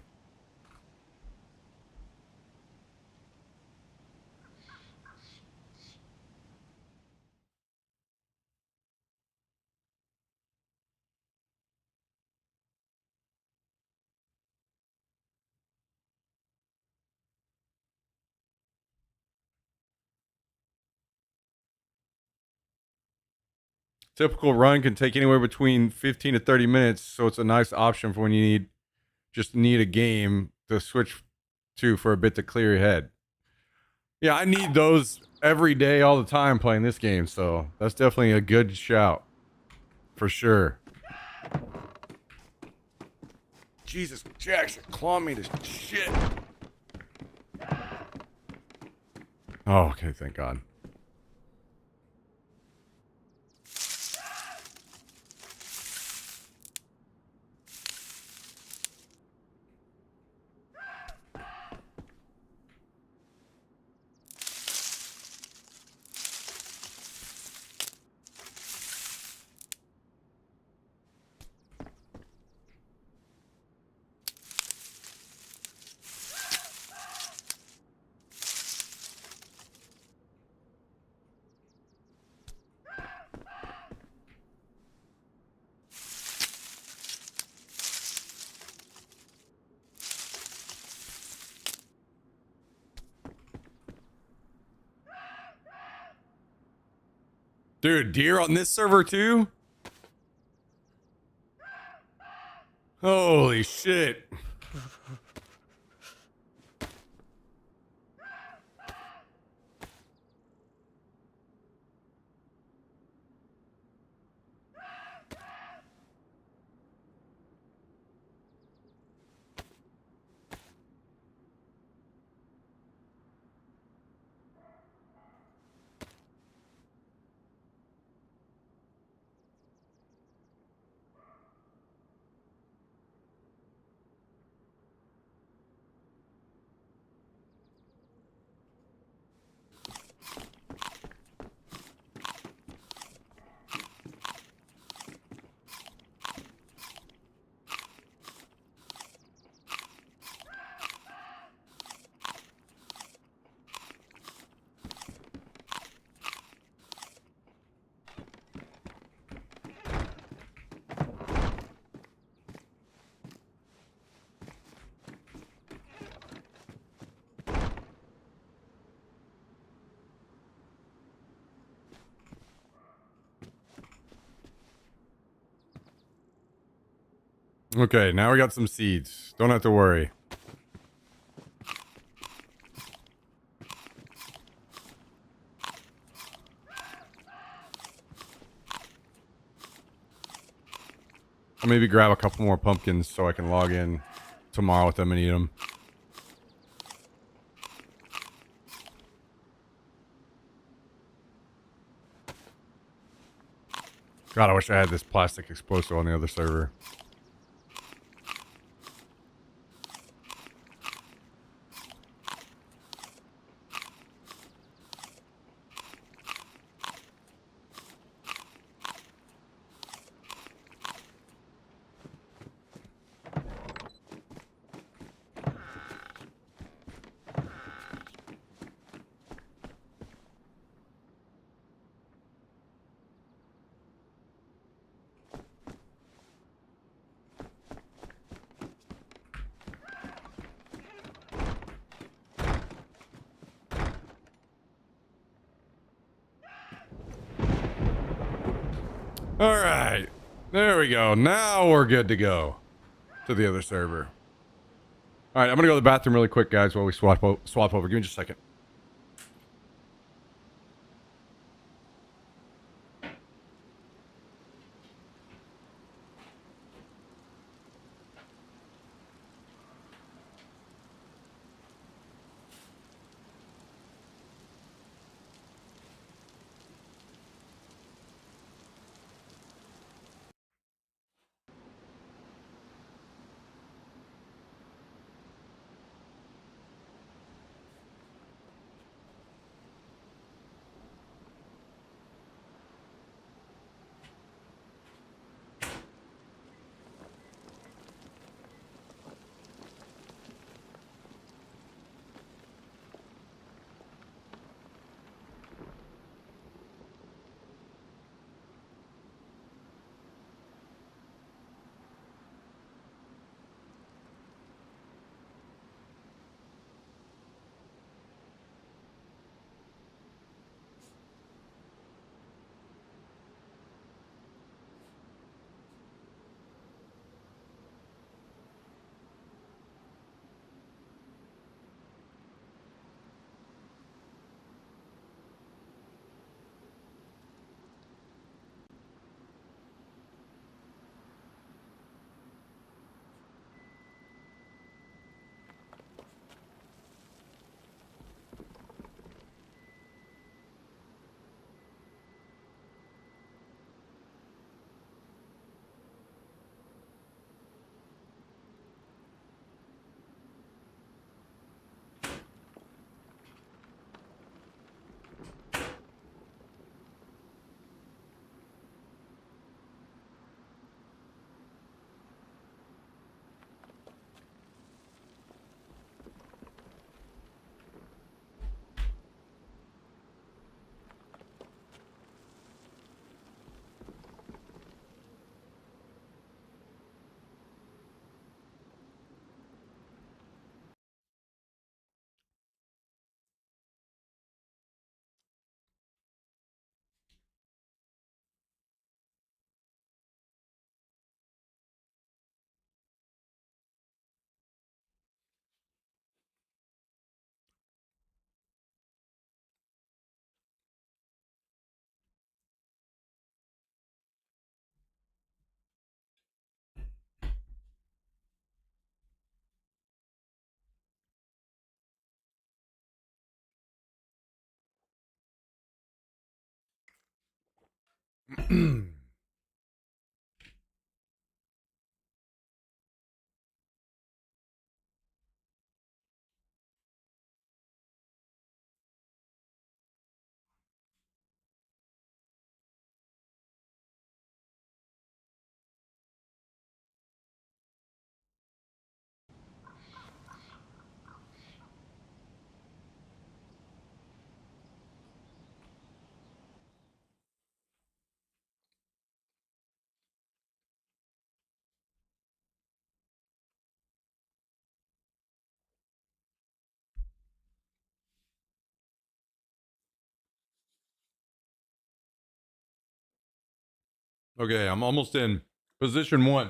Typical run can take anywhere between 15 to 30 minutes, so it's a nice option for when you need a game to switch to for a bit to clear your head. Yeah, I need those every day, all the time playing this game, so that's definitely a good shout. For sure. Jesus, Jackson, claw me to shit. Oh, okay, thank God. Dude, deer on this server too? Holy shit. Okay, now we got some seeds. Don't have to worry. I'll maybe grab a couple more pumpkins so I can log in tomorrow with them and eat them. God, I wish I had this plastic explosive on the other server. All right. There we go. Now we're good to go to the other server. All right, I'm going to go to the bathroom really quick, guys, while we swap over. Give me just a second. Okay, I'm almost in position 1.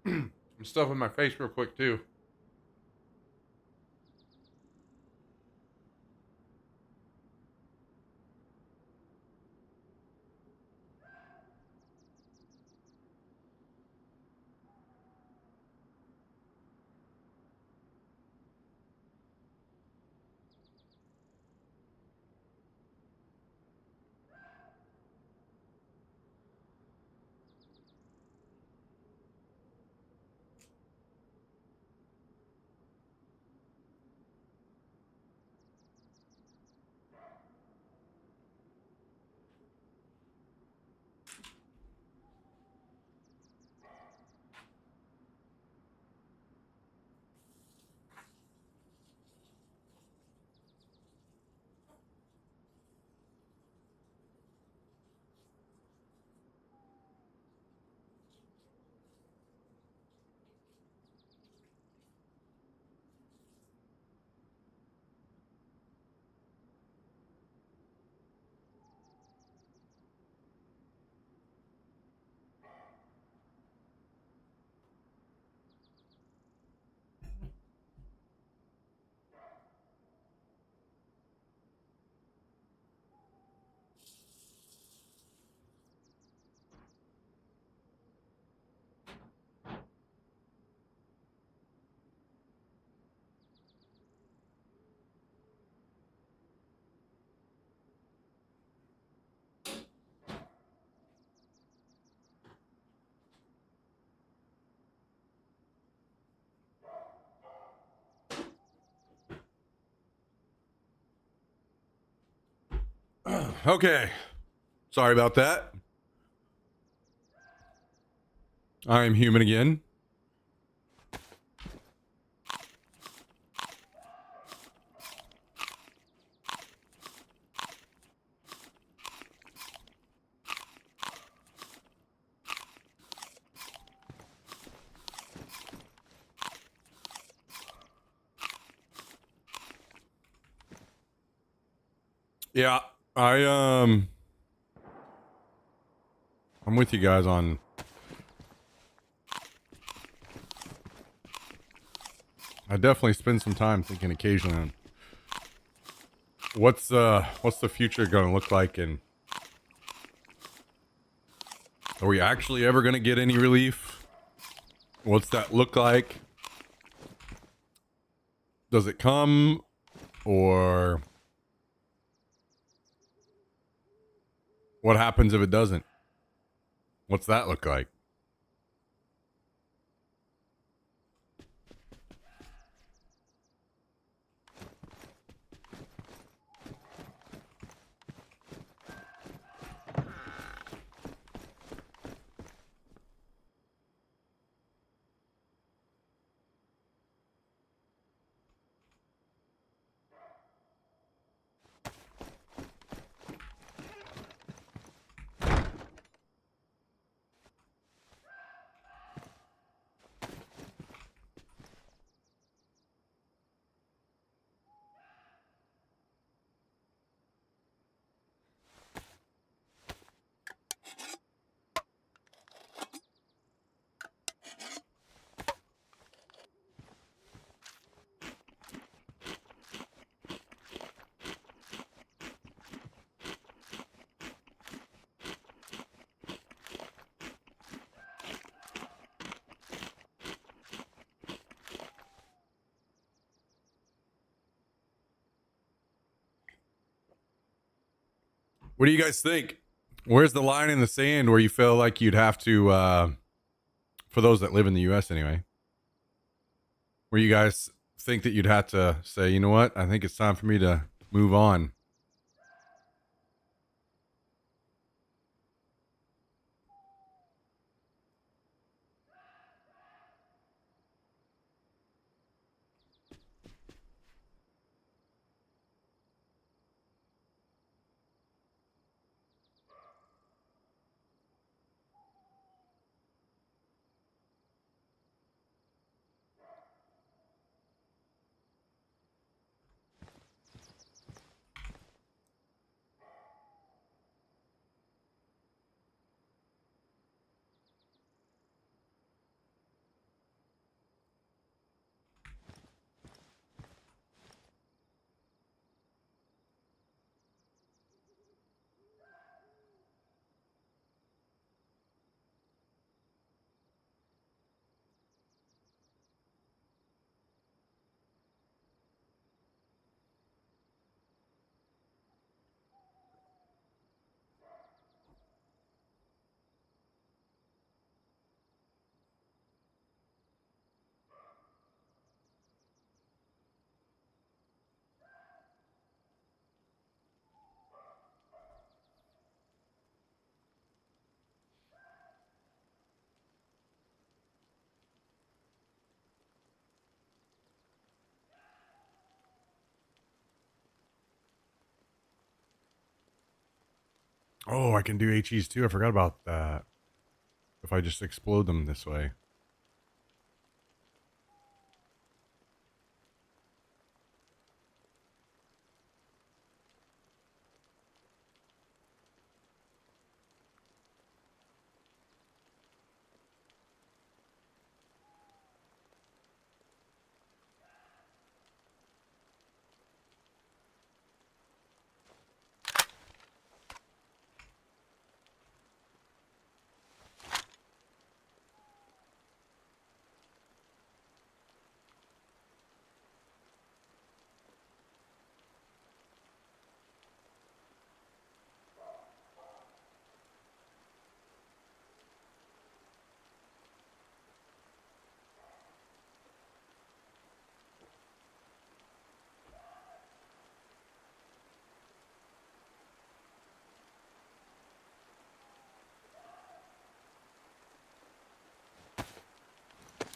I'm stuffing my face real quick too. Okay. Sorry about that. I am human again. Yeah, I'm with you guys on I definitely spend some time thinking occasionally on what's the future going to look like, and are we actually ever going to get any relief? What's that look like? Does it come, or what happens if it doesn't? What's that look like? What do you guys think? Where's the line in the sand where you feel like you'd have to, for those that live in the U.S. anyway, where you guys think that you'd have to say, you know what? I think it's time for me to move on. Oh, I can do HEs too. I forgot about that. If I just explode them this way.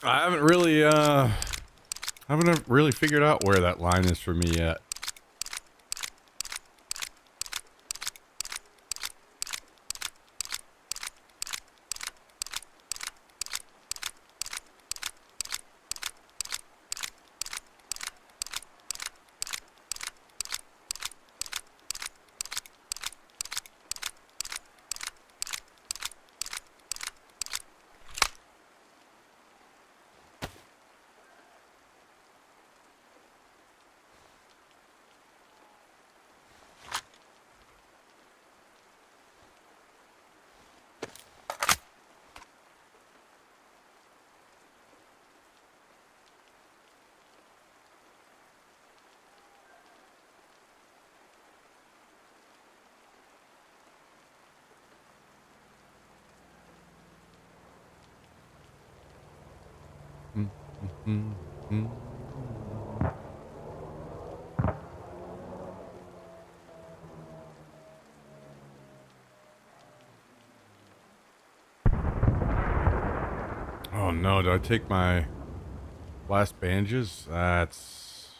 I haven't really figured out where that line is for me yet. Mm, mm, mm, mm. Oh no, did I take my last bandages? That's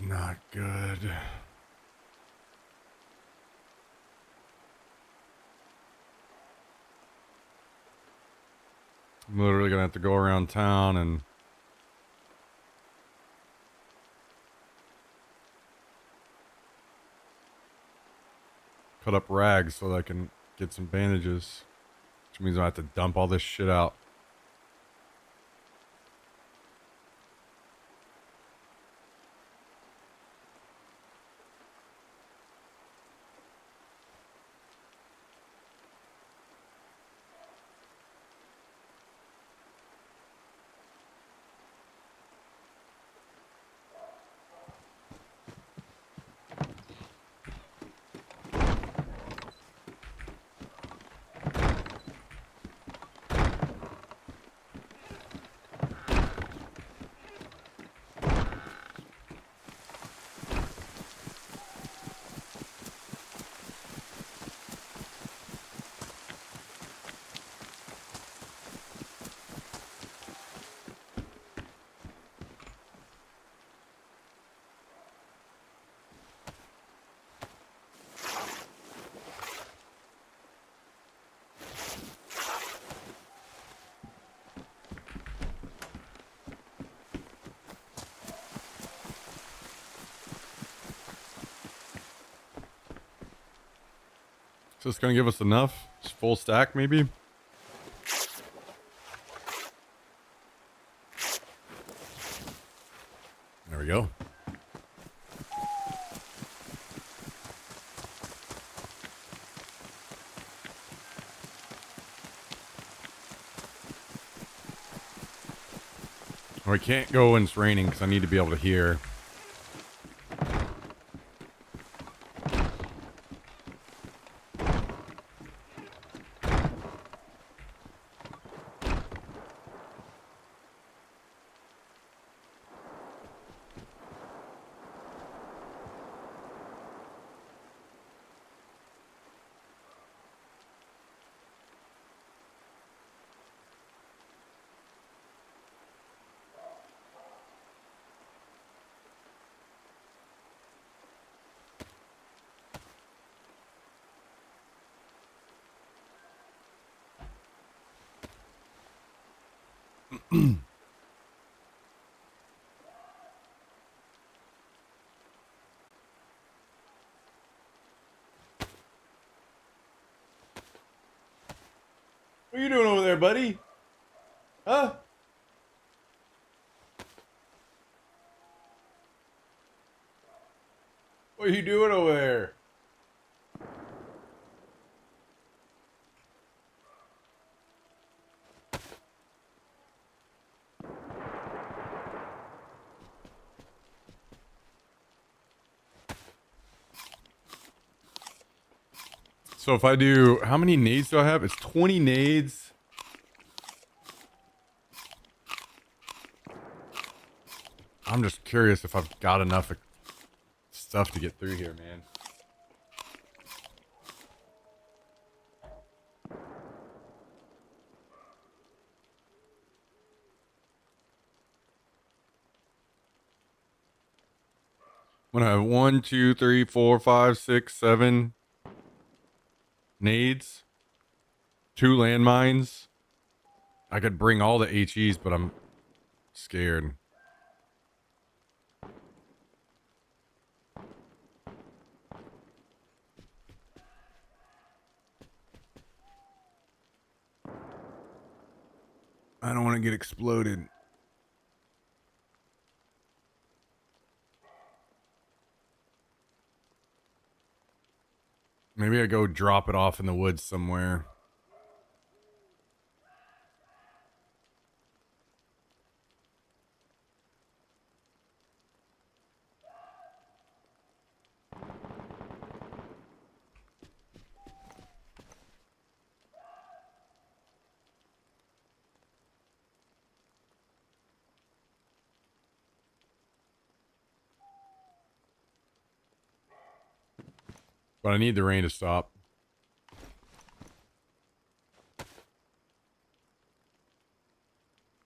not good. I'm literally gonna have to go around town and cut up rags so that I can get some bandages. Which means I have to dump all this shit out. this gonna give us enough? Just full stack, maybe? There we go. We can't go when it's raining because I need to be able to hear. What are you doing over there, buddy? Huh? What are you doing over there? So if I do, how many nades do I have? It's 20 nades. I'm just curious if I've got enough stuff to get through here, man. I'm gonna have 1, 2, 3, 4, 5, 6, 7 nades, 2 landmines. I could bring all the HEs, but I'm scared. I don't want to get exploded. Maybe I go drop it off in the woods somewhere. But I need the rain to stop.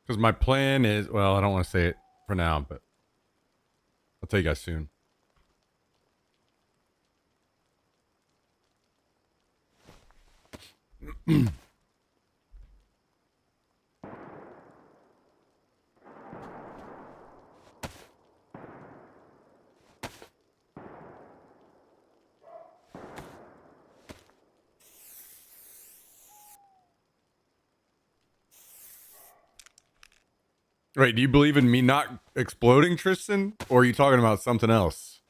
Because my plan is, well, I don't want to say it for now, but I'll tell you guys soon. Wait, do you believe in me not exploding, Tristan? Or are you talking about something else?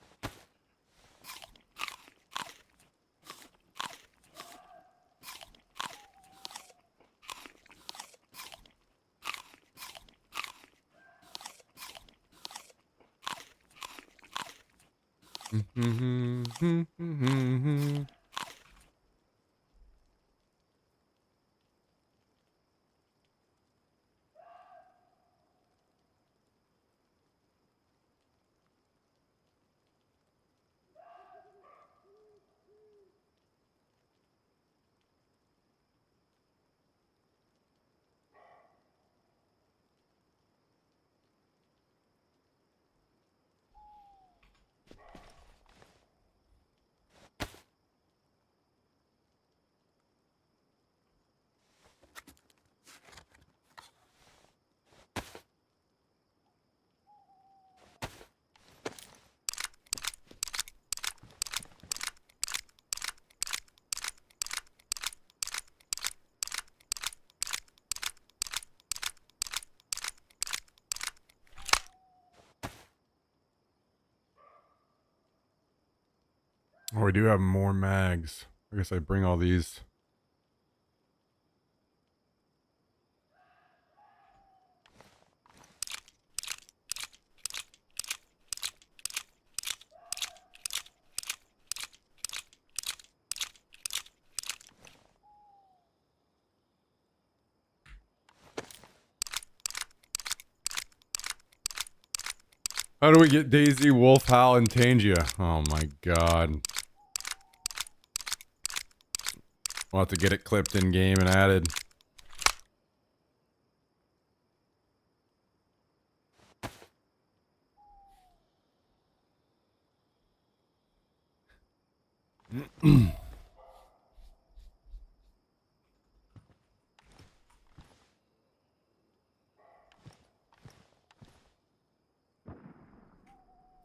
Oh, we do have more mags. I guess I bring all these. How do we get Daisy, Wolf, Hal, and Tangia? Oh my god. We'll have to get it clipped in game and added.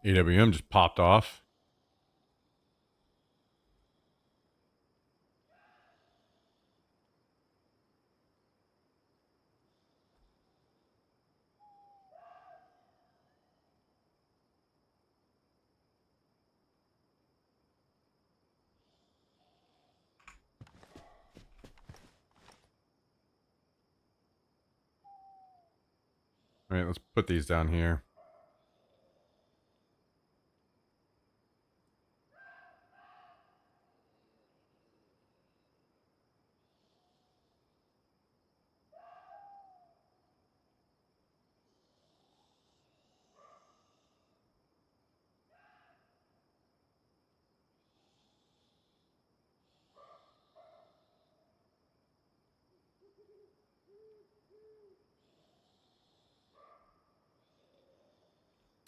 AWM just popped off. All right, let's put these down here.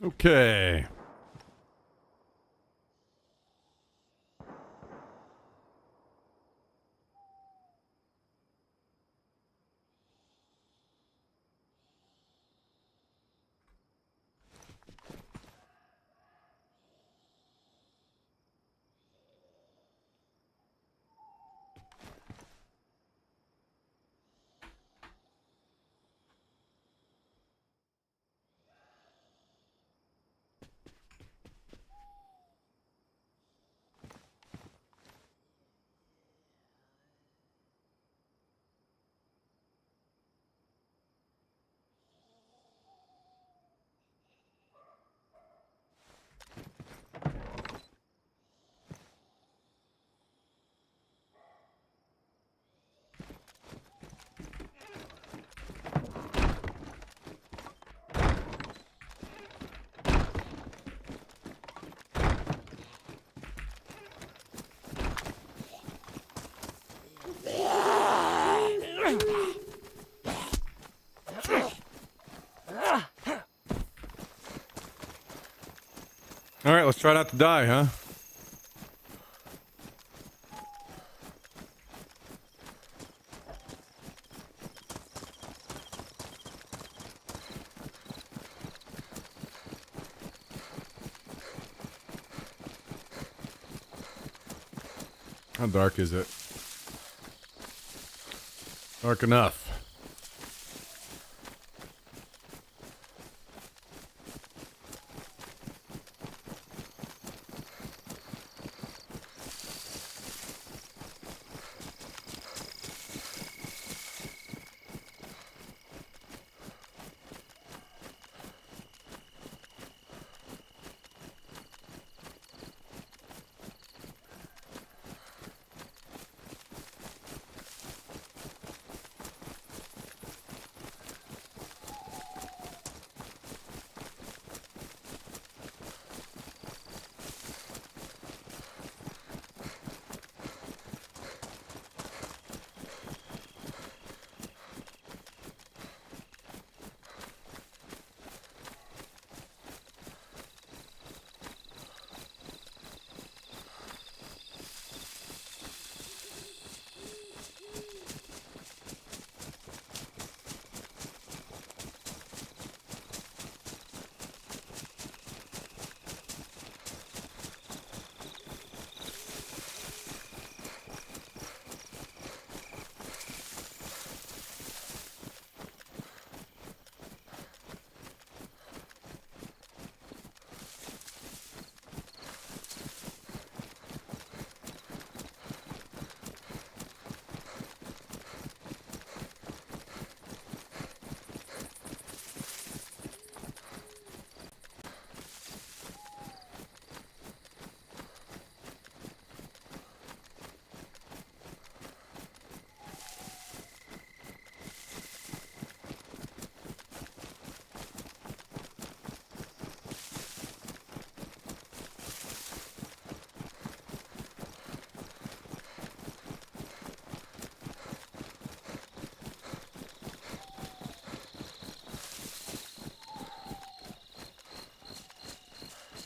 Okay. All right, let's try not to die, huh? How dark is it? Dark enough.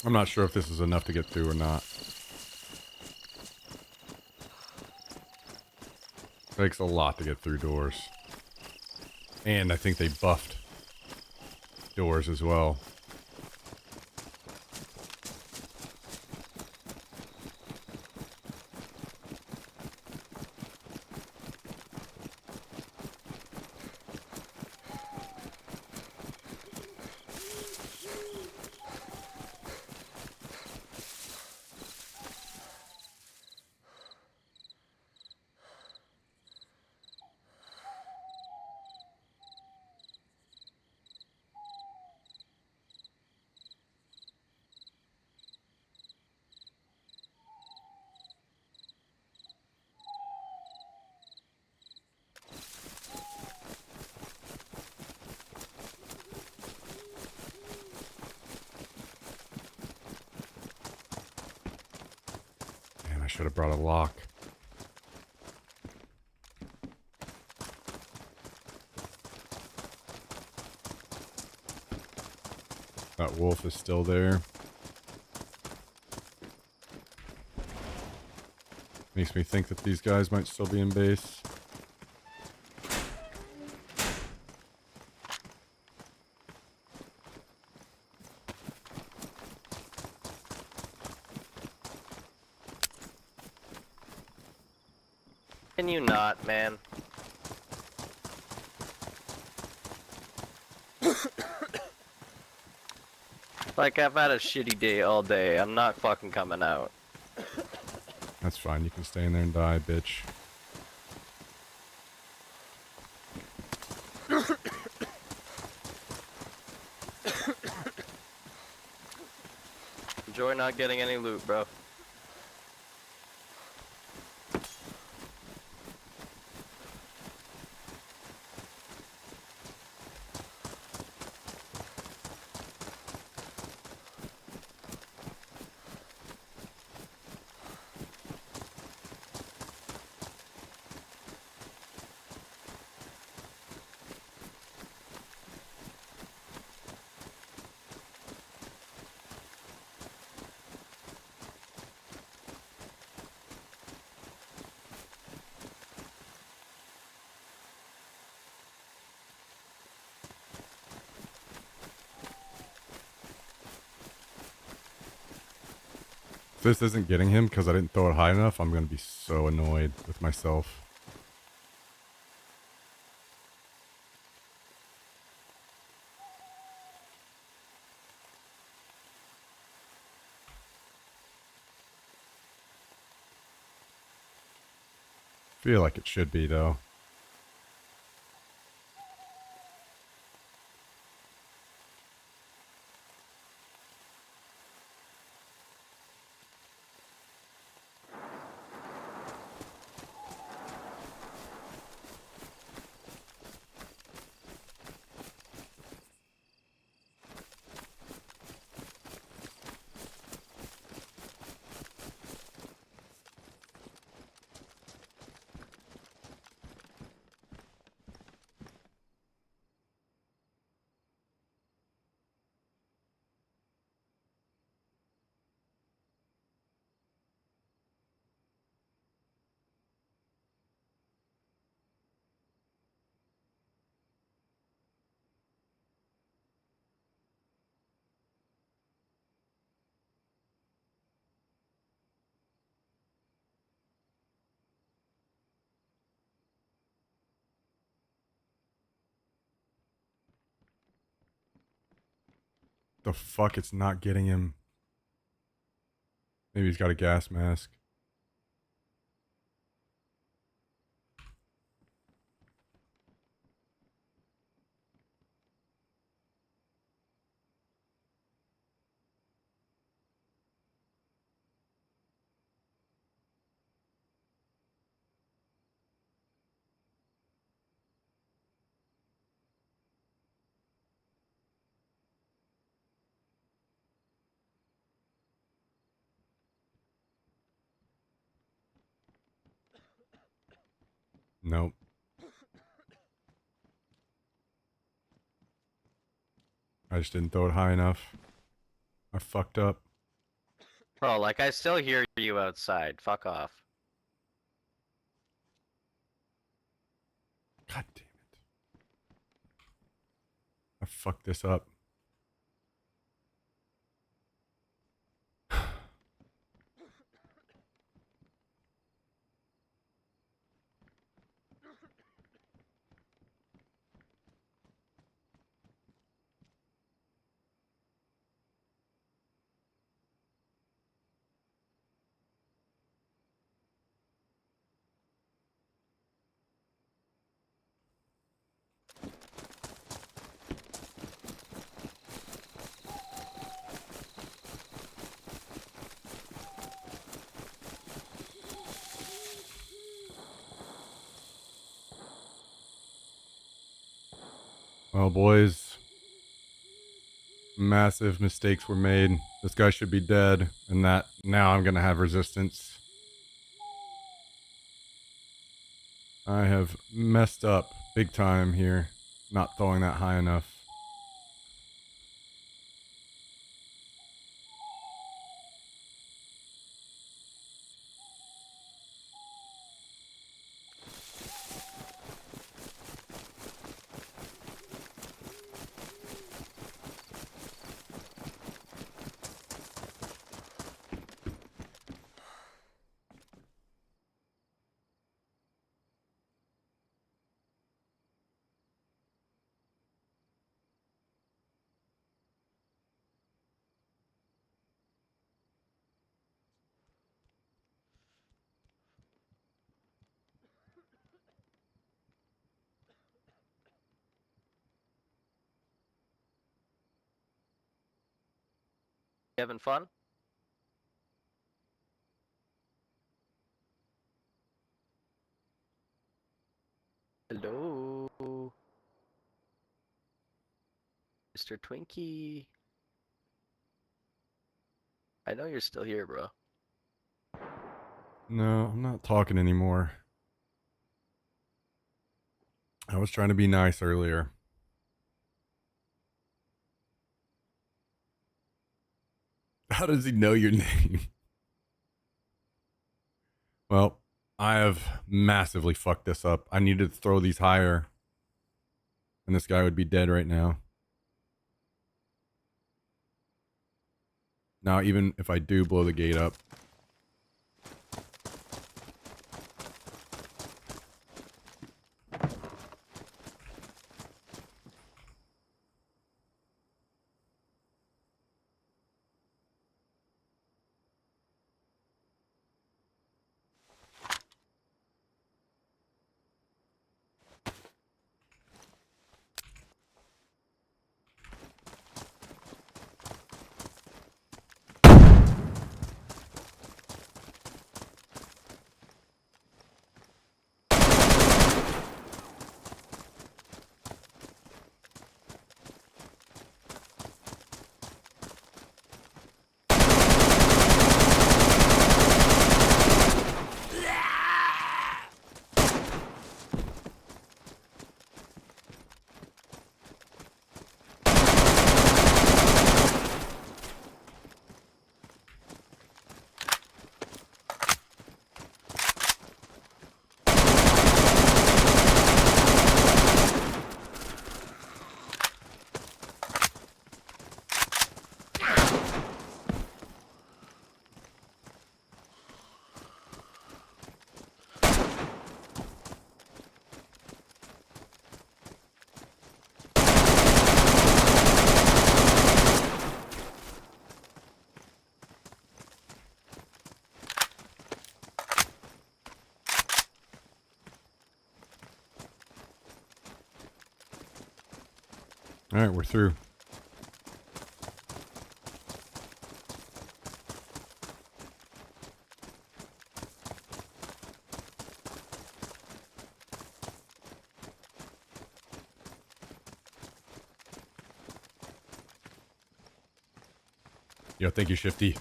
I'm not sure if this is enough to get through or not. Takes a lot to get through doors. And I think they buffed doors as well. Man, I should have brought a lock. That wolf is still there. Makes me think that these guys might still be in base. Can you not, man? Like, I've had a shitty day all day. I'm not fucking coming out. That's fine. You can stay in there and die, bitch. Enjoy not getting any loot, bro. If this isn't getting him because I didn't throw it high enough, I'm going to be so annoyed with myself. Feel like it should be, though. The fuck, it's not getting him. Maybe he's got a gas mask. Nope. I just didn't throw it high enough. I fucked up. Bro, like I still hear you outside. Fuck off. God damn it. I fucked this up. Well, boys, massive mistakes were made. This guy should be dead, and that now I'm gonna have resistance. I have messed up big time here, not throwing that high enough. You having fun? Hello, Mr. Twinkie. I know you're still here, bro. No, I'm not talking anymore. I was trying to be nice earlier. How does he know your name? Well, I have massively fucked this up. I needed to throw these higher, and this guy would be dead right now. Now, even if I do blow the gate up, all right, we're through. Yo, thank you, Shifty.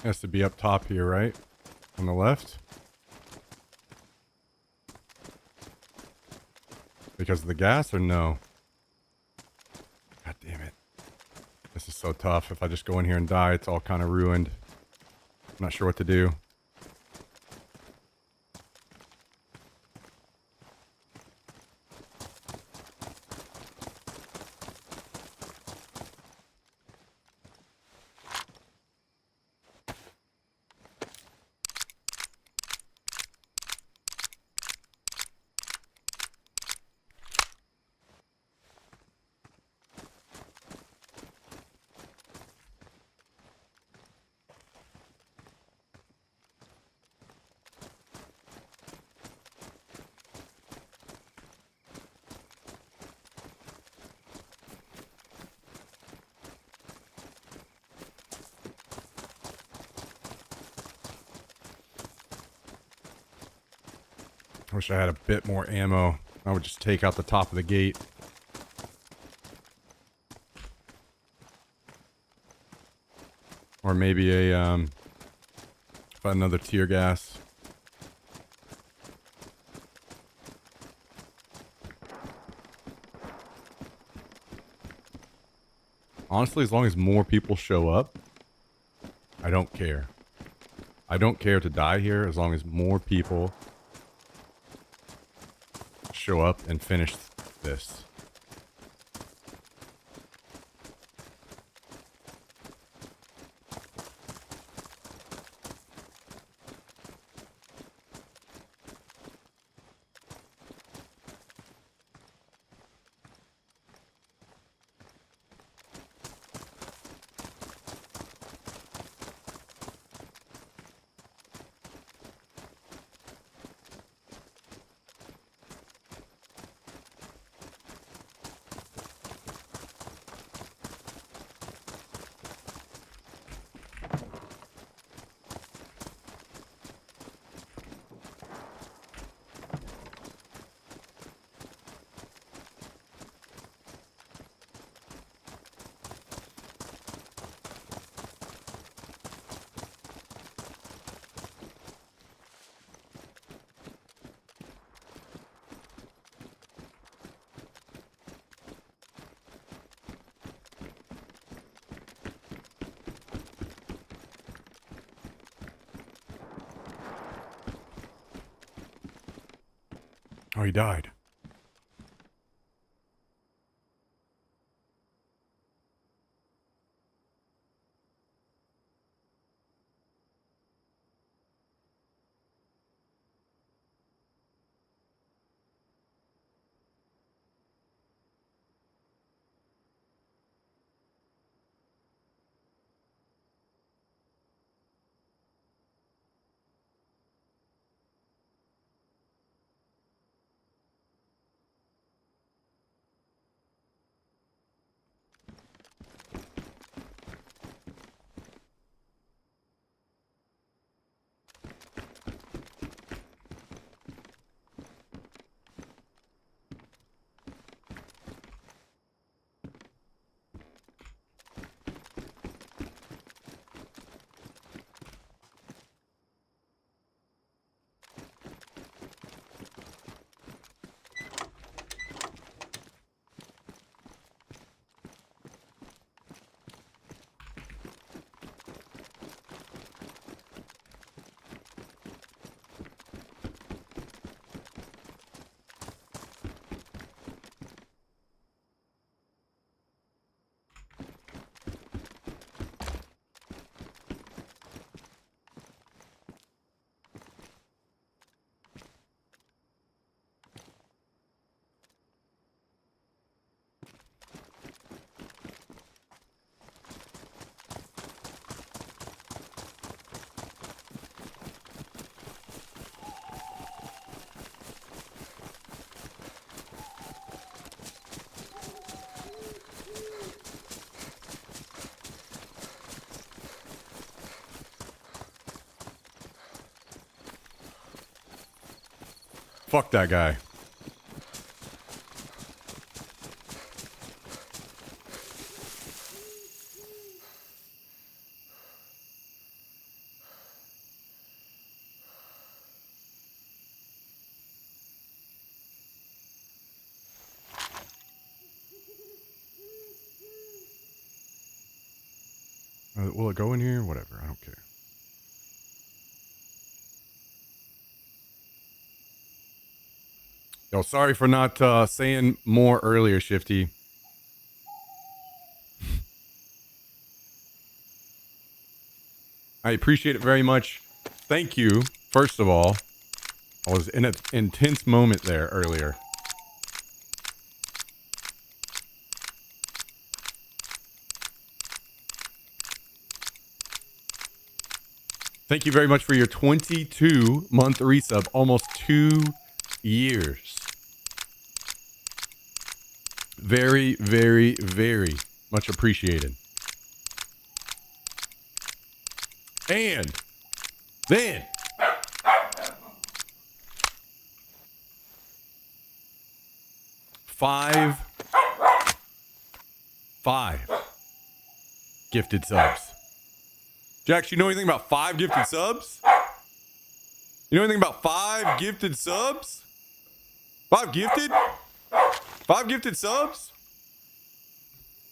Has to be up top here, right? On the left? Because of the gas or no? God damn it. This is so tough. If I just go in here and die, it's all kind of ruined. I'm not sure what to do. I wish I had a bit more ammo. I would just take out the top of the gate. Or maybe another tear gas. Honestly, as long as more people show up, I don't care. I don't care to die here as long as more people show up and finish this. Oh, he died. Fuck that guy. Will it go in here? Whatever. I don't care. Yo, sorry for not saying more earlier, Shifty. I appreciate it very much. Thank you, first of all. I was in an intense moment there earlier. Thank you very much for your 22-month resub. Almost 2 years. Very, very, very much appreciated. And then five gifted subs. Jax, you know anything about 5 gifted subs? You know anything about 5 gifted subs? 5 gifted? 5 gifted subs?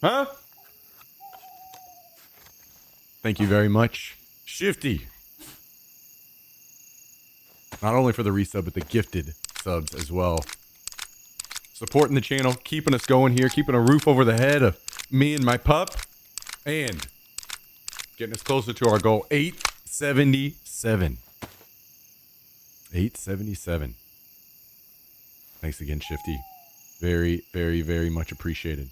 Huh? Thank you very much, Shifty. Not only for the resub, but the gifted subs as well. Supporting the channel, keeping us going here, keeping a roof over the head of me and my pup, and getting us closer to our goal, 877. 877. Thanks again, Shifty. Very, very, very much appreciated.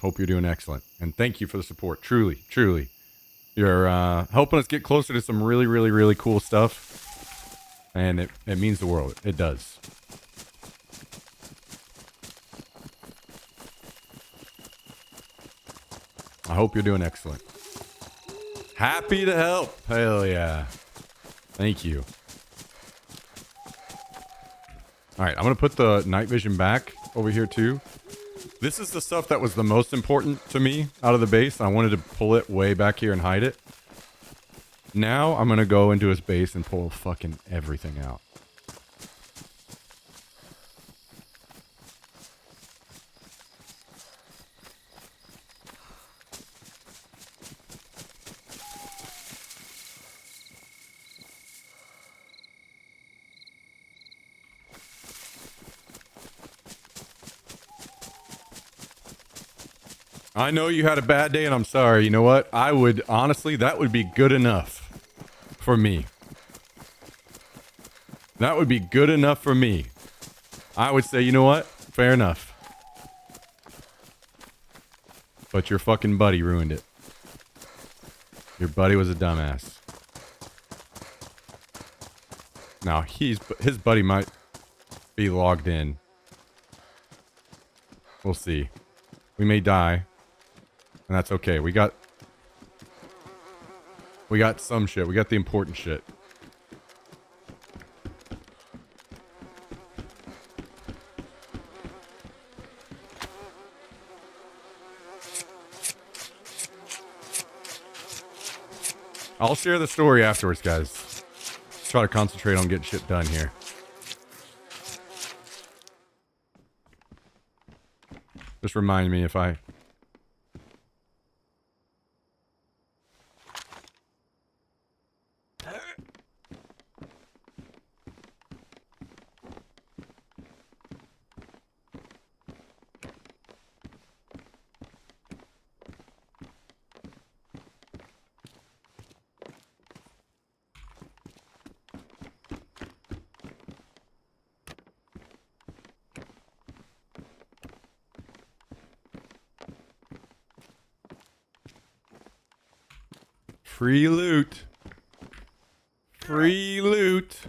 Hope you're doing excellent. And thank you for the support. Truly, truly. You're helping us get closer to some really, really, really cool stuff. And it means the world. It does. I hope you're doing excellent. Happy to help. Hell yeah. Thank you. All right, I'm going to put the night vision back over here too. This is the stuff that was the most important to me out of the base. I wanted to pull it way back here and hide it. Now I'm going to go into his base and pull fucking everything out. I know you had a bad day and I'm sorry. You know what? I would, honestly, that would be good enough for me. That would be good enough for me. I would say, you know what? Fair enough. But your fucking buddy ruined it. Your buddy was a dumbass. Now, his buddy might be logged in. We'll see. We may die. And that's okay. We got some shit. We got the important shit. I'll share the story afterwards, guys. Let's try to concentrate on getting shit done here. Just remind me if I... Free loot. Free loot.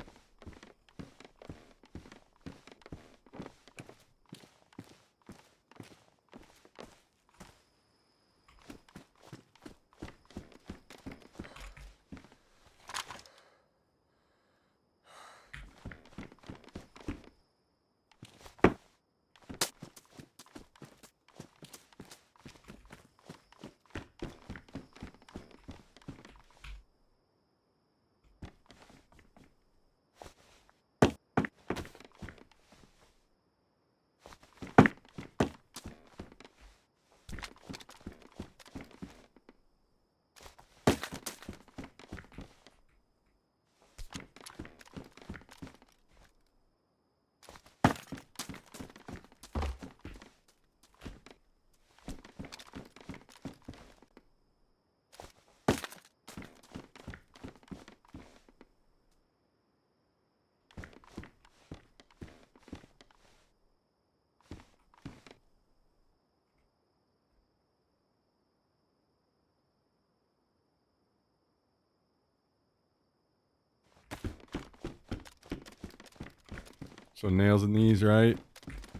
So nails in these, right?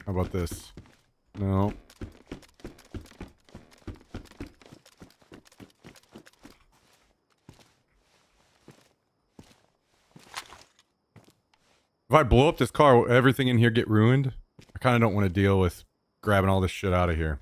How about this? No. If I blow up this car, will everything in here get ruined? I kind of don't want to deal with grabbing all this shit out of here.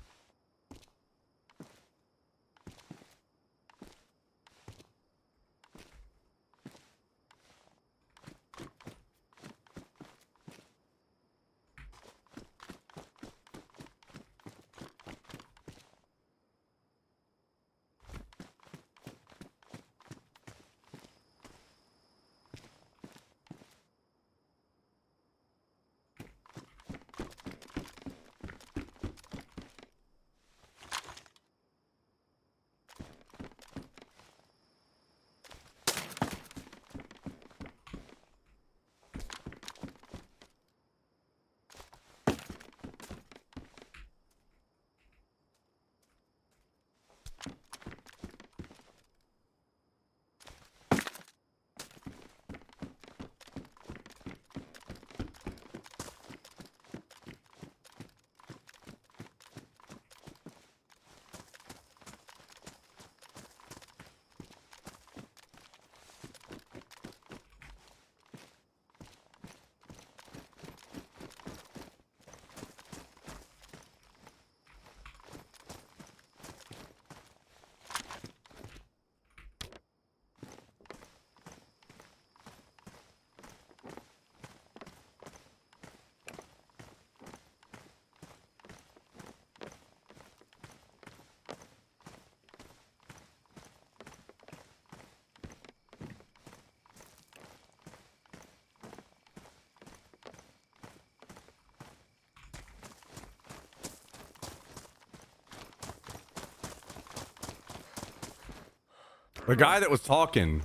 The guy that was talking.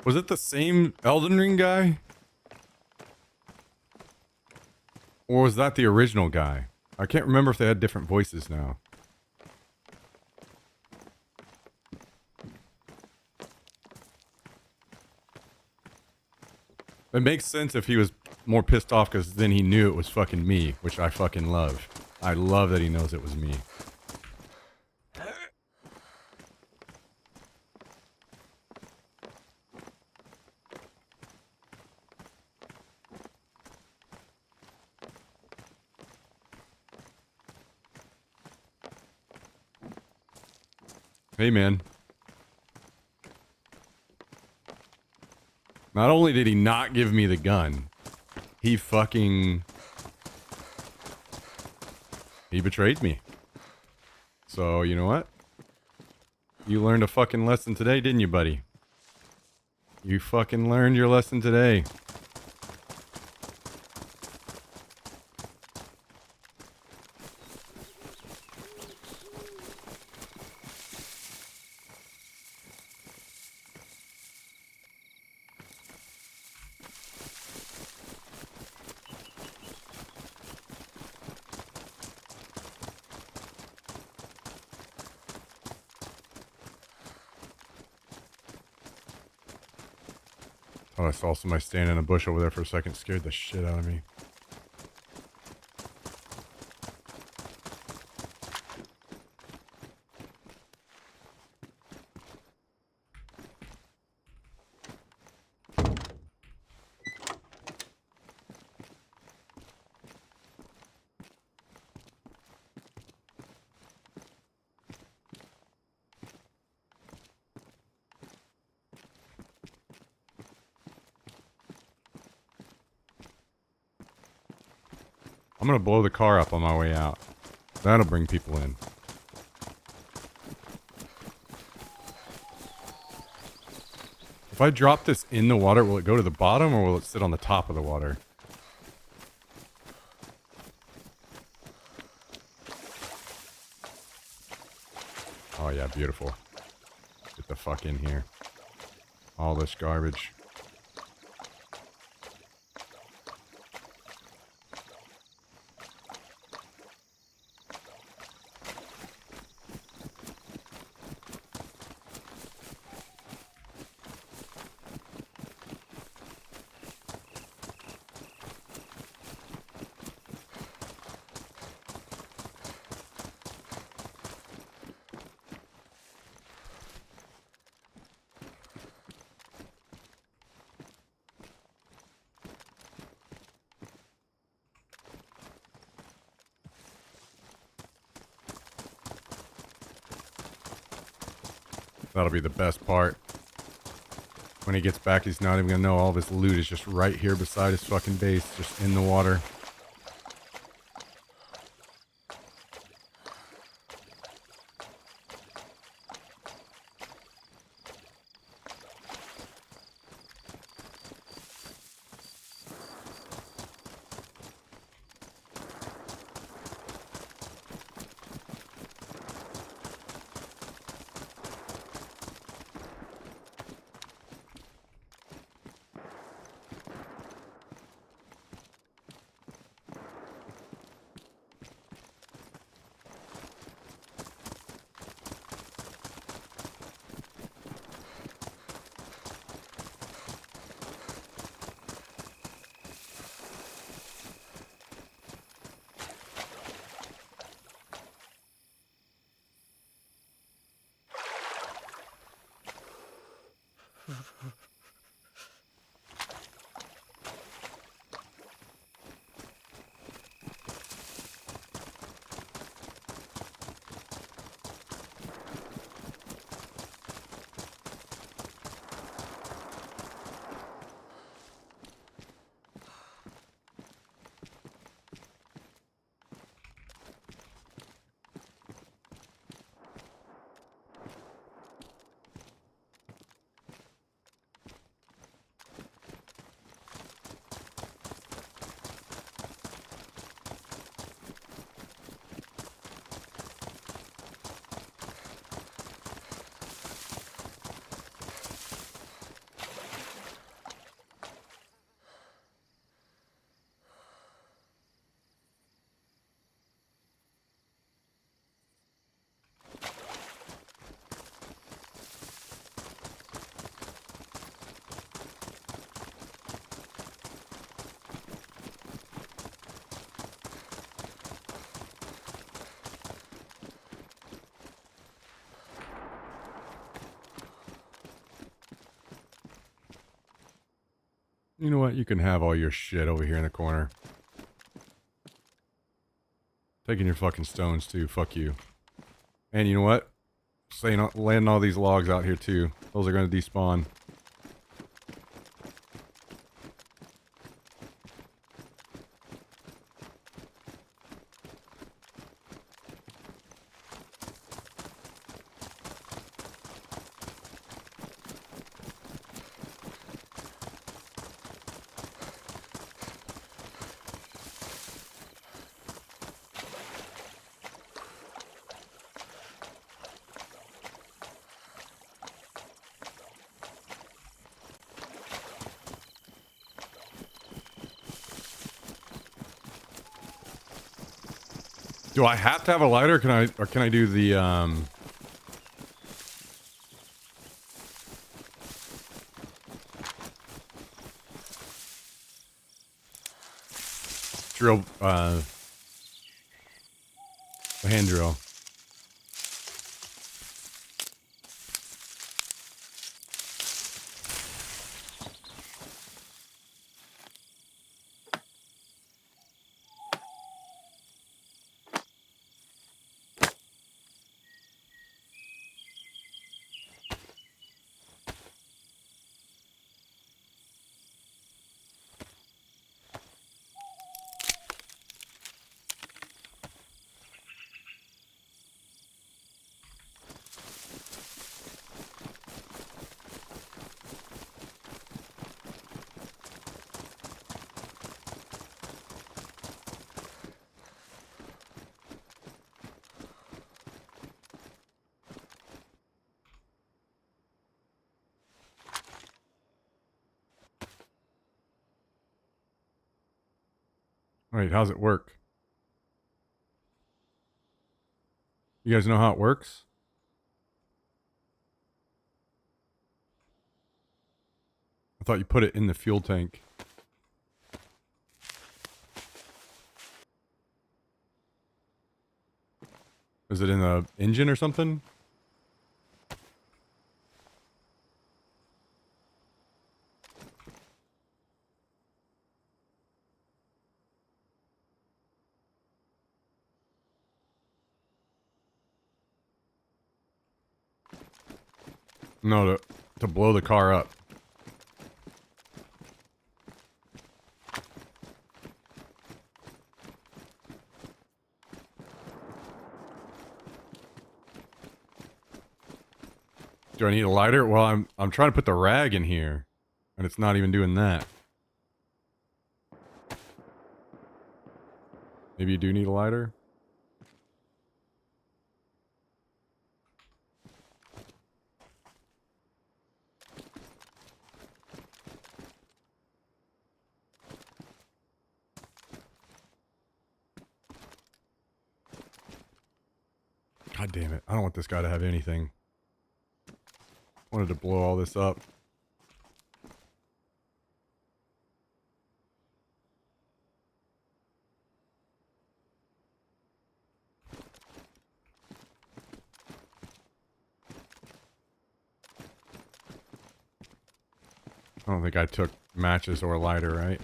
Was it the same Elden Ring guy? Or was that the original guy? I can't remember if they had different voices now. It makes sense if he was more pissed off because then he knew it was fucking me, which I fucking love. I love that he knows it was me. Hey, man. Not only did he not give me the gun, he betrayed me. So, you know what? You learned a fucking lesson today, didn't you, buddy? You fucking learned your lesson today. Oh, I saw somebody standing in a bush over there for a second. Scared the shit out of me. I'm gonna blow the car up on my way out. That'll bring people in. If I drop this in the water, will it go to the bottom or will it sit on the top of the water? Oh yeah, beautiful. Get the fuck in here. All this garbage. That'll be the best part. When he gets back, he's not even gonna know all of his loot is just right here beside his fucking base, just in the water. You know what? You can have all your shit over here in the corner. Taking your fucking stones too. Fuck you. And you know what? Landing all these logs out here too. Those are going to despawn. Do I have to have a lighter? Or can I do the drill the hand drill? Wait, how's it work? You guys know how it works? I thought you put it in the fuel tank. Is it in the engine or something? No, to blow the car up. Do I need a lighter? Well, I'm trying to put the rag in here, and it's not even doing that. Maybe you do need a lighter? God damn it. I don't want this guy to have anything. Wanted to blow all this up. I don't think I took matches or a lighter, right?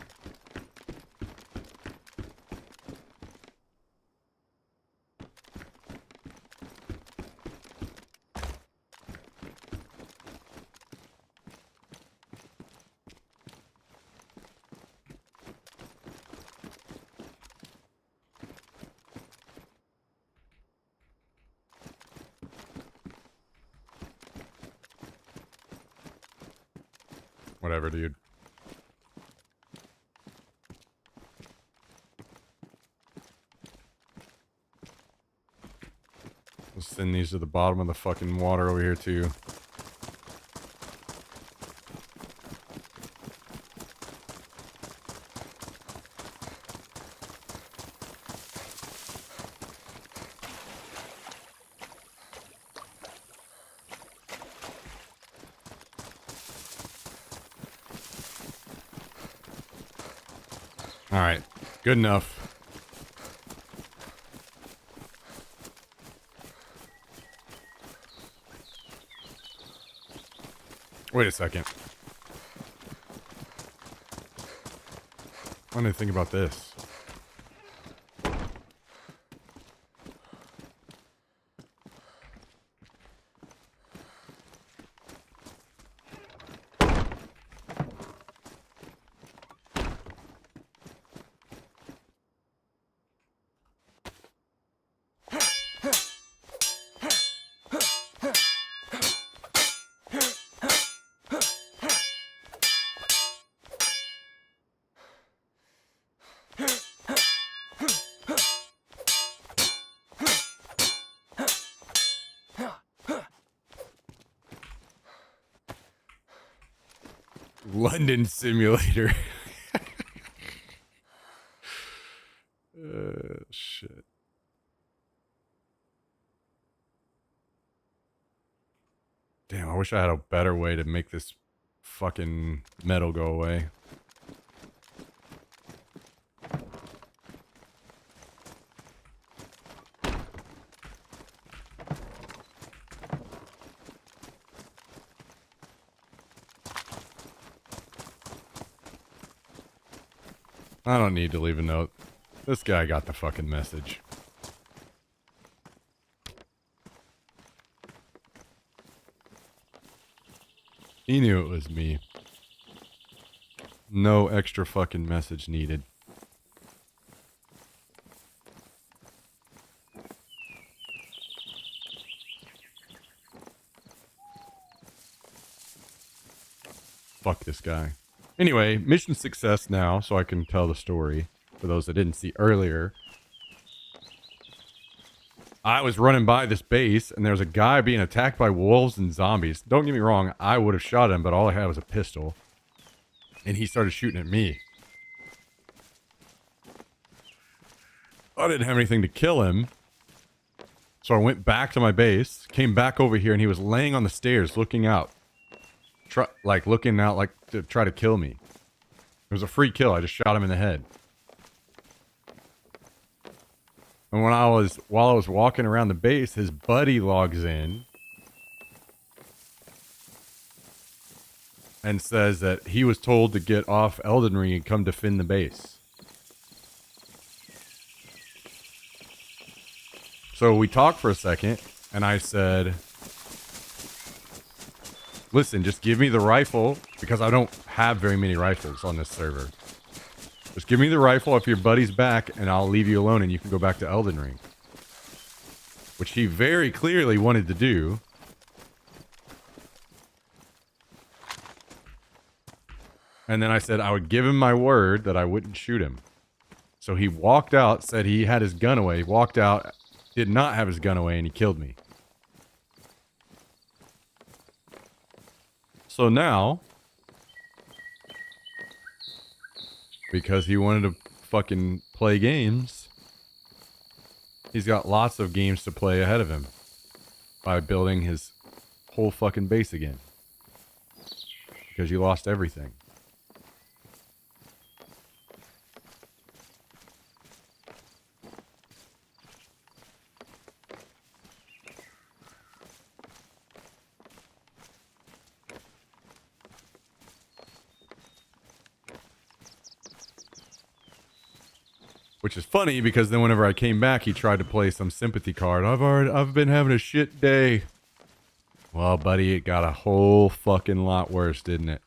Whatever, dude. We'll send these to the bottom of the fucking water over here, too. Alright. Good enough. Wait a second. What do you think about this? London Simulator. Shit. Damn, I wish I had a better way to make this fucking metal go away. I don't need to leave a note. This guy got the fucking message. He knew it was me. No extra fucking message needed. Fuck this guy. Anyway, mission success now, so I can tell the story for those that didn't see earlier. I was running by this base, and there was a guy being attacked by wolves and zombies. Don't get me wrong, I would have shot him, but all I had was a pistol. And he started shooting at me. I didn't have anything to kill him. So I went back to my base, came back over here, and he was laying on the stairs looking out. Looking out like to try to kill me. It was a free kill. I just shot him in the head. And while I was walking around the base, his buddy logs in and says that he was told to get off Elden Ring and come defend the base. So we talked for a second, and I said, listen, just give me the rifle because I don't have very many rifles on this server. Just give me the rifle if your buddy's back and I'll leave you alone and you can go back to Elden Ring. Which he very clearly wanted to do. And then I said I would give him my word that I wouldn't shoot him. So he walked out, said he had his gun away, walked out, did not have his gun away, and he killed me. So now, because he wanted to fucking play games, he's got lots of games to play ahead of him by building his whole fucking base again. Because you lost everything. Which is funny because then whenever I came back, he tried to play some sympathy card. I've been having a shit day. Well, buddy, it got a whole fucking lot worse, didn't it?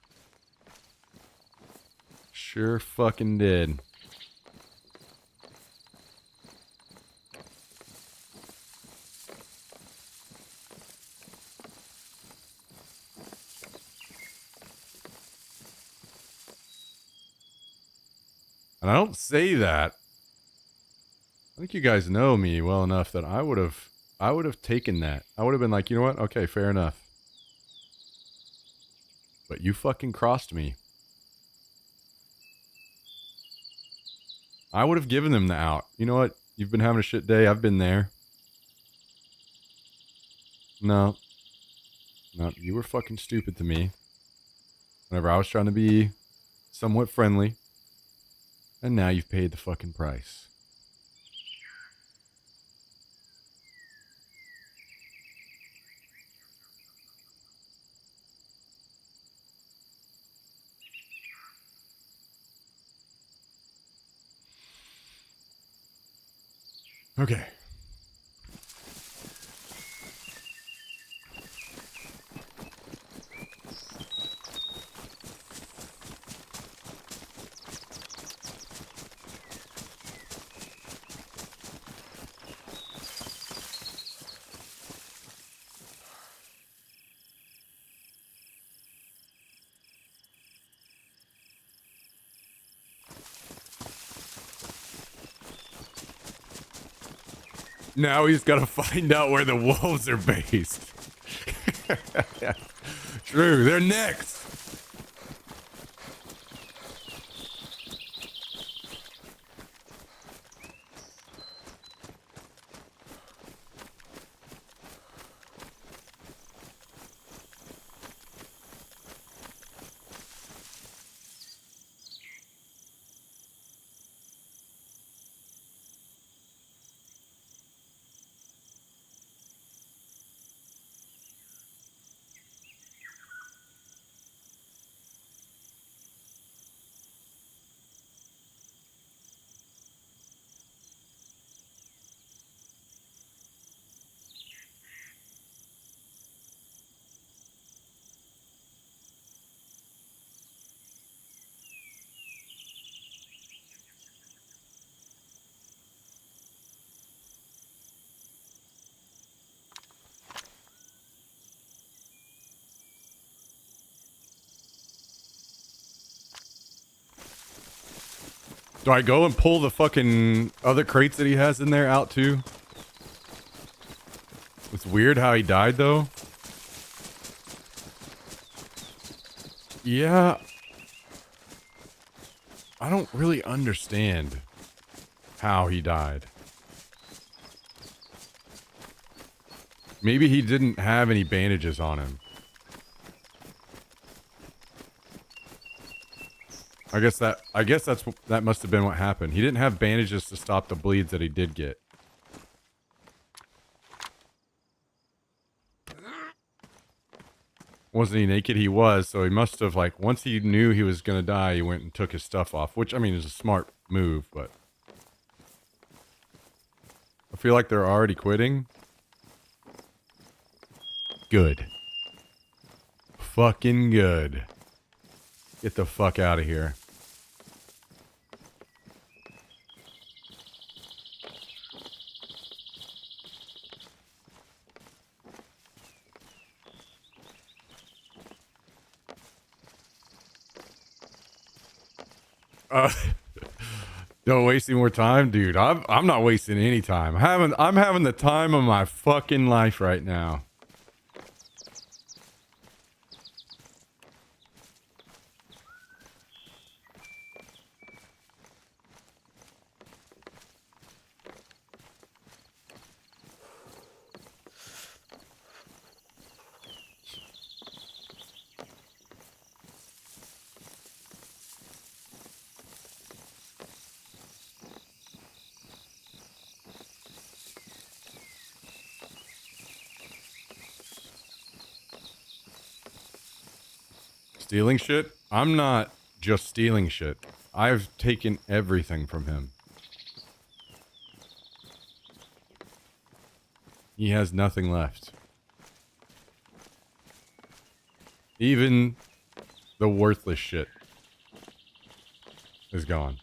Sure fucking did. And I don't say that. I think you guys know me well enough that I would have taken that. I would have been like, you know what? Okay, fair enough. But you fucking crossed me. I would have given them the out. You know what? You've been having a shit day. I've been there. No. No, you were fucking stupid to me. Whenever I was trying to be somewhat friendly. And now you've paid the fucking price. Okay. Now he's got to find out where the wolves are based. True, they're next. Do I go and pull the fucking other crates that he has in there out too? It's weird how he died though. Yeah. I don't really understand how he died. Maybe he didn't have any bandages on him. I guess that must have been what happened. He didn't have bandages to stop the bleeds that he did get. Wasn't he naked? He was, so he must have, like, once he knew he was gonna die, he went and took his stuff off, which, I mean, is a smart move, but I feel like they're already quitting. Good. fucking good. Get the fuck out of here. Don't waste any more time, dude. I'm not wasting any time. I'm having the time of my fucking life right now. Stealing shit? I'm not just stealing shit. I've taken everything from him. He has nothing left. Even the worthless shit is gone.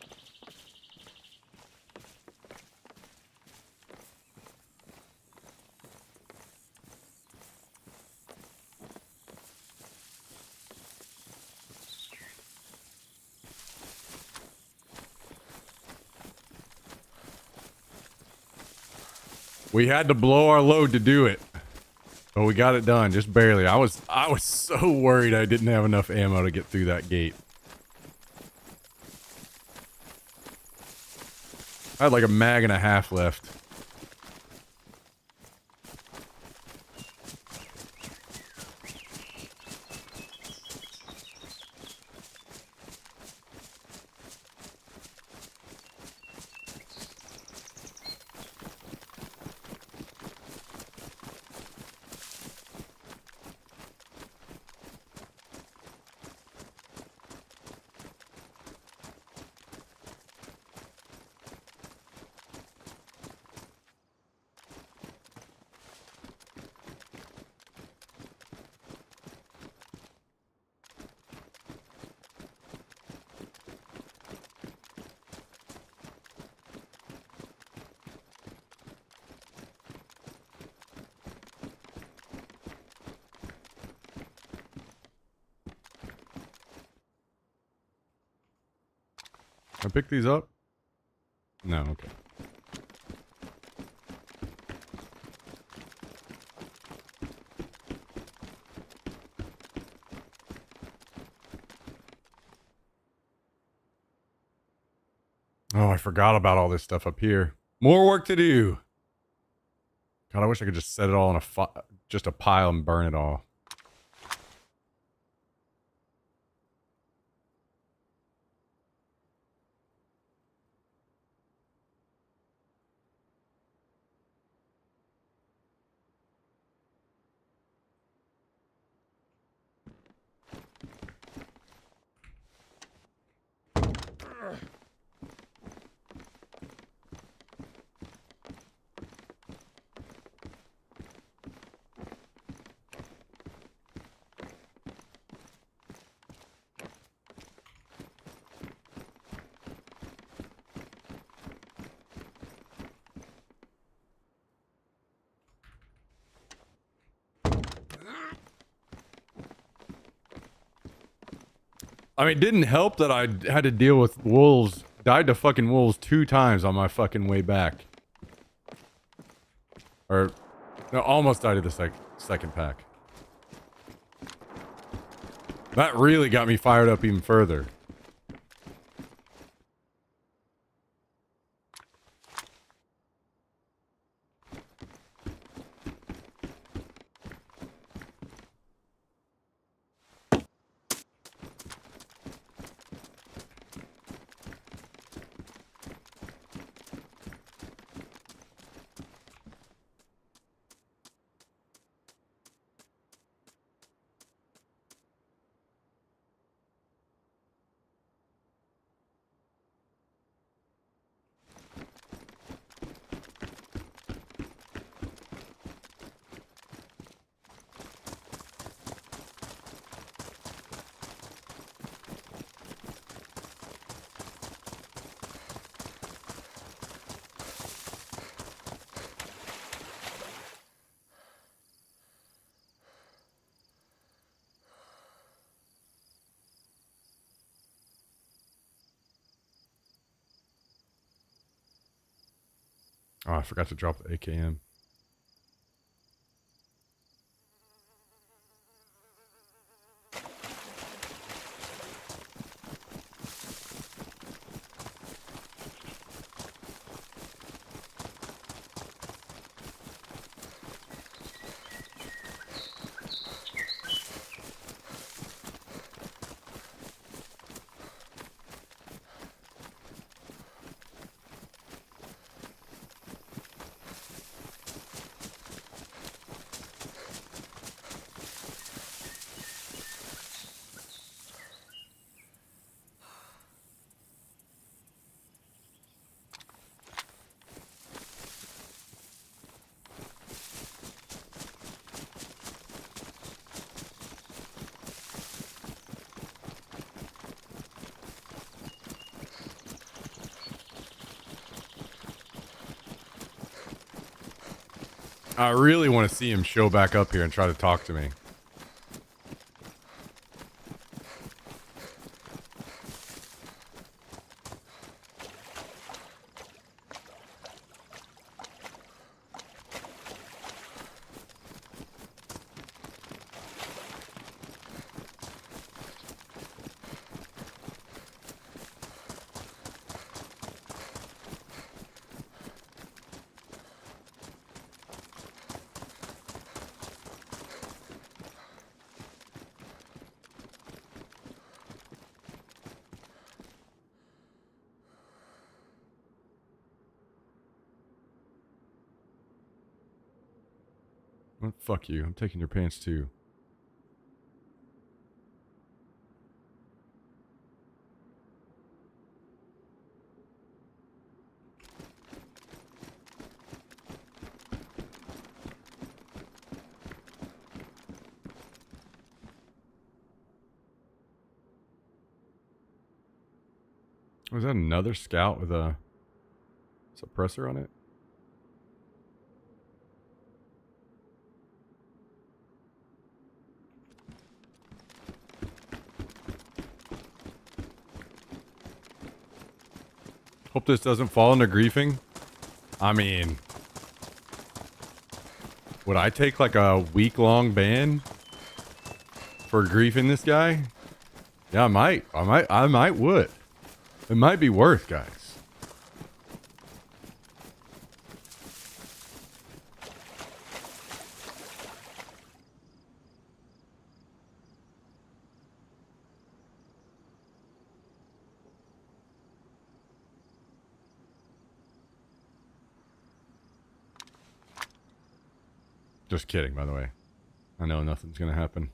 We had to blow our load to do it. But we got it done, just barely. I was so worried I didn't have enough ammo to get through that gate. I had like a mag and a half left. Can I pick these up? No, okay. Oh, I forgot about all this stuff up here. More work to do. God, I wish I could just set it all on just a pile and burn it all. I mean, it didn't help that I had to deal with wolves. Died to fucking wolves 2 times on my fucking way back. Or, no, almost died of the second pack. That really got me fired up even further. Oh, I forgot to drop the AKM. I really want to see him show back up here and try to talk to me. Well, fuck you. I'm taking your pants too. Was that another scout with a suppressor on it? Hope this doesn't fall into griefing. I mean, would I take like a week-long ban for griefing this guy? Yeah, I might would. It might be worth, guys. Just kidding, by the way. I know nothing's gonna happen.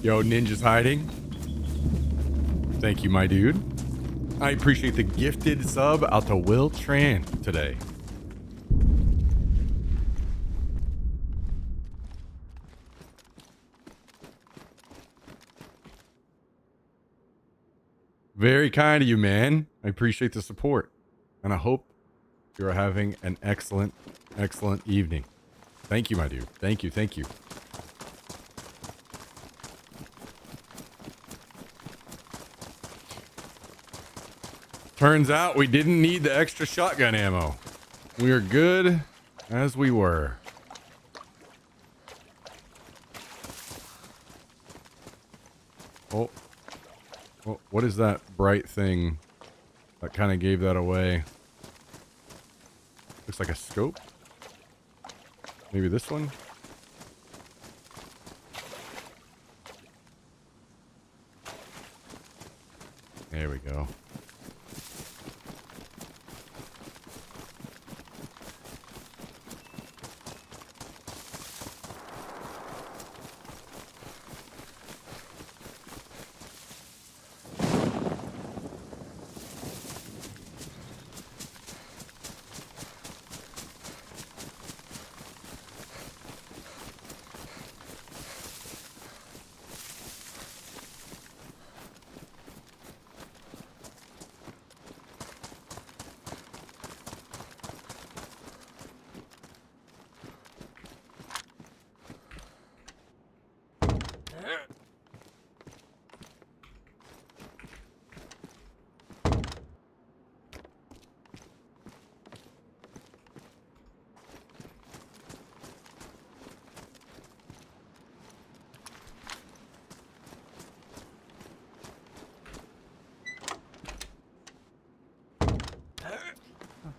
Yo, Ninja's hiding. Thank you, my dude. I appreciate the gifted sub out to Will Tran today. Very kind of you, man. I appreciate the support. And I hope you're having an excellent, excellent evening. Thank you, my dude. Thank you, thank you. Turns out we didn't need the extra shotgun ammo. We are good as we were. Oh. Oh, what is that bright thing that kind of gave that away? Looks like a scope. Maybe this one? There we go.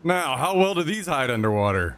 Now, how well do these hide underwater?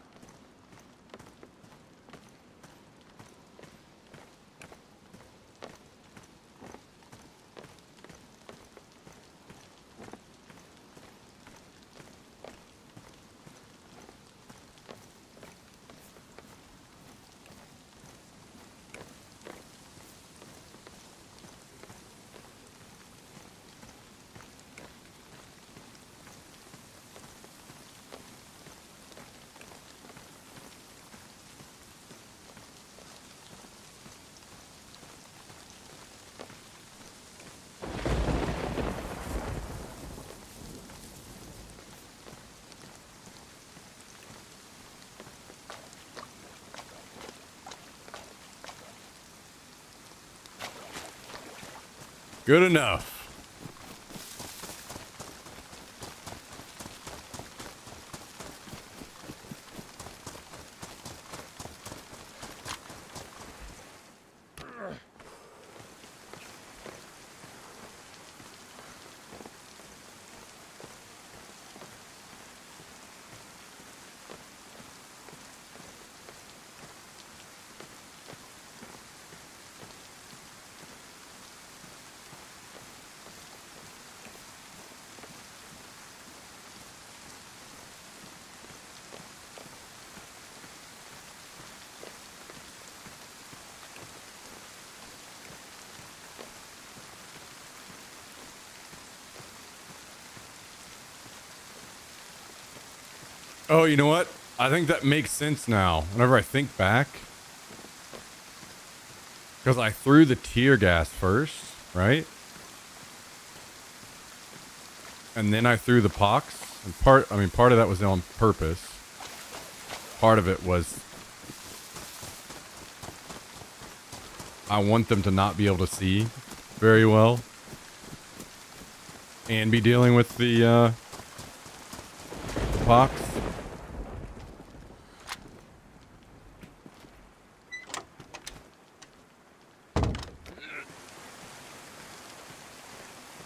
Good enough. Oh, you know what? I think that makes sense now. Whenever I think back. Because I threw the tear gas first, right? And then I threw the pox. And part of that was on purpose. Part of it was I want them to not be able to see very well. And be dealing with the pox.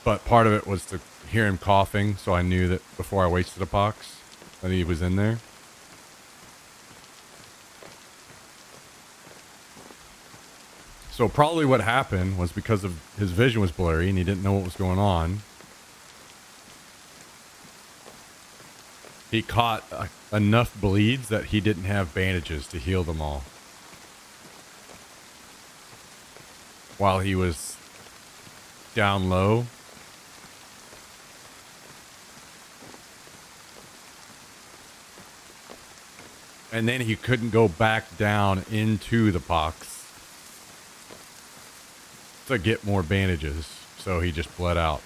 But part of it was to hear him coughing, so I knew that before I wasted a pox, that he was in there. So probably what happened was because of his vision was blurry and he didn't know what was going on. He caught enough bleeds that he didn't have bandages to heal them all. While he was down low. And then he couldn't go back down into the pox to get more bandages. So he just bled out.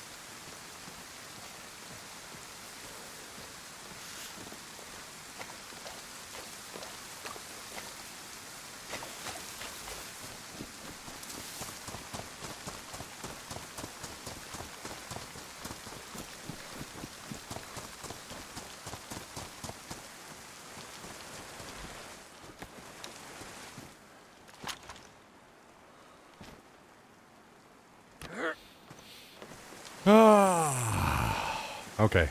Okay.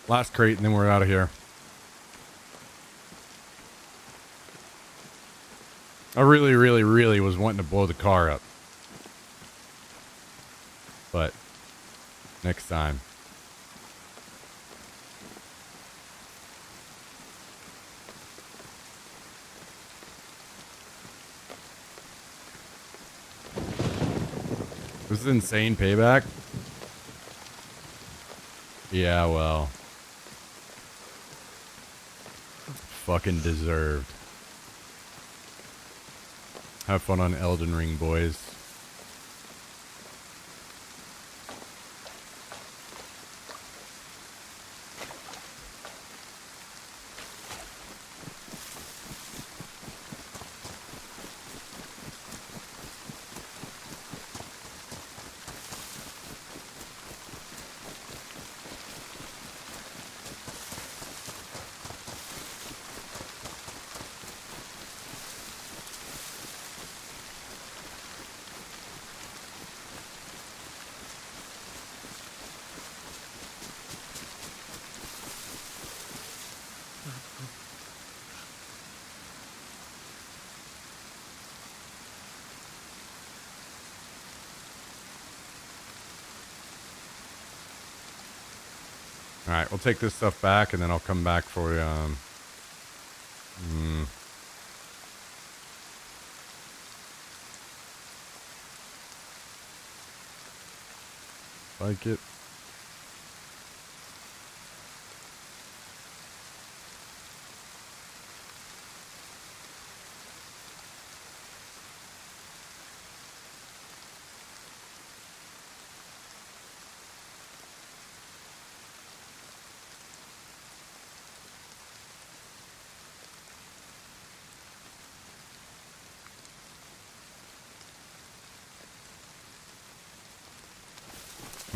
Last crate and then we're out of here. I really, really, really was wanting to blow the car up. But next time. This is insane payback. Yeah, well. Fucking deserved. Have fun on Elden Ring, boys. Alright, we'll take this stuff back and then I'll come back for like it.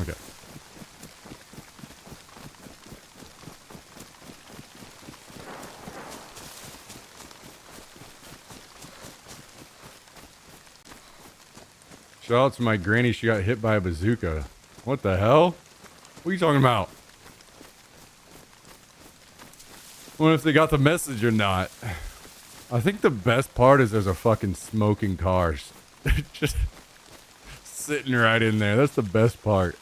Okay. Shout out to my granny, she got hit by a bazooka. What the hell? What are you talking about? What if they got the message or not? I think the best part is there's a fucking smoking car just sitting right in there. That's the best part.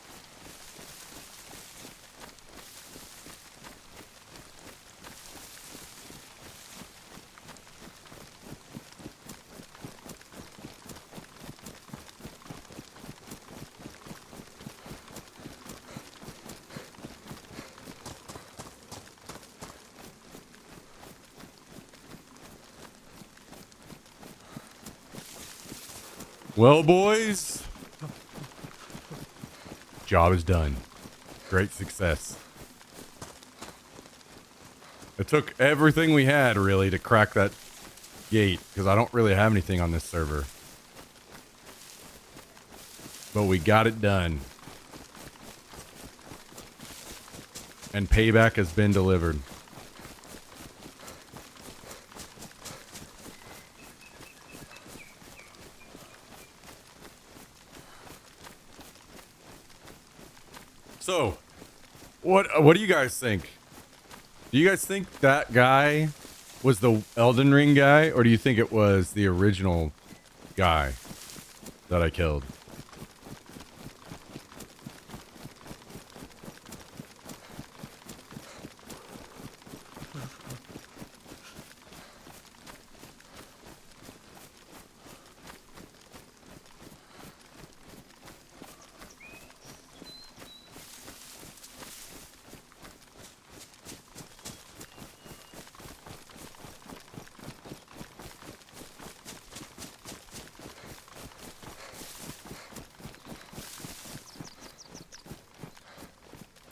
Well, boys, job is done. Great success. It took everything we had, really, to crack that gate, because I don't really have anything on this server. But we got it done. And payback has been delivered. So, what do you guys think? Do you guys think that guy was the Elden Ring guy, or do you think it was the original guy that I killed?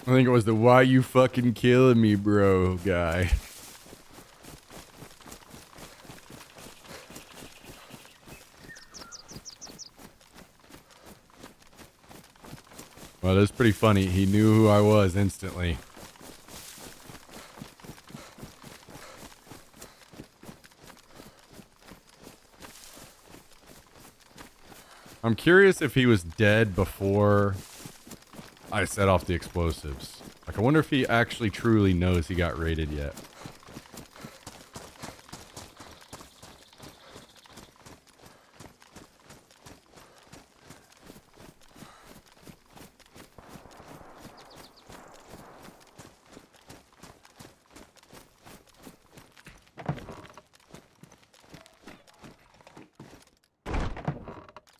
I think it was the "why you fucking killing me, bro" guy. Well, that's pretty funny. He knew who I was instantly. I'm curious if he was dead before I set off the explosives. Like, I wonder if he actually truly knows he got raided yet.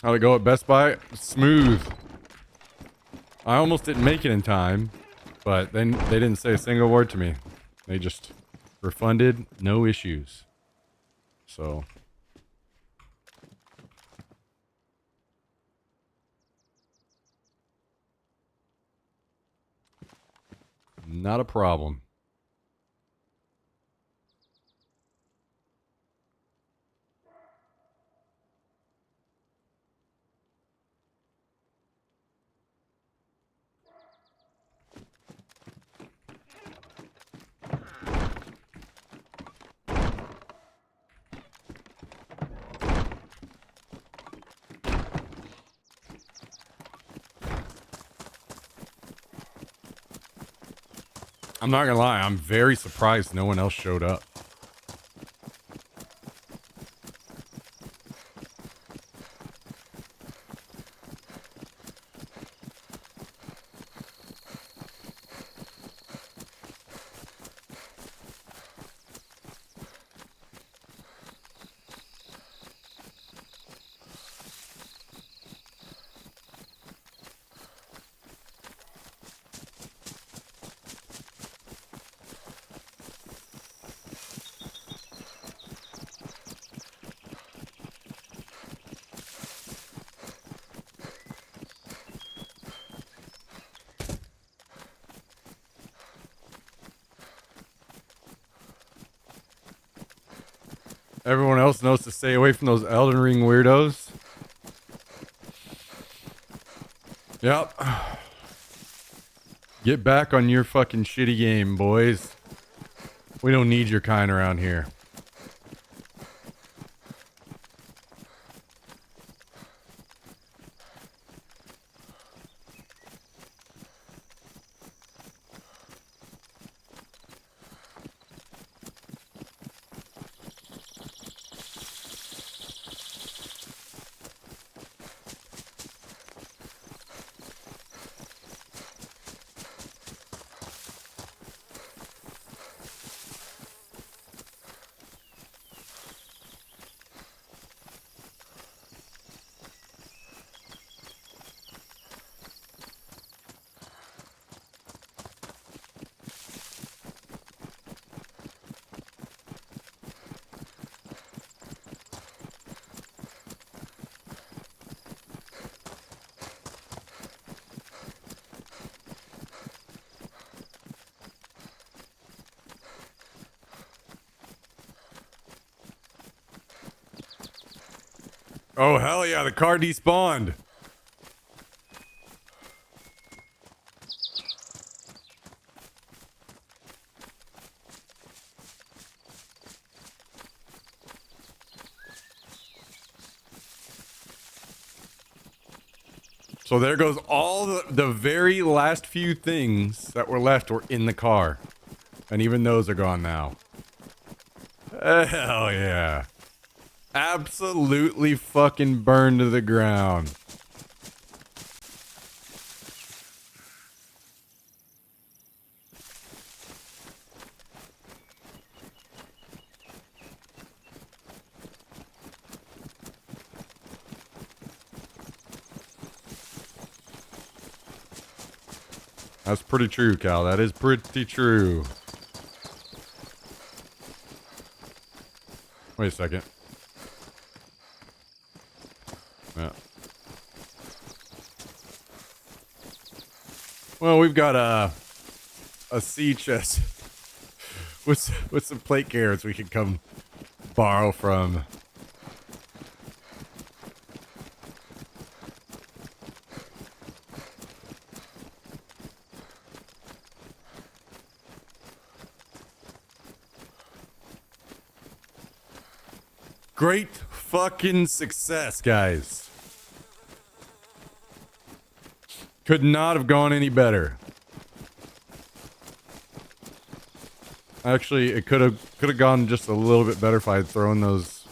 How'd it go at Best Buy? Smooth. I almost didn't make it in time, but then they didn't say a single word to me. They just refunded, no issues. So. Not a problem. I'm not gonna lie, I'm very surprised no one else showed up. Everyone else knows to stay away from those Elden Ring weirdos. Yep. Get back on your fucking shitty game, boys. We don't need your kind around here. Oh, hell yeah, the car despawned. So there goes all the very last few things that were left were in the car. And even those are gone now. Hell yeah. Absolutely fucking burned to the ground. That's pretty true, Cal. That is pretty true. Wait a second. Yeah. Well, we've got a sea chest with some plate carrots we can come borrow from. Great fucking success, guys. Could not have gone any better. Actually, it could have gone just a little bit better if I had thrown those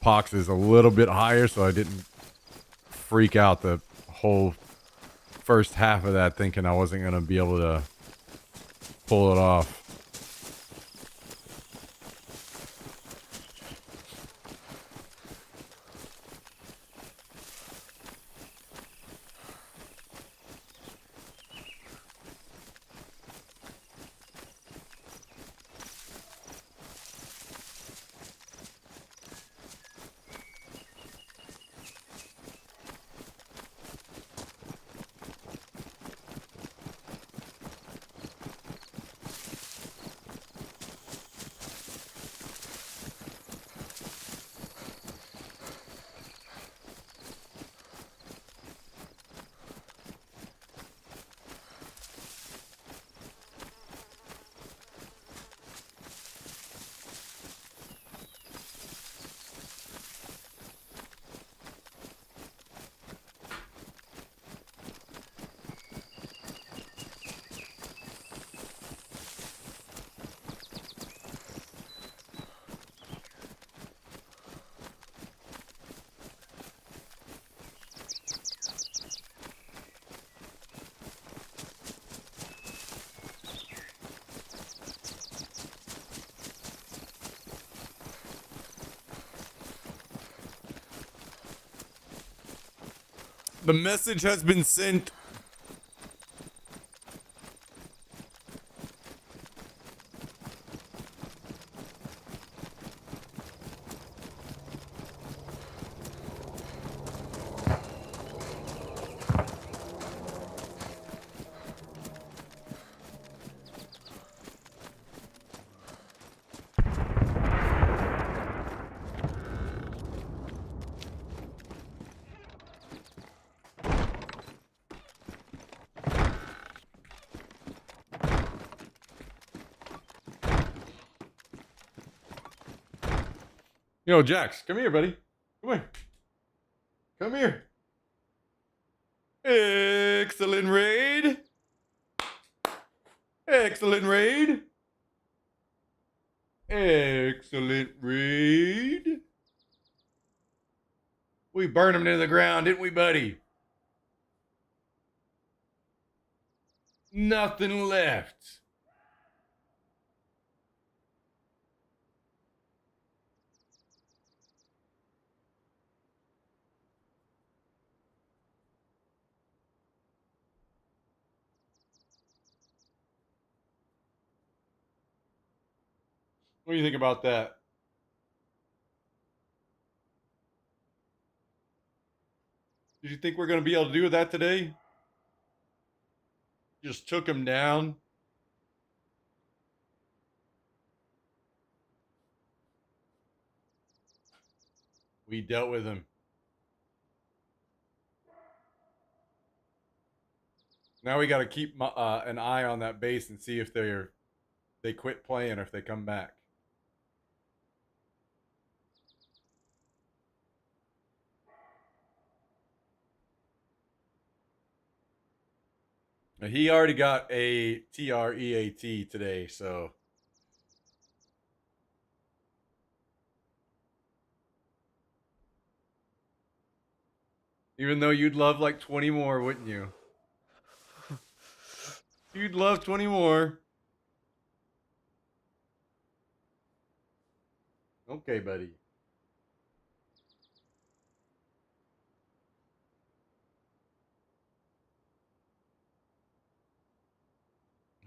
boxes a little bit higher, so I didn't freak out the whole first half of that, thinking I wasn't gonna be able to pull it off. The message has been sent. Yo, Jax, come here, buddy. Come here. Come here. Excellent raid. Excellent raid. Excellent raid. We burned him to the ground, didn't we, buddy? Nothing left. What do you think about that? Did you think we're going to be able to do that today? Just took him down. We dealt with him. Now we got to keep an eye on that base and see if they quit playing or if they come back. Now, he already got a TREAT today, so even though you'd love like 20 more, wouldn't you? You'd love 20 more. Okay, buddy.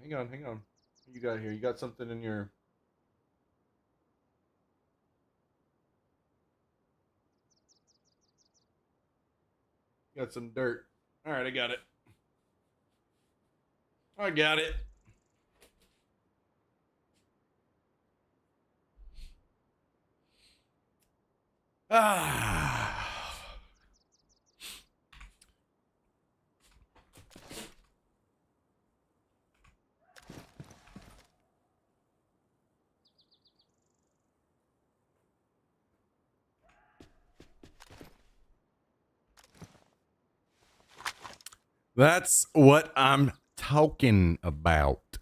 Hang on, hang on. What you got here? You got something in your... You got some dirt. All right, I got it. I got it. Ah. That's what I'm talking about.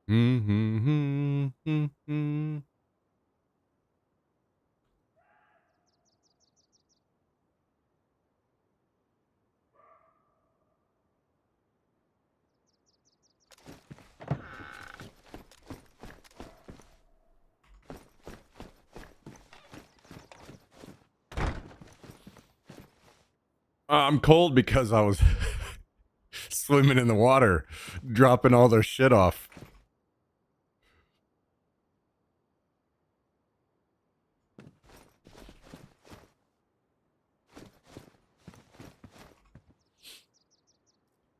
Mm-hmm. I'm cold because I was swimming in the water, dropping all their shit off.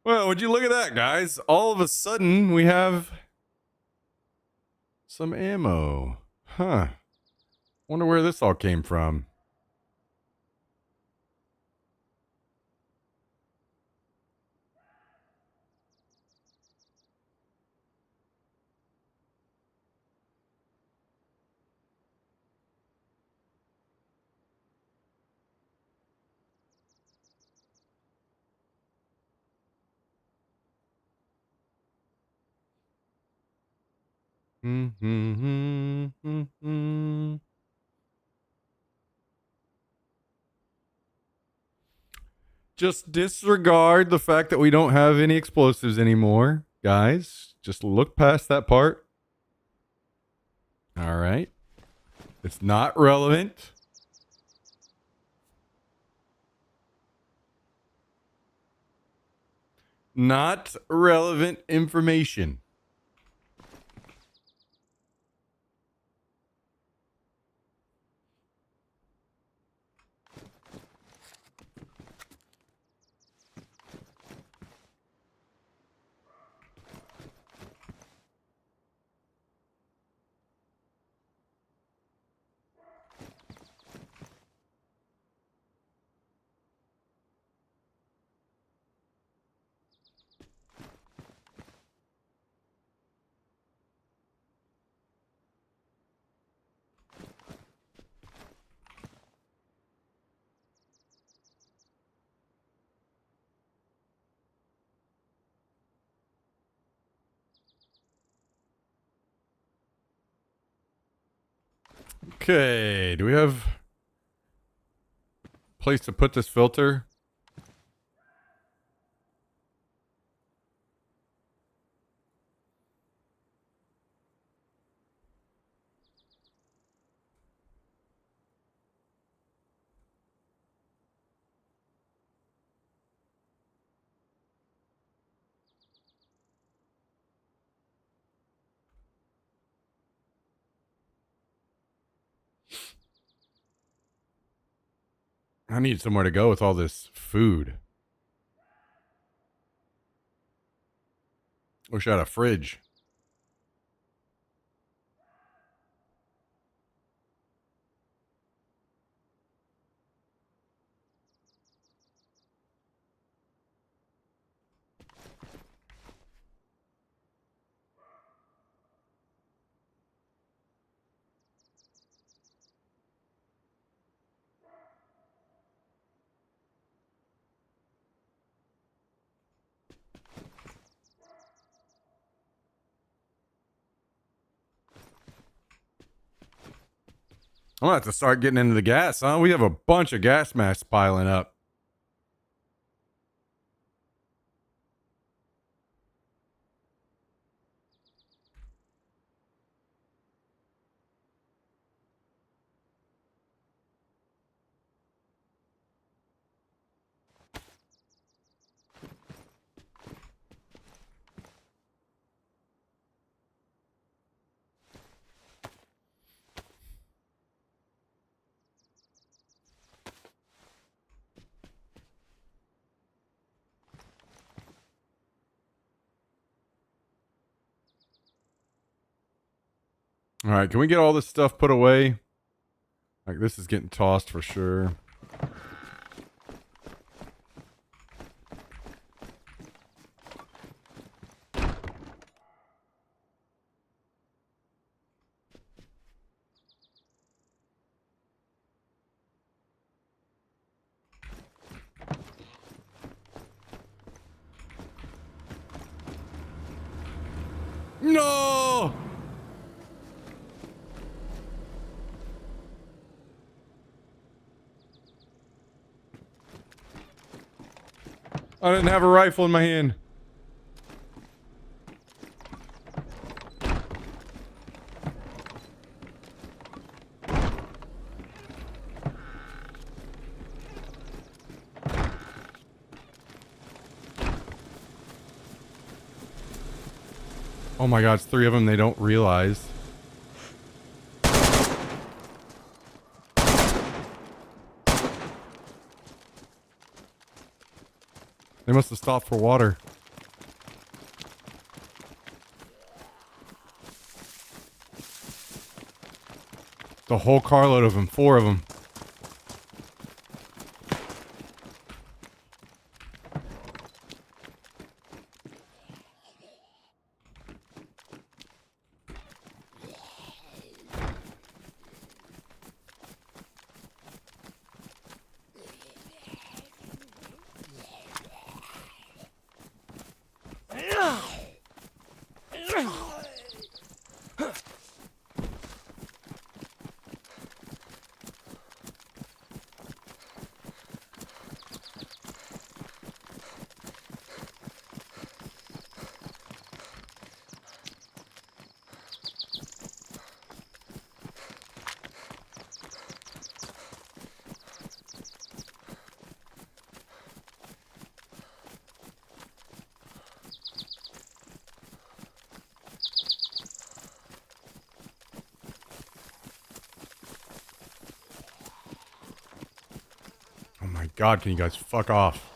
Well, would you look at that, guys? All of a sudden, we have some ammo. Huh. Wonder where this all came from. Mm-hmm. Just disregard the fact that we don't have any explosives anymore, guys. Just look past that part. All right. It's not relevant. Not relevant information. Okay, do we have a place to put this filter? I need somewhere to go with all this food. Wish I had a fridge. I'm gonna have to start getting into the gas, huh? We have a bunch of gas masks piling up. All right, can we get all this stuff put away? Like, this is getting tossed for sure. No! I didn't have a rifle in my hand. Oh my god, it's 3 of them. They don't realize. They must have stopped for water. The whole carload of them, 4 of them. Oh my god, can you guys fuck off?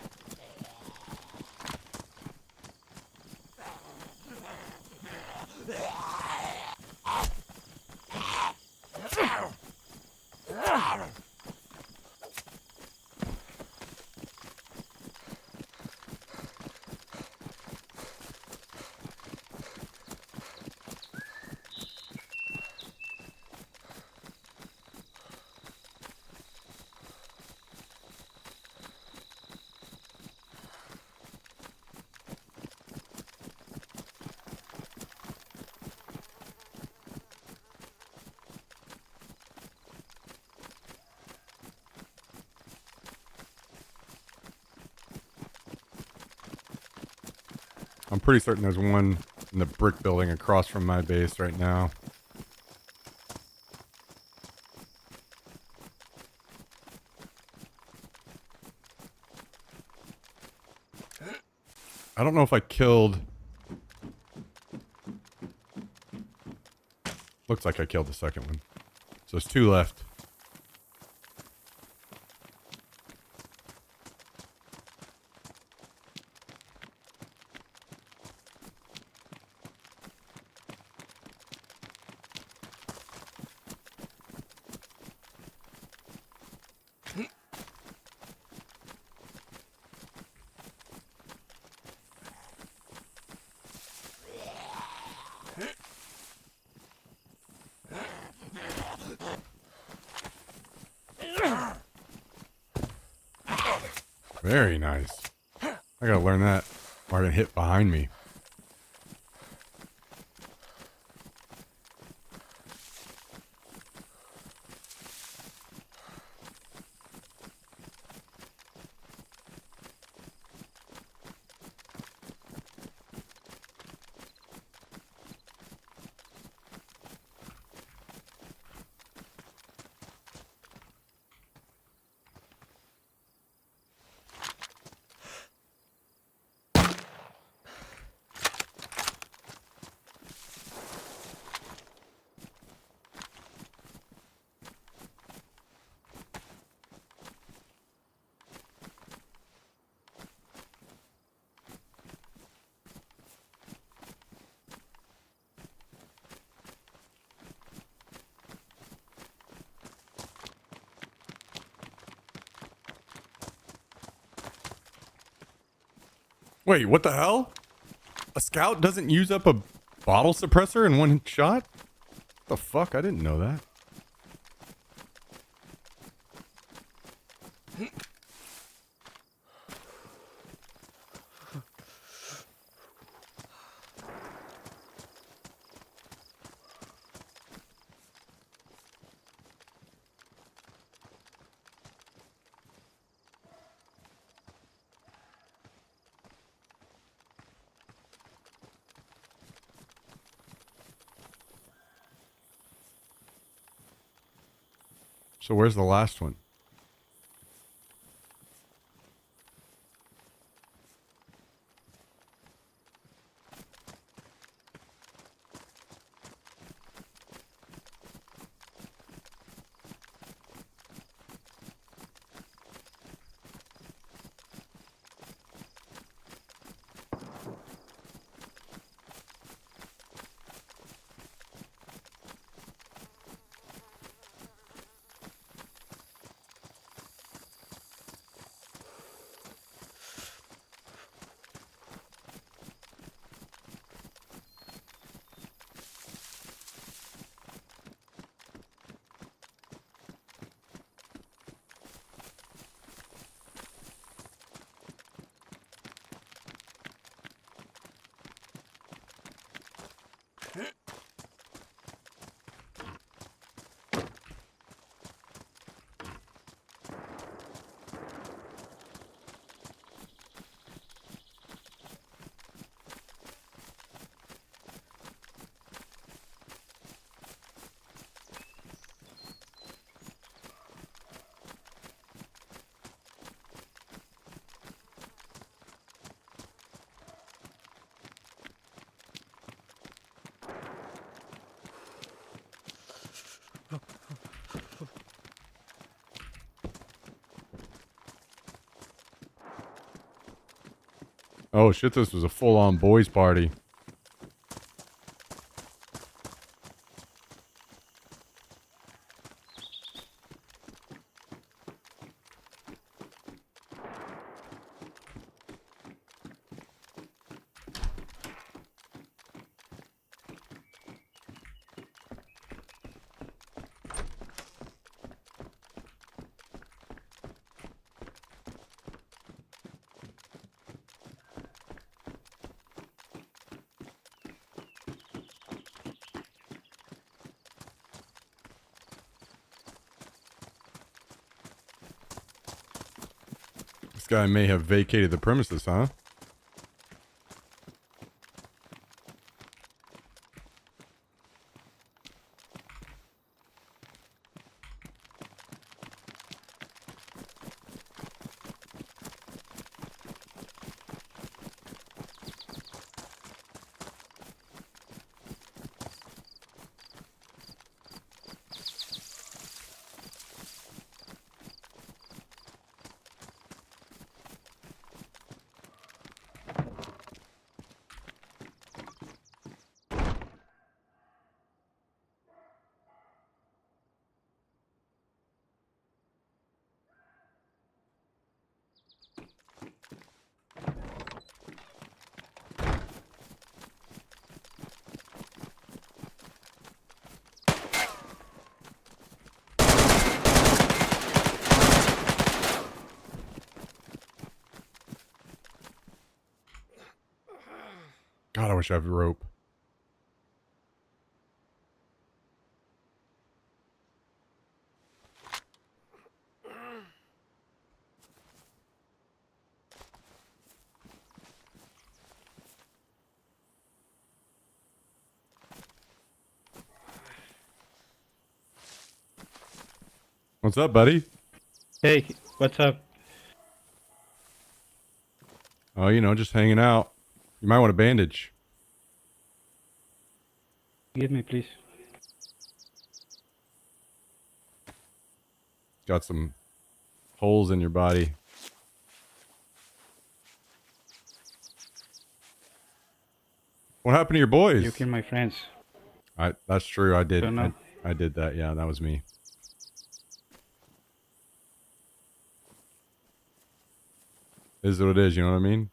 I'm pretty certain there's one in the brick building across from my base right now. I don't know if I killed... Looks like I killed the second one. So there's 2 left. Very nice. I gotta learn that. Or I can hit behind me. Wait, what the hell? A scout doesn't use up a bottle suppressor in 1 shot? What the fuck? I didn't know that. So where's the last one? Oh shit, this was a full-on boys party. This guy may have vacated the premises, huh? God, I wish I had rope. What's up, buddy? Hey, what's up? Oh, you know, just hanging out. You might want a bandage. Give me, please. Got some holes in your body. What happened to your boys? You kill my friends. That's true. I did. Don't know. I did that. Yeah, that was me. Is what it is. You know what I mean?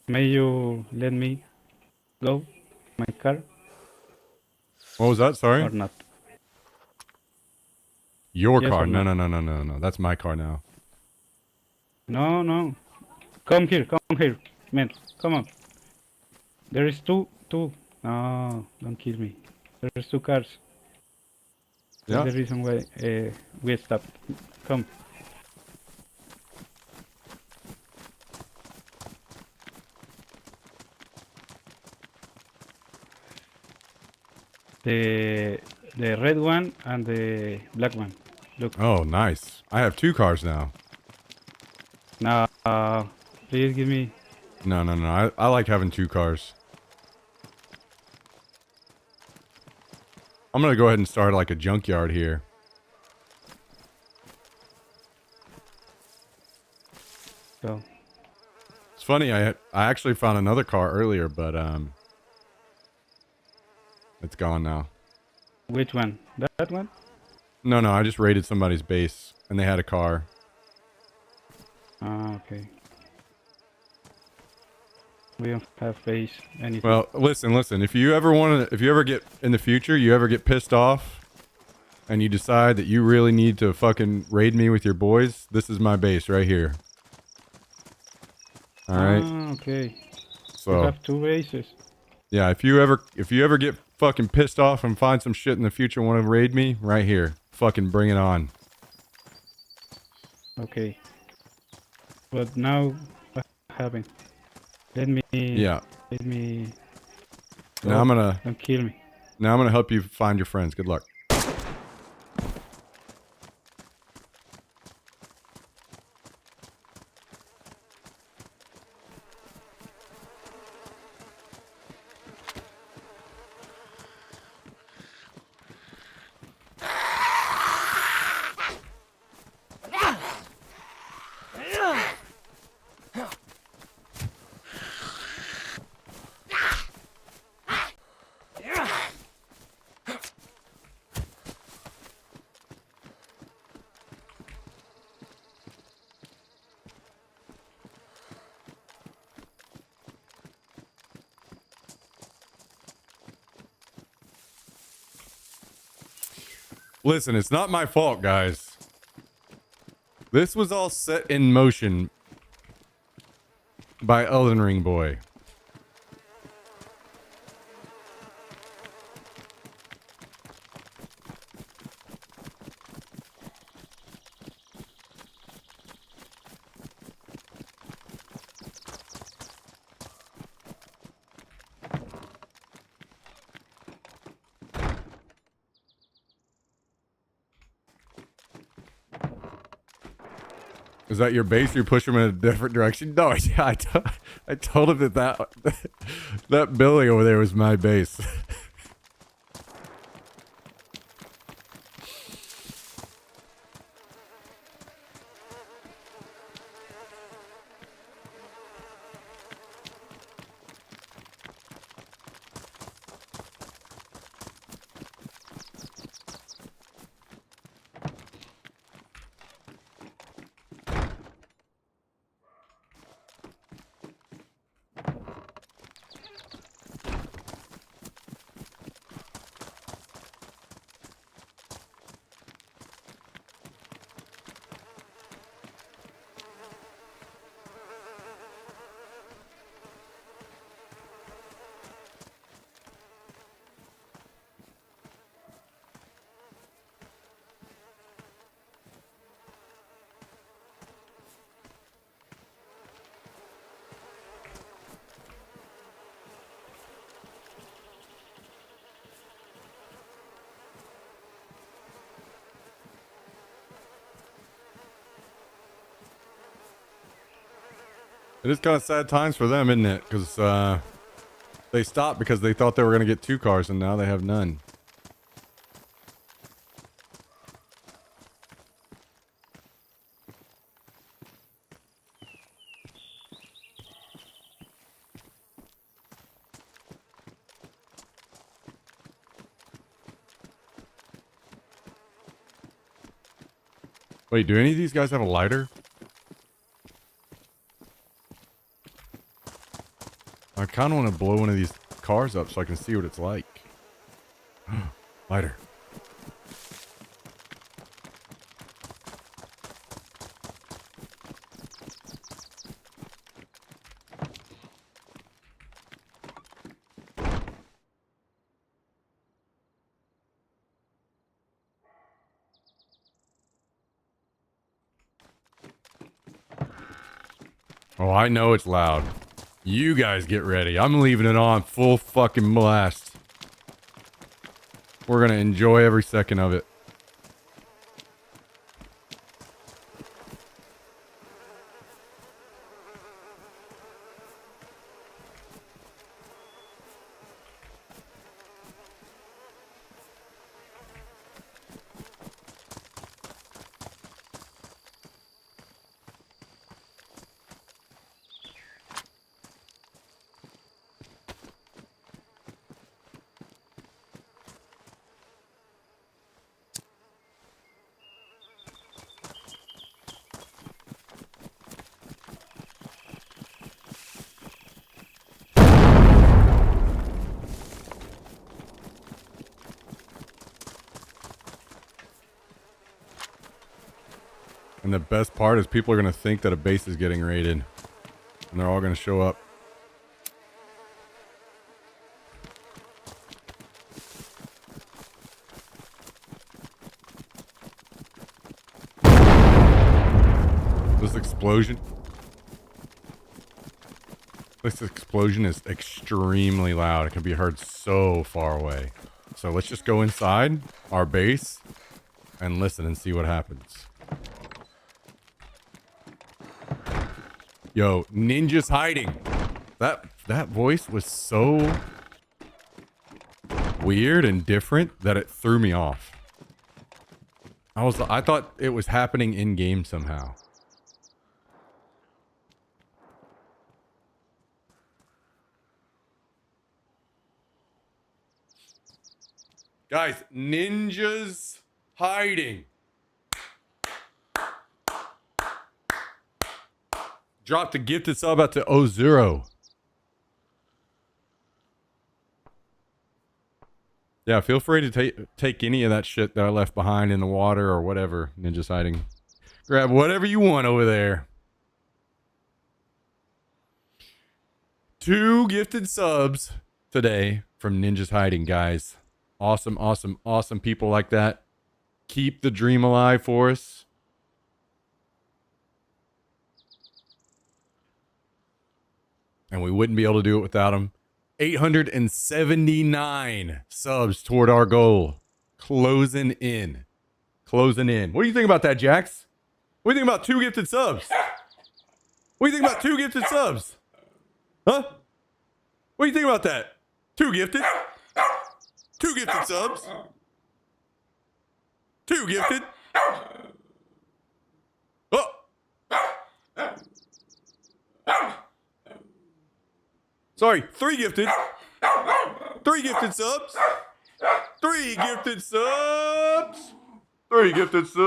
May you let me go? My car? What was that? Sorry. Or not? Your Yes car? or No, no? no, no, no, no, no. That's my car now. No, no. Come here, man. Come on. There is two. No, don't kill me. There's two cars. Yeah. That's the reason why we stopped. Come. The red one and the black one. Look. Oh, nice. I have 2 cars now. Now, please give me. No, no, no. I like having 2 cars. I'm gonna go ahead and start like a junkyard here. So, It's funny. I actually found another car earlier, but it's gone now. which one? That one? No, no. I just raided somebody's base and they had a car. Ah, okay. We don't have base anything. Well, listen. If you ever get in the future, you ever get pissed off, and you decide that you really need to fucking raid me with your boys, this is my base right here. All right. Ah, okay. We So have 2 bases. yeah, if you ever get fucking pissed off and find some shit in the future and want to raid me, right here, fucking bring it on. Okay. But now, what happened? Let me. Yeah. Let me. Now I'm gonna Don't kill me. help you find your friends. Good luck. Listen, it's not my fault, guys. This was all set in motion by Elden Ring Boy. Is that your base? You're pushing him in a different direction? No, yeah, I told him that that building over there was my base. It is kind of sad times for them, isn't it? Because they stopped because they thought they were going to get 2 cars, and now they have none. Wait, do any of these guys have a lighter? I kind of want to blow one of these cars up so I can see what it's like. Lighter. Oh, I know it's loud. You guys get ready. I'm leaving it on full fucking blast. We're going to enjoy every second of it. And the best part is people are going to think that a base is getting raided. And they're all going to show up. This explosion. This explosion is extremely loud. It can be heard so far away. So let's just go inside our base and listen and see what happens. Yo, Ninja's hiding. That voice was so weird and different that it threw me off. I thought it was happening in game somehow. Guys, Ninja's hiding. Dropped a gifted sub out to Ozero. Yeah, feel free to take any of that shit that I left behind in the water or whatever. Ninja's hiding. Grab whatever you want over there. 2 gifted subs today from Ninja's hiding, guys. Awesome, awesome, awesome people like that. Keep the dream alive for us. And we wouldn't be able to do it without them. 879 subs toward our goal. Closing in. Closing in. What do you think about that, Jax? What do you think about 2 gifted subs? What do you think about 2 gifted subs? Huh? What do you think about that? 2 gifted? 2 gifted subs? 2 gifted? Oh! Sorry, 3 gifted. 3 gifted subs. 3 gifted subs. 3 gifted subs.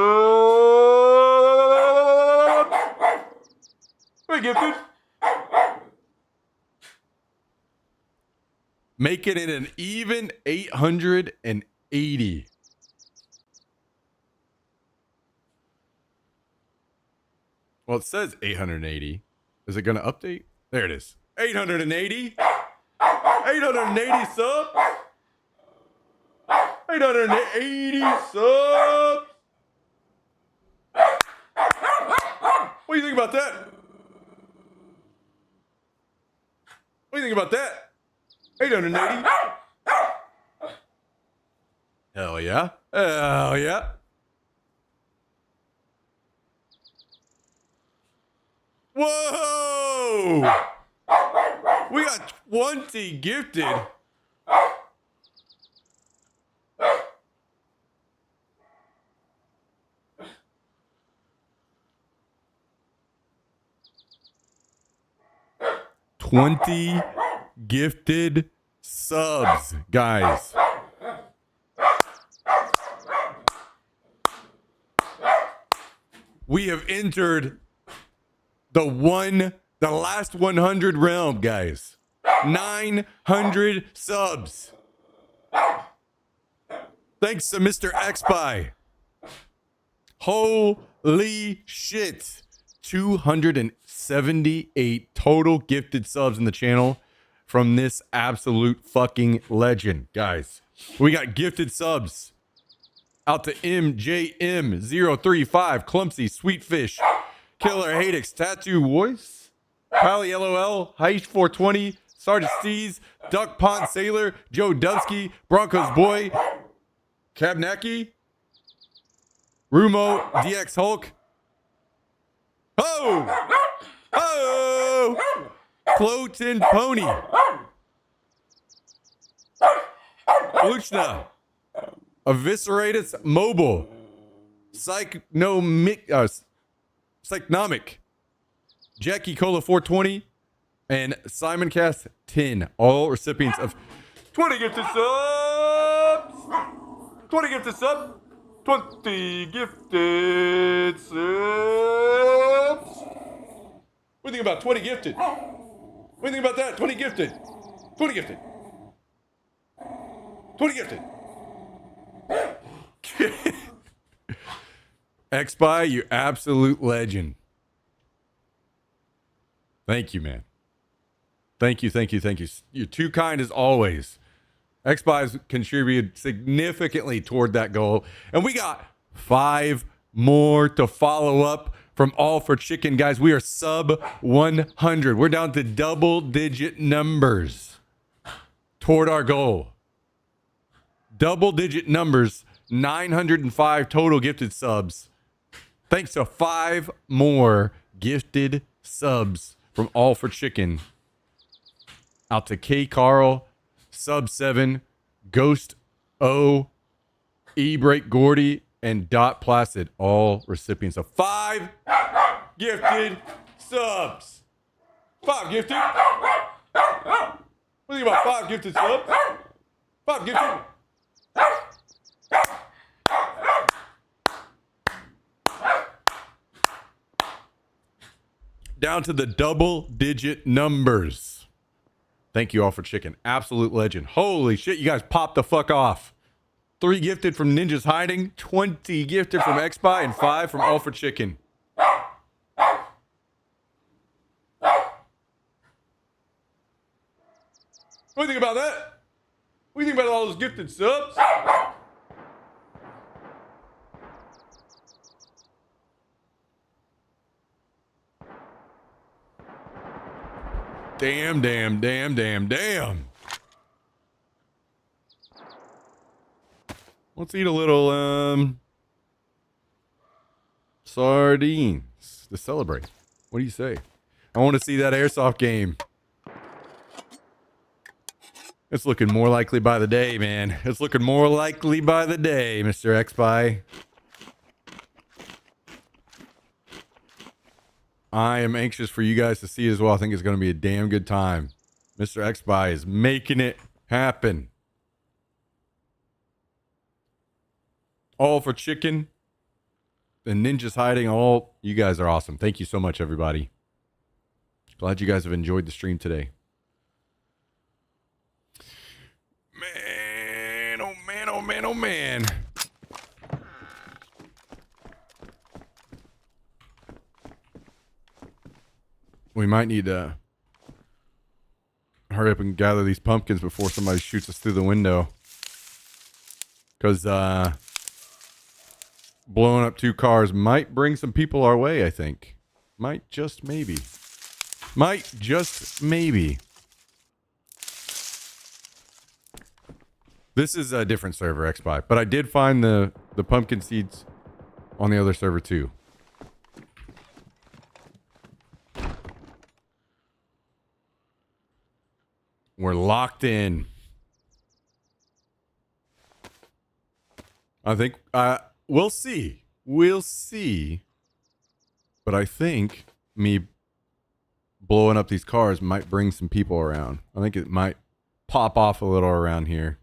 3 gifted. Making it an even 880. Well, it says 880. Is it going to update? There it is. 880. 880 subs. 880 subs. What do you think about that? What do you think about that? 880. Hell yeah. Hell yeah. Whoa! We got 20 gifted. $20 gifted subs, guys. We have entered the last 100 realm, guys. 900 subs. Thanks to Mr. XPie. Holy shit. 278 total gifted subs in the channel from this absolute fucking legend, guys. We got gifted subs out to MJM035, Clumsy, Sweetfish, Killer Hadix, Tattoo Voice, Pally LOL, Heish420, Sergeant Steez, Duck Pond Sailor, Joe Dubsky, Broncos Boy, Kabnacki, Rumo, DX Hulk. Oh! Oh! Cloten Pony. Luchna. Evisceratus Mobile. Psychnomic. Jackie Cola 420. And Simon Cast 10. All recipients of 20 gifted subs. 20 gifted subs. 20 gifted subs. What do you think about 20 gifted? What do you think about that? 20 gifted. 20 gifted. 20 gifted. XBuy, you absolute legend. Thank you, man. Thank you. You're too kind as always. XBuy's contributed significantly toward that goal. And we got 5 more to follow up from All for Chicken. Guys, we are sub 100. We're down to double-digit numbers toward our goal. Double-digit numbers, 905 total gifted subs. Thanks to 5 more gifted subs from All for Chicken. Out to K. Carl, Sub 7, Ghost O, E-Break Gordy, and Dot Placid, all recipients of 5 gifted subs. 5 gifted. What do you think about 5 gifted subs? 5 gifted. Down to the double-digit numbers. Thank you All for Chicken. Absolute legend. Holy shit, you guys popped the fuck off. 3 gifted from Ninjas Hiding, 20 gifted from XBuy, and 5 from All for Chicken. What do you think about that? What do you think about all those gifted subs? Damn. Let's eat a little sardines to celebrate. What do you say? I want to see that airsoft game. It's looking more likely by the day, man. It's looking more likely by the day, Mr. XBuy. I am anxious for you guys to see it as well. I think it's going to be a damn good time. Mr. XBuy is making it happen. All for Chicken. The Ninjas Hiding. All you guys are awesome. Thank you so much, everybody. Glad you guys have enjoyed the stream today. Man, oh man, oh man, oh man. We might need to hurry up and gather these pumpkins before somebody shoots us through the window. Because blowing up 2 cars might bring some people our way, I think. Might just maybe. Might just maybe. This is a different server, XBuy. But I did find the pumpkin seeds on the other server too. We're locked in. I think we'll see. We'll see. But I think me blowing up these cars might bring some people around. I think it might pop off a little around here.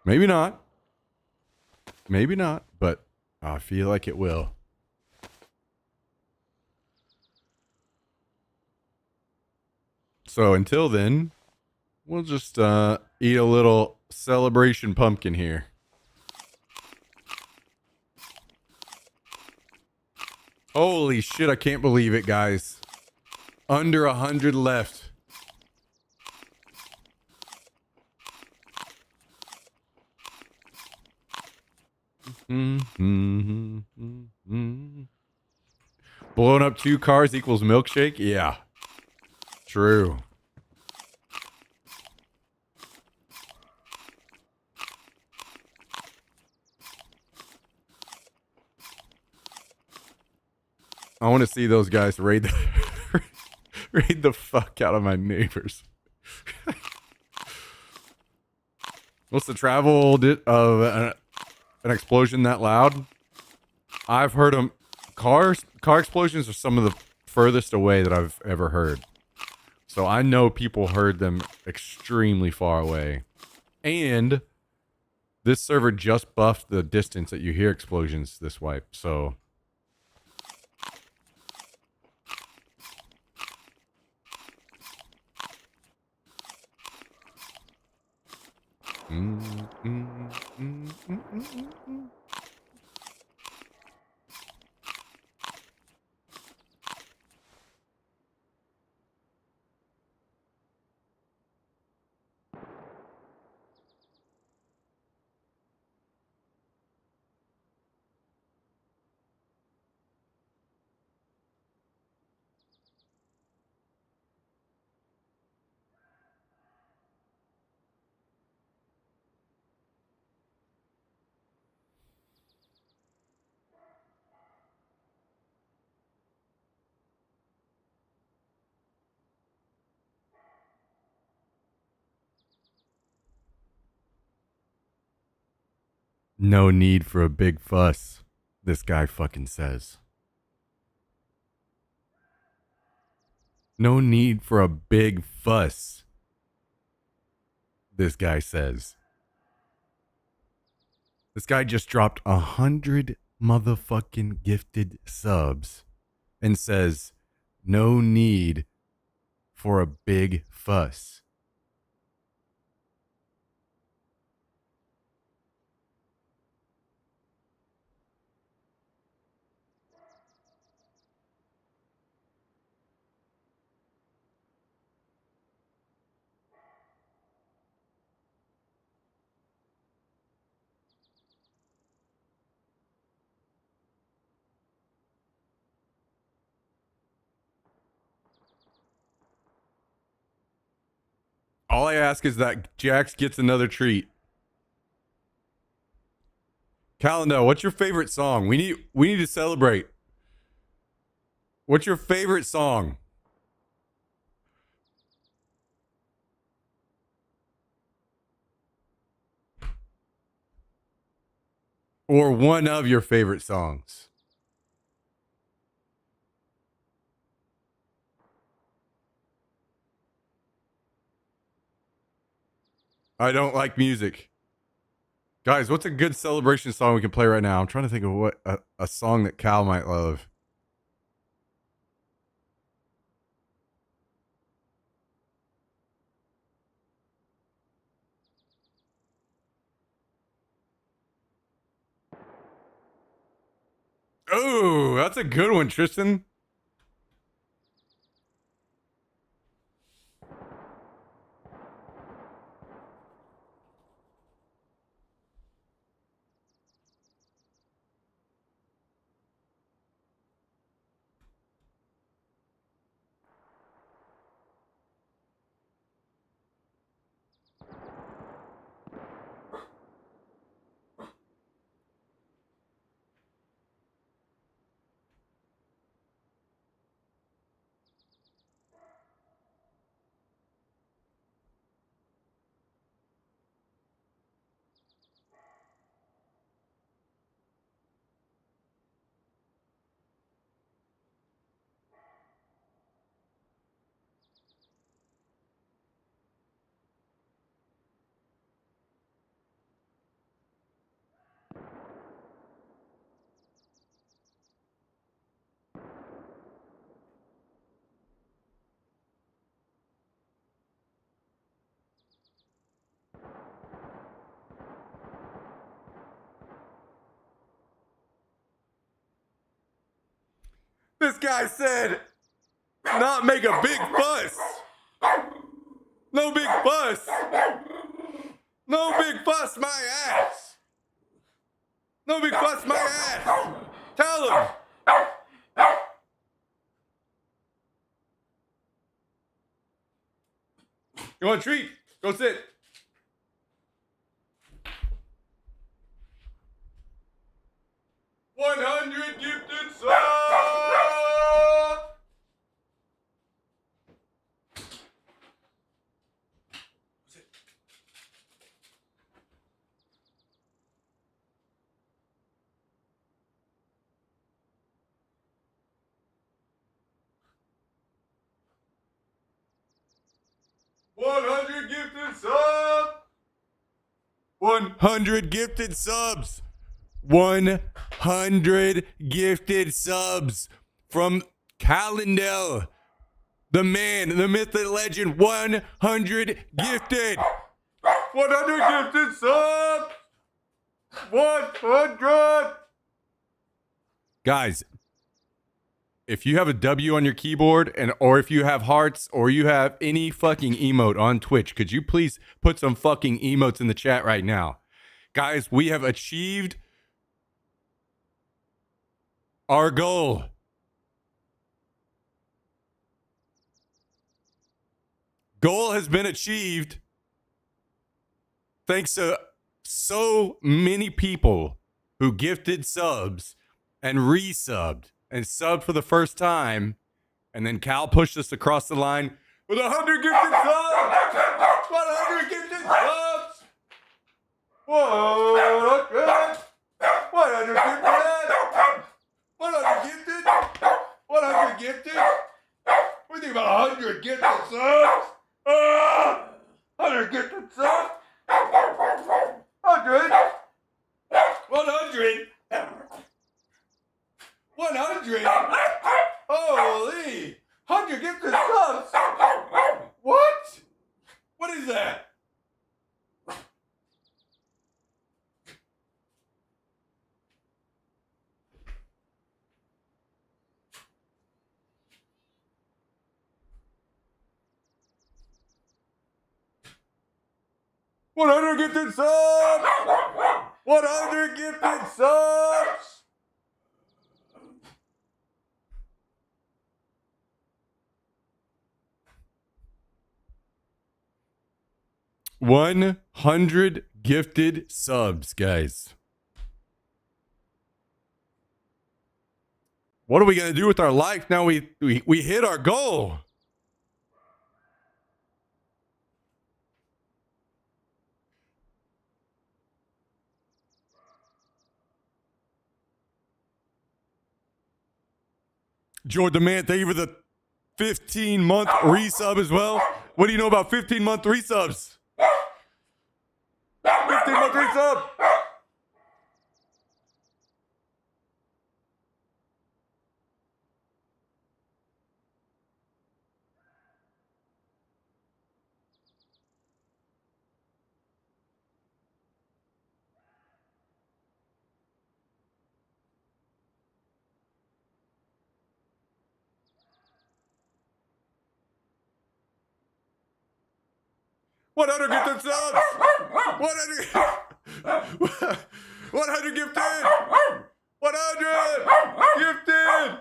Maybe not. Maybe not, but I feel like it will. So until then, we'll just eat a little celebration pumpkin here. Holy shit, I can't believe it, guys. Under 100 left. Blowing up 2 cars equals milkshake? Yeah. True. I want to see those guys raid the, raid the fuck out of my neighbors. What's the travel of an explosion that loud? I've heard them. Car explosions are some of the furthest away that I've ever heard. So I know people heard them extremely far away. And this server just buffed the distance that you hear explosions this wipe. So no need for a big fuss, this guy fucking says. No need for a big fuss, this guy says. This guy just dropped 100 motherfucking gifted subs and says, no need for a big fuss. All I ask is that Jax gets another treat. Calendar, what's your favorite song? We need to celebrate. What's your favorite song? Or one of your favorite songs? I don't like music. Guys, what's a good celebration song we can play right now? I'm trying to think of what a song that Cal might love. Oh, that's a good one, Tristan. This guy said, not make a big fuss. No big fuss. No big fuss, my ass. No big fuss, my ass. Tell him. You want a treat? Go sit. $100 gifted subs. $100 gifted subs. 100 gifted subs. 100 gifted subs from Calendel. The man, the myth, the legend. 100 gifted. 100 gifted subs. 100. Guys, if you have a W on your keyboard or if you have hearts or you have any fucking emote on Twitch, could you please put some fucking emotes in the chat right now? Guys, we have achieved our goal. Goal has been achieved thanks to so many people who gifted subs and resubbed and subbed for the first time. And then Cal pushed us across the line with 100 gifted subs. 100 gifted subs. 100. 100 gifted. 100 gifted. 100 gifted. What do you think about 100 gifted subs? 100 gifted subs. 100. 100. 100. Holy. 100 gifted subs. What? What is that? $100 gifted subs! 100 gifted subs! $100 gifted subs, guys. What are we gonna do with our life now? We hit our goal. Jordan Man, thank you for the 15-month resub as well. What do you know about 15-month resubs? 15-month resub. $100 gifted subs! 100 100 gifted! 100 gifted!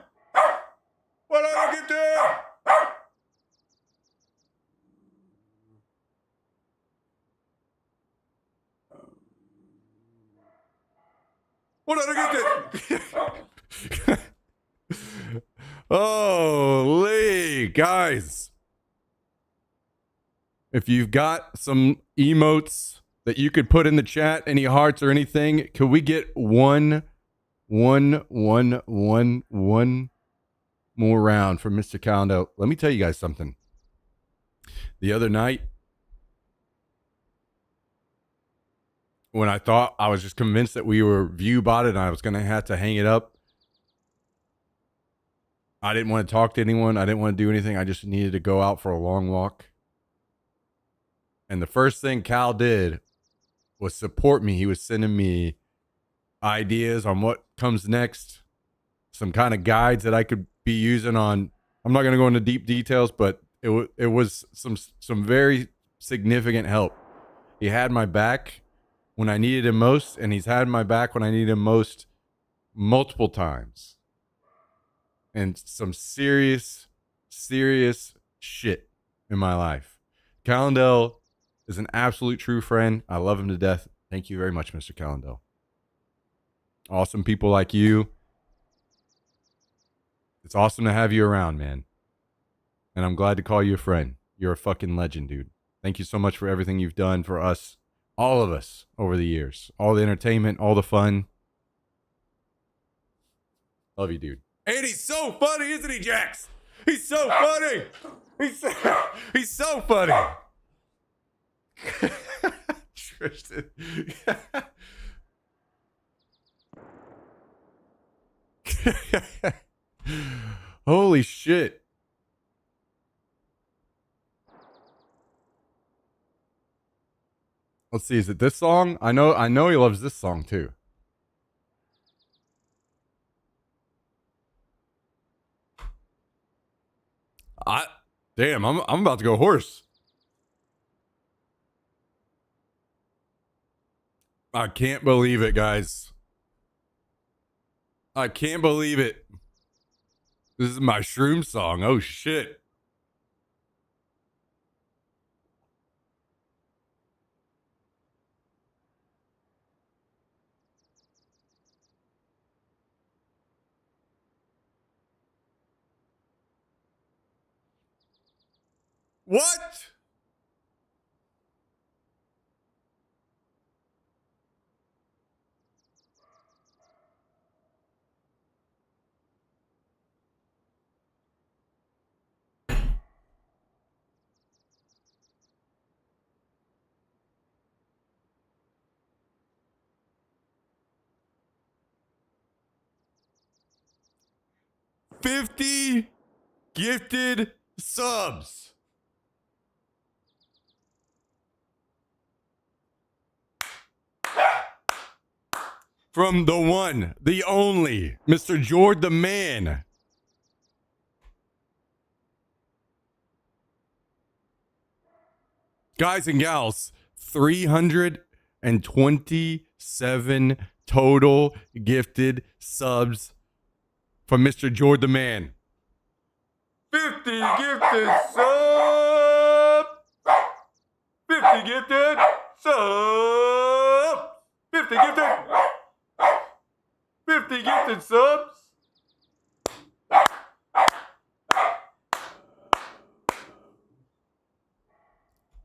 100 gifted! Holy guys. If you've got some emotes that you could put in the chat, any hearts or anything, could we get one more round from Mr. Calendel? Let me tell you guys something. The other night, when I thought I was just convinced that we were view botted and I was going to have to hang it up, I didn't want to talk to anyone. I didn't want to do anything. I just needed to go out for a long walk. And the first thing Cal did was support me. He was sending me ideas on what comes next, some kind of guides that I could be using on. I'm not going to go into deep details, but it was some very significant help. He had my back when I needed him most, and he's had my back when I needed him most multiple times. And some serious shit in my life. Callendale is an absolute true friend. I love him to death. Thank you very much, Mr. Callendale. Awesome people like you. It's awesome to have you around, man. And I'm glad to call you a friend. You're a fucking legend, dude. Thank you so much for everything you've done for us, all of us, over the years. All the entertainment, all the fun. Love you, dude. And he's so funny, isn't he, Jax? He's so funny. He's so funny. Tristan. Holy shit. Let's see, is it this song? I know he loves this song too. Damn, I'm about to go horse. I can't believe it, guys. I can't believe it. This is my shroom song. Oh shit. What? $50 gifted subs. From the one, the only, Mr. Jord the Man. Guys and gals, 327 total gifted subs from Mr. Jord the Man. 50 gifted subs. 50 gifted subs. 50 gifted. 50 gifted subs.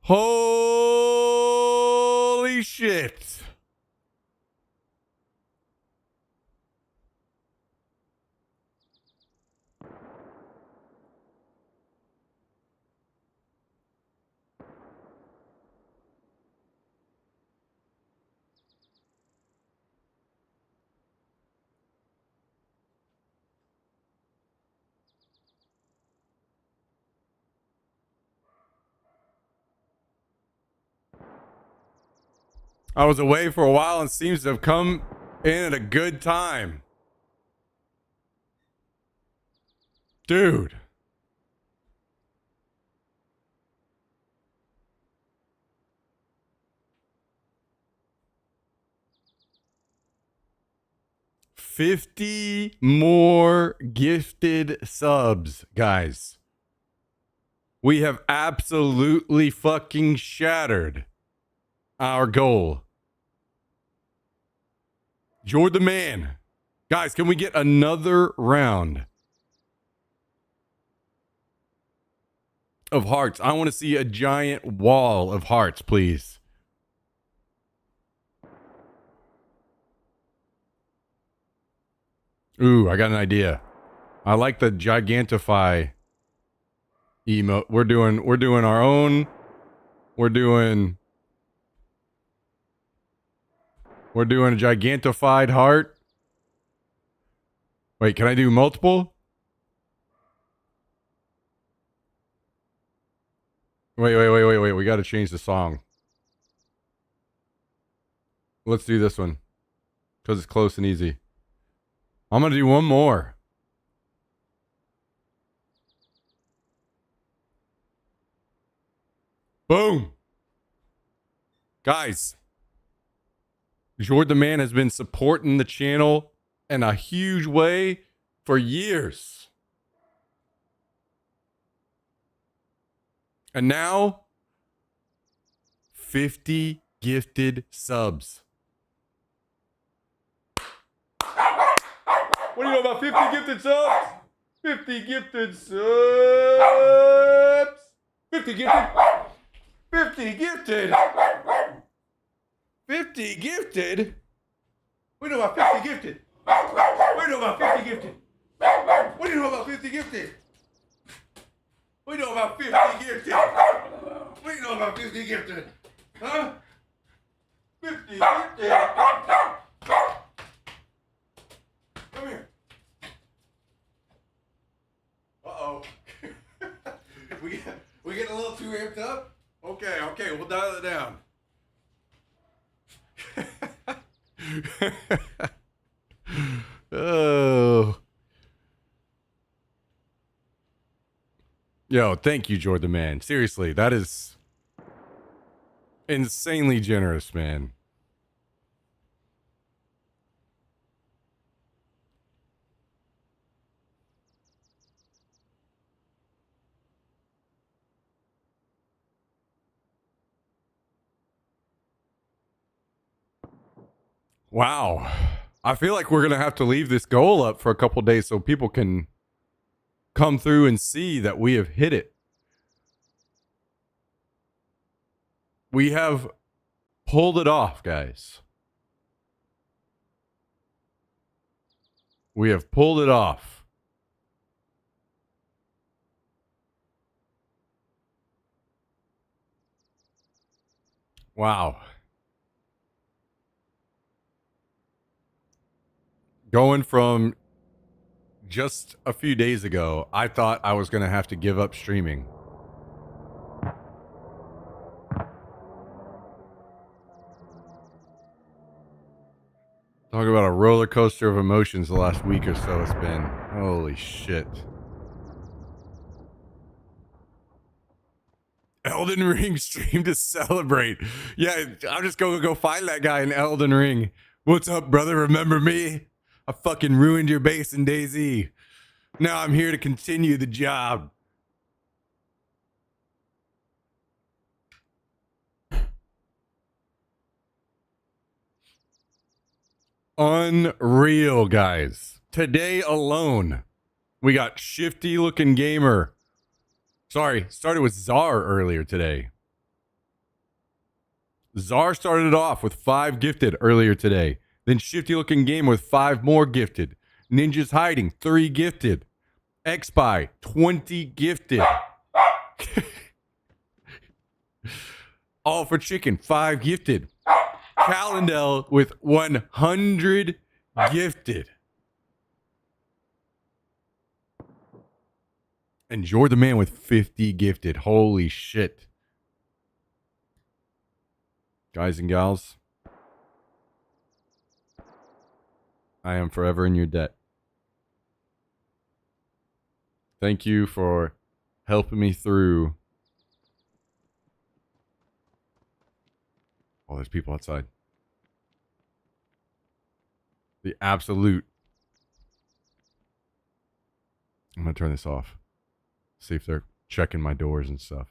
Holy shit. I was away for a while and seems to have come in at a good time. Dude. $50 more gifted subs, guys. We have absolutely fucking shattered our goal. Jord the Man. Guys, can we get another round of hearts? I want to see a giant wall of hearts, please. Ooh, I got an idea. I like the Gigantify emote. We're doing our own. We're doing a gigantified heart. Wait, can I do multiple? Wait. We got to change the song. Let's do this one. Because it's close and easy. I'm going to do one more. Boom. Guys. Jord the Man has been supporting the channel in a huge way for years. And now 50 gifted subs. What do you know about 50 gifted subs? 50 gifted subs. 50 gifted. 50 gifted. 50 gifted. What do you know about 50 gifted? What do you know about 50 gifted? What do you know about 50 gifted? What do you know about 50 gifted? What do you know about 50 gifted? Huh? 50 gifted. Come here. Uh-oh. we getting a little too amped up? Okay, we'll dial it down. Oh. Yo, thank you, Jordan, man. Seriously, that is insanely generous, man. Wow. I feel like we're going to have to leave this goal up for a couple days so people can come through and see that we have hit it. We have pulled it off, guys. We have pulled it off. Wow. Going from just a few days ago, I thought I was going to have to give up streaming. Talk about a roller coaster of emotions the last week or so it's been. Holy shit. Elden Ring stream to celebrate. Yeah, I'm just going to go find that guy in Elden Ring. What's up, brother? Remember me? I fucking ruined your base in DayZ. Now I'm here to continue the job. Unreal, guys. Today alone, we got Shifty Looking Gamer. Sorry, started with Czar earlier today. Czar started it off with 5 gifted earlier today. Then Shifty Looking Gamer with 5 more gifted. Ninja's Hiding, 3 gifted. Xpy, 20 gifted. All for Chicken, 5 gifted. Calendel with 100 gifted. And You're the Man with 50 gifted. Holy shit. Guys and gals, I am forever in your debt. Thank you for helping me through. Oh, there's people outside. The absolute. I'm going to turn this off. See if they're checking my doors and stuff.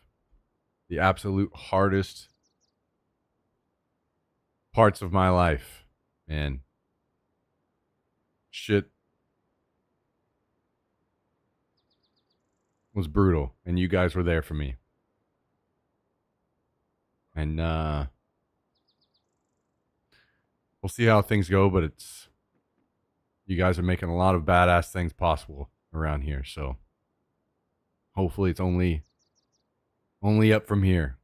The absolute hardest parts of my life, man. Shit was brutal, and you guys were there for me. And we'll see how things go, but it's, you guys are making a lot of badass things possible around here, so hopefully it's only up from here.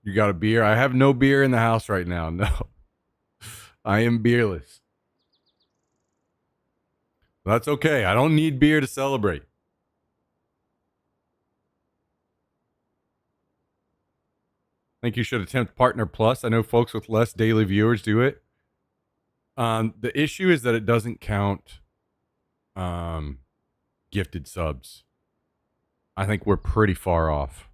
You got a beer? I have no beer in the house right now. No. I am beerless. That's okay. I don't need beer to celebrate. I think you should attempt Partner Plus. I know folks with less daily viewers do it. The issue is that it doesn't count gifted subs. I think we're pretty far off.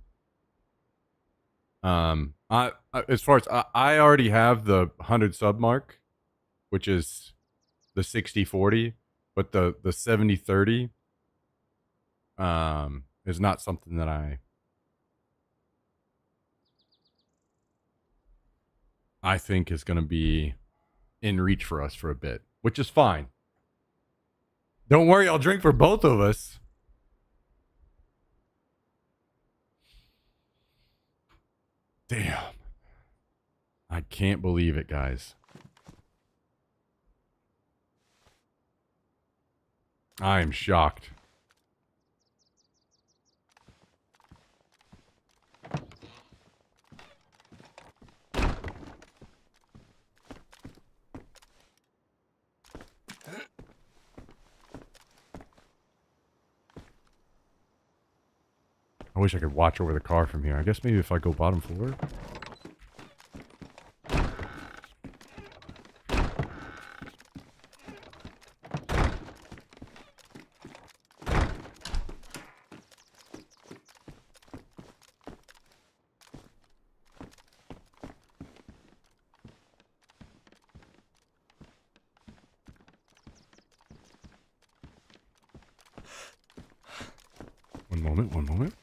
As far as I already have the 100 sub mark, which is the 60-40, but the 70-30 is not something that I think is going to be in reach for us for a bit, which is fine. Don't worry, I'll drink for both of us. Damn. I can't believe it, guys. I am shocked. I wish I could watch over the car from here. I guess maybe if I go bottom floor. One moment, one moment.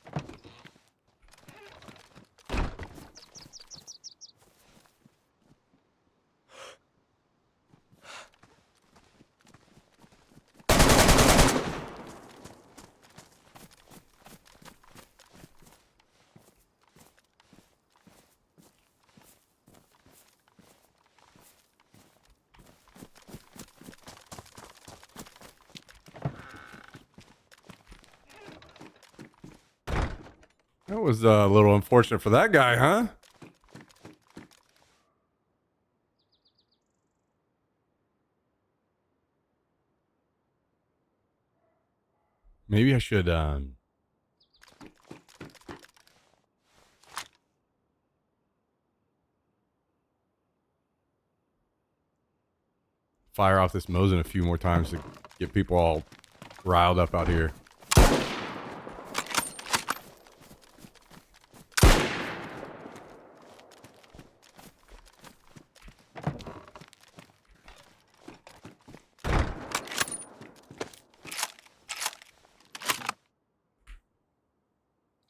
That was a little unfortunate for that guy, huh? Maybe I should, fire off this Mosin a few more times to get people all riled up out here.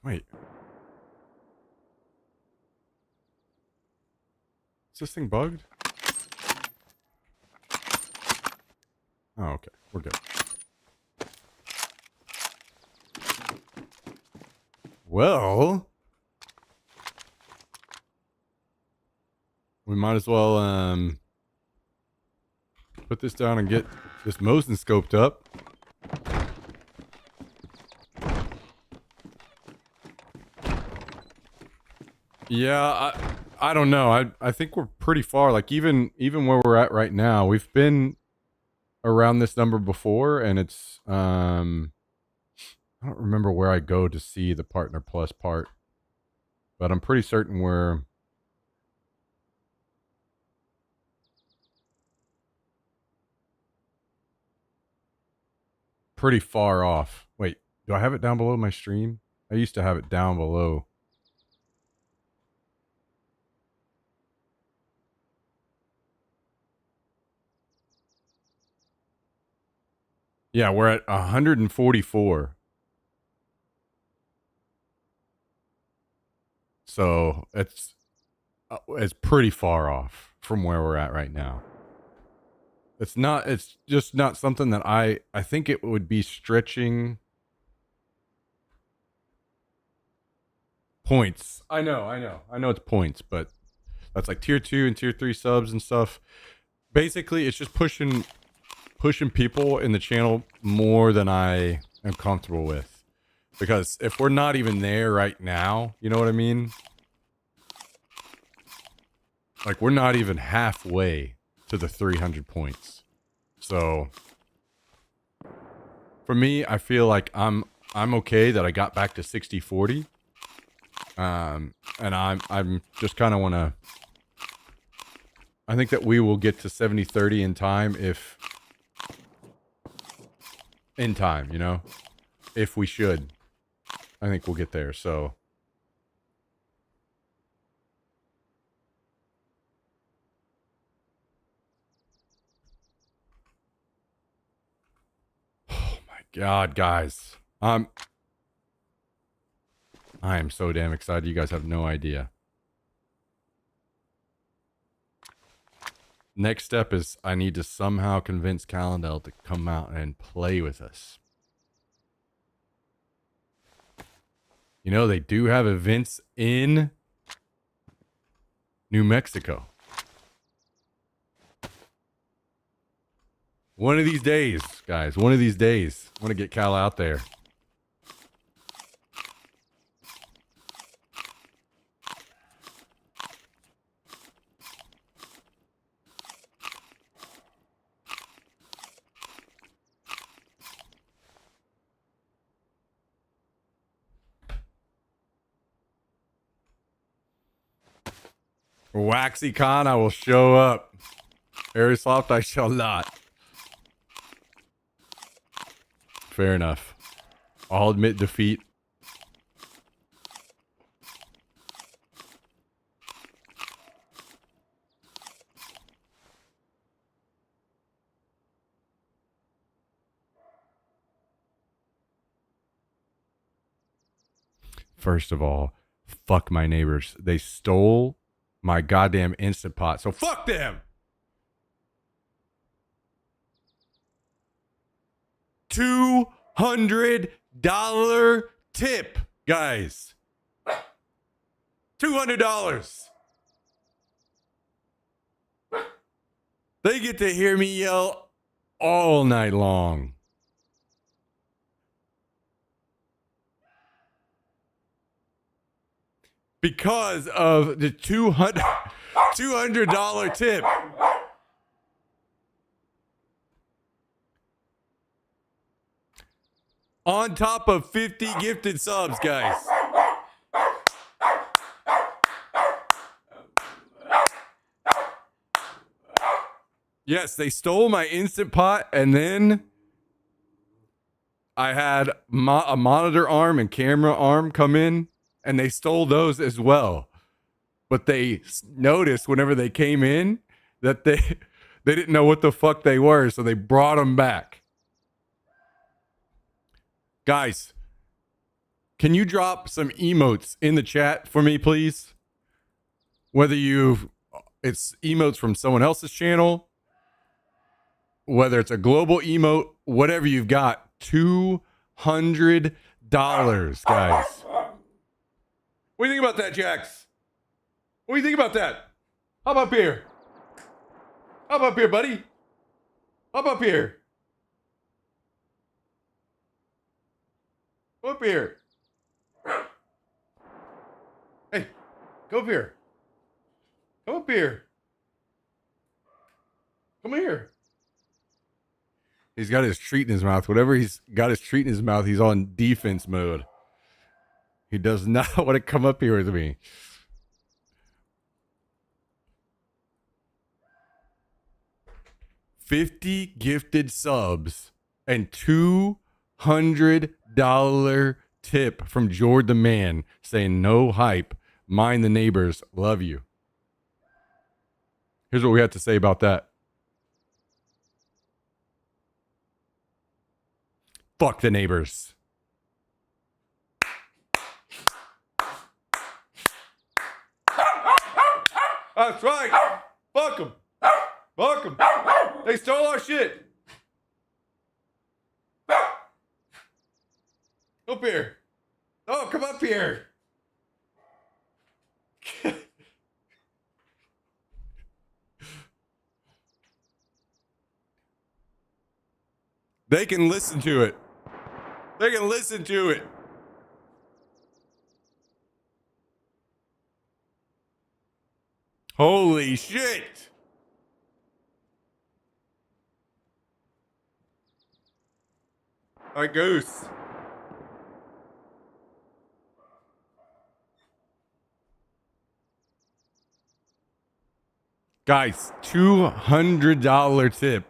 Wait. Is this thing bugged? Oh, okay. We're good. Well, we might as well put this down and get this Mosin scoped up. Yeah, I don't know. I think we're pretty far. Like even where we're at right now, we've been around this number before, and it's I don't remember where I go to see the Partner Plus part, but I'm pretty certain we're pretty far off. Wait, do I have it down below my stream? I used to have it down below. Yeah, we're at 144. So it's pretty far off from where we're at right now. It's just not something that I think it would be stretching points. I know it's points, but that's like tier 2 and tier 3 subs and stuff. Basically, it's just pushing people in the channel more than I am comfortable with. Because if we're not even there right now, you know what I mean? Like, we're not even halfway to the 300 points. So, for me, I feel like I'm okay that I got back to 60-40. And I'm just kind of want to... I think that we will get to 70-30 in time if... In time, you know? If we should. I think we'll get there, so... Oh my god, guys. I am so damn excited. You guys have no idea. Next step is I need to somehow convince Calendel to come out and play with us. You know, they do have events in New Mexico. One of these days, guys, one of these days, I want to get Cal out there. WaxyCon, I will show up. Airsoft, I shall not. Fair enough. I'll admit defeat. First of all, fuck my neighbors. They stole my goddamn Instant Pot, so fuck them! $200 tip, guys. $200. They get to hear me yell all night long. Because of the $200 tip. On top of 50 gifted subs, guys. Yes, they stole my Instant Pot, and then I had a monitor arm and camera arm come in, and they stole those as well. But they noticed whenever they came in that they didn't know what the fuck they were, so they brought them back. Guys, can you drop some emotes in the chat for me, please? Whether it's emotes from someone else's channel, whether it's a global emote, whatever you've got, $200, guys. What do you think about that, Jax? What do you think about that? Hop up here. Hop up here, buddy. Hop up here. Come up here. Hey, go up here. Come up here. Come here. He's got his treat in his mouth. Whatever he's got his treat in his mouth, he's on defense mode. He does not want to come up here with me. $50 gifted subs and $200 tip from Jord the Man saying no hype, mind the neighbors, love you. Here's what we have to say about that. Fuck the neighbors. That's right. Fuck them. Fuck them. They stole our shit. Up here. Oh, come up here. They can listen to it. They can listen to it. Holy shit. All right, Goose. Guys, $200 tip.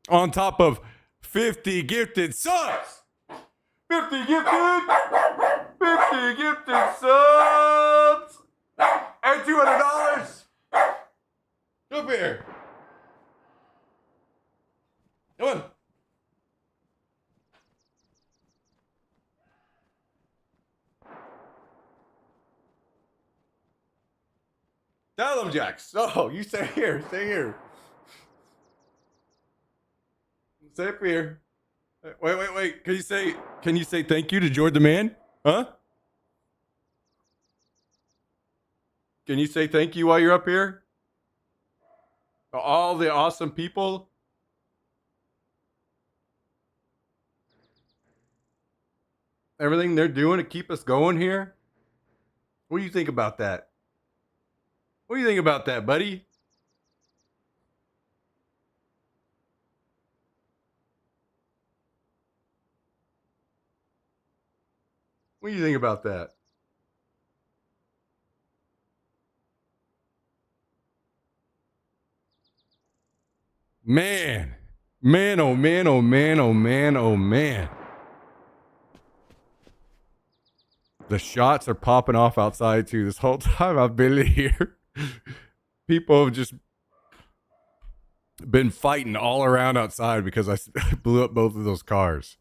On top of 50 gifted subs. 50 gifted. 50 gifted subs. And $200. Up here. Come on. Jax. Oh, you stay here. Stay here. Stay up here. Wait. Can you say thank you to George the man? Huh? Can you say thank you while you're up here? To all the awesome people. Everything they're doing to keep us going here. What do you think about that? What do you think about that, buddy? What do you think about that? Man. Man, oh man, oh man, oh man, oh man. The shots are popping off outside too. This whole time I've been here, people have just been fighting all around outside because I blew up both of those cars.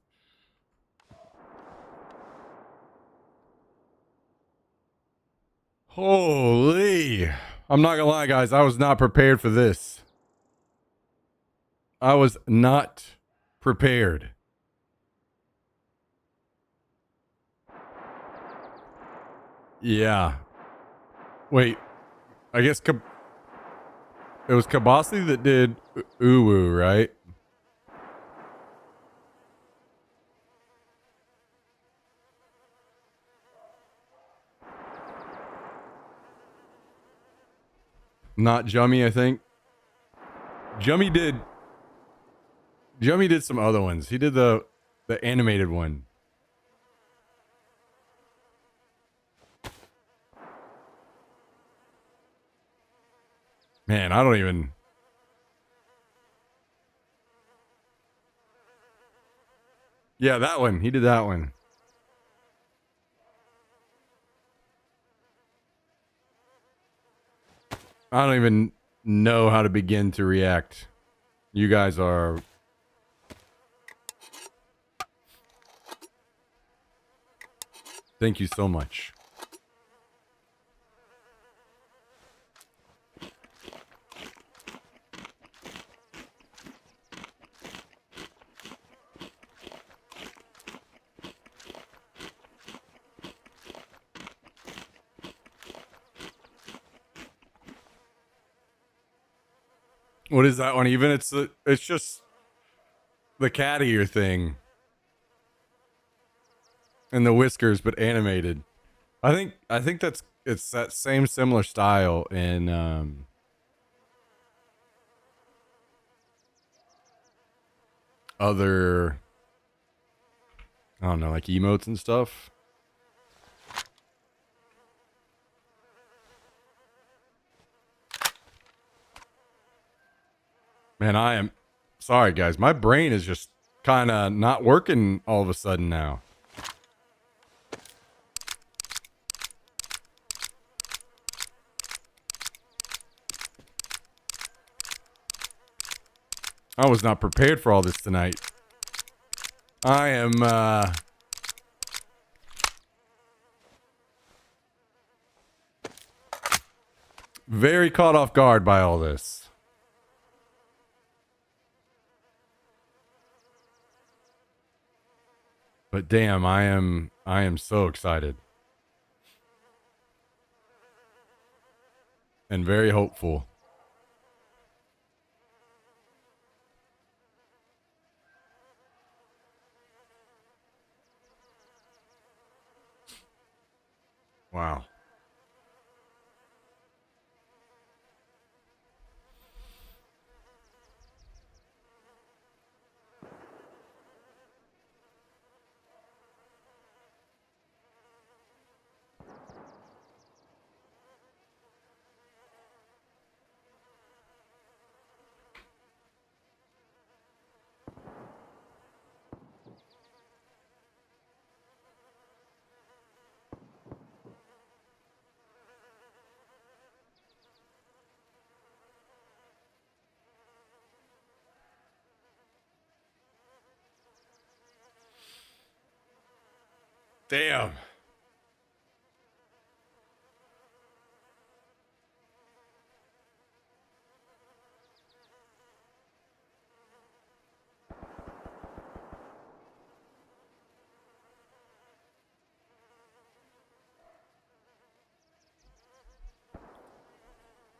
Holy. I'm not gonna lie, guys. I was not prepared for this. I was not prepared. Yeah. Wait. I guess it was Kabasi that did Uwu, right? Not Jummy, I think. Jummy did some other ones. He did the animated one. Man, I don't even. Yeah, that one. He did that one. I don't even know how to begin to react. You guys are. Thank you so much. What is that one? Even it's just the cat ear thing and the whiskers, but animated. I think it's that same similar style in other, I don't know, like emotes and stuff. Man, I am sorry, guys. My brain is just kind of not working all of a sudden now. I was not prepared for all this tonight. I am very caught off guard by all this. But damn, I am so excited. And very hopeful. Wow. Damn.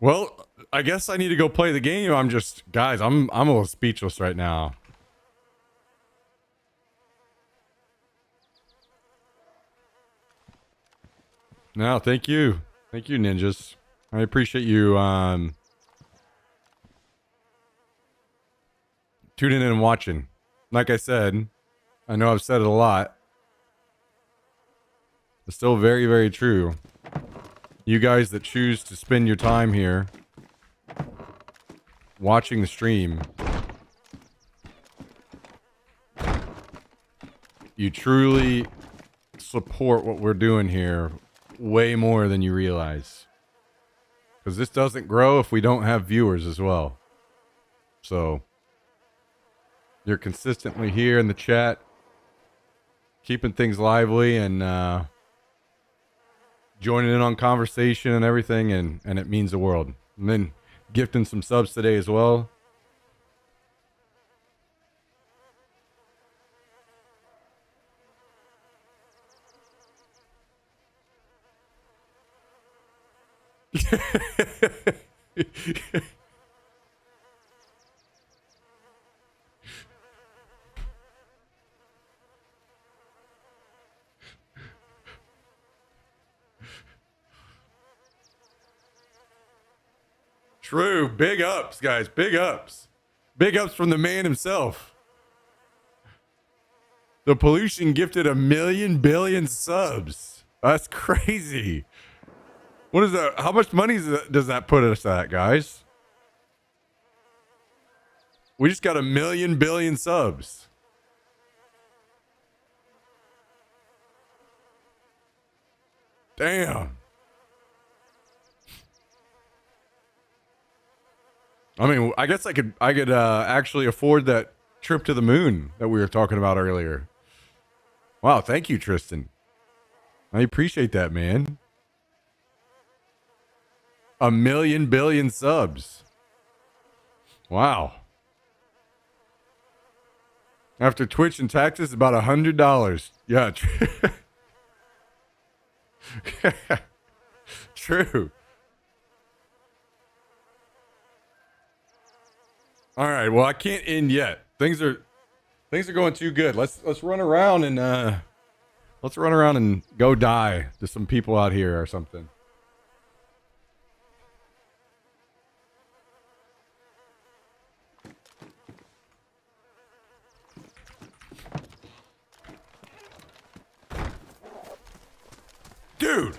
Well, I guess I need to go play the game. I'm just, guys, I'm a little speechless right now. No, thank you. Thank you, ninjas. I appreciate you tuning in and watching. Like I said, I know I've said it a lot. It's still very, very true. You guys that choose to spend your time here watching the stream, you truly support what we're doing here way more than you realize. Because this doesn't grow if we don't have viewers as well. So, you're consistently here in the chat, keeping things lively and joining in on conversation and everything, and it means the world. And then gifting some subs today as well. True. Big ups, guys. Big ups. Big ups from the man himself. The pollution gifted 1,000,000,000,000 subs. That's crazy. What is that? How much money does that put us at, guys? We just got 1,000,000,000,000 subs. Damn. I mean, I guess I could actually afford that trip to the moon that we were talking about earlier. Wow, thank you, Tristan. I appreciate that, man. 1,000,000,000,000 subs. Wow. After Twitch and taxes, about $100. Yeah. True. All right. Well, I can't end yet. Things are going too good. Let's run around and go die to some people out here or something. Dude.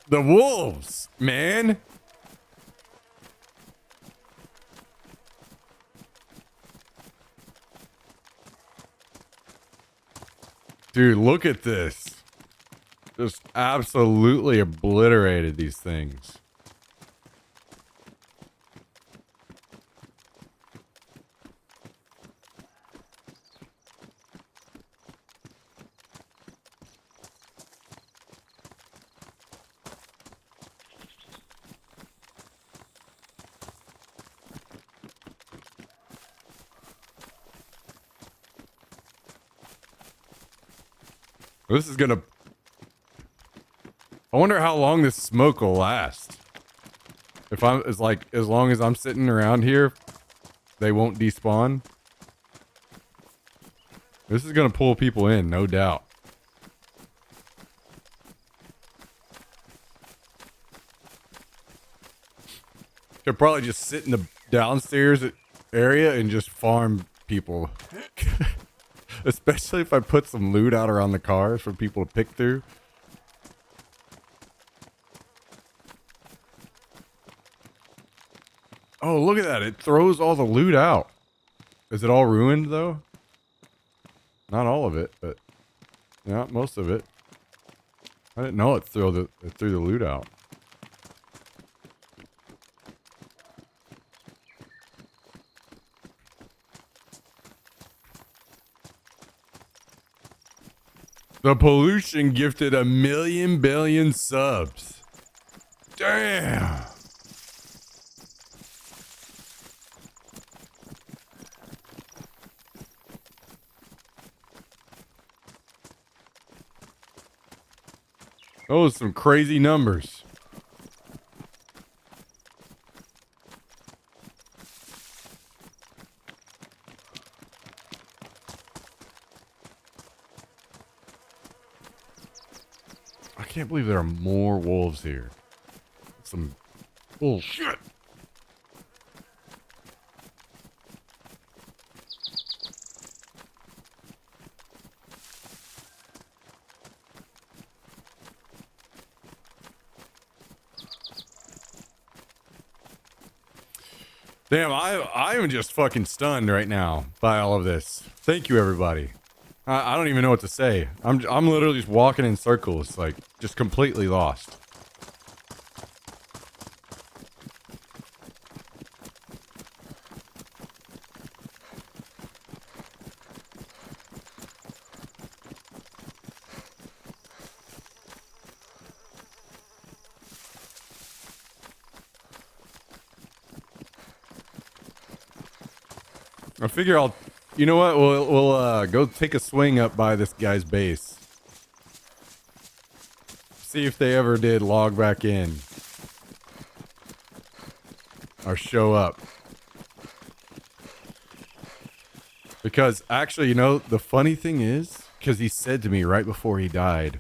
The wolves, man. Dude, look at this. Just absolutely obliterated these things. This is gonna... I wonder how long this smoke will last. If I'm... It's like, as long as I'm sitting around here, they won't despawn. This is gonna pull people in, no doubt. Could probably just sit in the downstairs area and just farm people. Especially if I put some loot out around the cars for people to pick through. Oh, look at that. It throws all the loot out. Is it all ruined, though? Not all of it, but... yeah, most of it. I didn't know it threw the loot out. The pollution gifted 1 billion subs. Damn. Those are some crazy numbers. I can't believe there are more wolves here. Some bullshit. Damn, I am just fucking stunned right now by all of this. Thank you, everybody. I don't even know what to say. I'm literally just walking in circles, like just completely lost. I figure I'll, you know what? We'll go take a swing up by this guy's base. See if they ever did log back in or show up. Because actually, you know, the funny thing is, because he said to me right before he died,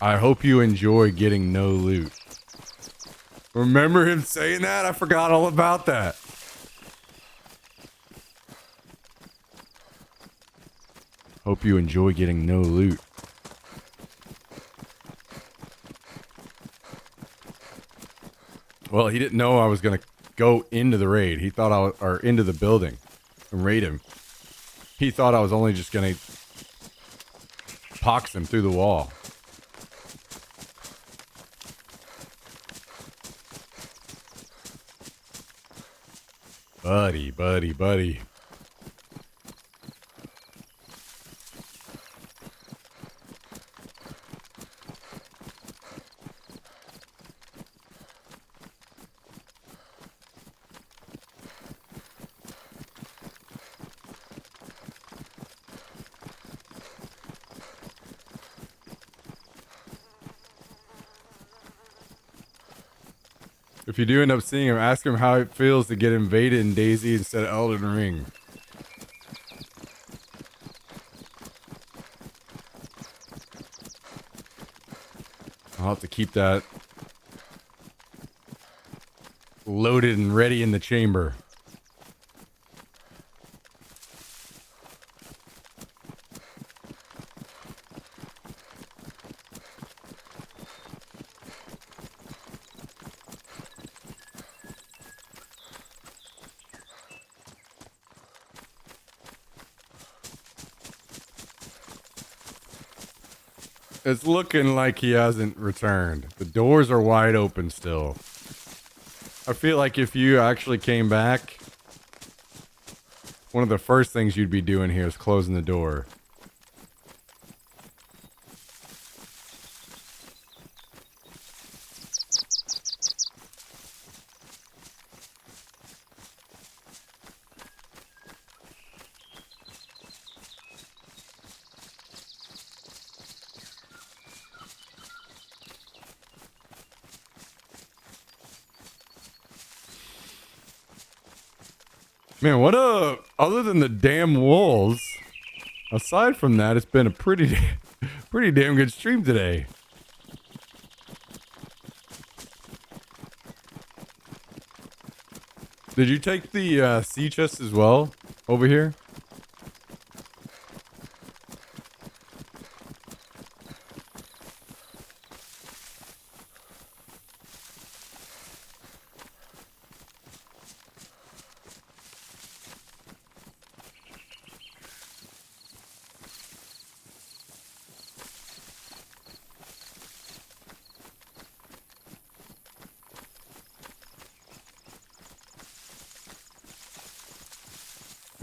I hope you enjoy getting no loot. Remember him saying that? I forgot all about that. Hope you enjoy getting no loot. Well, he didn't know I was going to go into the raid. He thought I was, or into the building and raid him. He thought I was only just going to pox him through the wall. Buddy. If you do end up seeing him, ask him how it feels to get invaded in DayZ instead of Elden Ring. I'll have to keep that loaded and ready in the chamber. It's looking like he hasn't returned. The doors are wide open still. I feel like if you actually came back, one of the first things you'd be doing here is closing the door. Man, other than the damn wolves, aside from that, it's been a pretty damn good stream today. Did you take the sea chest as well over here?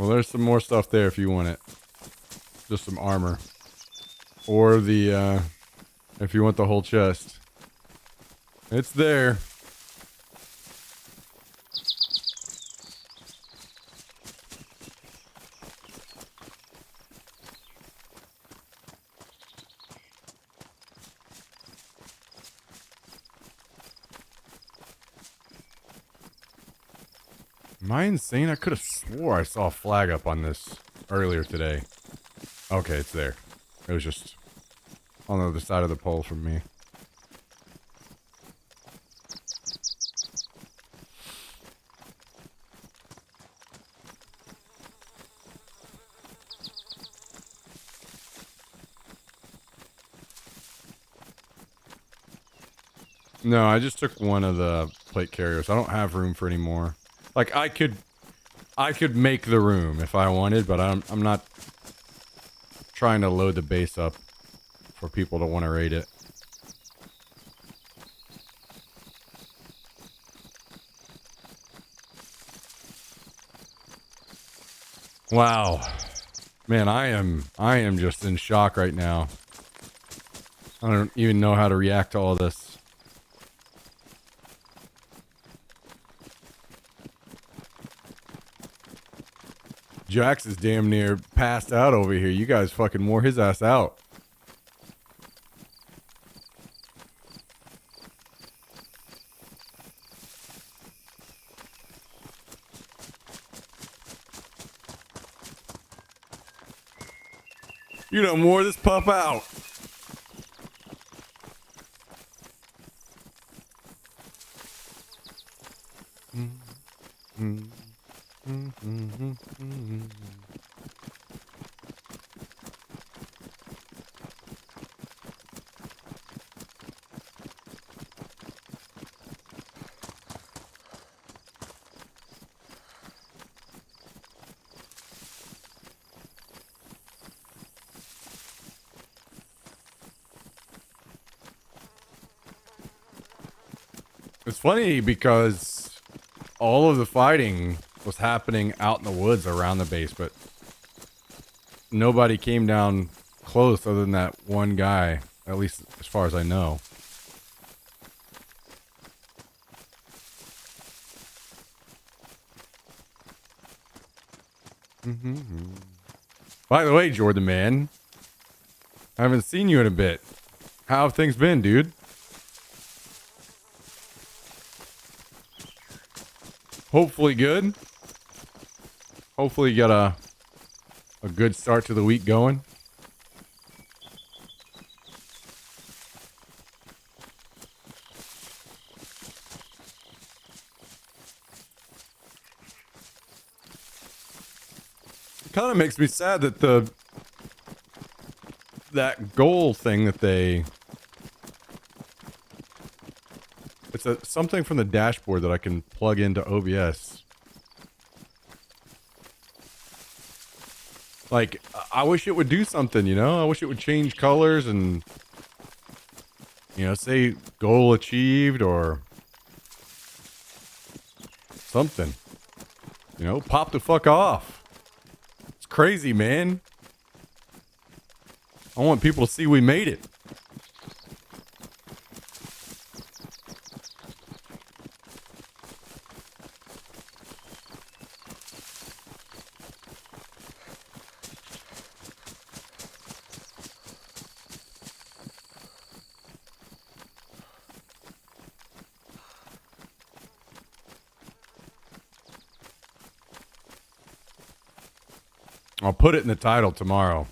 Well, there's some more stuff there if you want it. Just some armor. Or the, if you want the whole chest. It's there. Am I insane? I could have swore I saw a flag up on this earlier today. Okay, it's there. It was just on the other side of the pole from me. No, I just took one of the plate carriers. I don't have room for any more. Like I could make the room if I wanted, but I'm not trying to load the base up for people to want to raid it. Wow. Man, I am just in shock right now. I don't even know how to react to all this. Jax is damn near passed out over here. You guys fucking wore his ass out. You done wore this pup out. It's funny because all of the fighting was happening out in the woods around the base, but nobody came down close other than that one guy, at least as far as I know. By the way, Jordan, man, I haven't seen you in a bit. How have things been, dude? Hopefully good. Hopefully you got a good start to the week going. Kind of makes me sad that that goal thing that it's something from the dashboard that I can plug into OBS. Like, I wish it would do something, you know? I wish it would change colors and, you know, say goal achieved or something. You know, pop the fuck off. It's crazy, man. I want people to see we made it. I'll put it in the title tomorrow.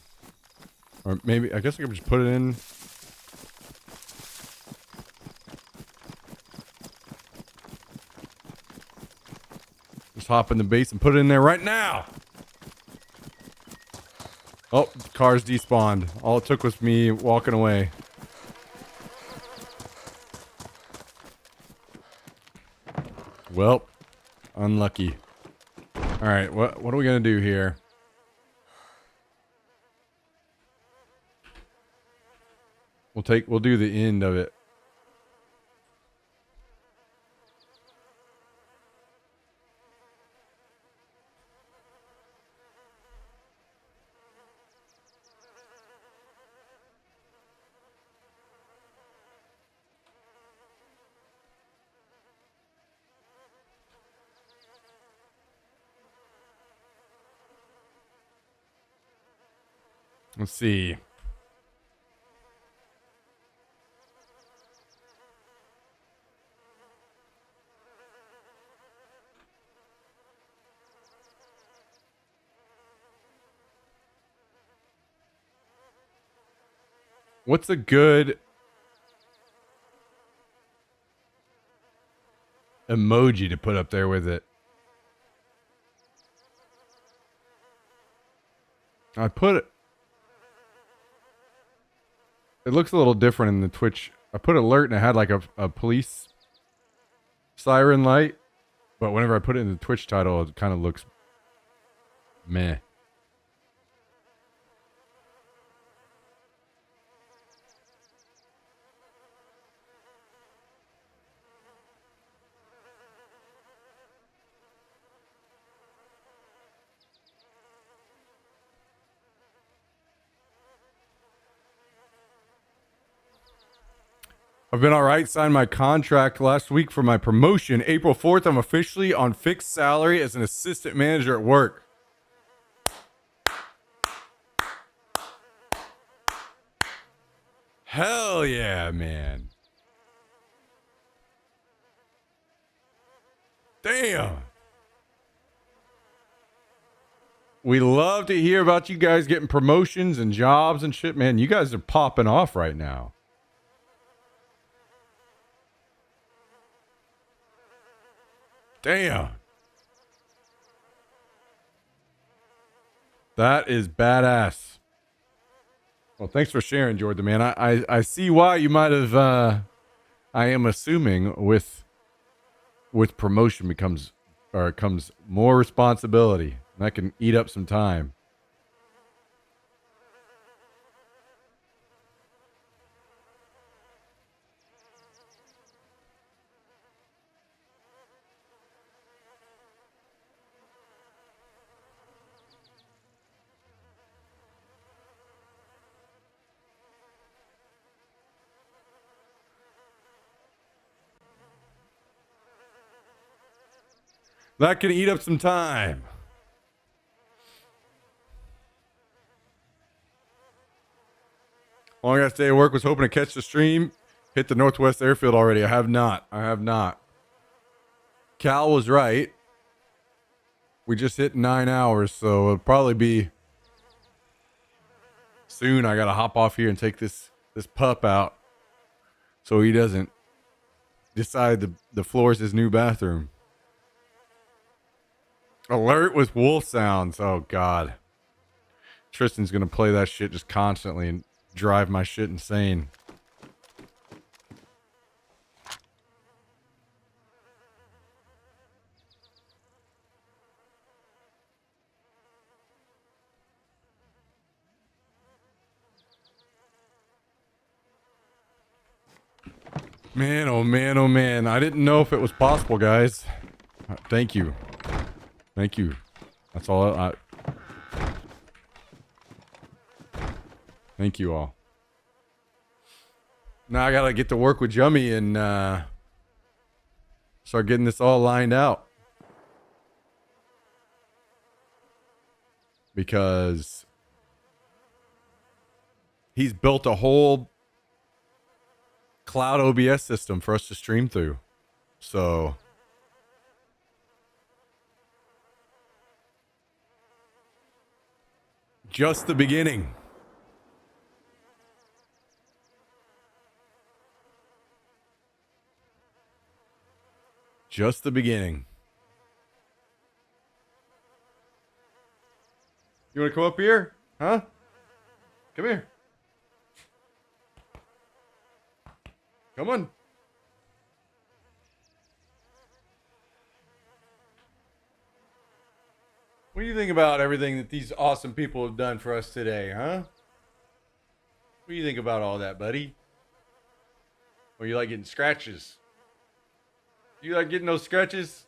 Or maybe, I guess I could just put it in. Just hop in the base and put it in there right now. Oh, the car's despawned. All it took was me walking away. Well, unlucky. All right, what are we gonna do here? We'll do the end of it. Let's see. What's a good emoji to put up there with it? I put it. It looks a little different in the Twitch. I put alert and it had like a police siren light. But whenever I put it in the Twitch title, it kind of looks meh. I've been all right. Signed my contract last week for my promotion. April 4th, I'm officially on fixed salary as an assistant manager at work. Hell yeah, man. Damn. We love to hear about you guys getting promotions and jobs and shit, man. You guys are popping off right now. Damn. That is badass. Well, thanks for sharing, Jordan, man. I see why you might have, I am assuming with promotion comes more responsibility. That can eat up some time. That can eat up some time. Long last day of work, was hoping to catch the stream. Hit the Northwest Airfield already. I have not. Cal was right. We just hit 9 hours, so it'll probably be soon. I gotta hop off here and take this pup out so he doesn't decide the floor is his new bathroom. Alert with wolf sounds. Oh God. Tristan's gonna play that shit just constantly and drive my shit insane. Man, oh man, oh man. I didn't know if it was possible, guys. Thank you. Thank you. That's all I... Thank you all. Now I gotta get to work with Jummy and start getting this all lined out. Because he's built a whole cloud OBS system for us to stream through. So just the beginning. Just the beginning. You want to come up here? Huh? Come here. Come on. What do you think about everything that these awesome people have done for us today, huh? What do you think about all that, buddy? Or you like getting scratches? You like getting those scratches?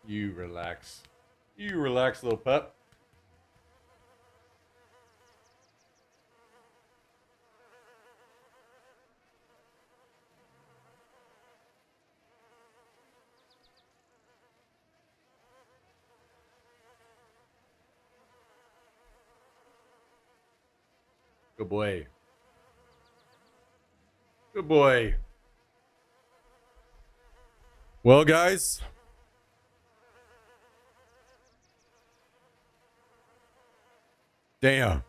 You relax. You relax, little pup. Good boy. Good boy. Well, guys. Damn.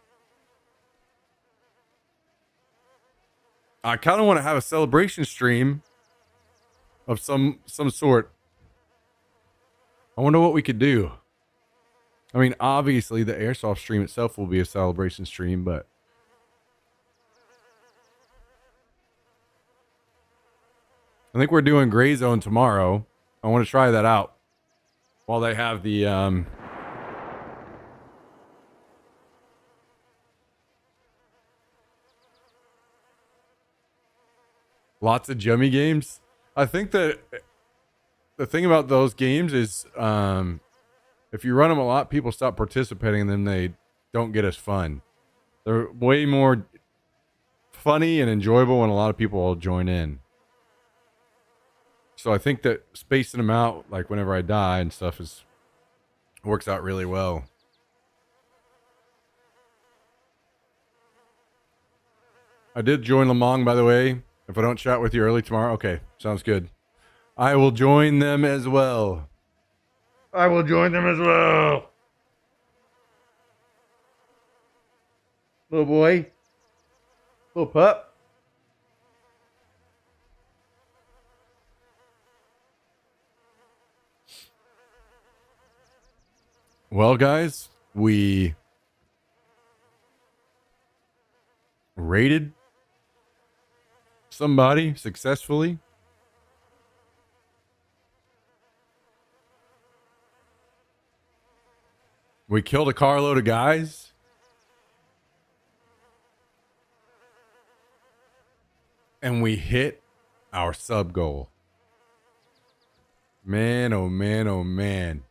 I kind of want to have a celebration stream of some sort. I wonder what we could do. I mean, obviously the airsoft stream itself will be a celebration stream, but I think we're doing Gray Zone tomorrow. I want to try that out while they have the lots of Jummy games. I think that the thing about those games is if you run them a lot, people stop participating and then they don't get as fun. They're way more funny and enjoyable when a lot of people will join in. So I think that spacing them out, like whenever I die and stuff, works out really well. I did join Lamong, by the way. If I don't chat with you early tomorrow, okay, sounds good. I will join them as well. I will join them as well. Little boy. Little pup. Well, guys, we raided somebody successfully. We killed a carload of guys. And we hit our sub goal. Man, oh man, oh man.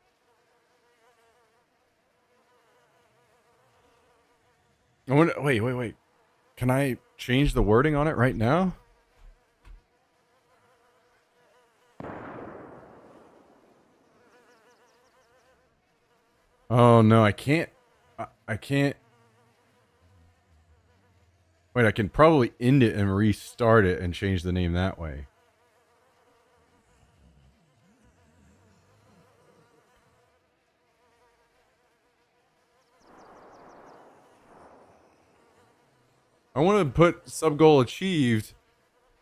I wonder, wait. Can I change the wording on it right now? Oh no, I can't. I can't. Wait, I can probably end it and restart it and change the name that way. I want to put sub goal achieved,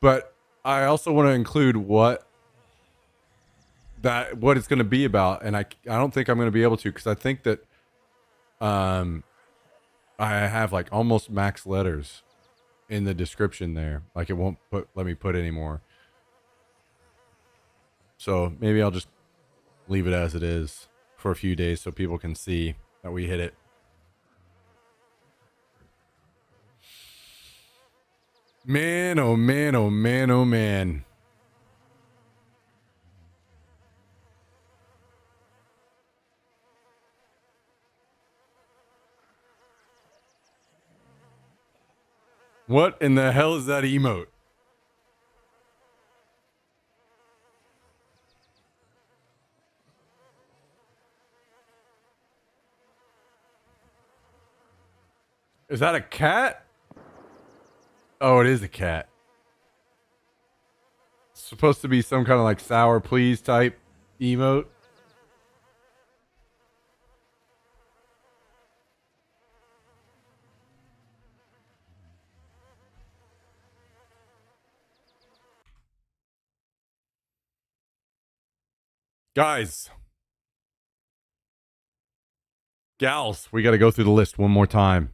but I also want to include what it's going to be about, and I don't think I'm going to be able to, because I think that I have like almost max letters in the description there. Like it won't let me put anymore. So maybe I'll just leave it as it is for a few days so people can see that we hit it. Man, oh man, oh man, oh man. What in the hell is that emote? Is that a cat? Oh, it is a cat. It's supposed to be some kind of like sour please type emote. Guys. Gals, we got to go through the list one more time.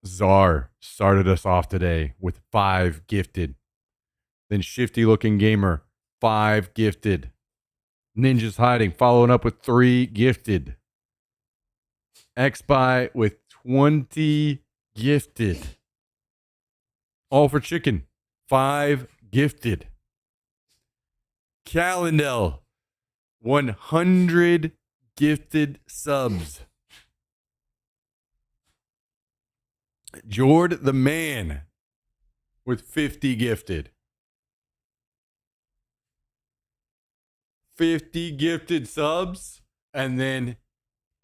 Czar started us off today with 5 gifted. Then Shifty Looking Gamer, 5 gifted. Ninja's Hiding following up with 3 gifted. XBuy with 20 gifted. All for Chicken, 5 gifted. Calendel, 100 gifted subs. Jord the Man with 50 gifted. 50 gifted subs, and then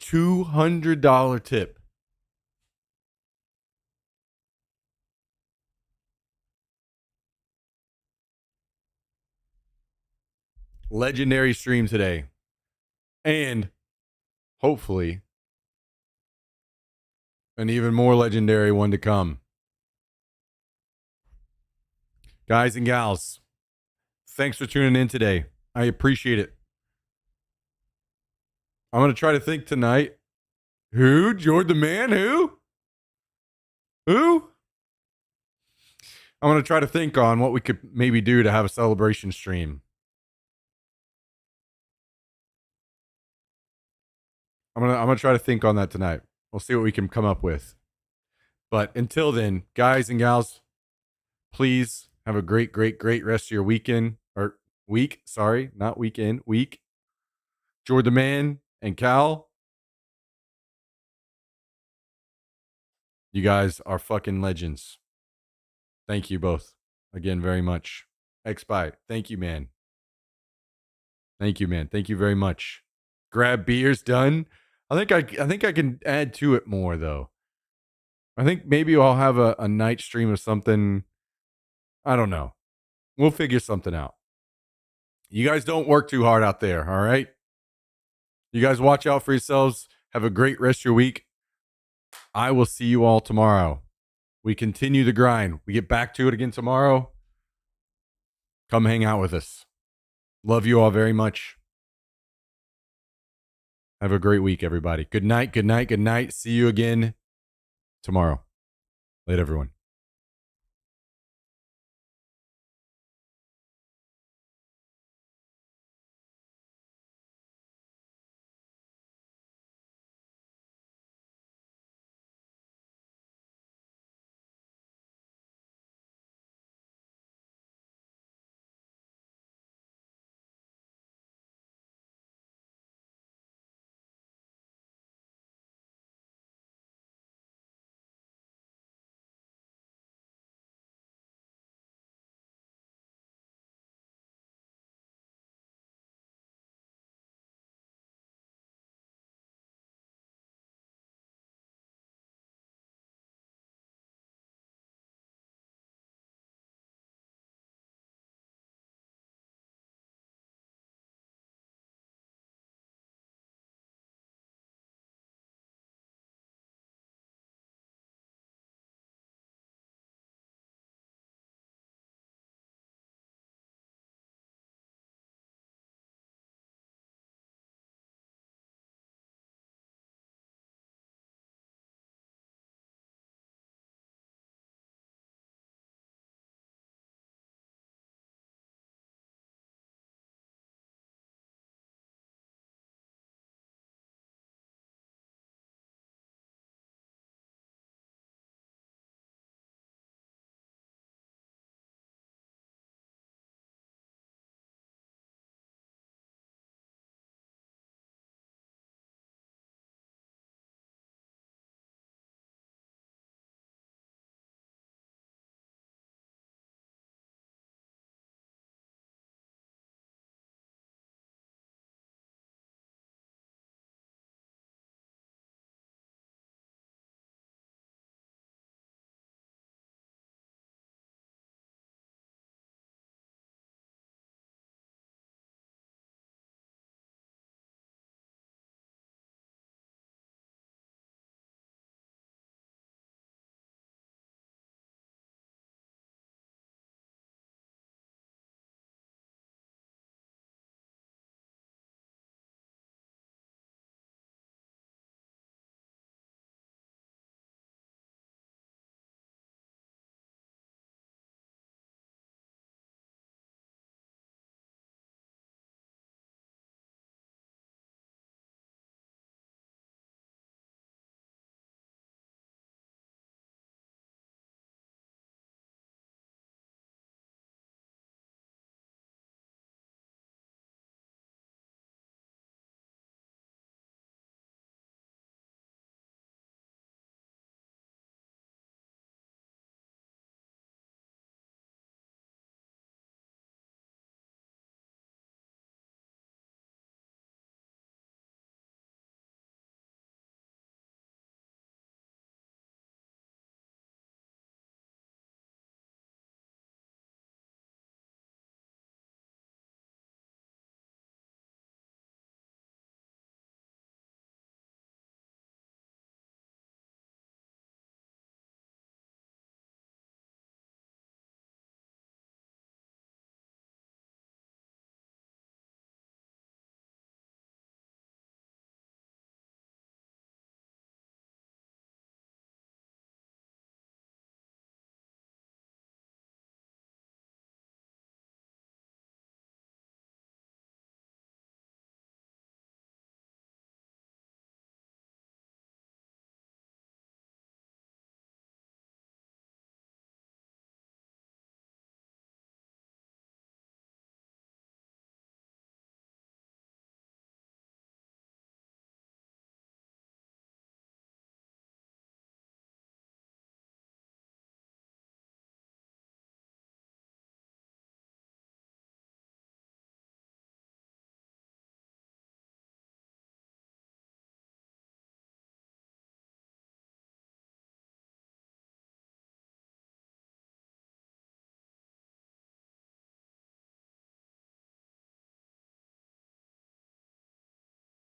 $200 tip. Legendary stream today. And hopefully an even more legendary one to come. Guys and gals, thanks for tuning in today. I appreciate it. I'm going to try to think tonight. Who? Jordan the Man? Who? Who? I'm going to try to think on what we could maybe do to have a celebration stream. I'm gonna try to think on that tonight. We'll see what we can come up with. But until then, guys and gals, please have a great, great, great rest of your weekend or week. Sorry, not weekend, week. Jordan the Man and Cal, you guys are fucking legends. Thank you both again very much. X-Bite, thank you, man. Thank you, man. Thank you very much. Grab beers done. I think I can add to it more though. I think maybe I'll have a night stream of something. I don't know. We'll figure something out. You guys don't work too hard out there, all right? You guys watch out for yourselves. Have a great rest of your week. I will see you all tomorrow. We continue the grind. We get back to it again tomorrow. Come hang out with us. Love you all very much. Have a great week, everybody. Good night, good night, good night. See you again tomorrow. Later, everyone.